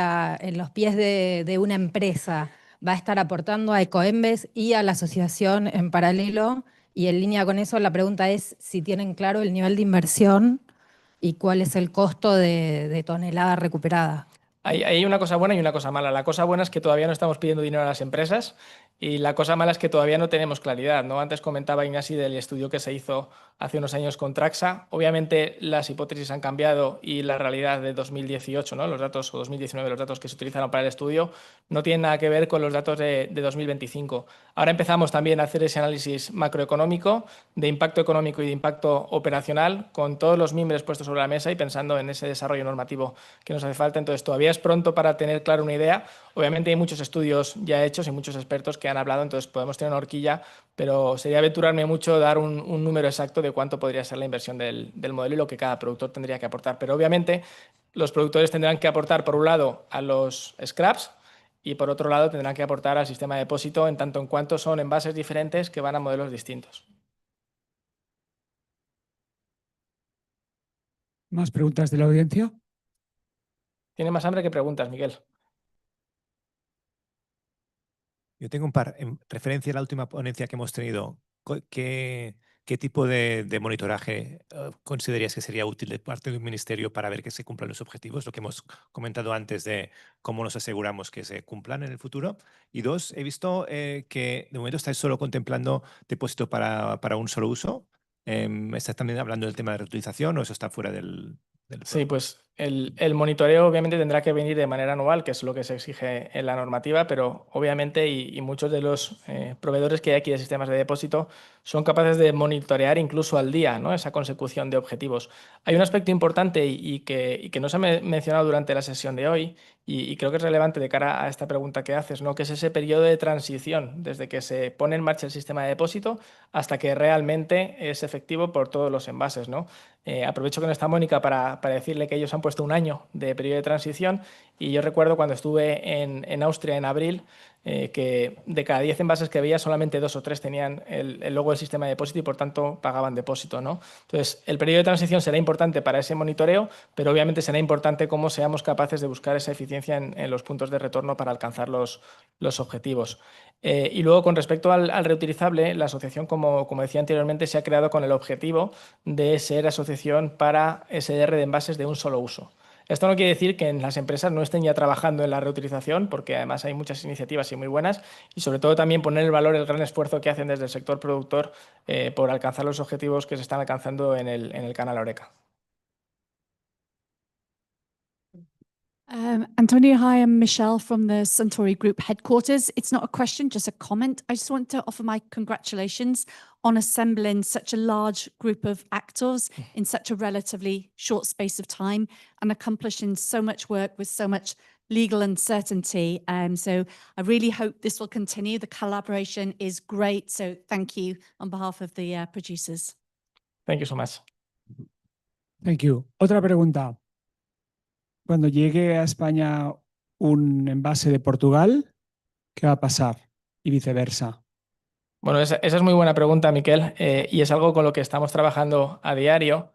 los pies de una empresa. ¿Va a estar aportando a Ecoembes y a la asociación en paralelo? Y en línea con eso, la pregunta es si tienen claro el nivel de inversión y cuál es el costo de tonelada recuperada. Hay una cosa buena y una cosa mala. La cosa buena es que todavía no estamos pidiendo dinero a las empresas, y la cosa mala es que todavía no tenemos claridad, ¿no? Antes comentaba Ignasi del estudio que se hizo hace unos años con Traxa. Obviamente las hipótesis han cambiado y la realidad de 2018, ¿no? Los datos, o 2019, los datos que se utilizaron para el estudio, no tienen nada que ver con los datos de 2025. Ahora empezamos también a hacer ese análisis macroeconómico, de impacto económico y de impacto operacional, con todos los mimbres puestos sobre la mesa y pensando en ese desarrollo normativo que nos hace falta. Entonces todavía es pronto para tener claro una idea. Obviamente hay muchos estudios ya hechos y muchos expertos que han hablado, entonces podemos tener una horquilla, pero sería aventurarme mucho dar un número exacto de cuánto podría ser la inversión del modelo y lo que cada productor tendría que aportar. Pero obviamente los productores tendrán que aportar, por un lado, a los scraps, y por otro lado tendrán que aportar al sistema de depósito, en tanto en cuanto son envases diferentes que van a modelos distintos. ¿Más preguntas de la audiencia? Tiene más hambre que preguntas, Miguel. Yo tengo un par. En referencia a la última ponencia que hemos tenido, ¿qué tipo de monitoraje considerarías que sería útil de parte del Ministerio para ver que se cumplan los objetivos? Lo que hemos comentado antes de cómo nos aseguramos que se cumplan en el futuro. Y dos, he visto que de momento estáis solo contemplando depósito para un solo uso. ¿Estás también hablando del tema de reutilización o eso está fuera del Sí, pues el monitoreo obviamente tendrá que venir de manera anual, que es lo que se exige en la normativa, pero obviamente y muchos de los proveedores que hay aquí de sistemas de depósito son capaces de monitorear incluso al día, ¿no? Esa consecución de objetivos. Hay un aspecto importante y que no se ha mencionado durante la sesión de hoy, y creo que es relevante de cara a esta pregunta que haces, ¿no? Que es ese periodo de transición desde que se pone en marcha el sistema de depósito hasta que realmente es efectivo por todos los envases, ¿no? Aprovecho que no está Mónica para decirle que ellos han puesto un año de periodo de transición, y yo recuerdo cuando estuve en Austria en abril, que de cada 10 envases que veía solamente 2 o 3 tenían el logo del sistema de depósito y por tanto pagaban depósito, ¿no? Entonces el periodo de transición será importante para ese monitoreo, pero obviamente será importante cómo seamos capaces de buscar esa eficiencia en los puntos de retorno para alcanzar los objetivos. Y luego, con respecto al reutilizable, la asociación, como decía anteriormente, se ha creado con el objetivo de ser asociación para SDR de envases de un solo uso. Esto no quiere decir que en las empresas no estén ya trabajando en la reutilización, porque además hay muchas iniciativas y muy buenas, y sobre todo también poner en valor el gran esfuerzo que hacen desde el sector productor por alcanzar los objetivos que se están alcanzando en el canal Horeca. Antonio, hi, I'm Michelle from the Suntory Group headquarters. It's not a question, just a comment. I just want to offer my congratulations on assembling such a large group of actors in such a relatively short space of time and accomplishing so much work with so much legal uncertainty. So I really hope this will continue. The collaboration is great. So thank you on behalf of the producers. Thank you so much. Thank you. Otra pregunta. Cuando llegue a España un envase de Portugal, ¿qué va a pasar? Y viceversa. Bueno, esa es muy buena pregunta, Miquel, y es algo con lo que estamos trabajando a diario.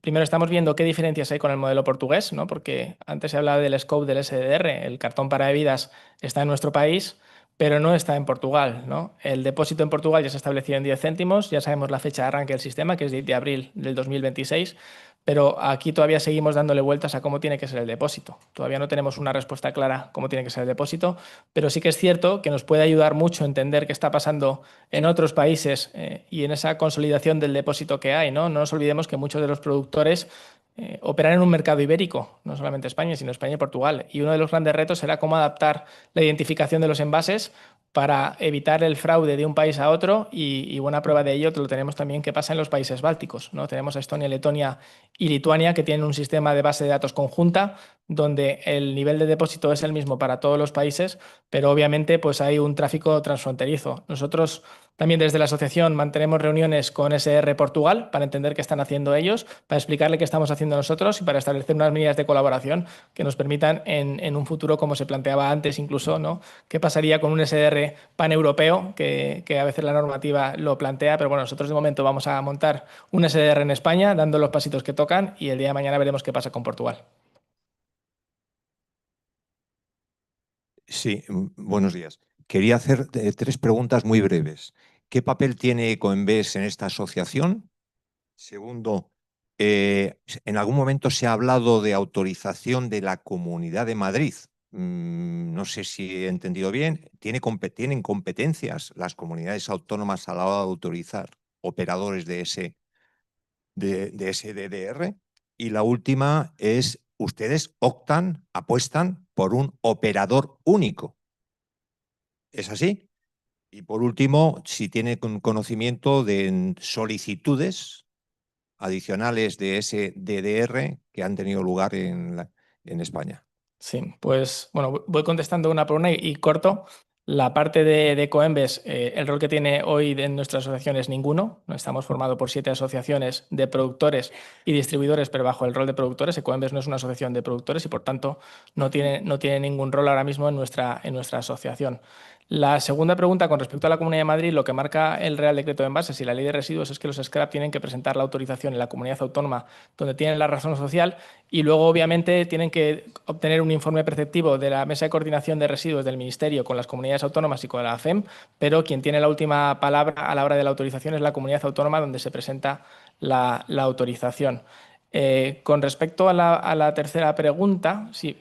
Primero estamos viendo qué diferencias hay con el modelo portugués, ¿no? Porque antes se hablaba del scope del SDR, el cartón para bebidas está en nuestro país, pero no está en Portugal, ¿no? El depósito en Portugal ya se ha establecido en 10 céntimos, ya sabemos la fecha de arranque del sistema, que es 10 de abril del 2026, pero aquí todavía seguimos dándole vueltas a cómo tiene que ser el depósito. Todavía no tenemos una respuesta clara cómo tiene que ser el depósito, pero sí que es cierto que nos puede ayudar mucho a entender qué está pasando en otros países y en esa consolidación del depósito que hay, ¿no? No nos olvidemos que muchos de los productores operan en un mercado ibérico, no solamente España, sino España y Portugal. Y uno de los grandes retos será cómo adaptar la identificación de los envases para evitar el fraude de un país a otro y buena prueba de ello lo tenemos también que pasa en los países bálticos, ¿no? Tenemos a Estonia, Letonia y Lituania que tienen un sistema de base de datos conjunta donde el nivel de depósito es el mismo para todos los países, pero obviamente pues hay un tráfico transfronterizo. Nosotros también desde la asociación mantenemos reuniones con SR Portugal para entender qué están haciendo ellos, para explicarle qué estamos haciendo nosotros y para establecer unas medidas de colaboración que nos permitan en un futuro, como se planteaba antes incluso, ¿no? ¿Qué pasaría con un SDR paneuropeo? Que a veces la normativa lo plantea, pero bueno, nosotros de momento vamos a montar un SDR en España, dando los pasitos que tocan y el día de mañana veremos qué pasa con Portugal. Sí, buenos días. Quería hacer 3 preguntas muy breves. ¿Qué papel tiene Ecoembes en esta asociación? Segundo, en algún momento se ha hablado de autorización de la Comunidad de Madrid. No sé si he entendido bien. ¿Tienen competencias las comunidades autónomas a la hora de autorizar operadores de ese DDR? Y la última es, ustedes apuestan por un operador único. ¿Es así? Y por último, si tiene conocimiento de solicitudes adicionales de ese DDR que han tenido lugar en España. Sí, pues bueno, voy contestando una por una y corto. La parte de Ecoembes, el rol que tiene hoy en nuestra asociación es ninguno. Estamos formados por 7 asociaciones de productores y distribuidores, pero bajo el rol de productores. Ecoembes no es una asociación de productores y por tanto no tiene ningún rol ahora mismo en nuestra asociación. La segunda pregunta con respecto a la Comunidad de Madrid, lo que marca el Real Decreto de Envases y la Ley de Residuos es que los scrap tienen que presentar la autorización en la comunidad autónoma donde tienen la razón social y luego obviamente tienen que obtener un informe preceptivo de la Mesa de Coordinación de Residuos del Ministerio con las comunidades autónomas y con la AFEM, pero quien tiene la última palabra a la hora de la autorización es la comunidad autónoma donde se presenta la autorización. Con respecto a la tercera pregunta, sí.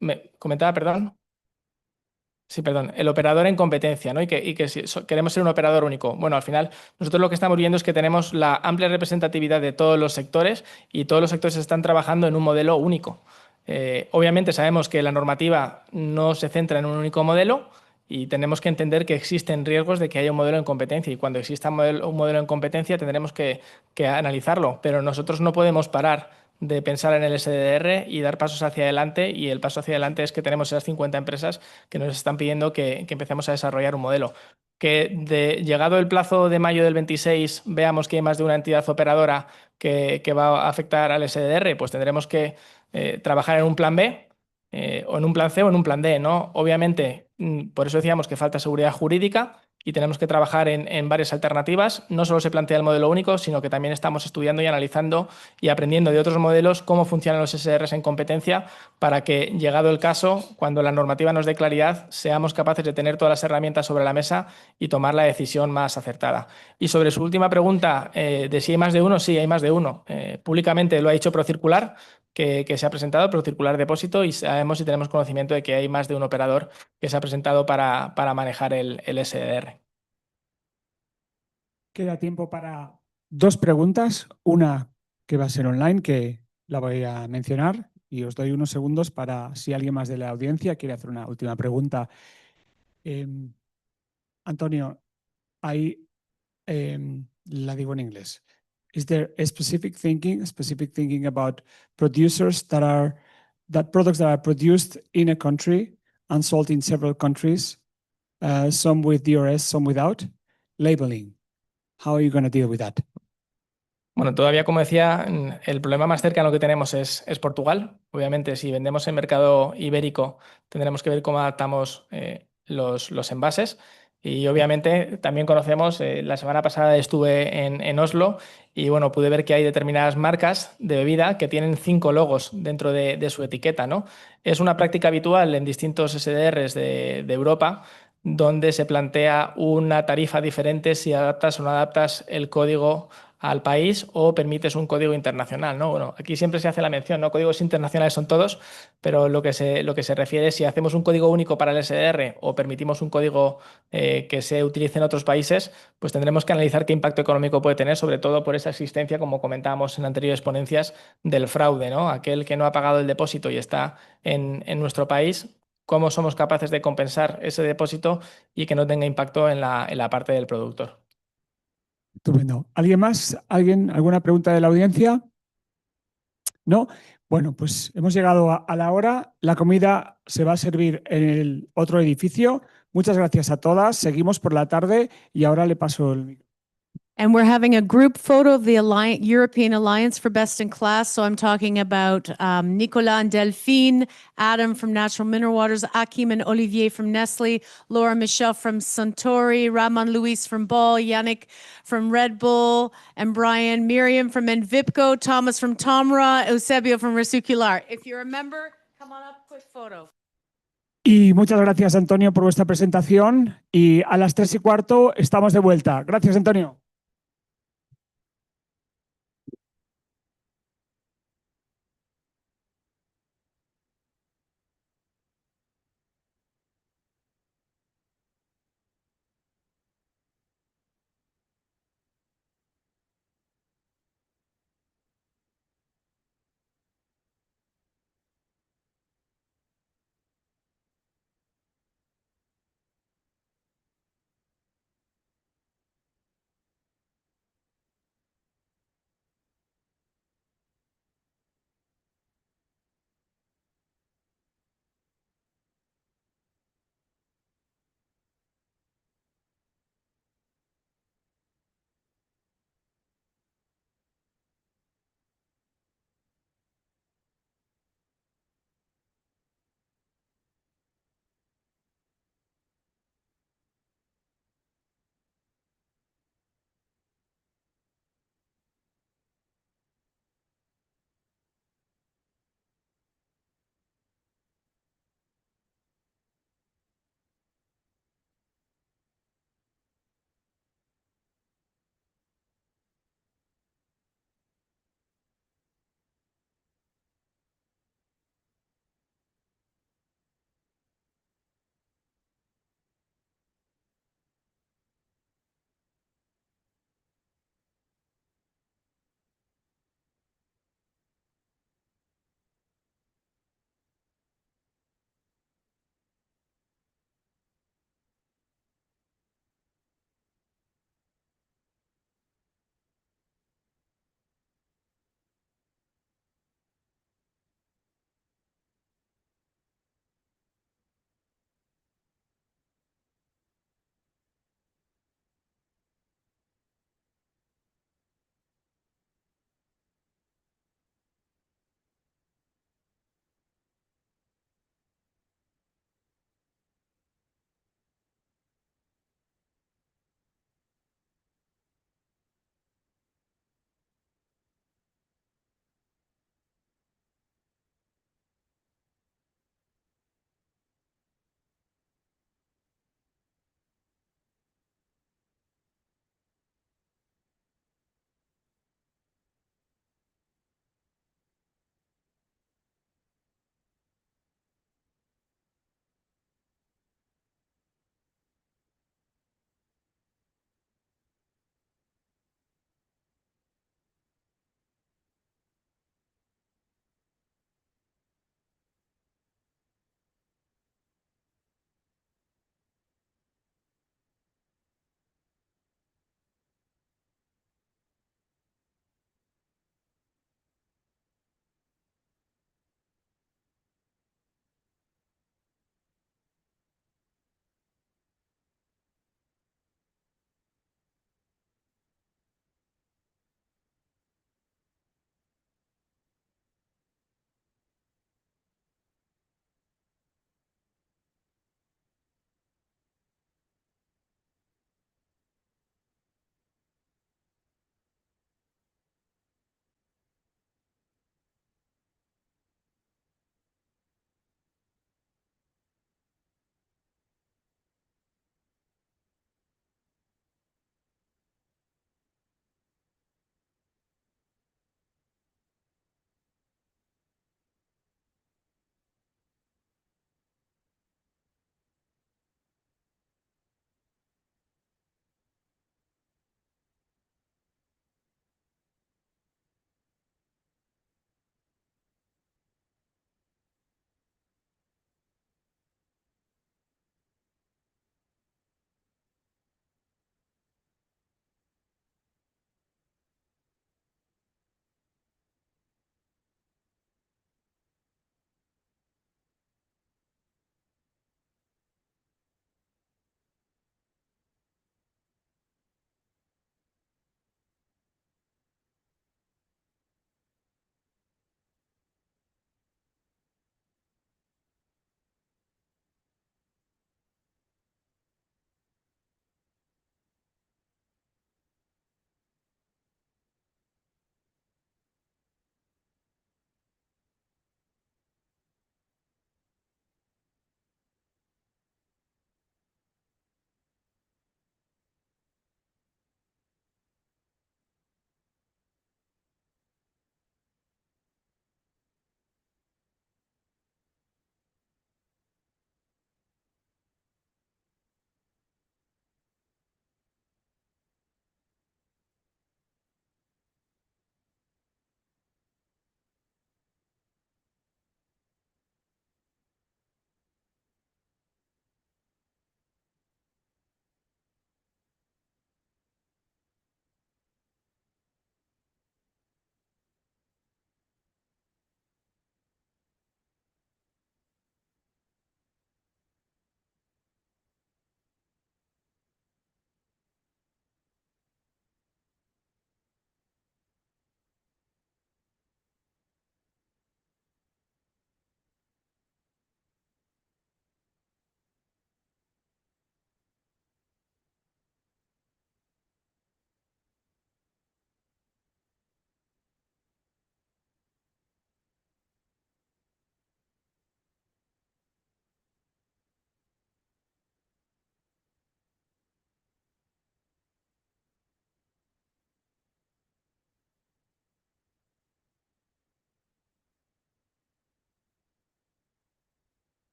Me comentaba, perdón. Sí, perdón, el operador en competencia, ¿no? Y que si queremos ser un operador único. Bueno, al final nosotros lo que estamos viendo es que tenemos la amplia representatividad de todos los sectores y todos los sectores están trabajando en un modelo único. Obviamente sabemos que la normativa no se centra en un único modelo y tenemos que entender que existen riesgos de que haya un modelo en competencia y cuando exista un modelo en competencia tendremos que analizarlo, pero nosotros no podemos parar de pensar en el SDR y dar pasos hacia adelante y el paso hacia adelante es que tenemos esas 50 empresas que nos están pidiendo que empecemos a desarrollar un modelo. Que llegado el plazo de mayo del 26 veamos que hay más de una entidad operadora que va a afectar al SDR, pues tendremos que trabajar en un plan B o en un plan C o en un plan D, ¿no? Obviamente, por eso decíamos que falta seguridad jurídica y tenemos que trabajar en varias alternativas. No solo se plantea el modelo único, sino que también estamos estudiando y analizando y aprendiendo de otros modelos cómo funcionan los SDRs en competencia para que, llegado el caso, cuando la normativa nos dé claridad, seamos capaces de tener todas las herramientas sobre la mesa y tomar la decisión más acertada. Y sobre su última pregunta, de si hay más de uno, sí, hay más de uno. Públicamente lo ha dicho Procircular, que se ha presentado, Procircular Depósito, y sabemos y tenemos conocimiento de que hay más de un operador que se ha presentado para manejar el SDR. Queda tiempo para 2 preguntas. Una que va a ser online, que la voy a mencionar, Y os doy unos segundos para si alguien más de la audiencia quiere hacer una última pregunta. Antonio, la digo en inglés. Is there a specific thinking about producers that products that are produced in a country and sold in several countries, some with DRS, some without, labeling? How are you going to deal with that? Bueno, todavía, como decía, el problema más cercano que tenemos es Portugal. Obviamente, si vendemos en mercado ibérico, tendremos que ver cómo adaptamos los envases. Y obviamente también conocemos, la semana pasada estuve en Oslo y bueno, pude ver que hay determinadas marcas de bebida que tienen 5 logos dentro de su etiqueta, ¿no? Es una práctica habitual en distintos SDRs de Europa, donde se plantea una tarifa diferente si adaptas o no adaptas el código al país o permites un código internacional, ¿no? Bueno, aquí siempre se hace la mención, ¿no? Códigos internacionales son todos, pero lo que se refiere es si hacemos un código único para el SDR o permitimos un código que se utilice en otros países, pues tendremos que analizar qué impacto económico puede tener, sobre todo por esa existencia, como comentábamos en anteriores ponencias, del fraude, ¿no? Aquel que no ha pagado el depósito y está en nuestro país, cómo somos capaces de compensar ese depósito y que no tenga impacto en la parte del productor. Estupendo. ¿Alguien más? ¿Alguna pregunta de la audiencia? ¿No? Bueno, pues hemos llegado a la hora. La comida se va a servir en el otro edificio. Muchas gracias a todas. Seguimos por la tarde y ahora le paso el micrófono. And we're having a group photo of the European Alliance for Best in Class. So I'm talking about Nicolas and Delphine, Adam from Natural Mineral Waters, Akim and Olivier from Nestle, Laura Michelle from Suntory, Ramon Luis from Ball, Yannick from Red Bull, and Brian, Miriam from Envipco, Thomas from Tomra, Eusebio from Resucular. If you're a member, come on up, quick photo. Y muchas gracias, Antonio, por vuestra presentación. Y a las 3:15 estamos de vuelta. Gracias, Antonio.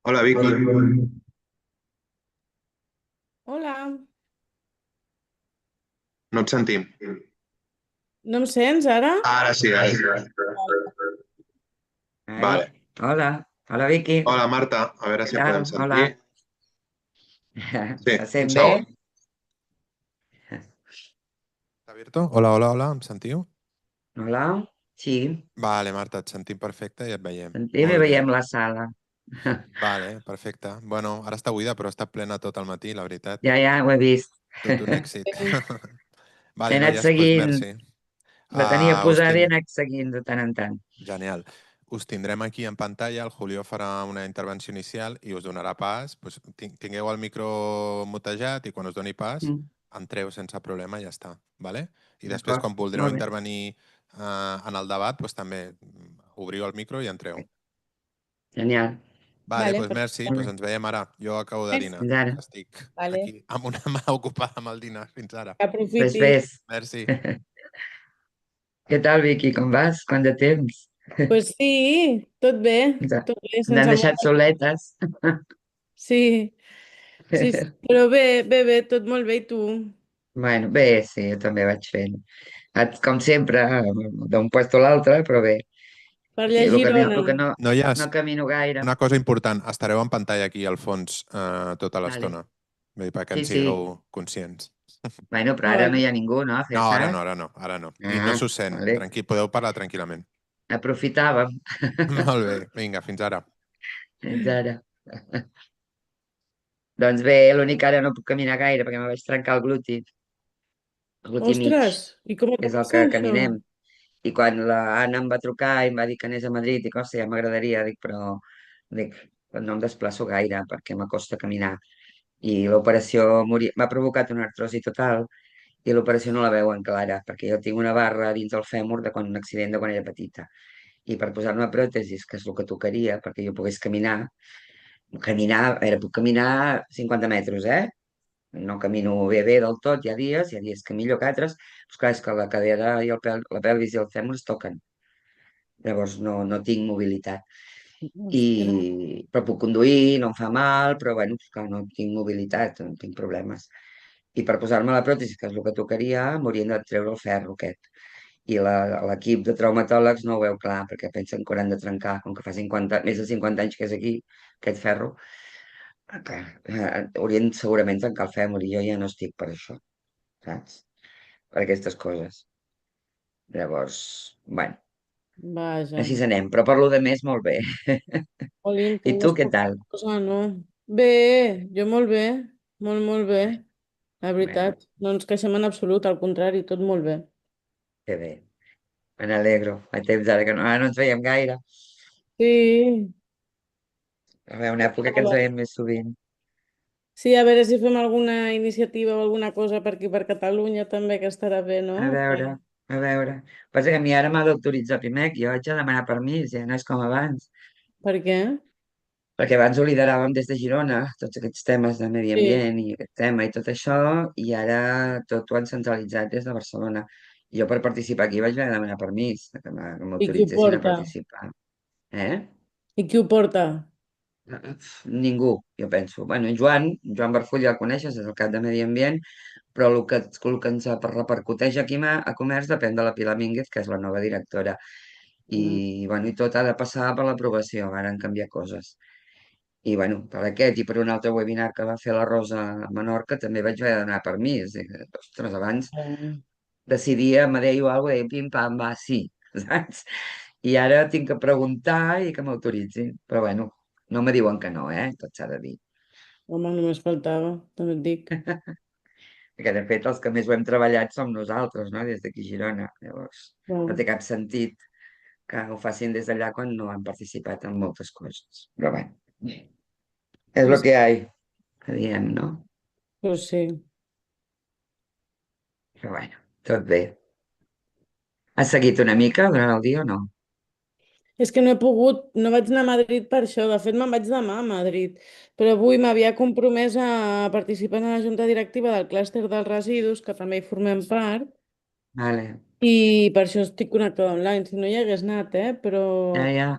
Hola, Vicky. Hola, No et sentim. no em sents ara? Ara sí, ara sí. Vale. Hola, hola Vicky. Hola, Marta. A veure Què si et podem tal? Hola. sentir. Sí, Se un sent bé? segon. Està abierto? Hola, hola, hola, em sentiu? Hola, sí. Vale, Marta, et sentim perfecte i et veiem. Sentim i Molt bé. veiem la sala. Vale, perfecte. Bueno, ara està buida, però està plena tot el matí, la veritat. Ja, ho he vist. Tot un èxit. Vale, He anat noies, doncs seguint, merci. la tenia Us posada i he tin- anat seguint de tant en tant. Genial. Us tindrem aquí en pantalla, el Julio farà una intervenció inicial i us donarà pas. Pues, tingueu el micro mutejat i quan us doni pas, entreu sense problema i ja està. Vale? I després, quan voldreu Molt bé. intervenir en el debat, pues, també obriu el micro i entreu. Genial. Vale, doncs merci, doncs ens veiem ara. Jo acabo de dinar. Fins ara. Estic Vale. aquí amb una mà ocupada amb el dinar. Fins ara. Que Pues aprofitis. ves. Merci. Què tal, Vicky? Com vas? Quant de temps? Pues sí, tot bé, Ens tot bé, han sense deixat molta... soletes. Sí, sí, però bé, tot molt bé, i tu? Bueno, bé, sí, jo també vaig fent. Com sempre, d'un puesto a l'altre, però bé. Per Sí, el Girona. que Noies, no camino gaire. una cosa important, estareu en pantalla aquí al fons tota Vale. l'estona. Vull dir, perquè en Sí, sí. sigueu conscients. Bueno, però ara no hi ha ningú, no? A fer No, ara sac. no, ara no, ara no. I no s'us sent. Vale. Tranquil, podeu parlar tranquil·lament. Aprofitàvem. Molt bé, vinga, fins ara. Fins ara. Doncs bé, l'únic que ara no puc caminar gaire perquè me vaig trencar el gluti. El gluti mig, Ostres, i com et que va és el passar que això? caminem. I quan la Anna em va trucar i em va dir que anés a Madrid, dic, hòstia, ja m'agradaria, dic, però dic, no em desplaço gaire perquè m'acosta caminar. I l'operació m'ha provocat una artrosi total i l'operació no la veuen clara, perquè jo tinc una barra dins el fèmur de quan un accident de quan era petita. I per posar-me pròtesis, que és el que tocaria, perquè jo pogués caminar, puc caminar 50 metres, No camino bé del tot, hi ha dies que millor que altres, però clar, és que la cadera i la pelvis i el fèmur es toquen. Llavors no tinc mobilitat. Però puc conduir, no em fa mal, però bueno, clar, no tinc mobilitat, no tinc problemes. I per posar-me la pròtesi, que és el que tocaria, m'haurien de treure el ferro aquest. I l'equip de traumatòlegs no ho veu clar, perquè pensen que hauran de trencar, com que fa més de 50 anys que és aquí, aquest ferro, que, haurien segurament de trencar el fèmur, i jo ja no estic per això, saps? Per aquestes coses. Llavors, bueno, Vaja. així anem, però per lo de més, molt bé. Olín, I tu, què tal? cosa, no? Bé, jo molt bé, molt bé. La veritat, no ens queixem en absolut, al contrari, tot molt bé. Que bé, me n'alegro. Fa temps ara que ara no ens veiem gaire. Sí. Va haver una època que ens veiem més sovint. Sí, a veure si fem alguna iniciativa o alguna cosa per aquí, per Catalunya, també, que estarà bé, no? A veure, a veure. Passa que a mi ara m'ha d'autoritzar PIMEC, jo haig de demanar permís, ja no és com abans. Per què? Perquè abans ho lideràvem des de Girona, tots aquests temes de medi ambient i aquest tema i tot això, i ara tot ho han centralitzat des de Barcelona. I jo per participar aquí vaig haver de demanar permís, que I qui ho m'autoritzessin a porta? participar. I qui ho porta? Ningú, jo penso. Bueno, Joan Barfull ja el coneixes, és el cap de Medi Ambient, però el que ens repercuteix aquí a Comerç depèn de la Pilar Mínguez, que és la nova directora. I, bueno, i tot ha de passar per l'aprovació, ara han canviat coses. I, bueno, per aquest i per un altre webinar que va fer la Rosa a Menorca també vaig haver d'anar per mi. Ostres, abans decidia, me deia alguna cosa, deia pim-pam, va, sí, saps? I ara tinc que preguntar i que m'autoritzin. Però, bueno, no me diuen que no, tot s'ha de dir. Home, només faltava, també et dic. Perquè, de fet, els que més ho hem treballat som nosaltres, no?, des d'aquí a Girona. Llavors, no té cap sentit que ho facin des d'allà quan no han participat en moltes coses. Però bé, és el que hi ha, que diem, no? Pues sí. Però bueno, tot bé. Has seguit una mica durant el dia o no? És que no he pogut, no vaig anar a Madrid per això, de fet me'n vaig demà a Madrid, però avui m'havia compromès a participar en la junta directiva del clúster dels residus, que també hi formem part, Vale. i per això estic connectada online, si no hi hagués anat, però... Ja.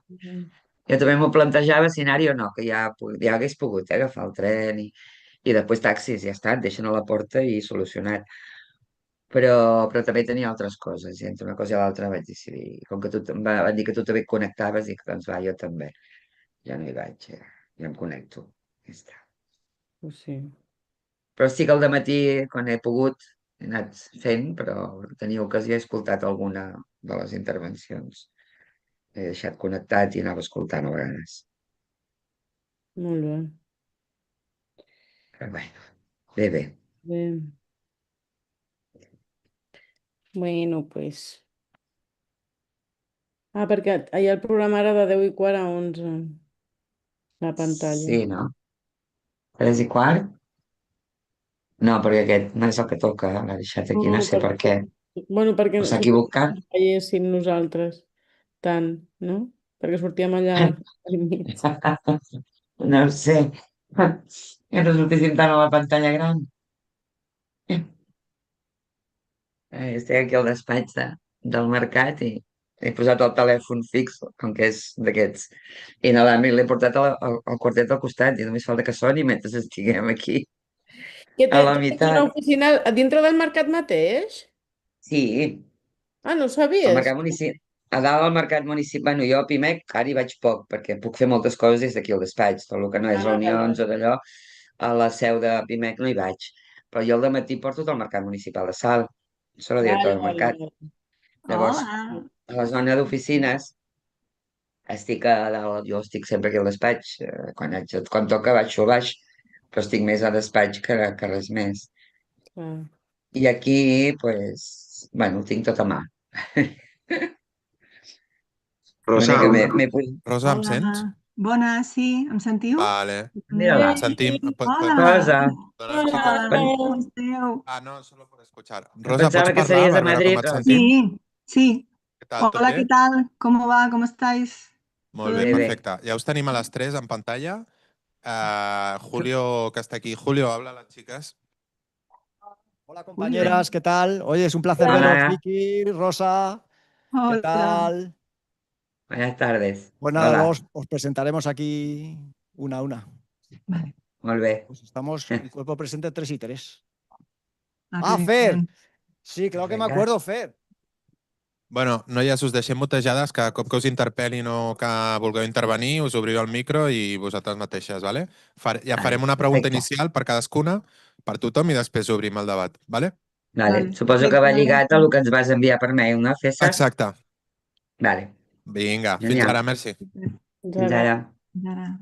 Jo també m'ho plantejava si anar-hi o no, que ja hagués pogut agafar el tren i després taxis, ja està, et deixen a la porta i solucionat. Però també tenia altres coses, i entre una cosa i l'altra vaig decidir, com que van dir que tu també et connectaves, dic, doncs va, jo també. Ja no hi vaig, ja em connecto. Ja està. Pues sí. Però sí que al dematí, quan he pogut, he anat fent, però tenia ocasió, he escoltat alguna de les intervencions. He deixat connectat i anava escoltant a vegades. Molt bé. Però bueno, bé. Bé. Bueno, pues... Ah, perquè ahir el programa era de 10:15 a 11, la pantalla. Sí, no? 3:15? No, perquè aquest no és el que toca, l'ha deixat aquí, no sé per què. Bueno, perquè O s'ha equivocat? no veiéssim nosaltres tant, no? Perquè sortíem allà al mig. No ho sé. Que no sortíssim tant a la pantalla gran. Estic aquí al despatx del mercat i he posat el telèfon fix, com que és d'aquests. I no, l'Ami l'he portat al quartet al costat i només falta que soni mentre estiguem aquí. Que A la tens una meitat. oficina a dintre del mercat mateix? Sí. Ah, no ho Al sabies? mercat municipal. A dalt del mercat municipal, bueno, jo a Pimec ara hi vaig poc, perquè puc fer moltes coses des d'aquí al despatx, tot el que no és reunions o d'allò, a la seu de Pimec no hi vaig. Però jo al matí porto tot el mercat municipal de Salt, soc la directora del mercat. Llavors, a la zona d'oficines, jo estic sempre aquí al despatx, quan toca baixo al baix, però estic més a despatx que res més. I aquí, pues, bueno, ho tinc tot a mà. Rosa, Rosa, em sents? Bones, sí, em sentiu? Vale. Mira-la. Et sentim. Hola. Rosa. Hola, com esteu? Ah, no, solo por escuchar. Em Rosa, pensava pots que parlar? series de A veure Madrid, com et Rosa. sentim. Sí, sí. Què tal, tot Hola, bé? ¿qué tal? ¿Cómo va? ¿Cómo estáis? Molt bé, Bé, bé. perfecte. Ja us tenim a les 3 en pantalla. Julio, que está aquí. Julio, habla a las chicas. Hola compañeras, ¿qué tal? Oye, es un placer Hola. veros, Vicky, Rosa, ¿qué Hola. tal? Buenas tardes. Pues nada, Hola. luego os presentaremos aquí una a una. Molt bé. Pues estamos en cuerpo presente 3 y 3. qué Fer! bien. Sí, creo que me Vinga. acuerdo, Fer. Bueno, noies, us deixem mutejades, que cop que us interpel·lin o que vulgueu intervenir, us obrireu el micro i vosaltres mateixes, ¿vale? Ja farem una pregunta perfecte. inicial per cadascuna, per tothom, i després obrim el debat, ¿vale? Vale. Suposo que va lligat a el que ens vas enviar per mail, no, César? Exacte. Vale. Vinga, fins Genial. ara, merci. Fins ara. Fins ara.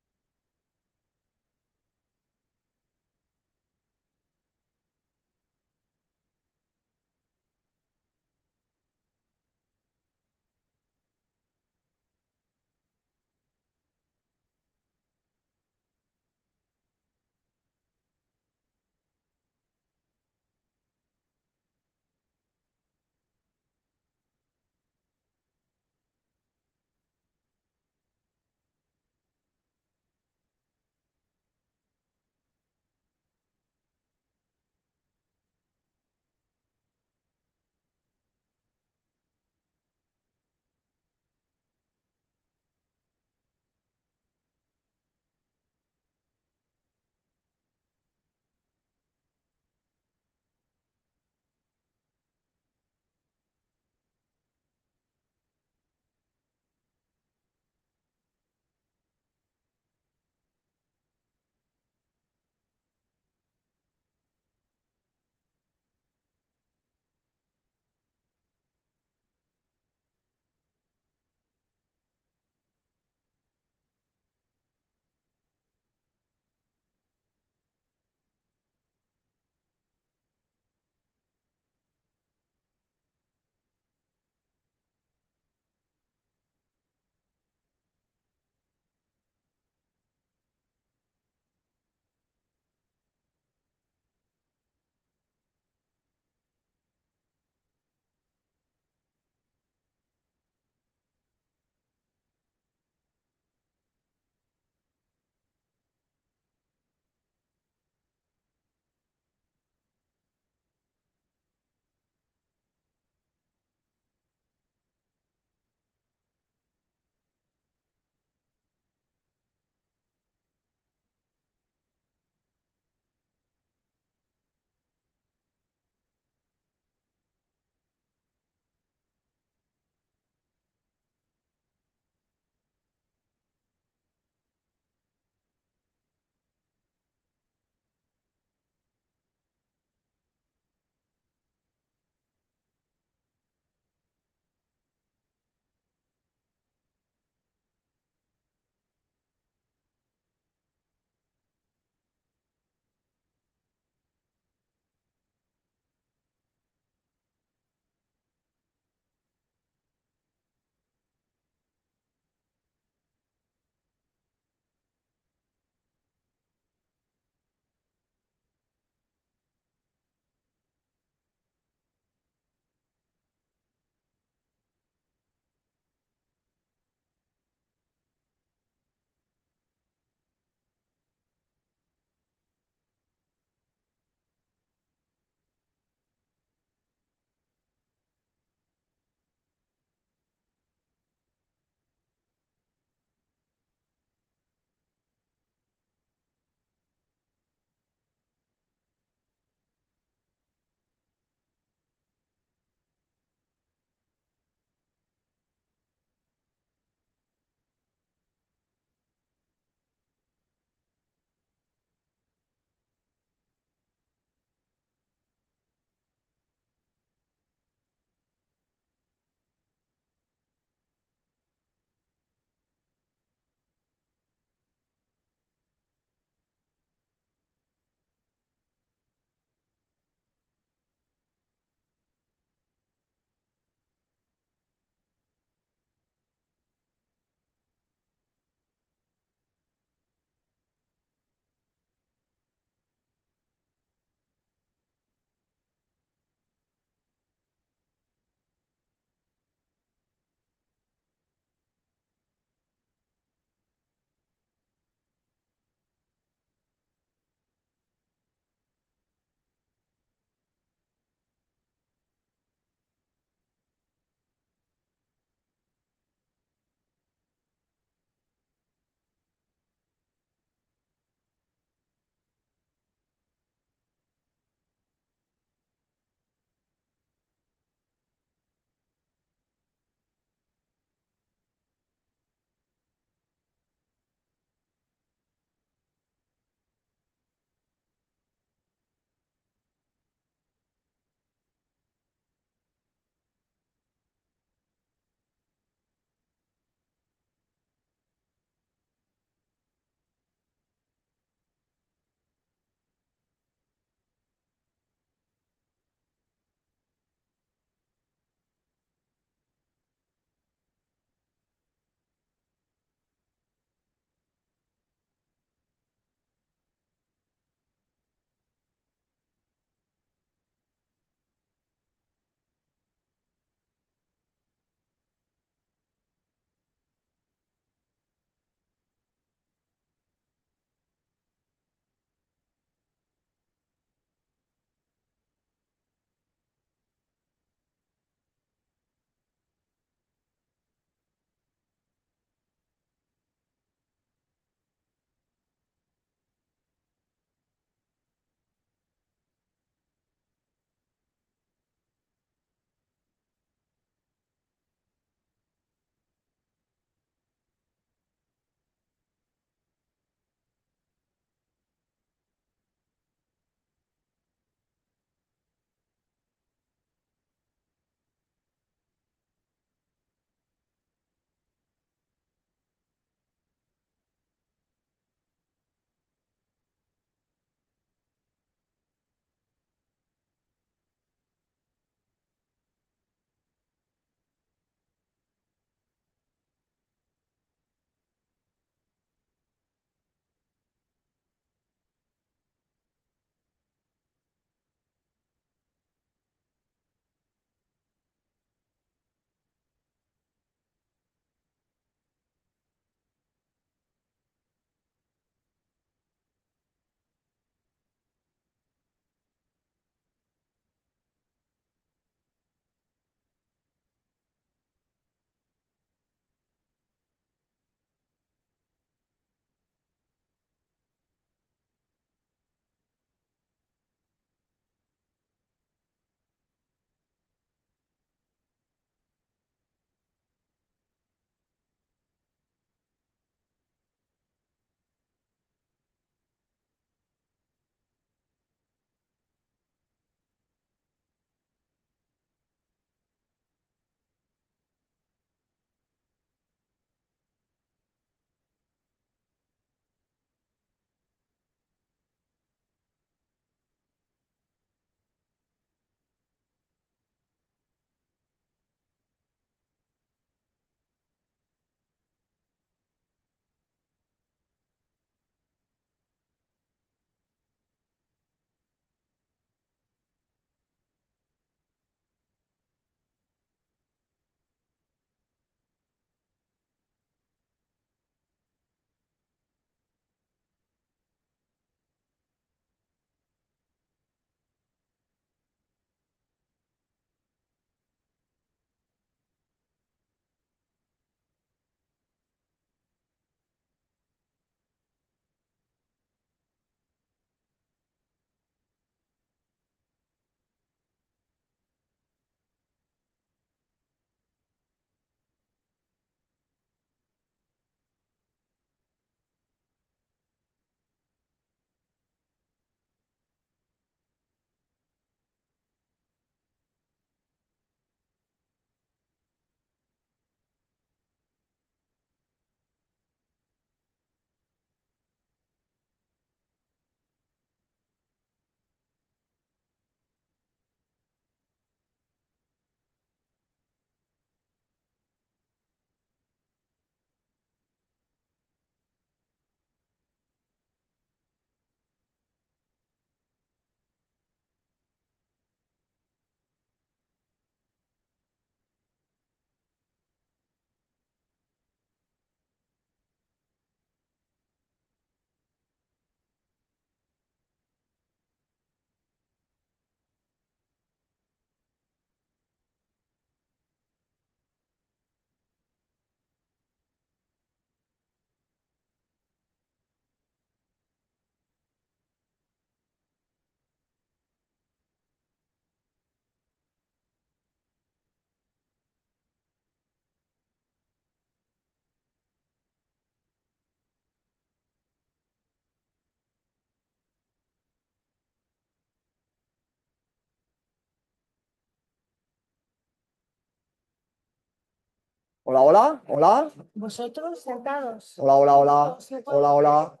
Hola, hola, hola. Vosotros sentados. Hola, hola, hola. Hola, hola.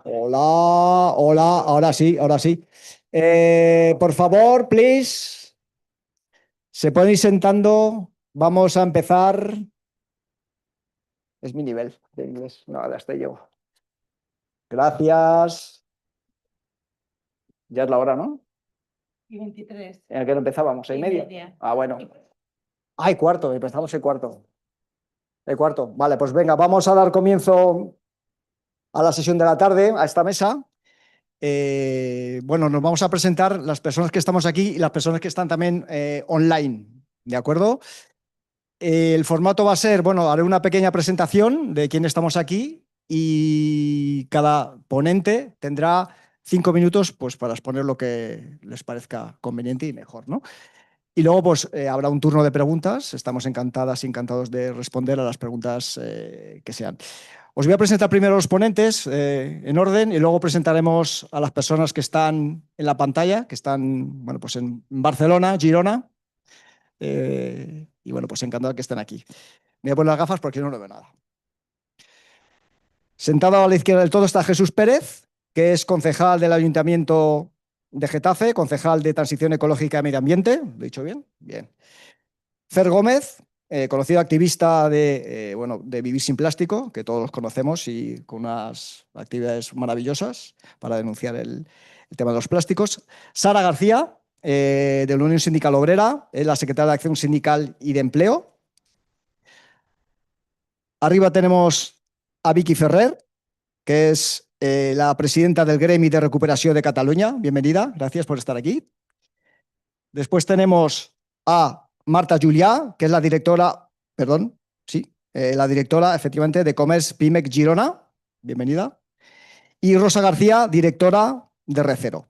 Hola, hola. Ahora sí, ahora sí. Por favor, please. Se pueden ir sentando. Vamos a empezar. Es mi nivel de inglés. No, ya estoy yo. Gracias. Ya es la hora, ¿no? Y 23. ¿En qué hora empezábamos? ¿6 y media? media. Ah, bueno. Ay, cuarto, empezamos el cuarto. El cuarto. Vale, pues venga, vamos a dar comienzo a la sesión de la tarde, a esta mesa. Bueno, nos vamos a presentar las personas que estamos aquí y las personas que están también online, ¿de acuerdo? El formato va a ser, bueno, haré una pequeña presentación de quién estamos aquí y cada ponente tendrá 5 minutos pues, para exponer lo que les parezca conveniente y mejor, ¿no? Y luego pues habrá un turno de preguntas. Estamos encantadas y encantados de responder a las preguntas que sean. Os voy a presentar primero a los ponentes en orden y luego presentaremos a las personas que están en la pantalla, que están bueno, pues en Barcelona, Girona. Y bueno, pues encantado que estén aquí. Me voy a poner las gafas porque no veo nada. Sentado a la izquierda del todo está Jesús Pérez, que es concejal del Ayuntamiento de Getafe, concejal de Transición Ecológica y Medio Ambiente. ¿Lo he dicho bien? Bien. Fer Gómez, conocido activista de Vivir sin Plástico, que todos los conocemos y con unas actividades maravillosas para denunciar el tema de los plásticos. Sara García, de la Unión Sindical Obrera, es la secretaria de Acción Sindical y de Empleo. Arriba tenemos a Vicky Ferrer, que es la presidenta del Gremi de Recuperació de Cataluña. Bienvenida, gracias por estar aquí. Después tenemos a Marta Julià, que es la directora, la directora efectivamente de Comerç Pimec Girona. Bienvenida. Y Rosa García, directora de Recero.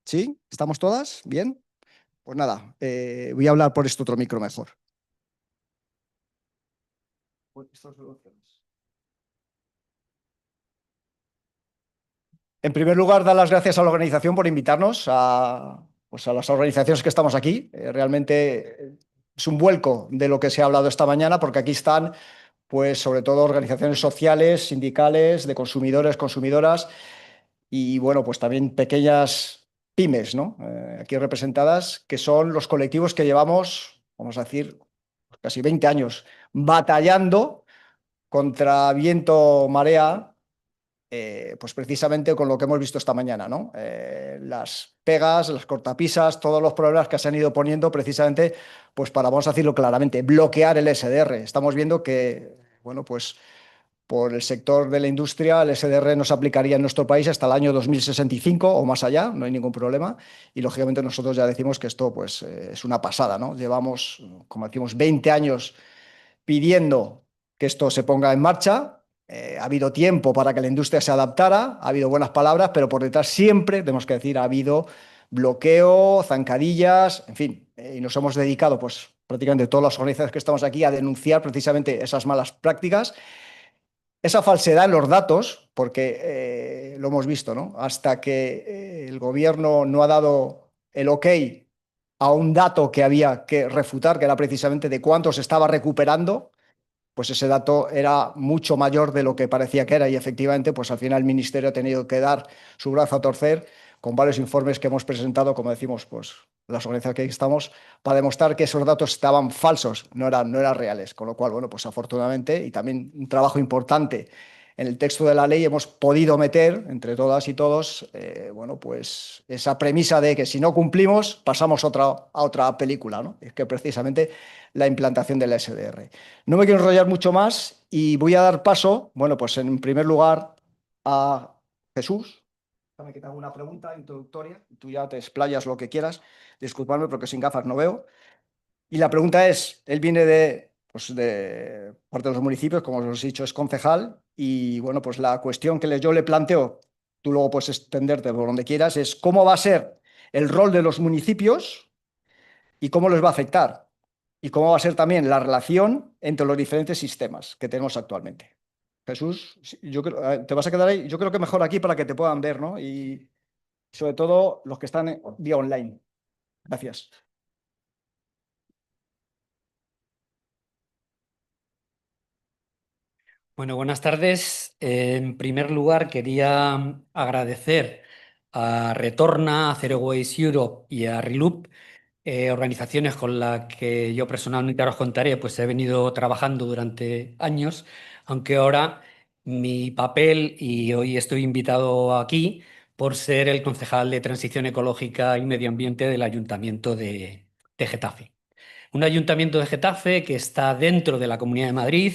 ¿Sí? ¿Estamos todas? ¿Bien? Pues nada, voy a hablar por este otro micro mejor. En primer lugar, dar las gracias a la organización por invitarnos a las organizaciones que estamos aquí. Realmente es un vuelco de lo que se ha hablado esta mañana, porque aquí están, pues, sobre todo organizaciones sociales, sindicales, de consumidores, consumidoras y, bueno, pues también pequeñas pymes, ¿no? Aquí representadas, que son los colectivos que llevamos, vamos a decir, casi 20 años batallando contra viento, marea, pues precisamente con lo que hemos visto esta mañana, ¿no? Las pegas, las cortapisas, todos los problemas que se han ido poniendo precisamente pues para, vamos a decirlo claramente, bloquear el SDR. Estamos viendo que, bueno, pues por el sector de la industria el SDR no se aplicaría en nuestro país hasta el año 2065 o más allá, no hay ningún problema. Y lógicamente nosotros ya decimos que esto pues es una pasada, ¿no? Llevamos, como decimos, 20 años pidiendo que esto se ponga en marcha. Ha habido tiempo para que la industria se adaptara, ha habido buenas palabras, pero por detrás siempre, tenemos que decir, ha habido bloqueo, zancadillas, en fin, y nos hemos dedicado, pues prácticamente todas las organizaciones que estamos aquí, a denunciar precisamente esas malas prácticas, esa falsedad en los datos, porque lo hemos visto, ¿no? Hasta que el gobierno no ha dado el ok a un dato que había que refutar, que era precisamente de cuánto se estaba recuperando, pues ese dato era mucho mayor de lo que parecía que era y efectivamente pues al final el Ministerio ha tenido que dar su brazo a torcer con varios informes que hemos presentado, como decimos, pues las organizaciones que aquí estamos, para demostrar que esos datos estaban falsos, no eran reales. Con lo cual, bueno, pues afortunadamente, y también un trabajo importante en el texto de la ley, hemos podido meter, entre todas y todos, bueno, pues esa premisa de que si no cumplimos, pasamos a otra película, ¿no? Es que precisamente la implantación del SDR. No me quiero enrollar mucho más y voy a dar paso, bueno, pues en primer lugar a Jesús. Déjame que te haga una pregunta introductoria, tú ya te explayas lo que quieras, disculpadme porque sin gafas no veo. Y la pregunta es, él viene de parte de los municipios, como os he dicho, es concejal, y bueno, pues la cuestión que yo le planteo, tú luego puedes extenderte por donde quieras, es cómo va a ser el rol de los municipios y cómo les va a afectar, y cómo va a ser también la relación entre los diferentes sistemas que tenemos actualmente. Jesús, yo creo, te vas a quedar ahí, yo creo que mejor aquí para que te puedan ver, ¿no? Y sobre todo los que están vía online. Gracias. Bueno, buenas tardes. En primer lugar, quería agradecer a Retorna, a Zero Waste Europe y a Reloop, organizaciones con las que yo personalmente ahora os contaré, pues he venido trabajando durante años, aunque ahora mi papel, y hoy estoy invitado aquí por ser el concejal de Transición Ecológica y Medio Ambiente del Ayuntamiento de Getafe. Un ayuntamiento de Getafe que está dentro de la Comunidad de Madrid,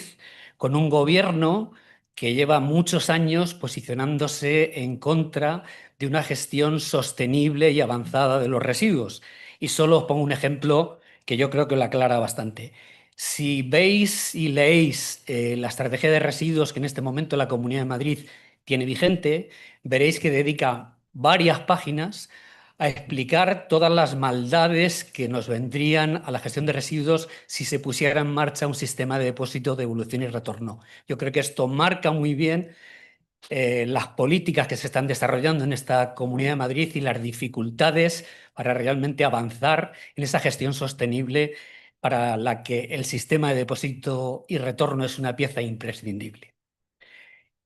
con un gobierno que lleva muchos años posicionándose en contra de una gestión sostenible y avanzada de los residuos. Y solo os pongo un ejemplo que yo creo que lo aclara bastante. Si veis y leéis la estrategia de residuos que en este momento la Comunidad de Madrid tiene vigente, veréis que dedica varias páginas a explicar todas las maldades que nos vendrían a la gestión de residuos si se pusiera en marcha un sistema de depósito, devolución y retorno. Yo creo que esto marca muy bien las políticas que se están desarrollando en esta Comunidad de Madrid y las dificultades para realmente avanzar en esa gestión sostenible para la que el sistema de depósito y retorno es una pieza imprescindible.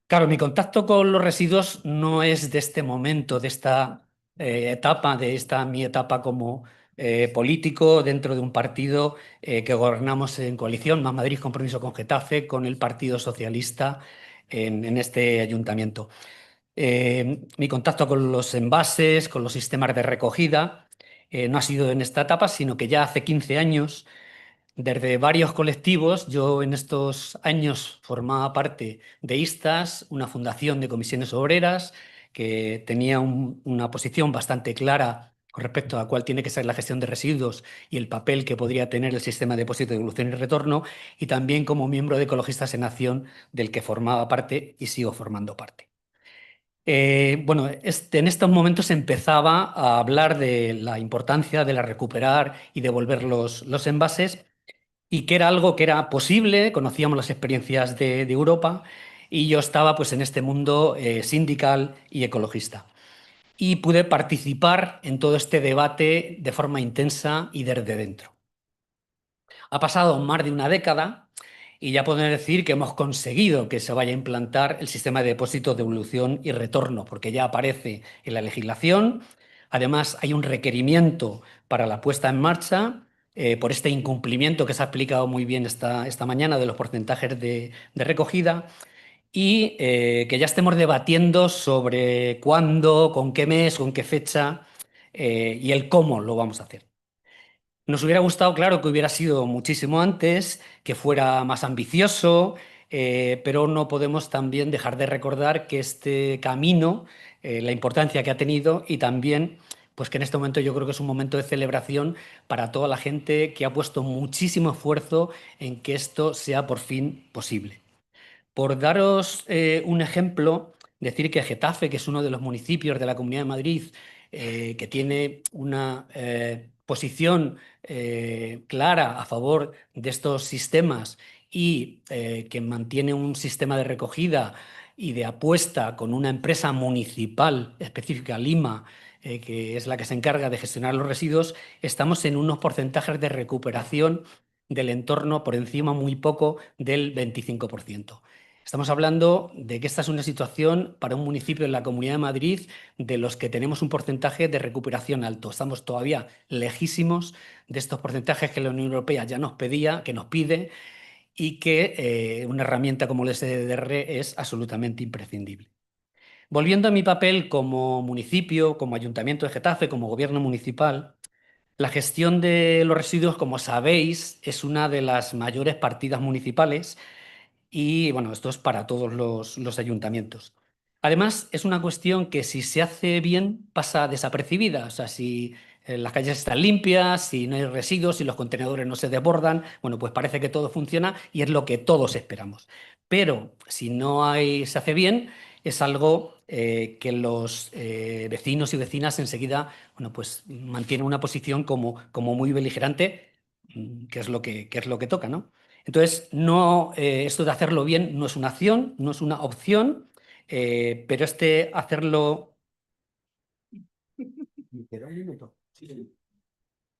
Claro, mi contacto con los residuos no es de este momento, de esta etapa, mi etapa como político dentro de un partido que gobernamos en coalición, Más Madrid Compromiso con Getafe, con el Partido Socialista en este ayuntamiento. Mi contacto con los envases, con los sistemas de recogida, no ha sido en esta etapa, sino que ya hace 15 años desde varios colectivos. Yo en estos años formaba parte de ISTAS, una fundación de comisiones obreras que tenía una posición bastante clara con respecto a cuál tiene que ser la gestión de residuos y el papel que podría tener el sistema de depósito, devolución y retorno, y también como miembro de Ecologistas en Acción, del que formaba parte y sigo formando parte. Bueno, en estos momentos empezaba a hablar de la importancia de recuperar y devolver los envases, y que era algo que era posible. Conocíamos las experiencias de Europa, y yo estaba pues en este mundo sindical y ecologista. Y pude participar en todo este debate de forma intensa y desde dentro. Ha pasado más de una década y ya podemos decir que hemos conseguido que se vaya a implantar el sistema de depósito, devolución y retorno, porque ya aparece en la legislación. Además, hay un requerimiento para la puesta en marcha por este incumplimiento que se ha explicado muy bien esta mañana de los porcentajes de recogida, y que ya estemos debatiendo sobre cuándo, con qué mes, con qué fecha y el cómo lo vamos a hacer. Nos hubiera gustado, claro, que hubiera sido muchísimo antes, que fuera más ambicioso, pero no podemos también dejar de recordar que este camino, la importancia que ha tenido, y también pues que en este momento yo creo que es un momento de celebración para toda la gente que ha puesto muchísimo esfuerzo en que esto sea por fin posible. Por daros un ejemplo, decir que Getafe, que es uno de los municipios de la Comunidad de Madrid que tiene una posición clara a favor de estos sistemas y que mantiene un sistema de recogida y de apuesta con una empresa municipal específica, Lima, que es la que se encarga de gestionar los residuos, estamos en unos porcentajes de recuperación del entorno por encima muy poco del 25%. Estamos hablando de que esta es una situación para un municipio en la Comunidad de Madrid de los que tenemos un porcentaje de recuperación alto. Estamos todavía lejísimos de estos porcentajes que la Unión Europea ya nos pedía, que nos pide, y que una herramienta como el SDR es absolutamente imprescindible. Volviendo a mi papel como municipio, como Ayuntamiento de Getafe, como gobierno municipal, la gestión de los residuos, como sabéis, es una de las mayores partidas municipales. Y bueno, esto es para todos los ayuntamientos. Además, es una cuestión que si se hace bien pasa desapercibida. O sea, si las calles están limpias, si no hay residuos, si los contenedores no se desbordan, bueno, pues parece que todo funciona y es lo que todos esperamos. Pero si no se hace bien, es algo que los vecinos y vecinas enseguida, bueno, pues mantienen una posición como muy beligerante, que es lo que toca, ¿no? Entonces, esto de hacerlo bien no es una acción, no es una opción, pero hacerlo... Me queda un minuto. Sí.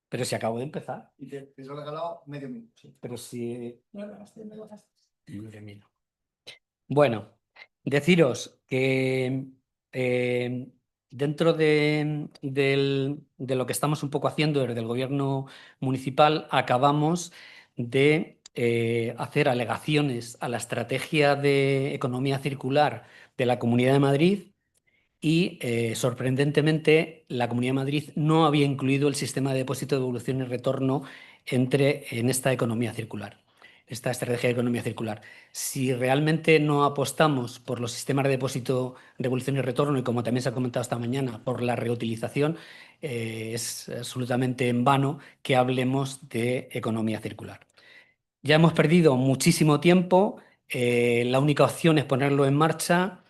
Pero si acabo de empezar. Y te he regalado medio minuto. Pero si... No, Bueno, deciros que dentro de lo que estamos un poco haciendo desde el gobierno municipal, acabamos de hacer alegaciones a la estrategia de economía circular de la Comunidad de Madrid y, sorprendentemente, la Comunidad de Madrid no había incluido el sistema de depósito, devolución y retorno en esta economía circular, esta estrategia de economía circular. Si realmente no apostamos por los sistemas de depósito, devolución y retorno, y como también se ha comentado esta mañana, por la reutilización, es absolutamente en vano que hablemos de economía circular. Ya hemos perdido muchísimo tiempo, la única opción es ponerlo en marcha.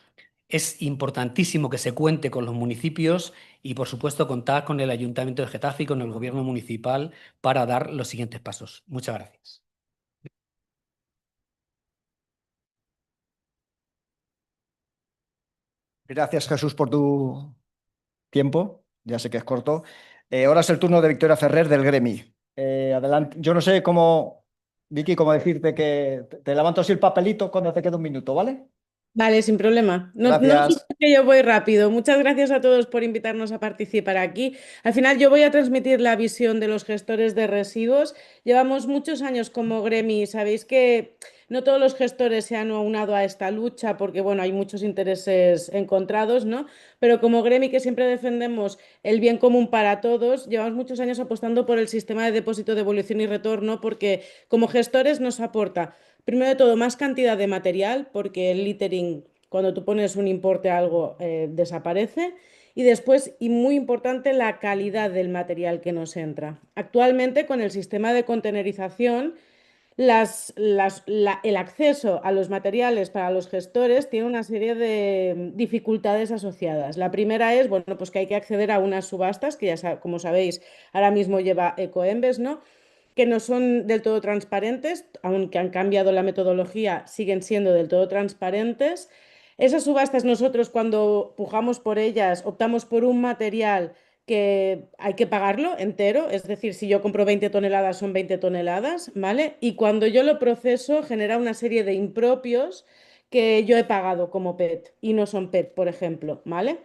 Es importantísimo que se cuente con los municipios y, por supuesto, contar con el Ayuntamiento de Getafe y con el Gobierno municipal para dar los siguientes pasos. Muchas gracias. Gracias, Jesús, por tu tiempo. Ya sé que es corto. Ahora es el turno de Victoria Ferrer del Gremi. Adelante. Yo no sé cómo, Vicky, cómo decirte que te levanto así el papelito cuando te quede un minuto, ¿vale? Vale, sin problema. No Gracias. asustes que yo voy rápido. Muchas gracias a todos por invitarnos a participar aquí. Al final yo voy a transmitir la visión de los gestores de residuos. Llevamos muchos años como Gremi. Sabéis que no todos los gestores se han aunado a esta lucha porque, bueno, hay muchos intereses encontrados, ¿no? Pero como Gremi, que siempre defendemos el bien común para todos, llevamos muchos años apostando por el sistema de depósito, devolución y retorno porque como gestores nos aporta, primero de todo, más cantidad de material, porque el littering, cuando tú pones un importe a algo, desaparece. Y después, y muy importante, la calidad del material que nos entra. Actualmente, con el sistema de contenerización, el acceso a los materiales para los gestores tiene una serie de dificultades asociadas. La primera es, bueno, pues que hay que acceder a unas subastas, que ya como sabéis, ahora mismo lleva Ecoembes, ¿no? Que no son del todo transparentes, aunque han cambiado la metodología, siguen siendo del todo transparentes. Esas subastas nosotros cuando pujamos por ellas optamos por un material que hay que pagarlo entero, es decir, si yo compro 20 toneladas son 20 toneladas, ¿vale? Y cuando yo lo proceso genera una serie de impropios que yo he pagado como PET y no son PET, por ejemplo, ¿vale?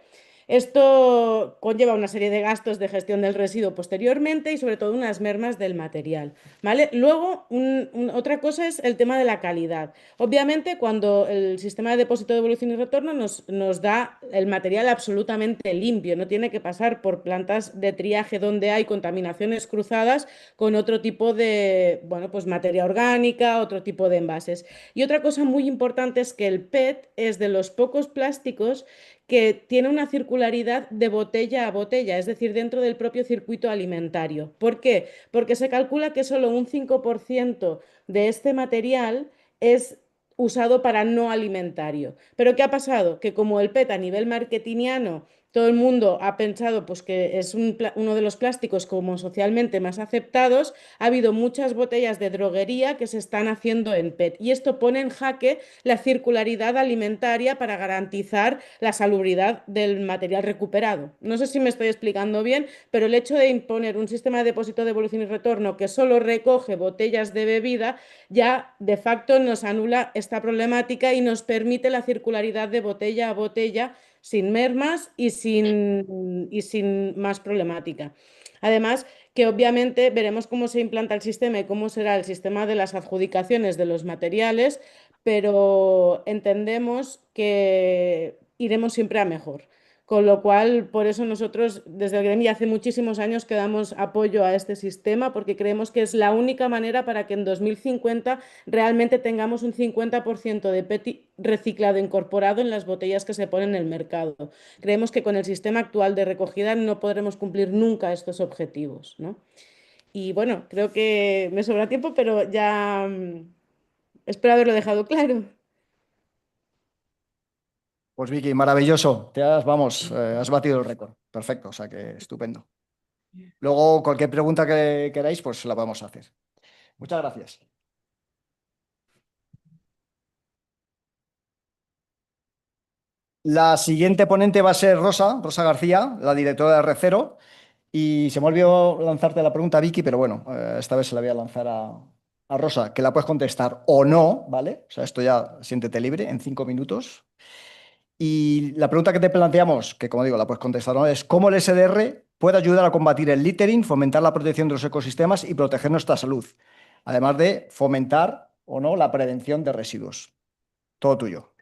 Esto conlleva una serie de gastos de gestión del residuo posteriormente y sobre todo unas mermas del material, ¿vale? Luego, otra cosa es el tema de la calidad. Obviamente, cuando el sistema de depósito, devolución y retorno nos da el material absolutamente limpio, no tiene que pasar por plantas de triaje donde hay contaminaciones cruzadas con otro tipo de, bueno, pues materia orgánica, otro tipo de envases. Y otra cosa muy importante es que el PET es de los pocos plásticos que tiene una circularidad de botella a botella, es decir, dentro del propio circuito alimentario. ¿Por qué? Porque se calcula que solo un 5% de este material es usado para no alimentario. Pero ¿qué ha pasado? Que como el PET a nivel marketingiano, todo el mundo ha pensado pues, que es uno de los plásticos como socialmente más aceptados, ha habido muchas botellas de droguería que se están haciendo en PET. Y esto pone en jaque la circularidad alimentaria para garantizar la salubridad del material recuperado. No sé si me estoy explicando bien, pero el hecho de imponer un sistema de depósito, devolución y retorno que solo recoge botellas de bebida ya de facto nos anula esta problemática y nos permite la circularidad de botella a botella sin mermas y sin más problemática. Además, que obviamente veremos cómo se implanta el sistema y cómo será el sistema de las adjudicaciones de los materiales, pero entendemos que iremos siempre a mejor. Con lo cual, por eso nosotros desde el gremio hace muchísimos años que damos apoyo a este sistema, porque creemos que es la única manera para que en 2050 realmente tengamos un 50% de PET reciclado incorporado en las botellas que se ponen en el mercado. Creemos que con el sistema actual de recogida no podremos cumplir nunca estos objetivos, ¿no? Y bueno, creo que me sobra tiempo, pero ya espero haberlo dejado claro. Pues Vicky, maravilloso. Has batido el récord. Perfecto, o sea que estupendo. Luego, cualquier pregunta que queráis, pues la podemos hacer. Muchas gracias. La siguiente ponente va a ser Rosa García, la directora de R0. Y se me olvidó lanzarte la pregunta, Vicky, pero bueno, esta vez se la voy a lanzar a Rosa, que la puedes contestar o no, ¿vale? O sea, esto ya siéntete libre en 5 minutos. Y la pregunta que te planteamos, que como digo, la puedes contestar o no, es ¿cómo el SDR puede ayudar a combatir el littering, fomentar la protección de los ecosistemas y proteger nuestra salud? Además de fomentar o no la prevención de residuos. Todo tuyo.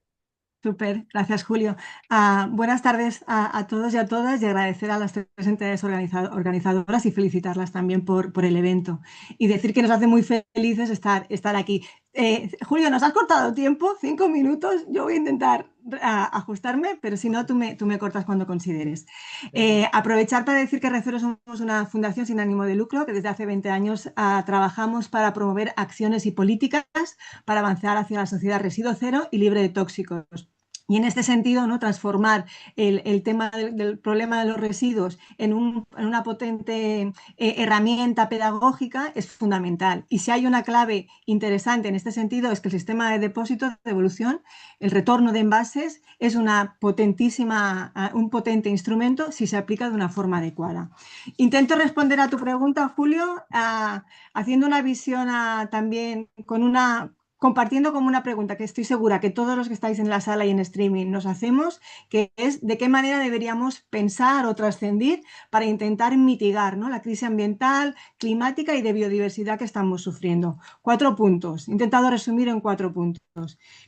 Súper, gracias Julio. Buenas tardes a todos y a todas y agradecer a las tres entidades organizadoras y felicitarlas también por el evento. Y decir que nos hace muy felices estar aquí. Julio, nos has cortado tiempo, 5 minutos. Yo voy a intentar ajustarme, pero si no, tú me cortas cuando consideres. Aprovechar para decir que Recero somos una fundación sin ánimo de lucro que desde hace 20 años trabajamos para promover acciones y políticas para avanzar hacia la sociedad residuo cero y libre de tóxicos. Y en este sentido, ¿no? Transformar el tema del problema de los residuos en una potente herramienta pedagógica es fundamental. Y si hay una clave interesante en este sentido es que el sistema de depósito de devolución, el retorno de envases, es un potente instrumento si se aplica de una forma adecuada. Intento responder a tu pregunta, Julio, haciendo una visión también compartiendo como una pregunta que estoy segura que todos los que estáis en la sala y en streaming nos hacemos, que es de qué manera deberíamos pensar o trascender para intentar mitigar, ¿no?, la crisis ambiental, climática y de biodiversidad que estamos sufriendo. 4 puntos. He intentado resumir en 4 puntos.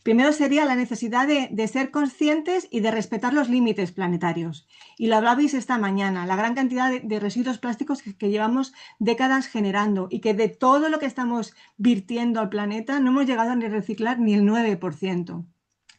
Primero sería la necesidad de ser conscientes y de respetar los límites planetarios. Y lo hablabais esta mañana, la gran cantidad de residuos plásticos que llevamos décadas generando y que de todo lo que estamos virtiendo al planeta no hemos llegado a reciclar ni el 9%.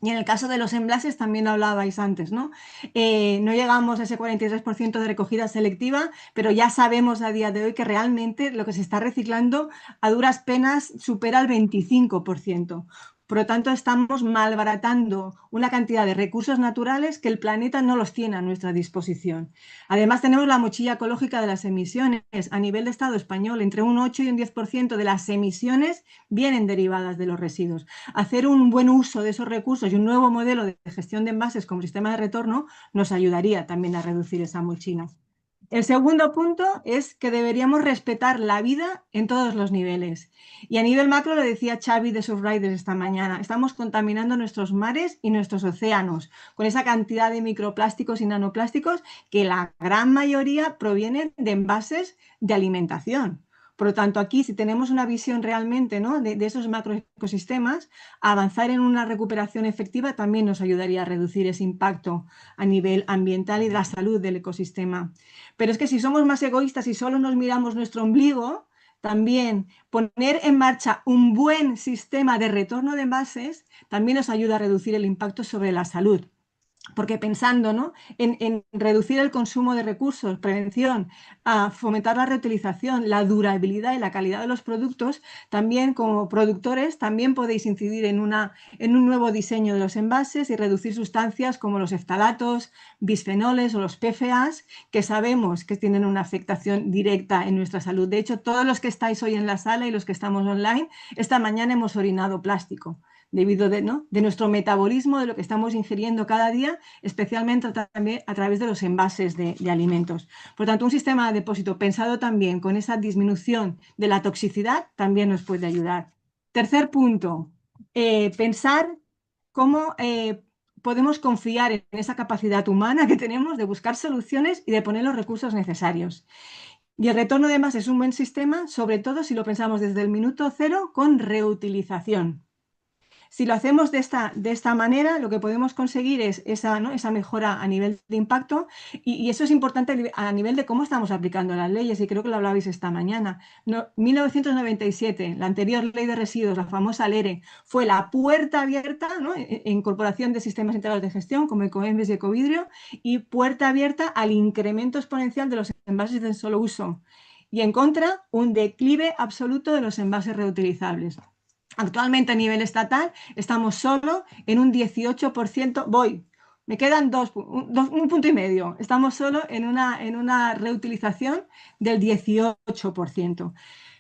Y en el caso de los envases también hablabais antes, ¿no? No llegamos a ese 43% de recogida selectiva, pero ya sabemos a día de hoy que realmente lo que se está reciclando a duras penas supera el 25%. Por lo tanto, estamos malbaratando una cantidad de recursos naturales que el planeta no los tiene a nuestra disposición. Además, tenemos la mochila ecológica de las emisiones. A nivel de Estado español, entre un 8 y un 10% de las emisiones vienen derivadas de los residuos. Hacer un buen uso de esos recursos y un nuevo modelo de gestión de envases como sistema de retorno nos ayudaría también a reducir esa mochila. El segundo punto es que deberíamos respetar la vida en todos los niveles. Y a nivel macro, lo decía Xavi de Surfriders esta mañana, estamos contaminando nuestros mares y nuestros océanos con esa cantidad de microplásticos y nanoplásticos que la gran mayoría provienen de envases de alimentación. Por lo tanto, aquí, si tenemos una visión realmente, ¿no?, de esos macroecosistemas, avanzar en una recuperación efectiva también nos ayudaría a reducir ese impacto a nivel ambiental y de la salud del ecosistema. Pero es que si somos más egoístas y solo nos miramos nuestro ombligo, también poner en marcha un buen sistema de retorno de envases también nos ayuda a reducir el impacto sobre la salud. Porque pensando, ¿no?, en reducir el consumo de recursos, prevención, a fomentar la reutilización, la durabilidad y la calidad de los productos, también como productores también podéis incidir en un nuevo diseño de los envases y reducir sustancias como los ftalatos, bisfenoles o los PFAs, que sabemos que tienen una afectación directa en nuestra salud. De hecho, todos los que estáis hoy en la sala y los que estamos online, esta mañana hemos orinado plástico, debido de nuestro metabolismo, de lo que estamos ingiriendo cada día, especialmente también a través de los envases de alimentos. Por tanto, un sistema de depósito pensado también con esa disminución de la toxicidad también nos puede ayudar. Tercer punto, pensar cómo podemos confiar en esa capacidad humana que tenemos de buscar soluciones y de poner los recursos necesarios. Y el retorno de envases es un buen sistema, sobre todo si lo pensamos desde el minuto cero con reutilización. Si lo hacemos de esta manera, lo que podemos conseguir es esa mejora a nivel de impacto y eso es importante a nivel de cómo estamos aplicando las leyes y creo que lo hablabais esta mañana. 1997, la anterior ley de residuos, la famosa LERE, fue la puerta abierta, ¿no?, incorporación de sistemas integrados de gestión como ecoembes y ecovidrio y puerta abierta al incremento exponencial de los envases de un solo uso y en contra un declive absoluto de los envases reutilizables. Actualmente a nivel estatal estamos solo en un 18%, me quedan un punto y medio, estamos solo en una reutilización del 18%.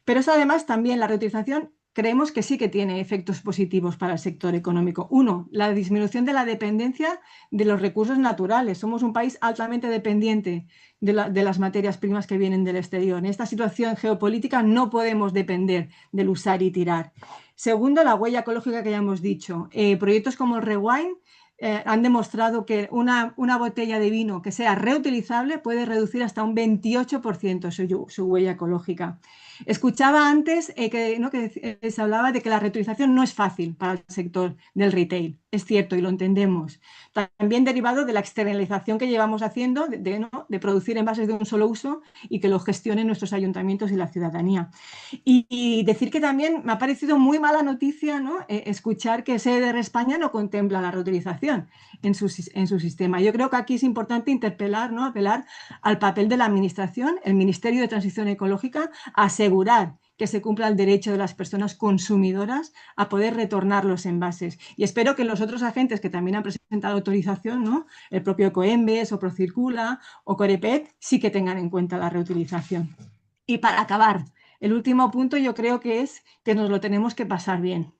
Pero eso además también la reutilización creemos que sí que tiene efectos positivos para el sector económico. Uno, la disminución de la dependencia de los recursos naturales. Somos un país altamente dependiente de las materias primas que vienen del exterior. En esta situación geopolítica no podemos depender del usar y tirar. Segundo, la huella ecológica que ya hemos dicho. Proyectos como el Rewind han demostrado que una botella de vino que sea reutilizable puede reducir hasta un 28% su huella ecológica. Escuchaba antes que se hablaba de que la reutilización no es fácil para el sector del retail. Es cierto y lo entendemos. También derivado de la externalización que llevamos haciendo de producir envases de un solo uso y que lo gestionen nuestros ayuntamientos y la ciudadanía. Y decir que también me ha parecido muy mala noticia, ¿no? Escuchar que SEDER España no contempla la reutilización en su sistema. Yo creo que aquí es importante interpelar, ¿no? Apelar al papel de la Administración, el Ministerio de Transición Ecológica, a asegurar que se cumpla el derecho de las personas consumidoras a poder retornar los envases. Y espero que los otros agentes que también han presentado autorización, ¿no? El propio Coembes o Procircula o Corepet, sí que tengan en cuenta la reutilización. Y para acabar, el último punto yo creo que es que nos lo tenemos que pasar bien,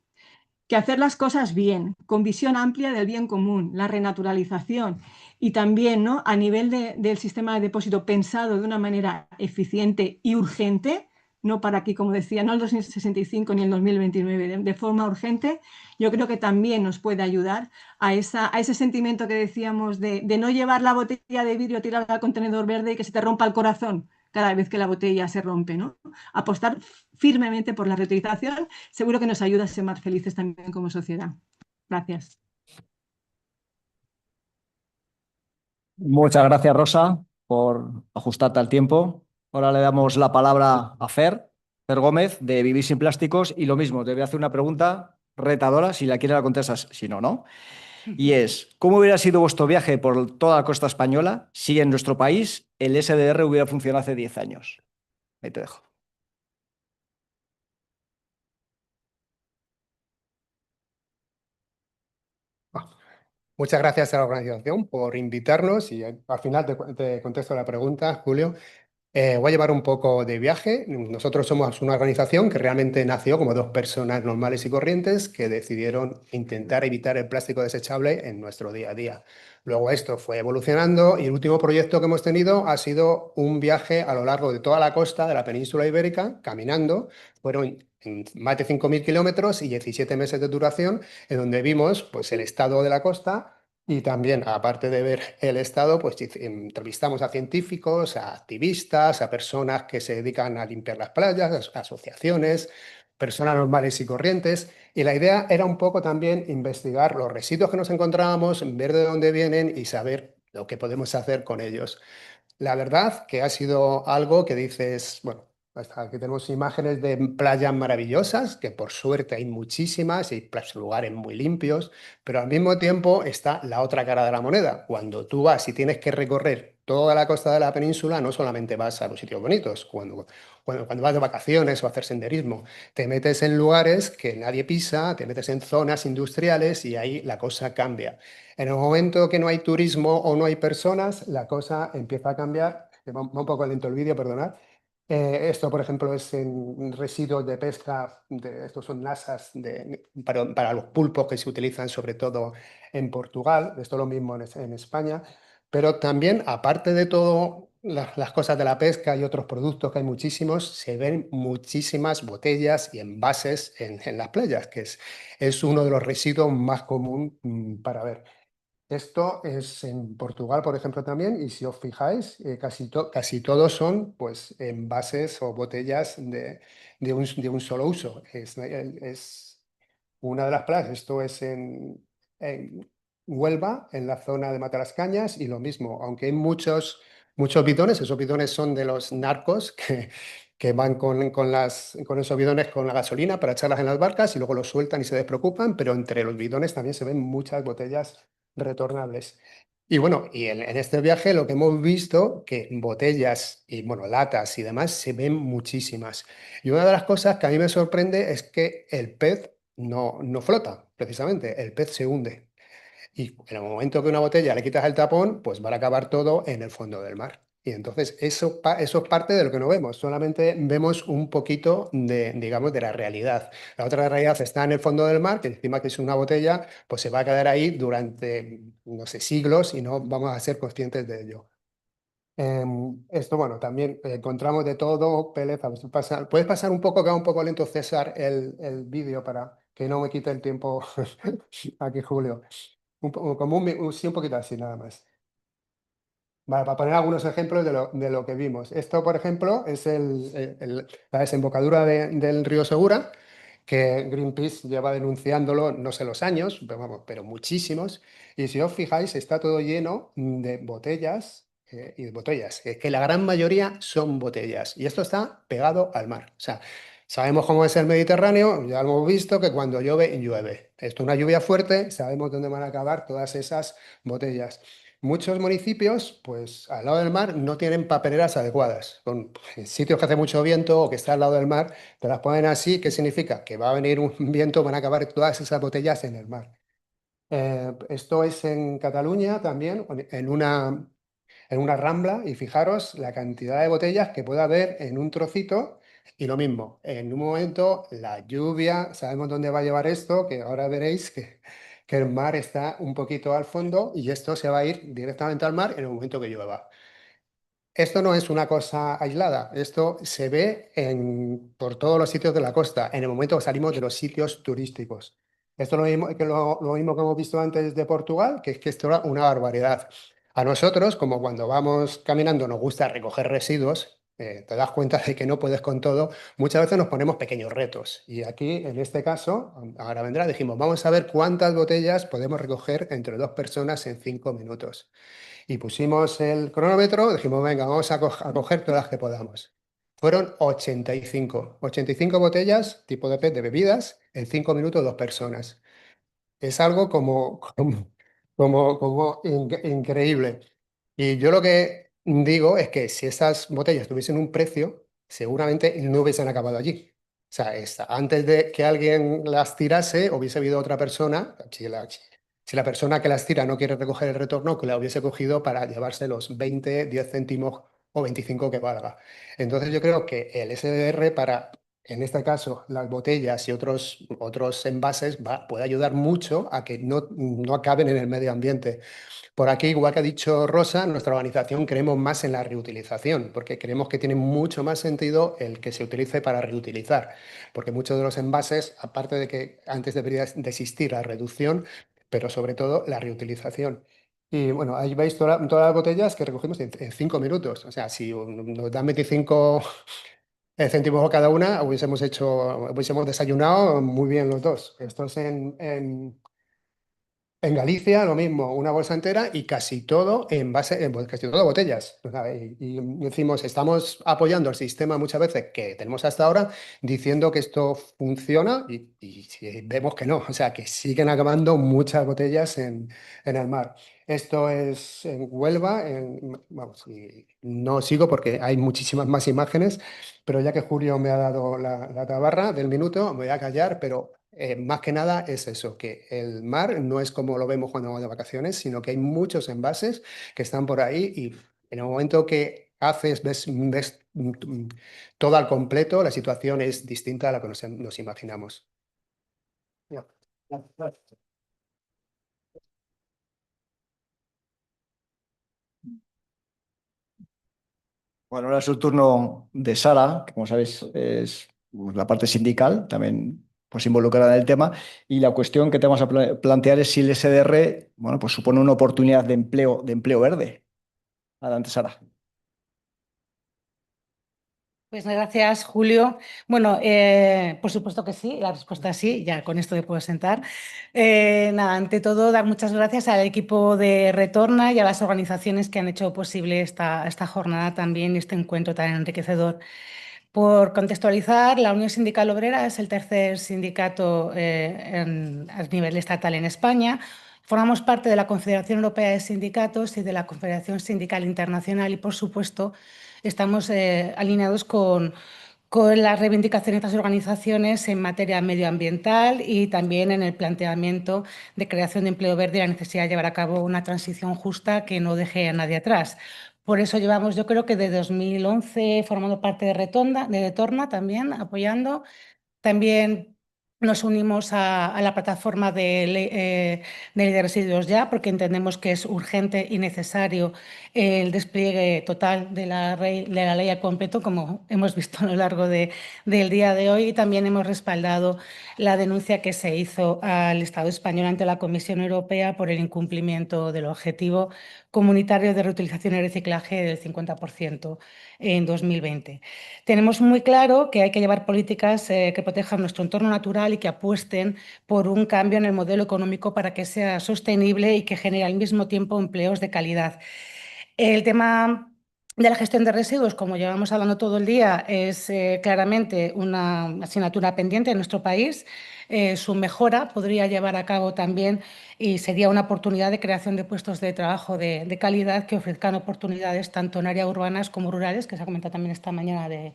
que hacer las cosas bien, con visión amplia del bien común, la renaturalización y también, ¿no? A nivel del sistema de depósito pensado de una manera eficiente y urgente, no para aquí, como decía, no el 2065 ni el 2029, de forma urgente, yo creo que también nos puede ayudar a ese sentimiento que decíamos de no llevar la botella de vidrio, tirarla al contenedor verde y que se te rompa el corazón cada vez que la botella se rompe, ¿no? Apostar firmemente por la reutilización seguro que nos ayuda a ser más felices también como sociedad. Gracias. Muchas gracias, Rosa, por ajustarte al tiempo. Ahora le damos la palabra a Fer Gómez, de Vivir sin Plásticos, y lo mismo, te voy a hacer una pregunta retadora, si la quieres la contestas, si no, no. Y es, ¿cómo hubiera sido vuestro viaje por toda la costa española si en nuestro país el SDR hubiera funcionado hace 10 años? Ahí te dejo. Muchas gracias a la organización por invitarnos y al final te contesto la pregunta, Julio. Voy a llevar un poco de viaje. Nosotros somos una organización que realmente nació como dos personas normales y corrientes que decidieron intentar evitar el plástico desechable en nuestro día a día. Luego esto fue evolucionando y el último proyecto que hemos tenido ha sido un viaje a lo largo de toda la costa de la península ibérica, caminando. Fueron más de 5.000 kilómetros y 17 meses de duración, en donde vimos pues, el estado de la costa. Y también, aparte de ver el estado, pues entrevistamos a científicos, a activistas, a personas que se dedican a limpiar las playas, a asociaciones, personas normales y corrientes. Y la idea era un poco también investigar los residuos que nos encontrábamos, ver de dónde vienen y saber lo que podemos hacer con ellos. La verdad que ha sido algo que dices, bueno, aquí tenemos imágenes de playas maravillosas, que por suerte hay muchísimas y lugares muy limpios, pero al mismo tiempo está la otra cara de la moneda. Cuando tú vas y tienes que recorrer toda la costa de la península, no solamente vas a los sitios bonitos, cuando vas de vacaciones o a hacer senderismo, te metes en lugares que nadie pisa, te metes en zonas industriales y ahí la cosa cambia. En el momento que no hay turismo o no hay personas, la cosa empieza a cambiar. Va un poco lento el vídeo, perdonad. Esto, por ejemplo, es en residuos de pesca, estos son lasas para los pulpos que se utilizan sobre todo en Portugal, esto es lo mismo en España, pero también, aparte de todo las cosas de la pesca y otros productos que hay muchísimos, se ven muchísimas botellas y envases en las playas, que es uno de los residuos más comunes para ver. Esto es en Portugal, por ejemplo, también, y si os fijáis, casi todos son pues, envases o botellas de un solo uso. Es una de las playas, esto es en Huelva, en la zona de Matarascañas, y lo mismo, aunque hay muchos bidones, esos bidones son de los narcos que van con esos bidones con la gasolina para echarlas en las barcas y luego los sueltan y se despreocupan, pero entre los bidones también se ven muchas botellas retornables. Y bueno, y en este viaje lo que hemos visto, que botellas y bueno, latas y demás se ven muchísimas. Y una de las cosas que a mí me sorprende es que el pez no flota, precisamente, el pez se hunde. Y en el momento que una botella le quitas el tapón, pues va a acabar todo en el fondo del mar. Y entonces eso es parte de lo que no vemos, solamente vemos un poquito de, digamos, de la realidad. La otra realidad está en el fondo del mar, que encima que es una botella, pues se va a quedar ahí durante, no sé, siglos y no vamos a ser conscientes de ello. Esto, bueno, también encontramos de todo, Pérez, a ver si puedes pasar un poco, que va un poco lento, César, el vídeo para que no me quite el tiempo aquí, Julio. Sí, un poquito así, nada más. Vale, para poner algunos ejemplos de lo que vimos. Esto, por ejemplo, es la desembocadura del río Segura, que Greenpeace lleva denunciándolo, no sé los años, pero, vamos, pero muchísimos. Y si os fijáis, está todo lleno de botellas y de botellas. Es que la gran mayoría son botellas. Y esto está pegado al mar. O sea, sabemos cómo es el Mediterráneo, ya lo hemos visto, que cuando llueve, llueve. Esto es una lluvia fuerte, sabemos dónde van a acabar todas esas botellas. Muchos municipios, pues al lado del mar, no tienen papeleras adecuadas. Con sitios que hace mucho viento o que está al lado del mar, te las ponen así. ¿Qué significa? Que va a venir un viento, van a acabar todas esas botellas en el mar. Esto es en Cataluña también, en una rambla, y fijaros la cantidad de botellas que puede haber en un trocito. Y lo mismo, en un momento, la lluvia, sabemos dónde va a llevar esto, que ahora veréis que el mar está un poquito al fondo y esto se va a ir directamente al mar en el momento que llueva. Esto no es una cosa aislada, esto se ve por todos los sitios de la costa, en el momento que salimos de los sitios turísticos. Esto es lo mismo que hemos visto antes de Portugal, que es que esto era una barbaridad. A nosotros, como cuando vamos caminando nos gusta recoger residuos, te das cuenta de que no puedes con todo, muchas veces nos ponemos pequeños retos. Y aquí, en este caso, ahora vendrá, dijimos, vamos a ver cuántas botellas podemos recoger entre dos personas en 5 minutos. Y pusimos el cronómetro, dijimos, venga, vamos a coger todas las que podamos. Fueron 85 botellas, tipo de PET de bebidas, en 5 minutos dos personas. Es algo como increíble. Y yo lo que digo es que si esas botellas tuviesen un precio, seguramente no hubiesen acabado allí. O sea, antes de que alguien las tirase, hubiese habido otra persona, si la persona que las tira no quiere recoger el retorno, que la hubiese cogido para llevarse los 20, 10 céntimos o 25 que valga. Entonces yo creo que el SDR para, en este caso, las botellas y otros envases puede ayudar mucho a que no acaben en el medio ambiente. Por aquí, igual que ha dicho Rosa, nuestra organización creemos más en la reutilización, porque creemos que tiene mucho más sentido el que se utilice para reutilizar, porque muchos de los envases, aparte de que antes debería de existir la reducción, pero sobre todo la reutilización. Y bueno, ahí veis todas las botellas que recogimos en 5 minutos. O sea, si nos dan 25 céntimos cada una, hubiésemos desayunado muy bien los dos. Esto es en Galicia lo mismo, una bolsa entera y casi todo casi todo botellas. O sea, y decimos, estamos apoyando el sistema muchas veces que tenemos hasta ahora, diciendo que esto funciona y vemos que no, o sea, que siguen acabando muchas botellas en el mar. Esto es en Huelva, vamos, y no sigo porque hay muchísimas más imágenes, pero ya que Julio me ha dado la tabarra del minuto, me voy a callar, pero más que nada es eso, que el mar no es como lo vemos cuando vamos de vacaciones, sino que hay muchos envases que están por ahí y en el momento que ves todo al completo, la situación es distinta a la que nos imaginamos. Ya. Bueno, ahora es el turno de Sara, que como sabéis es la parte sindical, también pues involucrada en el tema, y la cuestión que te vamos a plantear es si el SDR, bueno, pues supone una oportunidad de empleo verde. Adelante, Sara. Pues gracias, Julio. Bueno, por supuesto que sí, la respuesta es sí, ya con esto me puedo sentar. Nada, ante todo, dar muchas gracias al equipo de Retorna y a las organizaciones que han hecho posible esta jornada también y este encuentro tan enriquecedor. Por contextualizar, la Unión Sindical Obrera es el tercer sindicato a nivel estatal en España. Formamos parte de la Confederación Europea de Sindicatos y de la Confederación Sindical Internacional y, por supuesto, estamos alineados con las reivindicaciones de estas organizaciones en materia medioambiental y también en el planteamiento de creación de empleo verde y la necesidad de llevar a cabo una transición justa que no deje a nadie atrás. Por eso llevamos, yo creo que de 2011 formando parte de Retorna también, apoyando. También nos unimos a la plataforma de ley de residuos ya, porque entendemos que es urgente y necesario el despliegue total de la ley al completo, como hemos visto a lo largo del día de hoy. Y también hemos respaldado la denuncia que se hizo al Estado español ante la Comisión Europea por el incumplimiento del objetivo comunitario de reutilización y reciclaje del 50% en 2020. Tenemos muy claro que hay que llevar políticas que protejan nuestro entorno natural y que apuesten por un cambio en el modelo económico para que sea sostenible y que genere al mismo tiempo empleos de calidad. El tema de la gestión de residuos, como llevamos hablando todo el día, es claramente una asignatura pendiente en nuestro país. Su mejora podría llevar a cabo también y sería una oportunidad de creación de puestos de trabajo de calidad que ofrezcan oportunidades tanto en áreas urbanas como rurales, que se ha comentado también esta mañana de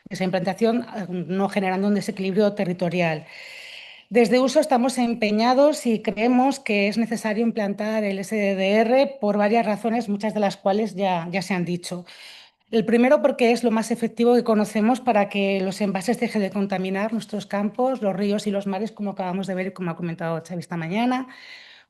esa implantación, no generando un desequilibrio territorial. Desde Uso estamos empeñados y creemos que es necesario implantar el SDR por varias razones, muchas de las cuales ya se han dicho. El primero, porque es lo más efectivo que conocemos para que los envases dejen de contaminar nuestros campos, los ríos y los mares, como acabamos de ver y como ha comentado Xavi esta mañana.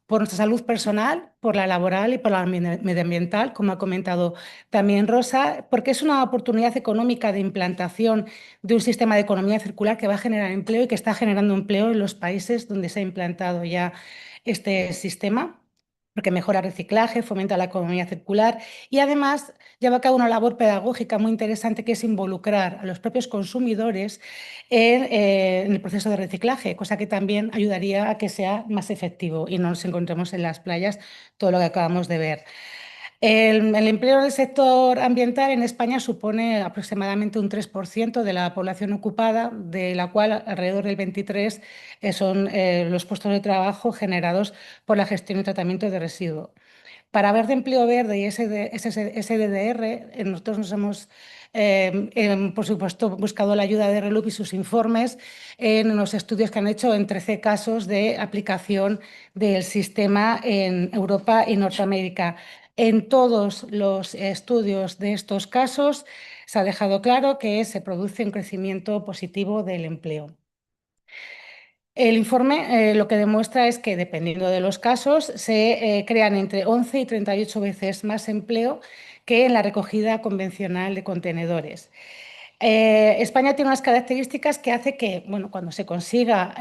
Por nuestra salud personal, por la laboral y por la medioambiental, como ha comentado también Rosa, porque es una oportunidad económica de implantación de un sistema de economía circular que va a generar empleo y que está generando empleo en los países donde se ha implantado ya este sistema, porque mejora el reciclaje, fomenta la economía circular y además lleva a cabo una labor pedagógica muy interesante que es involucrar a los propios consumidores en el proceso de reciclaje, cosa que también ayudaría a que sea más efectivo y no nos encontremos en las playas todo lo que acabamos de ver. El empleo del sector ambiental en España supone aproximadamente un 3% de la población ocupada, de la cual alrededor del 23% son los puestos de trabajo generados por la gestión y tratamiento de residuos. Para hablar de empleo verde y SDR, nosotros nos hemos, por supuesto, buscado la ayuda de RELUP y sus informes en los estudios que han hecho en 13 casos de aplicación del sistema en Europa y Norteamérica. En todos los estudios de estos casos se ha dejado claro que se produce un crecimiento positivo del empleo. El informe lo que demuestra es que, dependiendo de los casos, se crean entre 11 y 38 veces más empleo que en la recogida convencional de contenedores. España tiene unas características que hace que, bueno, cuando se consiga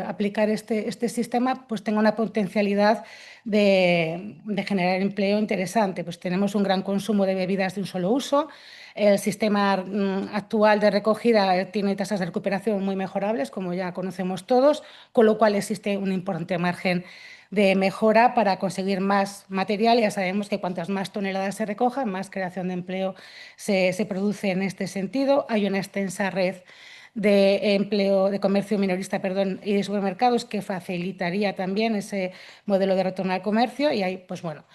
aplicar este sistema, pues tenga una potencialidad de generar empleo interesante. Pues tenemos un gran consumo de bebidas de un solo uso. El sistema actual de recogida tiene tasas de recuperación muy mejorables, como ya conocemos todos, con lo cual existe un importante margen de mejora para conseguir más material. Ya sabemos que cuantas más toneladas se recojan, más creación de empleo se produce en este sentido. Hay una extensa red de empleo, de comercio minorista, perdón, y de supermercados que facilitaría también ese modelo de retorno al comercio y hay, pues bueno,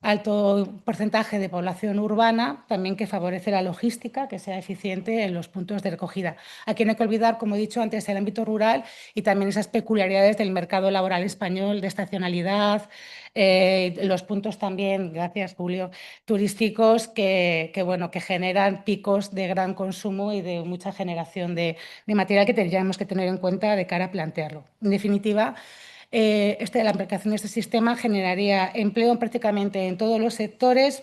alto porcentaje de población urbana, también que favorece la logística, que sea eficiente en los puntos de recogida. Aquí no hay que olvidar, como he dicho antes, el ámbito rural y también esas peculiaridades del mercado laboral español, de estacionalidad, los puntos también, gracias Julio, turísticos bueno, que generan picos de gran consumo y de mucha generación de material que tendríamos que tener en cuenta de cara a plantearlo. En definitiva, la aplicación de este sistema generaría empleo prácticamente en todos los sectores,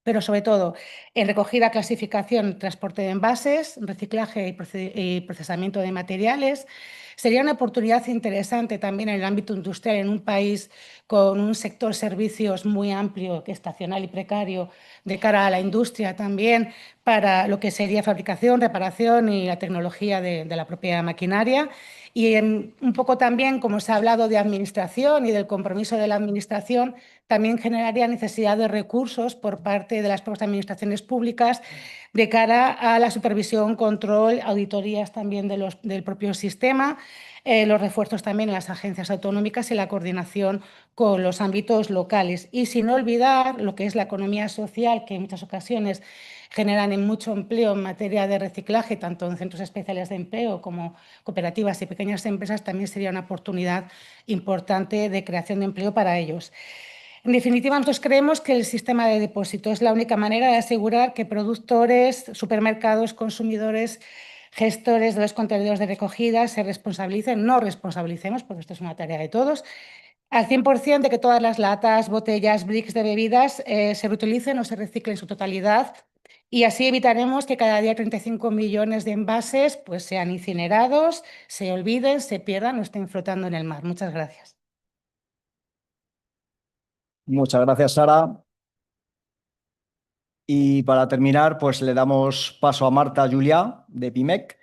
pero sobre todo en recogida, clasificación, transporte de envases, reciclaje y procesamiento de materiales. Sería una oportunidad interesante también en el ámbito industrial, en un país con un sector servicios muy amplio, estacional y precario, de cara a la industria también, para lo que sería fabricación, reparación y la tecnología de la propia maquinaria. Y un poco también, como se ha hablado de administración y del compromiso de la administración, también generaría necesidad de recursos por parte de las propias administraciones públicas de cara a la supervisión, control, auditorías también del propio sistema, los refuerzos también en las agencias autonómicas y la coordinación con los ámbitos locales. Y sin olvidar lo que es la economía social, que en muchas ocasiones generan mucho empleo en materia de reciclaje, tanto en centros especiales de empleo como cooperativas y pequeñas empresas, también sería una oportunidad importante de creación de empleo para ellos. En definitiva, nosotros creemos que el sistema de depósito es la única manera de asegurar que productores, supermercados, consumidores, gestores de los contenedores de recogida se responsabilicen, no responsabilicemos, porque esto es una tarea de todos, al 100% de que todas las latas, botellas, bricks de bebidas se reutilicen o se reciclen en su totalidad, y así evitaremos que cada día 35 millones de envases pues, sean incinerados, se olviden, se pierdan o estén flotando en el mar. Muchas gracias. Muchas gracias, Sara. Y para terminar, pues le damos paso a Marta Juliá, de PIMEC.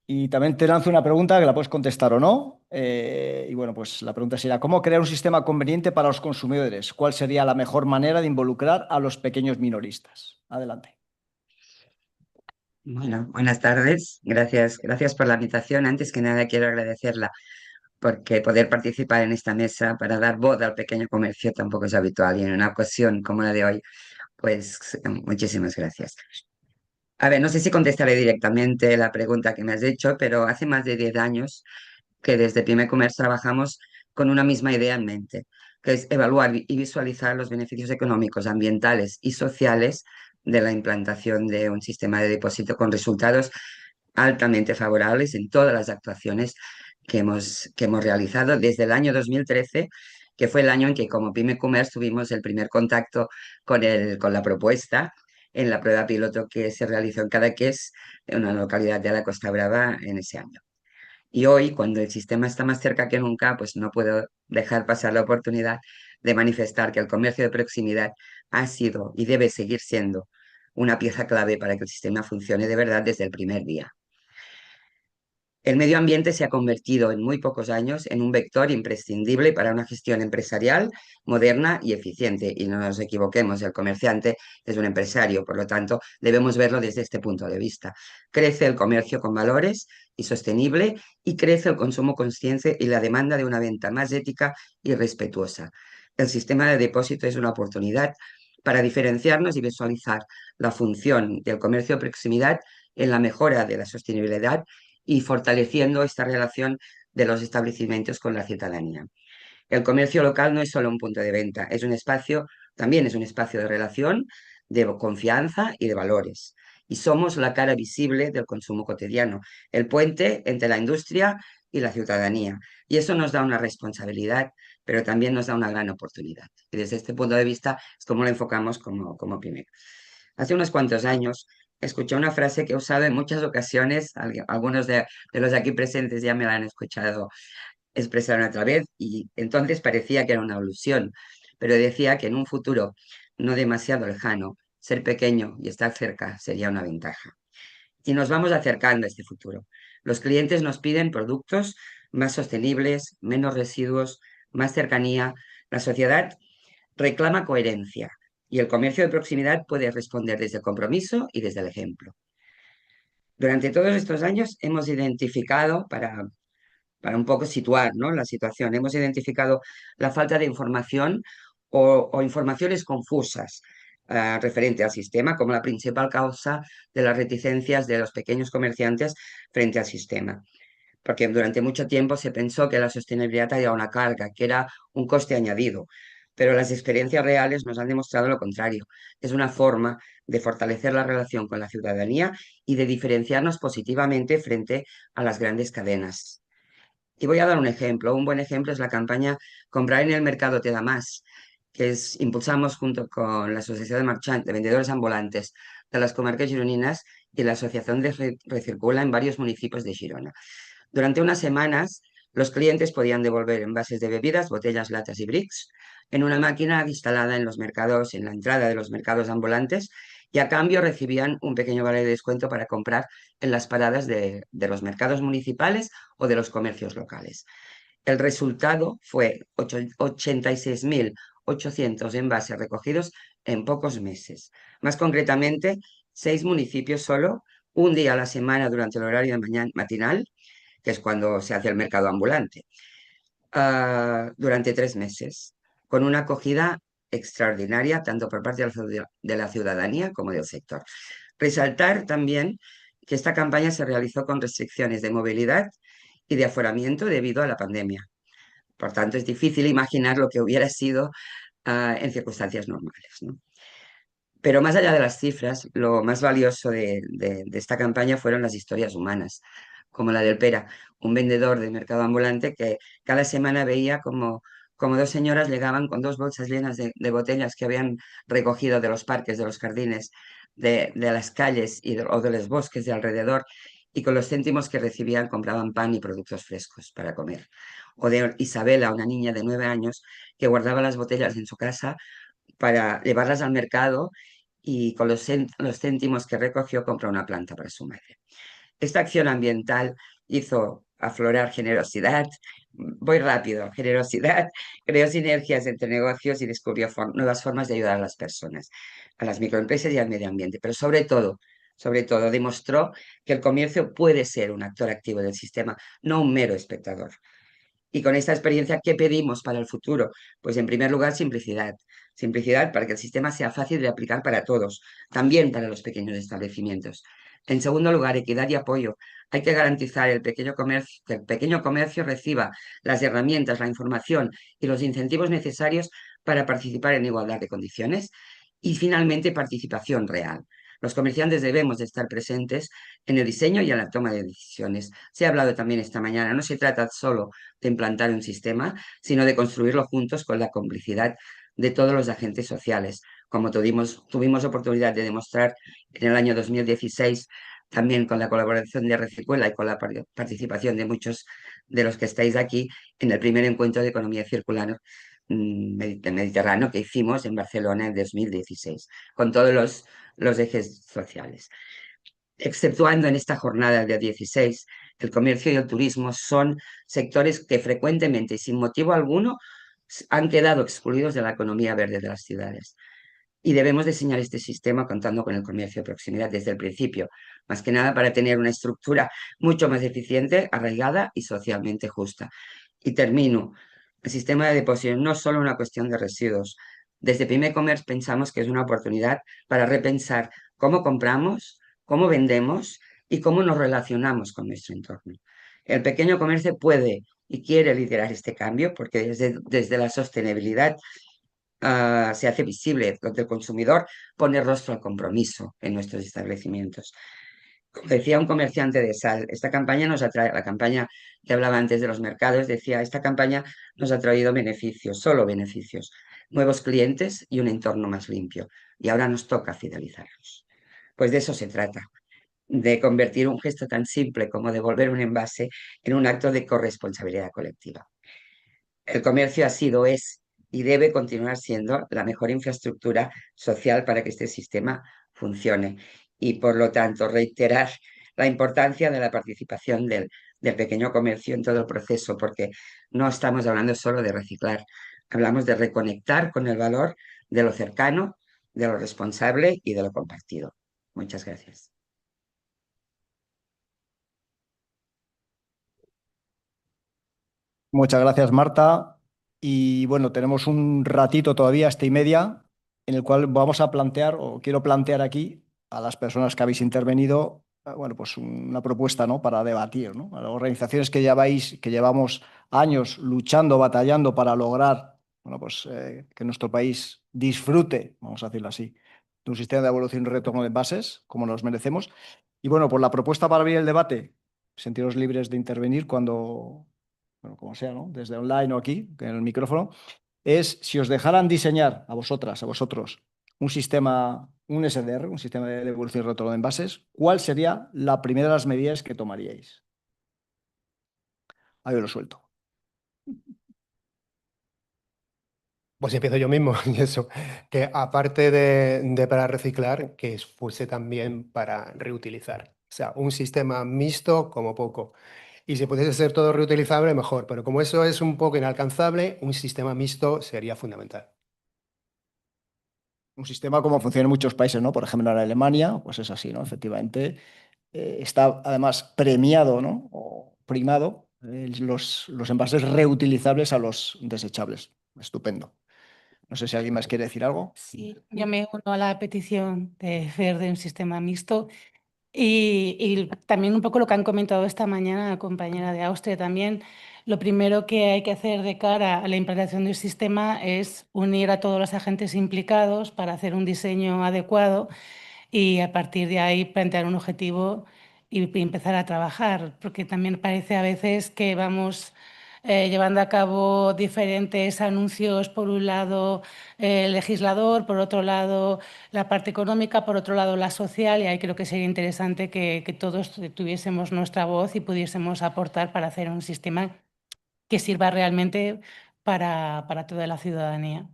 Y también te lanzo una pregunta que la puedes contestar o no. Y bueno, pues la pregunta sería, ¿cómo crear un sistema conveniente para los consumidores? ¿Cuál sería la mejor manera de involucrar a los pequeños minoristas? Adelante. Bueno, buenas tardes. Gracias por la invitación. Antes que nada, quiero agradecerla porque poder participar en esta mesa para dar voz al pequeño comercio tampoco es habitual y en una ocasión como la de hoy, pues muchísimas gracias. A ver, no sé si contestaré directamente la pregunta que me has hecho, pero hace más de 10 años que desde Pyme Commerce trabajamos con una misma idea en mente, que es evaluar y visualizar los beneficios económicos, ambientales y sociales de la implantación de un sistema de depósito con resultados altamente favorables en todas las actuaciones que hemos realizado desde el año 2013, que fue el año en que como Pyme Commerce tuvimos el primer contacto con la propuesta en la prueba piloto que se realizó en Cadaqués, en una localidad de la Costa Brava, en ese año. Y hoy, cuando el sistema está más cerca que nunca, pues no puedo dejar pasar la oportunidad de manifestar que el comercio de proximidad ha sido y debe seguir siendo una pieza clave para que el sistema funcione de verdad desde el primer día. El medio ambiente se ha convertido en muy pocos años en un vector imprescindible para una gestión empresarial moderna y eficiente. Y no nos equivoquemos, el comerciante es un empresario, por lo tanto, debemos verlo desde este punto de vista. Crece el comercio con valores y sostenible y crece el consumo consciente y la demanda de una venta más ética y respetuosa. El sistema de depósito es una oportunidad para diferenciarnos y visualizar la función del comercio de proximidad en la mejora de la sostenibilidad y fortaleciendo esta relación de los establecimientos con la ciudadanía. El comercio local no es solo un punto de venta, es un espacio, también es un espacio de relación, de confianza y de valores. Y somos la cara visible del consumo cotidiano, el puente entre la industria y la ciudadanía. Y eso nos da una responsabilidad, pero también nos da una gran oportunidad. Y desde este punto de vista es como lo enfocamos como PYME. Hace unos cuantos años escuché una frase que he usado en muchas ocasiones, algunos de los aquí presentes ya me la han escuchado expresar otra vez, y entonces parecía que era una alusión, pero decía que en un futuro no demasiado lejano, ser pequeño y estar cerca sería una ventaja. Y nos vamos acercando a este futuro. Los clientes nos piden productos más sostenibles, menos residuos, más cercanía. La sociedad reclama coherencia y el comercio de proximidad puede responder desde el compromiso y desde el ejemplo. Durante todos estos años hemos identificado, para un poco situar, ¿no?, la situación, hemos identificado la falta de información o informaciones confusas referente al sistema como la principal causa de las reticencias de los pequeños comerciantes frente al sistema. Porque durante mucho tiempo se pensó que la sostenibilidad era una carga, que era un coste añadido, pero las experiencias reales nos han demostrado lo contrario. Es una forma de fortalecer la relación con la ciudadanía y de diferenciarnos positivamente frente a las grandes cadenas. Y voy a dar un ejemplo. Un buen ejemplo es la campaña Comprar en el mercado te da más, que impulsamos junto con la Asociación de Vendedores Ambulantes de las comarcas gironinas y la Asociación de Recircula en varios municipios de Girona. Durante unas semanas, los clientes podían devolver envases de bebidas, botellas, latas y bricks en una máquina instalada en los mercados, en la entrada de los mercados ambulantes, y a cambio recibían un pequeño vale de descuento para comprar en las paradas de los mercados municipales o de los comercios locales. El resultado fue 86.800 envases recogidos en pocos meses. Más concretamente, 6 municipios solo, un día a la semana durante el horario de matinal, que es cuando se hace el mercado ambulante, durante 3 meses, con una acogida extraordinaria tanto por parte de la ciudadanía como del sector. Resaltar también que esta campaña se realizó con restricciones de movilidad y de aforamiento debido a la pandemia. Por tanto, es difícil imaginar lo que hubiera sido en circunstancias normales, ¿no? Pero más allá de las cifras, lo más valioso de esta campaña fueron las historias humanas, como la del Pera, un vendedor de mercado ambulante que cada semana veía como dos señoras llegaban con 2 bolsas llenas de botellas que habían recogido de los parques, de los jardines, de las calles o de los bosques de alrededor, y con los céntimos que recibían compraban pan y productos frescos para comer. O de Isabela, una niña de 9 años que guardaba las botellas en su casa para llevarlas al mercado y con los céntimos que recogió compró una planta para su madre. Esta acción ambiental hizo aflorar generosidad, voy rápido, generosidad, creó sinergias entre negocios y descubrió nuevas formas de ayudar a las personas, a las microempresas y al medio ambiente, pero sobre todo demostró que el comercio puede ser un actor activo del sistema, no un mero espectador. Y con esta experiencia, ¿qué pedimos para el futuro? Pues en primer lugar, simplicidad. Simplicidad para que el sistema sea fácil de aplicar para todos, también para los pequeños establecimientos. En segundo lugar, equidad y apoyo. Hay que garantizar que el pequeño comercio reciba las herramientas, la información y los incentivos necesarios para participar en igualdad de condiciones. Y finalmente, participación real. Los comerciantes debemos de estar presentes en el diseño y en la toma de decisiones. Se ha hablado también esta mañana, no se trata solo de implantar un sistema, sino de construirlo juntos con la complicidad de todos los agentes sociales, como tuvimos oportunidad de demostrar en el año 2016, también con la colaboración de Recicuela y con la participación de muchos de los que estáis aquí en el primer encuentro de economía circular mediterráneo que hicimos en Barcelona en 2016, con todos los ejes sociales. Exceptuando en esta jornada del día 16, el comercio y el turismo son sectores que frecuentemente y sin motivo alguno han quedado excluidos de la economía verde de las ciudades. Y debemos diseñar este sistema contando con el comercio de proximidad desde el principio, más que nada para tener una estructura mucho más eficiente, arraigada y socialmente justa. Y termino. El sistema de depósito no es solo una cuestión de residuos. Desde Pyme Commerce pensamos que es una oportunidad para repensar cómo compramos, cómo vendemos y cómo nos relacionamos con nuestro entorno. El pequeño comercio puede y quiere liderar este cambio porque desde la sostenibilidad se hace visible, donde el consumidor pone rostro al compromiso en nuestros establecimientos. Como decía un comerciante de sal, esta campaña nos atrae, la campaña que hablaba antes de los mercados, decía, esta campaña nos ha traído beneficios, solo beneficios, nuevos clientes y un entorno más limpio. Y ahora nos toca fidelizarlos. Pues de eso se trata, de convertir un gesto tan simple como devolver un envase en un acto de corresponsabilidad colectiva. El comercio ha sido, es y debe continuar siendo la mejor infraestructura social para que este sistema funcione. Y por lo tanto, reiterar la importancia de la participación del pequeño comercio en todo el proceso, porque no estamos hablando solo de reciclar, hablamos de reconectar con el valor de lo cercano, de lo responsable y de lo compartido. Muchas gracias. Muchas gracias, Marta. Y bueno, tenemos un ratito todavía, hasta y media, en el cual vamos a plantear, o quiero plantear aquí, a las personas que habéis intervenido, bueno, pues una propuesta, ¿no?, para debatir, ¿no? A las organizaciones que llevamos años luchando, batallando para lograr, bueno, pues que nuestro país disfrute, vamos a decirlo así, de un sistema de evolución y retorno de envases, como nos merecemos. Y bueno, pues la propuesta para abrir el debate, sentiros libres de intervenir cuando, bueno, como sea, ¿no?, desde online o aquí, en el micrófono, es si os dejaran diseñar a vosotras, a vosotros, un sistema, un SDR, un sistema de devolución y retorno de envases, ¿cuál sería la primera de las medidas que tomaríais? Ahí os lo suelto. Pues empiezo yo mismo, y eso, que aparte de para reciclar, que fuese también para reutilizar. O sea, un sistema mixto como poco. Y si pudiese ser todo reutilizable, mejor. Pero como eso es un poco inalcanzable, un sistema mixto sería fundamental. Un sistema como funciona en muchos países, ¿no? Por ejemplo, en Alemania, pues es así, ¿no? Efectivamente, está además premiado, ¿no?, o primado los envases reutilizables a los desechables. Estupendo. No sé si alguien más quiere decir algo. Sí, yo me uno a la petición de FER de un sistema mixto. Y también un poco lo que han comentado esta mañana la compañera de Austria también, lo primero que hay que hacer de cara a la implantación del sistema es unir a todos los agentes implicados para hacer un diseño adecuado y a partir de ahí plantear un objetivo y empezar a trabajar, porque también parece a veces que vamos llevando a cabo diferentes anuncios, por un lado el legislador, por otro lado la parte económica, por otro lado la social, y ahí creo que sería interesante que todos tuviésemos nuestra voz y pudiésemos aportar para hacer un sistema que sirva realmente para toda la ciudadanía.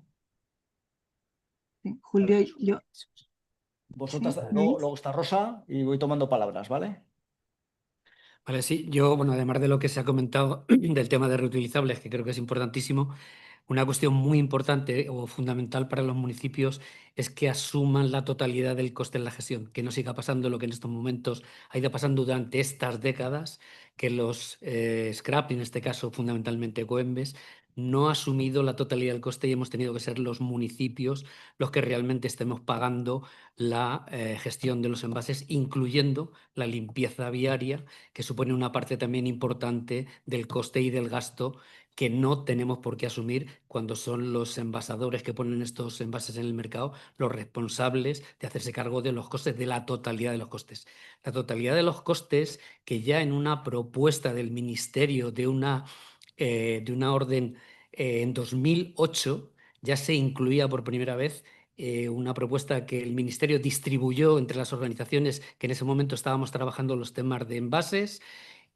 Julio, yo... Vosotras, ¿Sí? luego está Rosa y voy tomando palabras, ¿vale? Vale, sí, yo, bueno, además de lo que se ha comentado del tema de reutilizables, que creo que es importantísimo, una cuestión muy importante o fundamental para los municipios es que asuman la totalidad del coste en la gestión, que no siga pasando lo que en estos momentos ha ido pasando durante estas décadas, que los scrap, en este caso fundamentalmente Coembes, no ha asumido la totalidad del coste y hemos tenido que ser los municipios los que realmente estemos pagando la gestión de los envases, incluyendo la limpieza viaria, que supone una parte también importante del coste y del gasto que no tenemos por qué asumir cuando son los envasadores que ponen estos envases en el mercado los responsables de hacerse cargo de los costes, de la totalidad de los costes. La totalidad de los costes que ya en una propuesta del Ministerio de una orden en 2008 ya se incluía por primera vez una propuesta que el Ministerio distribuyó entre las organizaciones que en ese momento estábamos trabajando los temas de envases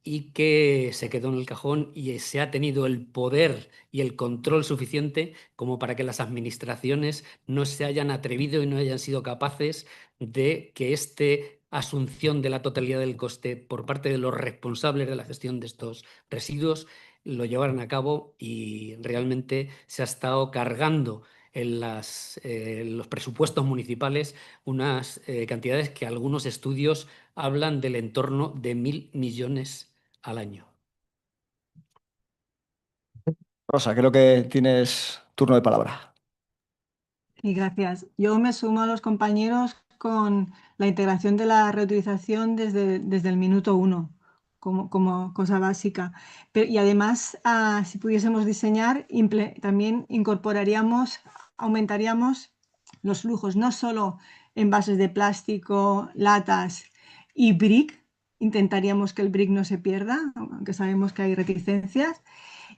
y que se quedó en el cajón y se ha tenido el poder y el control suficiente como para que las administraciones no se hayan atrevido y no hayan sido capaces de que esta asunción de la totalidad del coste por parte de los responsables de la gestión de estos residuos lo llevaran a cabo, y realmente se ha estado cargando en los presupuestos municipales unas cantidades que algunos estudios hablan del entorno de 1.000 millones al año. Rosa, creo que tienes turno de palabra. Y gracias. Yo me sumo a los compañeros con la integración de la reutilización desde el minuto uno, como cosa básica. Y además, si pudiésemos diseñar, también aumentaríamos los flujos, no solo envases de plástico, latas y brick. Intentaríamos que el brick no se pierda, aunque sabemos que hay reticencias.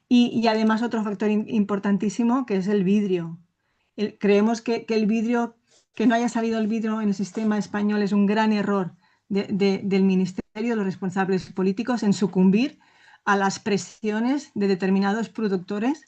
Y además otro factor importantísimo, que es el vidrio. Creemos que el vidrio, que no haya salido el vidrio en el sistema español, es un gran error del Ministerio, de los responsables políticos, en sucumbir a las presiones de determinados productores,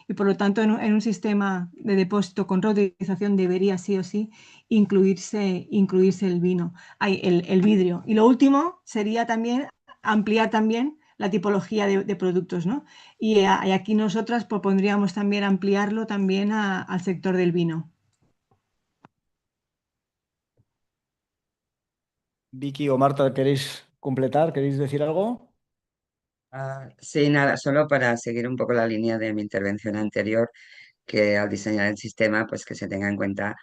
y por lo tanto en un sistema de depósito con reutilización debería sí o sí incluirse el vidrio. Y lo último sería también ampliar también la tipología de productos, ¿no? Y aquí nosotras propondríamos también ampliarlo también al sector del vino. Vicky o Marta, ¿queréis completar? ¿Queréis decir algo? Sí, nada, solo para seguir un poco la línea de mi intervención anterior, que al diseñar el sistema, pues que se tenga en cuenta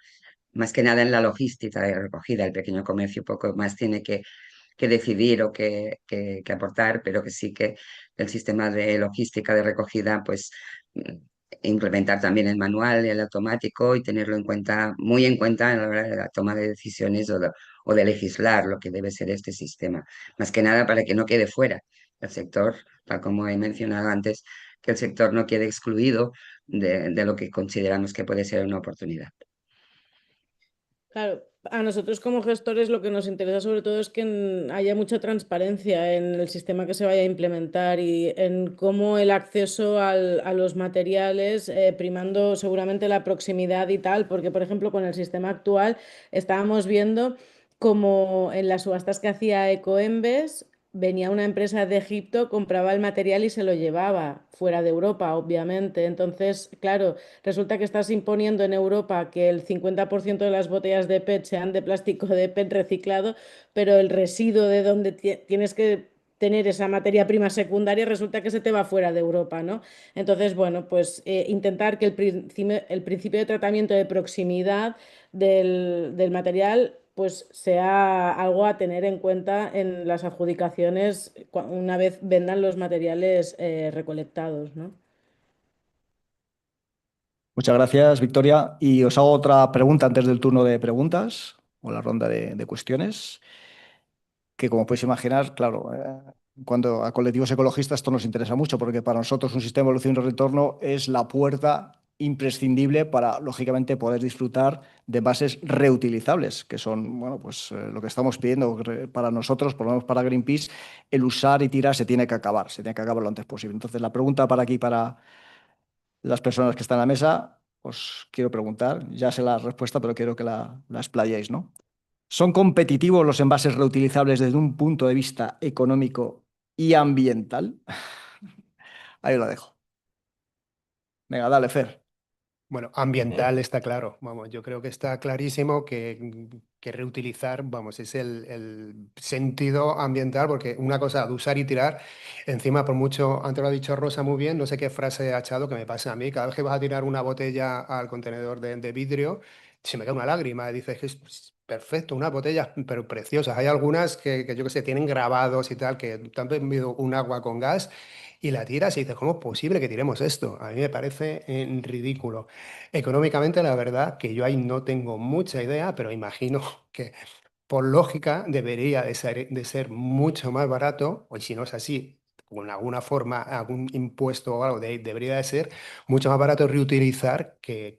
más que nada en la logística de recogida. El pequeño comercio poco más tiene que decidir o que aportar, pero que sí que el sistema de logística de recogida, pues implementar también el manual, el automático, y tenerlo en cuenta, muy en cuenta a la hora de la toma de decisiones o de legislar lo que debe ser este sistema. Más que nada para que no quede fuera el sector, tal como he mencionado antes, que el sector no quede excluido de lo que consideramos que puede ser una oportunidad. Claro, a nosotros como gestores lo que nos interesa sobre todo es que haya mucha transparencia en el sistema que se vaya a implementar y en cómo el acceso a los materiales, primando seguramente la proximidad y tal, porque por ejemplo con el sistema actual estábamos viendo como en las subastas que hacía Ecoembes venía una empresa de Egipto, compraba el material y se lo llevaba fuera de Europa, obviamente. Entonces, claro, resulta que estás imponiendo en Europa que el 50% de las botellas de PET sean de plástico de PET reciclado, pero el residuo de donde tienes que tener esa materia prima secundaria resulta que se te va fuera de Europa, ¿no? Entonces, bueno, pues intentar que el principio de tratamiento de proximidad del material pues sea algo a tener en cuenta en las adjudicaciones una vez vendan los materiales recolectados, ¿no? Muchas gracias, Victoria. Y os hago otra pregunta antes del turno de preguntas o la ronda de cuestiones, que como podéis imaginar, claro, cuando a colectivos ecologistas esto nos interesa mucho, porque para nosotros un sistema de evolución y retorno es la puerta imprescindible para, lógicamente, poder disfrutar de envases reutilizables, que son, bueno, pues lo que estamos pidiendo para nosotros, por lo menos para Greenpeace, el usar y tirar se tiene que acabar lo antes posible. Entonces, la pregunta para aquí, para las personas que están en la mesa, os quiero preguntar, ya sé la respuesta, pero quiero que la explayéis, ¿no? ¿Son competitivos los envases reutilizables desde un punto de vista económico y ambiental? Ahí lo dejo. Venga, dale, Fer. Bueno, ambiental está claro, vamos, yo creo que está clarísimo que reutilizar, vamos, es el sentido ambiental, porque una cosa de usar y tirar, encima por mucho, antes lo ha dicho Rosa muy bien, no sé qué frase ha echado que me pasa a mí, cada vez que vas a tirar una botella al contenedor de vidrio, se me cae una lágrima, dices que es perfecto, unas botellas pero preciosas, hay algunas que yo que sé, tienen grabados y tal, que te han bebido un agua con gas y la tiras y dices, ¿cómo es posible que tiremos esto? A mí me parece ridículo. Económicamente, la verdad que yo ahí no tengo mucha idea, pero imagino que por lógica debería de ser mucho más barato, o si no es así, con alguna forma, algún impuesto o algo, debería de ser mucho más barato reutilizar que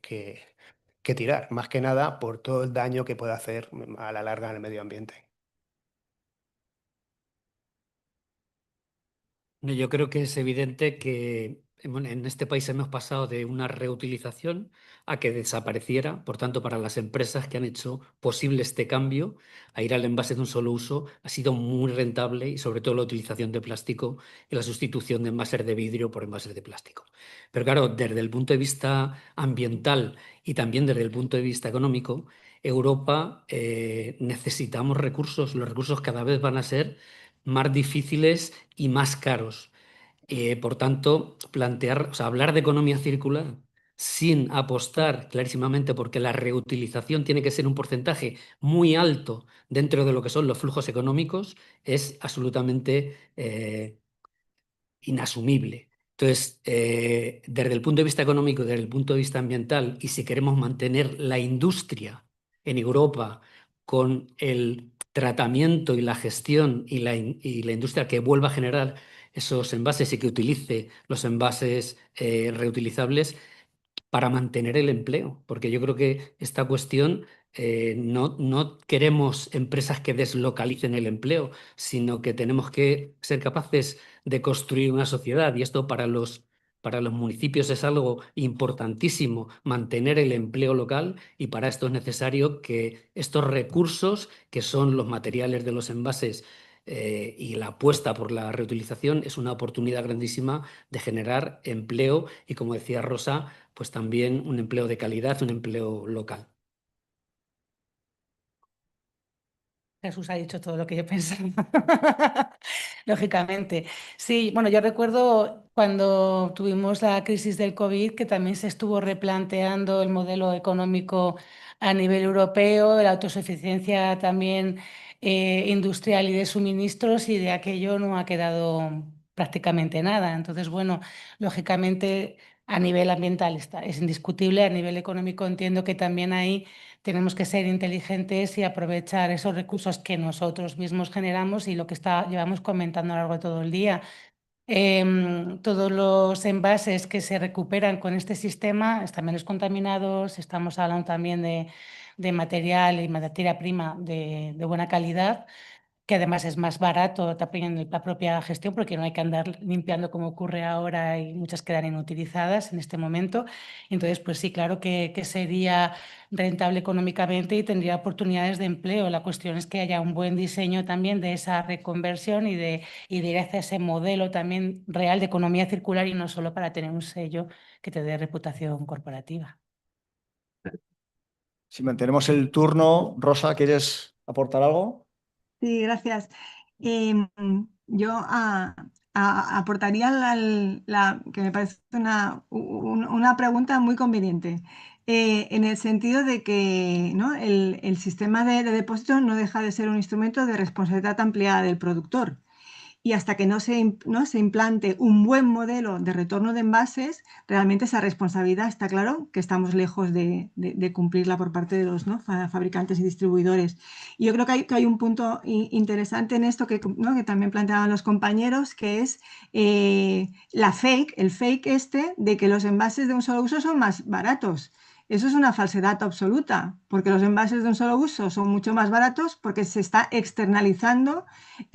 tirar, más que nada por todo el daño que puede hacer a la larga en el medio ambiente. No, yo creo que es evidente que bueno, en este país hemos pasado de una reutilización a que desapareciera. Por tanto, para las empresas que han hecho posible este cambio a ir al envase de un solo uso, ha sido muy rentable y sobre todo la utilización de plástico y la sustitución de envases de vidrio por envases de plástico. Pero claro, desde el punto de vista ambiental y también desde el punto de vista económico, Europa necesitamos recursos. Los recursos cada vez van a ser más difíciles y más caros. Por tanto, plantear, o sea, hablar de economía circular sin apostar clarísimamente porque la reutilización tiene que ser un porcentaje muy alto dentro de lo que son los flujos económicos es absolutamente inasumible. Entonces, desde el punto de vista económico, desde el punto de vista ambiental, y si queremos mantener la industria en Europa con el tratamiento y la gestión y la industria que vuelva a generar esos envases y que utilice los envases reutilizables, para mantener el empleo, porque yo creo que esta cuestión no queremos empresas que deslocalicen el empleo, sino que tenemos que ser capaces de construir una sociedad y esto para los municipios es algo importantísimo, mantener el empleo local y para esto es necesario que estos recursos, que son los materiales de los envases, y la apuesta por la reutilización es una oportunidad grandísima de generar empleo y, como decía Rosa, pues también un empleo de calidad, un empleo local. Jesús ha dicho todo lo que yo pensaba, lógicamente. Sí, bueno, yo recuerdo cuando tuvimos la crisis del COVID que también se estuvo replanteando el modelo económico a nivel europeo, la autosuficiencia también industrial y de suministros y de aquello no ha quedado prácticamente nada. Entonces, bueno, lógicamente a nivel ambiental es indiscutible, a nivel económico entiendo que también hay tenemos que ser inteligentes y aprovechar esos recursos que nosotros mismos generamos y lo que llevamos comentando a lo largo de todo el día. Todos los envases que se recuperan con este sistema están menos contaminados, estamos hablando también de material y materia prima de buena calidad, que además es más barato también en la propia gestión porque no hay que andar limpiando como ocurre ahora y muchas quedan inutilizadas en este momento. Entonces, pues sí, claro que sería rentable económicamente y tendría oportunidades de empleo. La cuestión es que haya un buen diseño también de esa reconversión y de ir hacia ese modelo también real de economía circular y no solo para tener un sello que te dé reputación corporativa. Si mantenemos el turno, Rosa, ¿quieres aportar algo? Sí, gracias. Yo aportaría que me parece una pregunta muy conveniente. en el sentido de que, ¿no?, el sistema de depósito no deja de ser un instrumento de responsabilidad ampliada del productor. Y hasta que no se implante un buen modelo de retorno de envases, realmente esa responsabilidad está claro que estamos lejos de cumplirla por parte de los, ¿no?, fabricantes y distribuidores. Y yo creo que hay un punto interesante en esto que, ¿no?, que también planteaban los compañeros, que es el fake este de que los envases de un solo uso son más baratos. Eso es una falsedad absoluta, porque los envases de un solo uso son mucho más baratos porque se está externalizando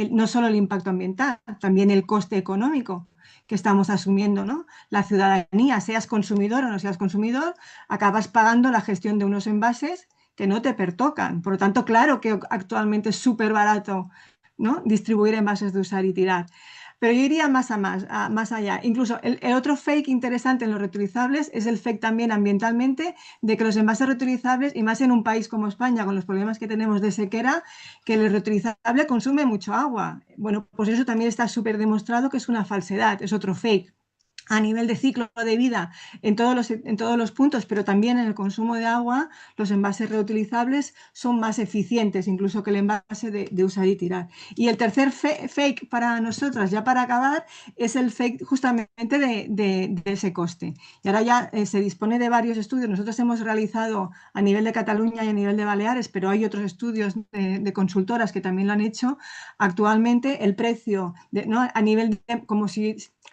no solo el impacto ambiental, también el coste económico que estamos asumiendo, ¿no? La ciudadanía, seas consumidor o no seas consumidor, acabas pagando la gestión de unos envases que no te pertocan. Por lo tanto, claro que actualmente es súper barato, ¿no?, distribuir envases de usar y tirar. Pero yo iría más allá. Incluso el otro fake interesante en los reutilizables es el fake también ambientalmente de que los envases reutilizables, y más en un país como España, con los problemas que tenemos de sequera, que el reutilizable consume mucho agua. Bueno, pues eso también está súper demostrado que es una falsedad, es otro fake. A nivel de ciclo de vida en todos los puntos, pero también en el consumo de agua, los envases reutilizables son más eficientes incluso que el envase de usar y tirar. Y el tercer fake para nosotras, ya para acabar, es el fake justamente de ese coste. Y ahora ya se dispone de varios estudios. Nosotros hemos realizado a nivel de Cataluña y a nivel de Baleares, pero hay otros estudios de consultoras que también lo han hecho. Actualmente el precio, ¿no?, a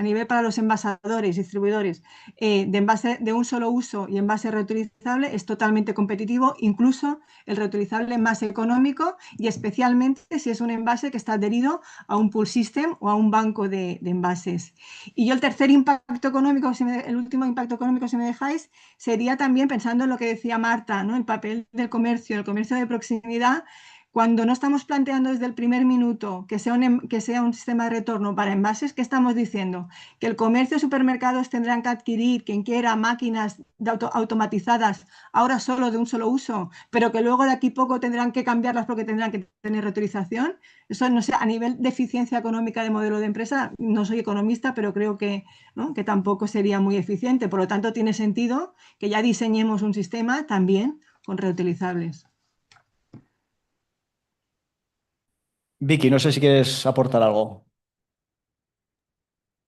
nivel para los envasadores, distribuidores, de envase de un solo uso y envase reutilizable es totalmente competitivo, incluso el reutilizable más económico, y especialmente si es un envase que está adherido a un pool system o a un banco de envases. Y yo el tercer impacto económico, el último impacto económico, si me dejáis, sería también pensando en lo que decía Marta, ¿no?, el papel del comercio, el comercio de proximidad. Cuando no estamos planteando desde el primer minuto que sea un sistema de retorno para envases, ¿qué estamos diciendo? Que el comercio de supermercados tendrán que adquirir, quien quiera, máquinas automatizadas, ahora solo de un solo uso, pero que luego de aquí poco tendrán que cambiarlas porque tendrán que tener reutilización. Eso, no sé, a nivel de eficiencia económica de modelo de empresa, no soy economista, pero creo que, ¿no?, que tampoco sería muy eficiente. Por lo tanto, tiene sentido que ya diseñemos un sistema también con reutilizables. Vicky, no sé si quieres aportar algo.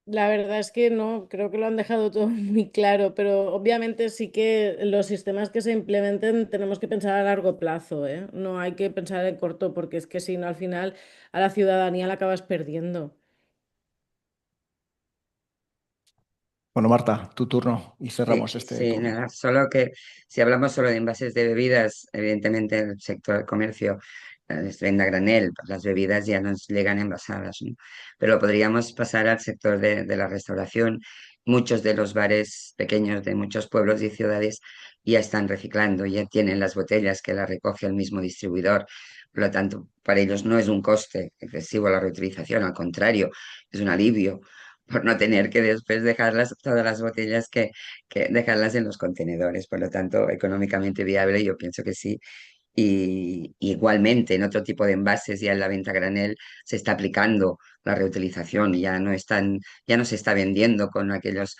La verdad es que no, creo que lo han dejado todo muy claro, pero obviamente sí que los sistemas que se implementen tenemos que pensar a largo plazo, ¿eh? No hay que pensar en corto, porque es que si no, al final a la ciudadanía la acabas perdiendo. Bueno, Marta, tu turno y cerramos este Sí, turno. nada, solo que si hablamos solo de envases de bebidas, evidentemente el sector del comercio les vende a granel, pues las bebidas ya nos llegan envasadas, ¿no? Pero podríamos pasar al sector de la restauración. Muchos de los bares pequeños de muchos pueblos y ciudades ya están reciclando, ya tienen las botellas que las recoge el mismo distribuidor. Por lo tanto, para ellos no es un coste excesivo la reutilización, al contrario, es un alivio por no tener que después dejarlas, todas las botellas que dejarlas en los contenedores. Por lo tanto, económicamente viable, yo pienso que sí. Y igualmente en otro tipo de envases, ya en la venta a granel, se está aplicando la reutilización, ya no se está vendiendo con aquellos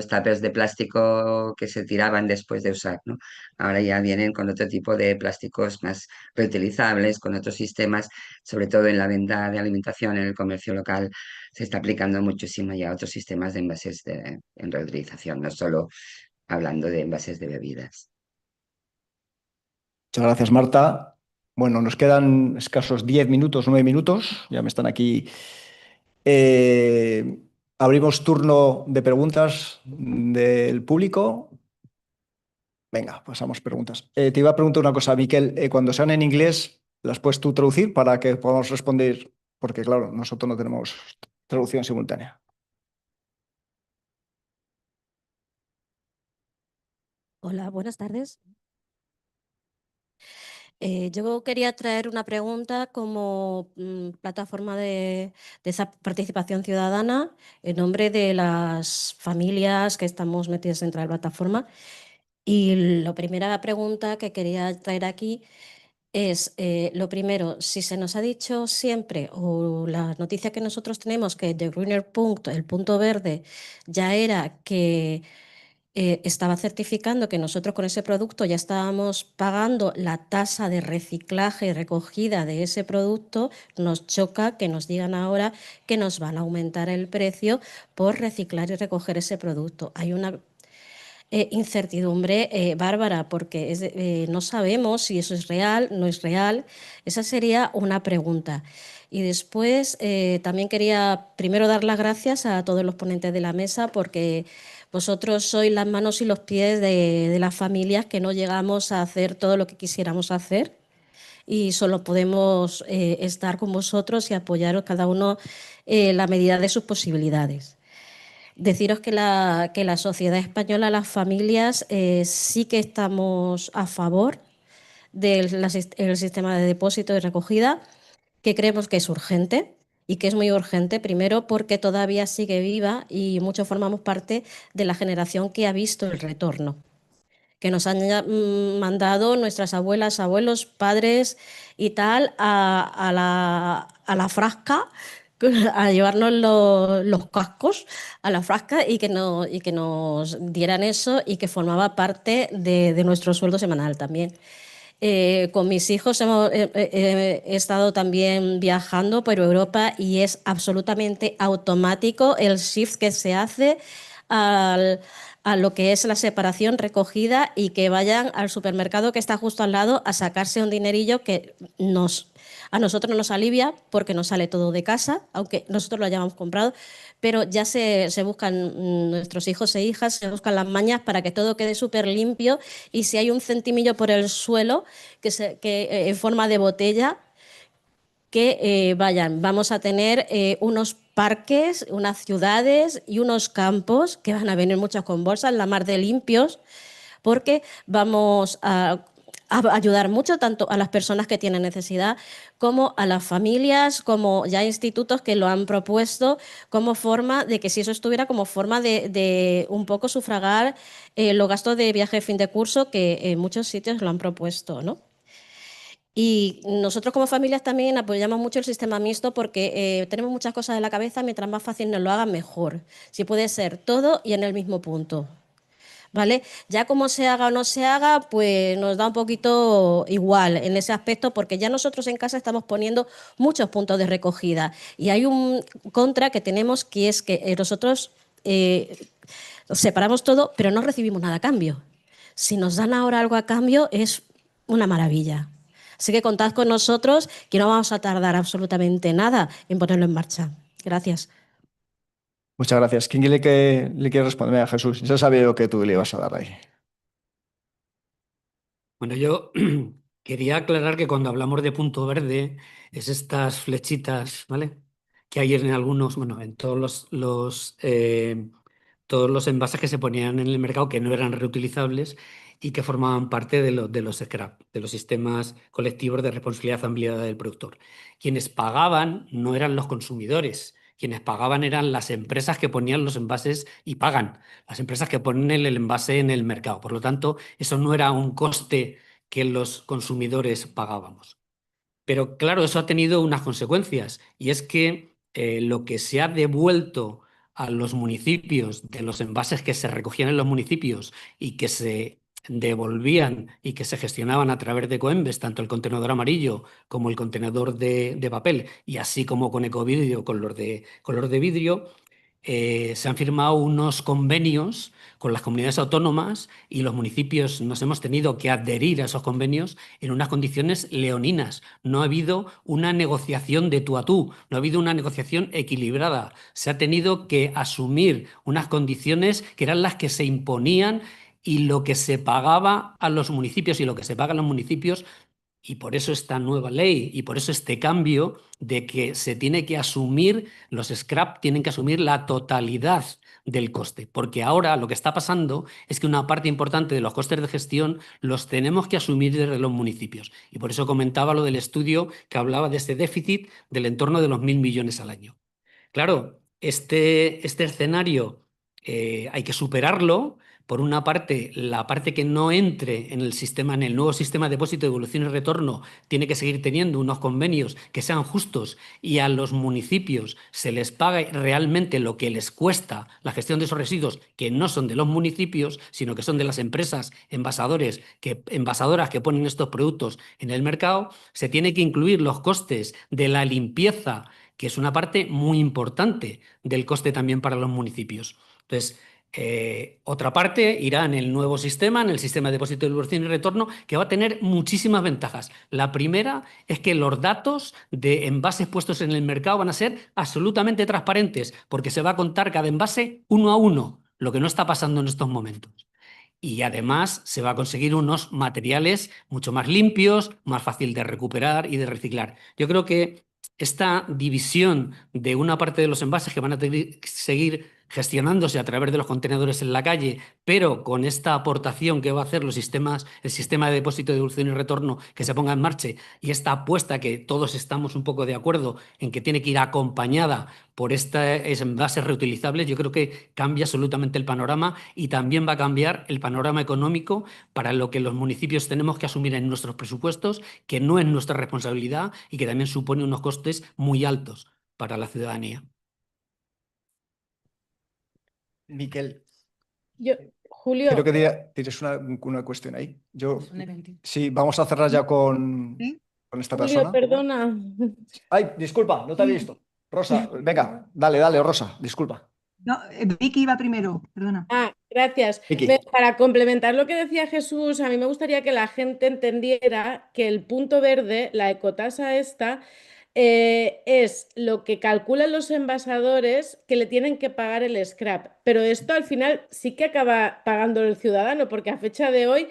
tuppers de plástico que se tiraban después de usar, ¿no? Ahora ya vienen con otro tipo de plásticos más reutilizables, con otros sistemas, sobre todo en la venta de alimentación, en el comercio local, se está aplicando muchísimo ya otros sistemas de envases en reutilización, no solo hablando de envases de bebidas. Muchas gracias, Marta. Bueno, nos quedan escasos 10 minutos, 9 minutos. Ya me están aquí. Abrimos turno de preguntas del público. Venga, pasamos preguntas. Te iba a preguntar una cosa, Miquel. Cuando sean en inglés, ¿las puedes tú traducir para que podamos responder? Porque, claro, nosotros no tenemos traducción simultánea. Hola, buenas tardes. Yo quería traer una pregunta como plataforma de esa participación ciudadana en nombre de las familias que estamos metidas dentro de la plataforma. Y la primera pregunta que quería traer aquí es, lo primero, si se nos ha dicho siempre, o la noticia que nosotros tenemos, que The Greener Punkt, el punto verde, ya era que estaba certificando que nosotros con ese producto ya estábamos pagando la tasa de reciclaje y recogida de ese producto, nos choca que nos digan ahora que nos van a aumentar el precio por reciclar y recoger ese producto. Hay una incertidumbre bárbara porque no sabemos si eso es real, no es real. Esa sería una pregunta. Y después también quería primero dar las gracias a todos los ponentes de la mesa porque vosotros sois las manos y los pies de las familias que no llegamos a hacer todo lo que quisiéramos hacer y solo podemos estar con vosotros y apoyaros cada uno la medida de sus posibilidades. Deciros que la sociedad española, las familias, sí que estamos a favor del el sistema de depósito y recogida, que creemos que es urgente y que es muy urgente, primero porque todavía sigue viva y muchos formamos parte de la generación que ha visto el retorno, que nos han mandado nuestras abuelas, abuelos, padres y tal a la frasca, a llevarnos los cascos a la frasca y que nos dieran eso y que formaba parte de nuestro sueldo semanal también. Con mis hijos he estado también viajando por Europa y es absolutamente automático el shift que se hace a lo que es la separación recogida y que vayan al supermercado que está justo al lado a sacarse un dinerillo que a nosotros nos alivia porque nos sale todo de casa, aunque nosotros lo hayamos comprado, pero ya se buscan nuestros hijos e hijas, se buscan las mañas para que todo quede súper limpio y si hay un centimillo por el suelo que en forma de botella, que vayan. Vamos a tener unos parques, unas ciudades y unos campos que van a venir muchos con bolsas, la mar de limpios, porque vamos a ayudar mucho tanto a las personas que tienen necesidad como a las familias, como ya institutos que lo han propuesto como forma de que si eso estuviera como forma de un poco sufragar los gastos de viaje de fin de curso que en muchos sitios lo han propuesto, ¿no? Y nosotros como familias también apoyamos mucho el sistema mixto porque tenemos muchas cosas en la cabeza, mientras más fácil nos lo hagan mejor. Si puede ser todo y en el mismo punto. ¿Vale? Ya como se haga o no se haga, pues nos da un poquito igual en ese aspecto porque ya nosotros en casa estamos poniendo muchos puntos de recogida y hay un contra que tenemos que es que nosotros separamos todo pero no recibimos nada a cambio. Si nos dan ahora algo a cambio es una maravilla. Así que contad con nosotros que no vamos a tardar absolutamente nada en ponerlo en marcha. Gracias. Muchas gracias. ¿Quién le quiere responder a Jesús? Yo sabía que tú le ibas a dar ahí. Bueno, yo quería aclarar que cuando hablamos de punto verde es estas flechitas, ¿vale? Que hay en algunos, bueno, en todos los envases que se ponían en el mercado que no eran reutilizables y que formaban parte de los scrap, de los sistemas colectivos de responsabilidad ampliada del productor. Quienes pagaban no eran los consumidores, quienes pagaban eran las empresas que ponían los envases y pagan, las empresas que ponen el envase en el mercado. Por lo tanto, eso no era un coste que los consumidores pagábamos. Pero claro, eso ha tenido unas consecuencias y es que lo que se ha devuelto a los municipios de los envases que se recogían en los municipios y que se devolvían y que se gestionaban a través de Coembes, tanto el contenedor amarillo como el contenedor de papel y así como con ecovidrio, con los de color de vidrio, se han firmado unos convenios con las comunidades autónomas y los municipios nos hemos tenido que adherir a esos convenios en unas condiciones leoninas. No ha habido una negociación de tú a tú, no ha habido una negociación equilibrada. Se ha tenido que asumir unas condiciones que eran las que se imponían y lo que se pagaba a los municipios y lo que se paga a los municipios. Y por eso esta nueva ley y por eso este cambio de que se tiene que asumir, los scrap tienen que asumir la totalidad del coste, porque ahora lo que está pasando es que una parte importante de los costes de gestión los tenemos que asumir desde los municipios. Y por eso comentaba lo del estudio que hablaba de este déficit del entorno de los 1.000 millones al año. Claro, este escenario hay que superarlo, por una parte, la parte que no entre en el sistema, en el nuevo sistema de depósito, devolución y retorno, tiene que seguir teniendo unos convenios que sean justos y a los municipios se les pague realmente lo que les cuesta la gestión de esos residuos, que no son de los municipios, sino que son de las empresas envasadoras que ponen estos productos en el mercado. Se tiene que incluir los costes de la limpieza, que es una parte muy importante del coste también para los municipios. Entonces, otra parte irá en el nuevo sistema, en el sistema de depósito, devolución y retorno, que va a tener muchísimas ventajas. La primera es que los datos de envases puestos en el mercado van a ser absolutamente transparentes, porque se va a contar cada envase uno a uno, lo que no está pasando en estos momentos. Y además se va a conseguir unos materiales mucho más limpios, más fácil de recuperar y de reciclar. Yo creo que esta división de una parte de los envases que van a seguir gestionándose a través de los contenedores en la calle, pero con esta aportación que va a hacer el sistema de depósito, devolución y retorno que se ponga en marcha, y esta apuesta que todos estamos un poco de acuerdo en que tiene que ir acompañada por estos envases reutilizables, yo creo que cambia absolutamente el panorama y también va a cambiar el panorama económico para lo que los municipios tenemos que asumir en nuestros presupuestos, que no es nuestra responsabilidad y que también supone unos costes muy altos para la ciudadanía. Miquel, Julio. creo que tienes una cuestión ahí. Sí, vamos a cerrar ya con esta Julio, persona. perdona. Ay, disculpa, no te había visto. Rosa, venga, dale, Rosa, disculpa. No, Vicky iba primero, perdona. Gracias. Vicky. Para complementar lo que decía Jesús, a mí me gustaría que la gente entendiera que el punto verde, la ecotasa esta, es lo que calculan los envasadores que le tienen que pagar el scrap. Pero esto al final sí que acaba pagando el ciudadano, porque a fecha de hoy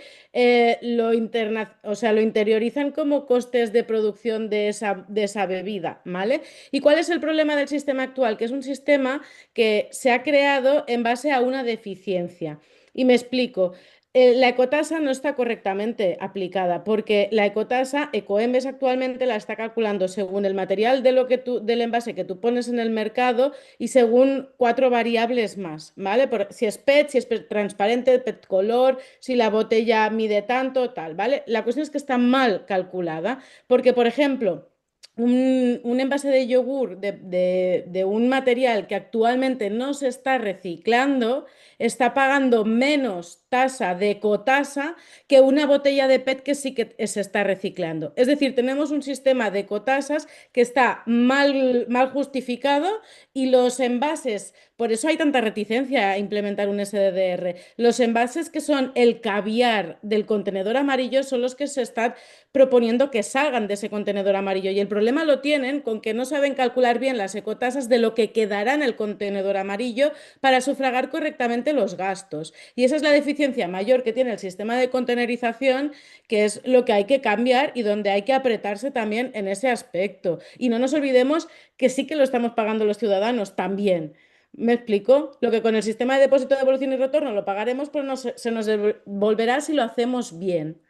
lo interiorizan como costes de producción de esa bebida, ¿vale? ¿Y cuál es el problema del sistema actual? Que es un sistema que se ha creado en base a una deficiencia. Y me explico. La ecotasa no está correctamente aplicada porque la ecotasa, Ecoembes actualmente la está calculando según el material del envase que tú pones en el mercado y según 4 variables más, ¿vale? Si es PET, si es PET transparente, PET color, si la botella mide tanto, tal, ¿vale? La cuestión es que está mal calculada porque, por ejemplo, un envase de yogur de un material que actualmente no se está reciclando está pagando menos tasa de ecotasa que una botella de PET que sí que se está reciclando. Es decir, tenemos un sistema de ecotasas que está mal justificado y los envases, por eso hay tanta reticencia a implementar un SDDR, los envases que son el caviar del contenedor amarillo son los que se están proponiendo que salgan de ese contenedor amarillo y el problema lo tienen con que no saben calcular bien las ecotasas de lo que quedará en el contenedor amarillo para sufragar correctamente los gastos. Y esa es la deficiencia mayor que tiene el sistema de contenerización, que es lo que hay que cambiar y donde hay que apretarse también en ese aspecto. Y no nos olvidemos que sí que lo estamos pagando los ciudadanos también. ¿Me explico? Lo que con el sistema de depósito, devolución y retorno lo pagaremos, pero se nos devolverá si lo hacemos bien.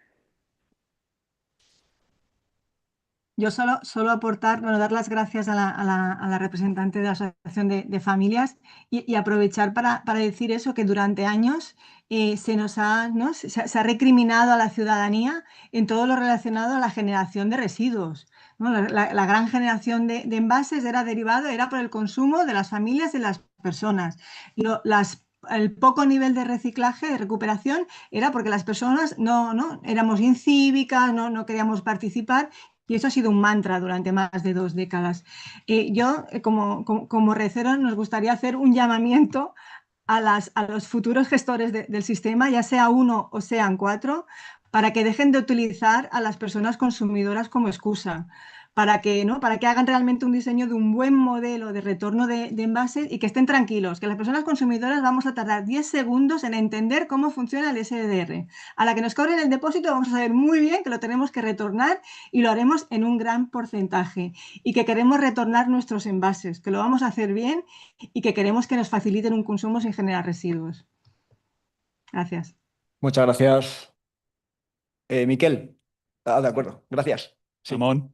Yo solo aportar, dar las gracias a la representante de la Asociación de Familias y aprovechar para decir eso, que durante años se ha recriminado a la ciudadanía en todo lo relacionado a la generación de residuos, ¿no? La gran generación de envases era por el consumo de las familias y de las personas. El poco nivel de reciclaje, de recuperación, era porque las personas no éramos incívicas, no queríamos participar. Y eso ha sido un mantra durante más de 2 décadas. Como recero, nos gustaría hacer un llamamiento a los futuros gestores del sistema, ya sea 1 o sean 4, para que dejen de utilizar a las personas consumidoras como excusa, para que hagan realmente un diseño de un buen modelo de retorno de envases y que estén tranquilos, que las personas consumidoras vamos a tardar 10 segundos en entender cómo funciona el SDR. A la que nos cobren el depósito vamos a saber muy bien que lo tenemos que retornar y lo haremos en un gran porcentaje y que queremos retornar nuestros envases, que lo vamos a hacer bien y que queremos que nos faciliten un consumo sin generar residuos. Gracias. Muchas gracias. Miquel. De acuerdo, gracias. Sí. Ramón.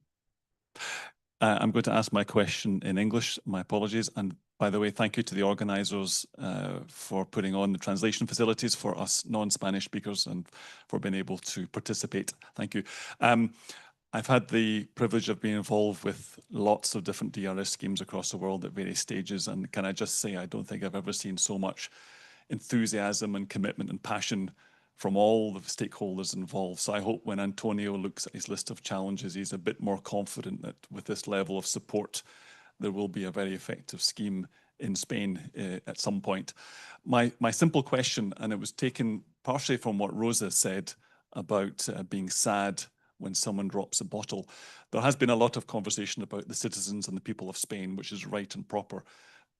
I'm going to ask my question in English. My apologies. And by the way, thank you to the organisers for putting on the translation facilities for us non-Spanish speakers and for being able to participate. Thank you. I've had the privilege of being involved with lots of different DRS schemes across the world at various stages. And can I just say, I don't think I've ever seen so much enthusiasm and commitment and passion from all the stakeholders involved. So I hope when Antonio looks at his list of challenges, he's a bit more confident that with this level of support, there will be a very effective scheme in Spain at some point. My simple question, and it was taken partially from what Rosa said about being sad when someone drops a bottle. There has been a lot of conversation about the citizens and the people of Spain, which is right and proper.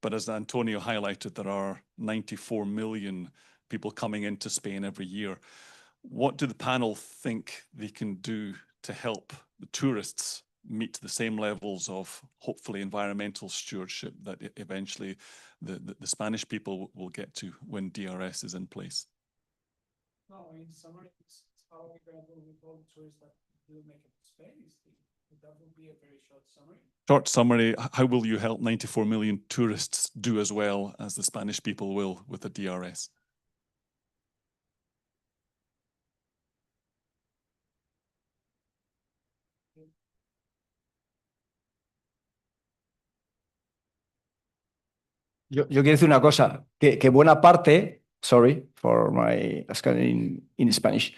But as Antonio highlighted, there are 94 million people coming into Spain every year. What do the panel think they can do to help the tourists meet the same levels of hopefully environmental stewardship that eventually the Spanish people will get to when DRS is in place? No, in summary, it's how we gradually involve tourists that will make it to Spain. That would be a very short summary. Short summary, how will you help 94 million tourists do as well as the Spanish people will with the DRS? Yo quiero decir una cosa, que buena parte, sorry for my in Spanish,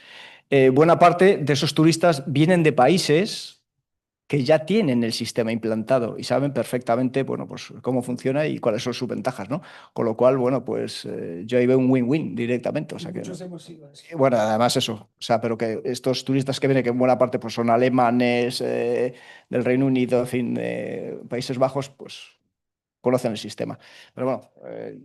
buena parte de esos turistas vienen de países que ya tienen el sistema implantado y saben perfectamente, bueno, pues cómo funciona y cuáles son sus ventajas, ¿no? Con lo cual, bueno, pues yo ahí veo un win-win directamente. O sea que, Muchos hemos ido. bueno, además eso, o sea, pero que estos turistas que vienen, que en buena parte pues son alemanes, del Reino Unido, en fin, de Países Bajos, pues conocen el sistema. Pero bueno,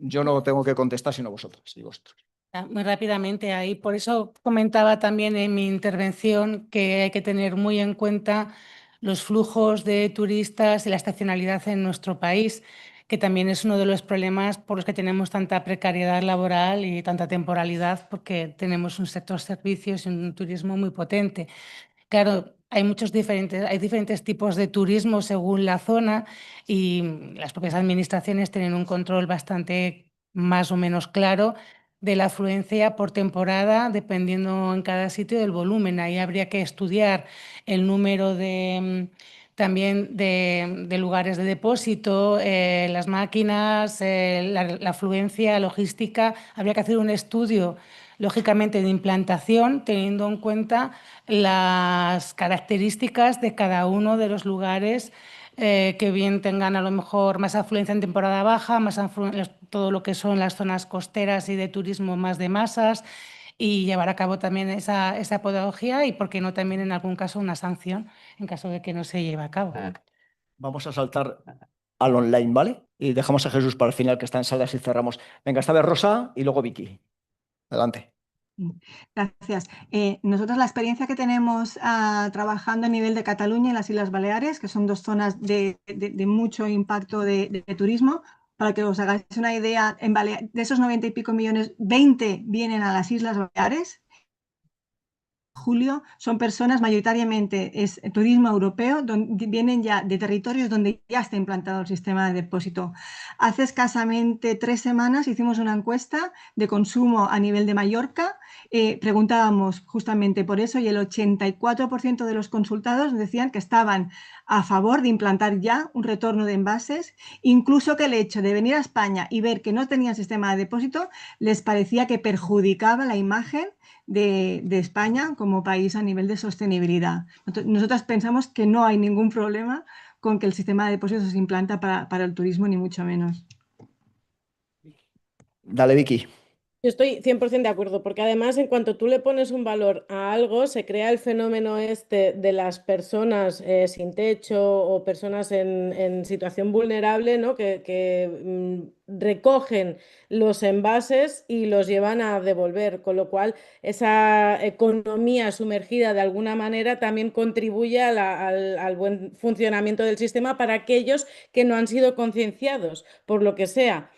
yo no tengo que contestar sino vosotros y vosotros. Muy rápidamente ahí, por eso comentaba también en mi intervención que hay que tener muy en cuenta los flujos de turistas y la estacionalidad en nuestro país, que también es uno de los problemas por los que tenemos tanta precariedad laboral y tanta temporalidad, porque tenemos un sector servicios y un turismo muy potente. Claro, hay diferentes tipos de turismo según la zona y las propias administraciones tienen un control bastante más o menos claro de la afluencia por temporada, dependiendo en cada sitio del volumen. Ahí habría que estudiar el número también de lugares de depósito, las máquinas, la afluencia logística. Habría que hacer un estudio, lógicamente, de implantación, teniendo en cuenta las características de cada uno de los lugares que bien tengan a lo mejor más afluencia en temporada baja, todo lo que son las zonas costeras y de turismo más de masas, y llevar a cabo también esa pedagogía y, por qué no, también en algún caso una sanción en caso de que no se lleve a cabo. Vamos a saltar al online, ¿vale? Y dejamos a Jesús para el final, que está en salas, y cerramos. Venga, esta vez Rosa y luego Vicky. Adelante. Gracias. Nosotros la experiencia que tenemos trabajando a nivel de Cataluña y las Islas Baleares, que son dos zonas de mucho impacto de turismo, para que os hagáis una idea, de esos 90 y pico millones, 20 vienen a las Islas Baleares. Julio, son personas mayoritariamente, es turismo europeo, donde vienen ya de territorios donde ya está implantado el sistema de depósito. Hace escasamente 3 semanas hicimos una encuesta de consumo a nivel de Mallorca, preguntábamos justamente por eso y el 84% de los consultados decían que estaban a favor de implantar ya un retorno de envases, incluso que el hecho de venir a España y ver que no tenían sistema de depósito les parecía que perjudicaba la imagen de España como país a nivel de sostenibilidad. Nosotras pensamos que no hay ningún problema con que el sistema de depósitos se implanta para el turismo, ni mucho menos. Dale, Vicky. Yo estoy 100% de acuerdo, porque además en cuanto tú le pones un valor a algo, se crea el fenómeno este de las personas sin techo o personas en situación vulnerable, ¿no? que recogen los envases y los llevan a devolver, con lo cual esa economía sumergida de alguna manera también contribuye al buen funcionamiento del sistema para aquellos que no han sido concienciados, por lo que sea.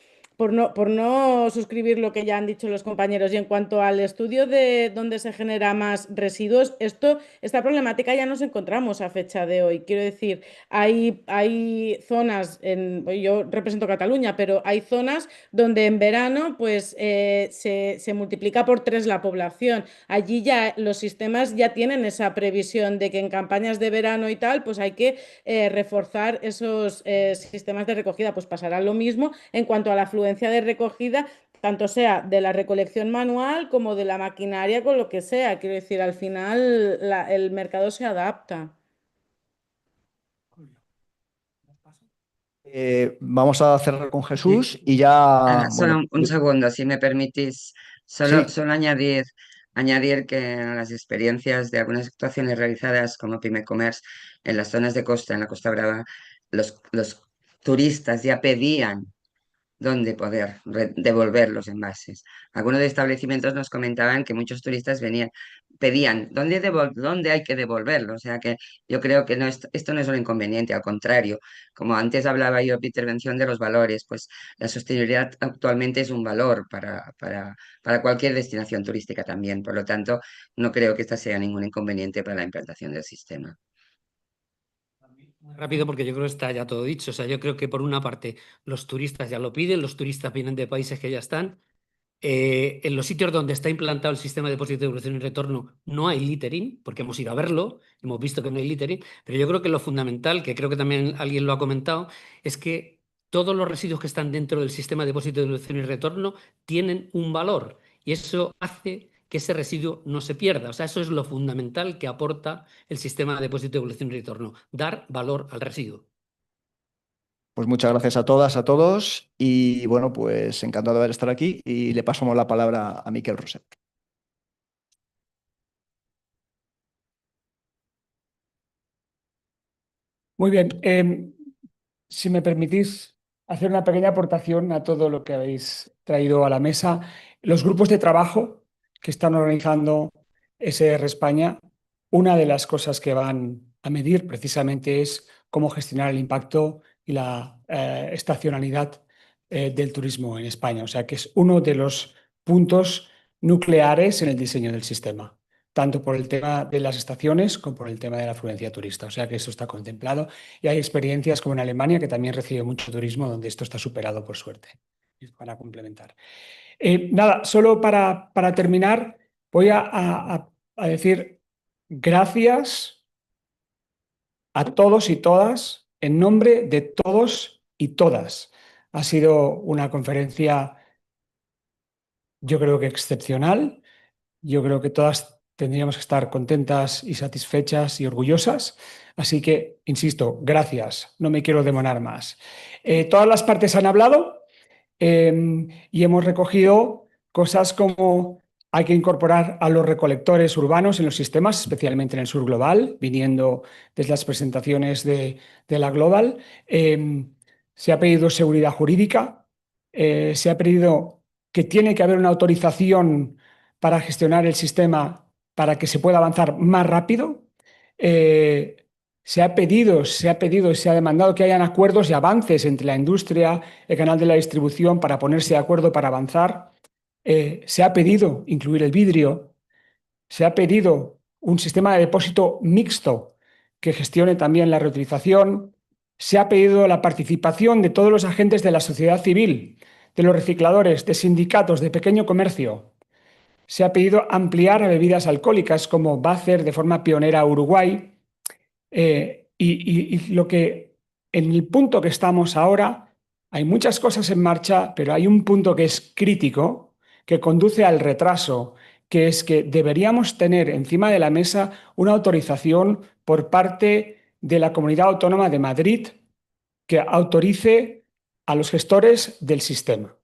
por no suscribir lo que ya han dicho los compañeros. Y en cuanto al estudio de dónde se genera más residuos, esta problemática ya nos encontramos a fecha de hoy. Quiero decir, hay zonas, yo represento Cataluña, pero hay zonas donde en verano pues, se multiplica por 3 la población. Allí ya los sistemas ya tienen esa previsión de que en campañas de verano y tal, pues hay que reforzar esos sistemas de recogida. Pues pasará lo mismo en cuanto a la afluencia de recogida, tanto sea de la recolección manual como de la maquinaria, con lo que sea. Quiero decir, al final el mercado se adapta. Vamos a cerrar con Jesús y ya... Nada, bueno, solo un segundo, si me permitís, sí. solo añadir que en las experiencias de algunas actuaciones realizadas como Pyme Commerce en las zonas de costa, en la Costa Brava, los turistas ya pedían dónde poder devolver los envases. Algunos de establecimientos nos comentaban que muchos turistas pedían dónde hay que devolverlo. O sea que yo creo que esto no es un inconveniente, al contrario, como antes hablaba yo de intervención de los valores, pues la sostenibilidad actualmente es un valor para cualquier destinación turística también. Por lo tanto, no creo que esta sea ningún inconveniente para la implantación del sistema. Rápido, porque yo creo que está ya todo dicho. O sea, yo creo que por una parte los turistas ya lo piden, los turistas vienen de países que ya están. En los sitios donde está implantado el sistema de depósito, devolución y retorno no hay littering, porque hemos ido a verlo, hemos visto que no hay littering, pero yo creo que lo fundamental, que creo que también alguien lo ha comentado, es que todos los residuos que están dentro del sistema de depósito, devolución y retorno tienen un valor y eso hace que ese residuo no se pierda. O sea, eso es lo fundamental que aporta el sistema de depósito, devolución y retorno, dar valor al residuo. Pues muchas gracias a todas, a todos y bueno, pues encantado de estar aquí y le pasamos la palabra a Miquel Roset. Muy bien. Si me permitís hacer una pequeña aportación a todo lo que habéis traído a la mesa. Los grupos de trabajo que están organizando SR España, una de las cosas que van a medir precisamente es cómo gestionar el impacto y la estacionalidad del turismo en España. O sea que es uno de los puntos nucleares en el diseño del sistema, tanto por el tema de las estaciones como por el tema de la afluencia turista. O sea que eso está contemplado y hay experiencias como en Alemania, que también recibe mucho turismo, donde esto está superado por suerte. Para complementar. Nada, solo para terminar, voy a decir gracias a todos y todas en nombre de todos y todas. Ha sido una conferencia, yo creo que excepcional. Yo creo que todas tendríamos que estar contentas y satisfechas y orgullosas. Así que, insisto, gracias. No me quiero demorar más. Todas las partes han hablado y hemos recogido cosas como hay que incorporar a los recolectores urbanos en los sistemas, especialmente en el sur global, viniendo desde las presentaciones de la Global. Se ha pedido seguridad jurídica, se ha pedido que tiene que haber una autorización para gestionar el sistema para que se pueda avanzar más rápido. Se ha pedido y se ha demandado que hayan acuerdos y avances entre la industria, el canal de la distribución para ponerse de acuerdo para avanzar. Se ha pedido incluir el vidrio. Se ha pedido un sistema de depósito mixto que gestione también la reutilización. Se ha pedido la participación de todos los agentes de la sociedad civil, de los recicladores, de sindicatos, de pequeño comercio. Se ha pedido ampliar a bebidas alcohólicas, como va a hacer de forma pionera Uruguay. Y lo que en el punto que estamos ahora, hay muchas cosas en marcha, pero hay un punto que es crítico, que conduce al retraso, que es que deberíamos tener encima de la mesa una autorización por parte de la Comunidad Autónoma de Madrid que autorice a los gestores del sistema.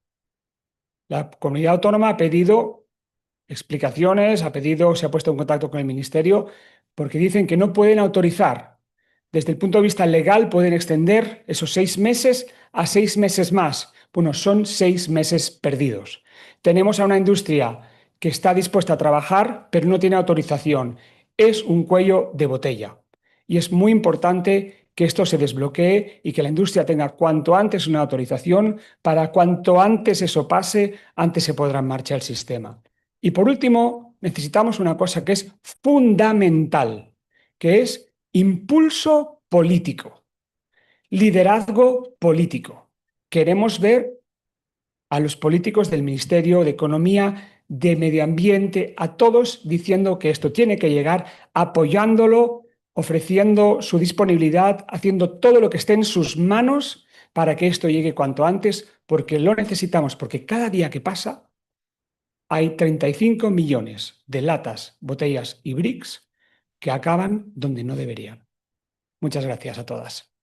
La Comunidad Autónoma ha pedido explicaciones, se ha puesto en contacto con el Ministerio, porque dicen que no pueden autorizar. Desde el punto de vista legal pueden extender esos 6 meses a 6 meses más. Bueno, son 6 meses perdidos. Tenemos a una industria que está dispuesta a trabajar, pero no tiene autorización. Es un cuello de botella. Y es muy importante que esto se desbloquee y que la industria tenga cuanto antes una autorización. Para cuanto antes eso pase, antes se podrá en marcha el sistema. Y por último, necesitamos una cosa que es fundamental, que es impulso político, liderazgo político. Queremos ver a los políticos del Ministerio de Economía, de Medio Ambiente, a todos diciendo que esto tiene que llegar, apoyándolo, ofreciendo su disponibilidad, haciendo todo lo que esté en sus manos para que esto llegue cuanto antes, porque lo necesitamos, porque cada día que pasa hay 35 millones de latas, botellas y bricks que acaban donde no deberían. Muchas gracias a todas.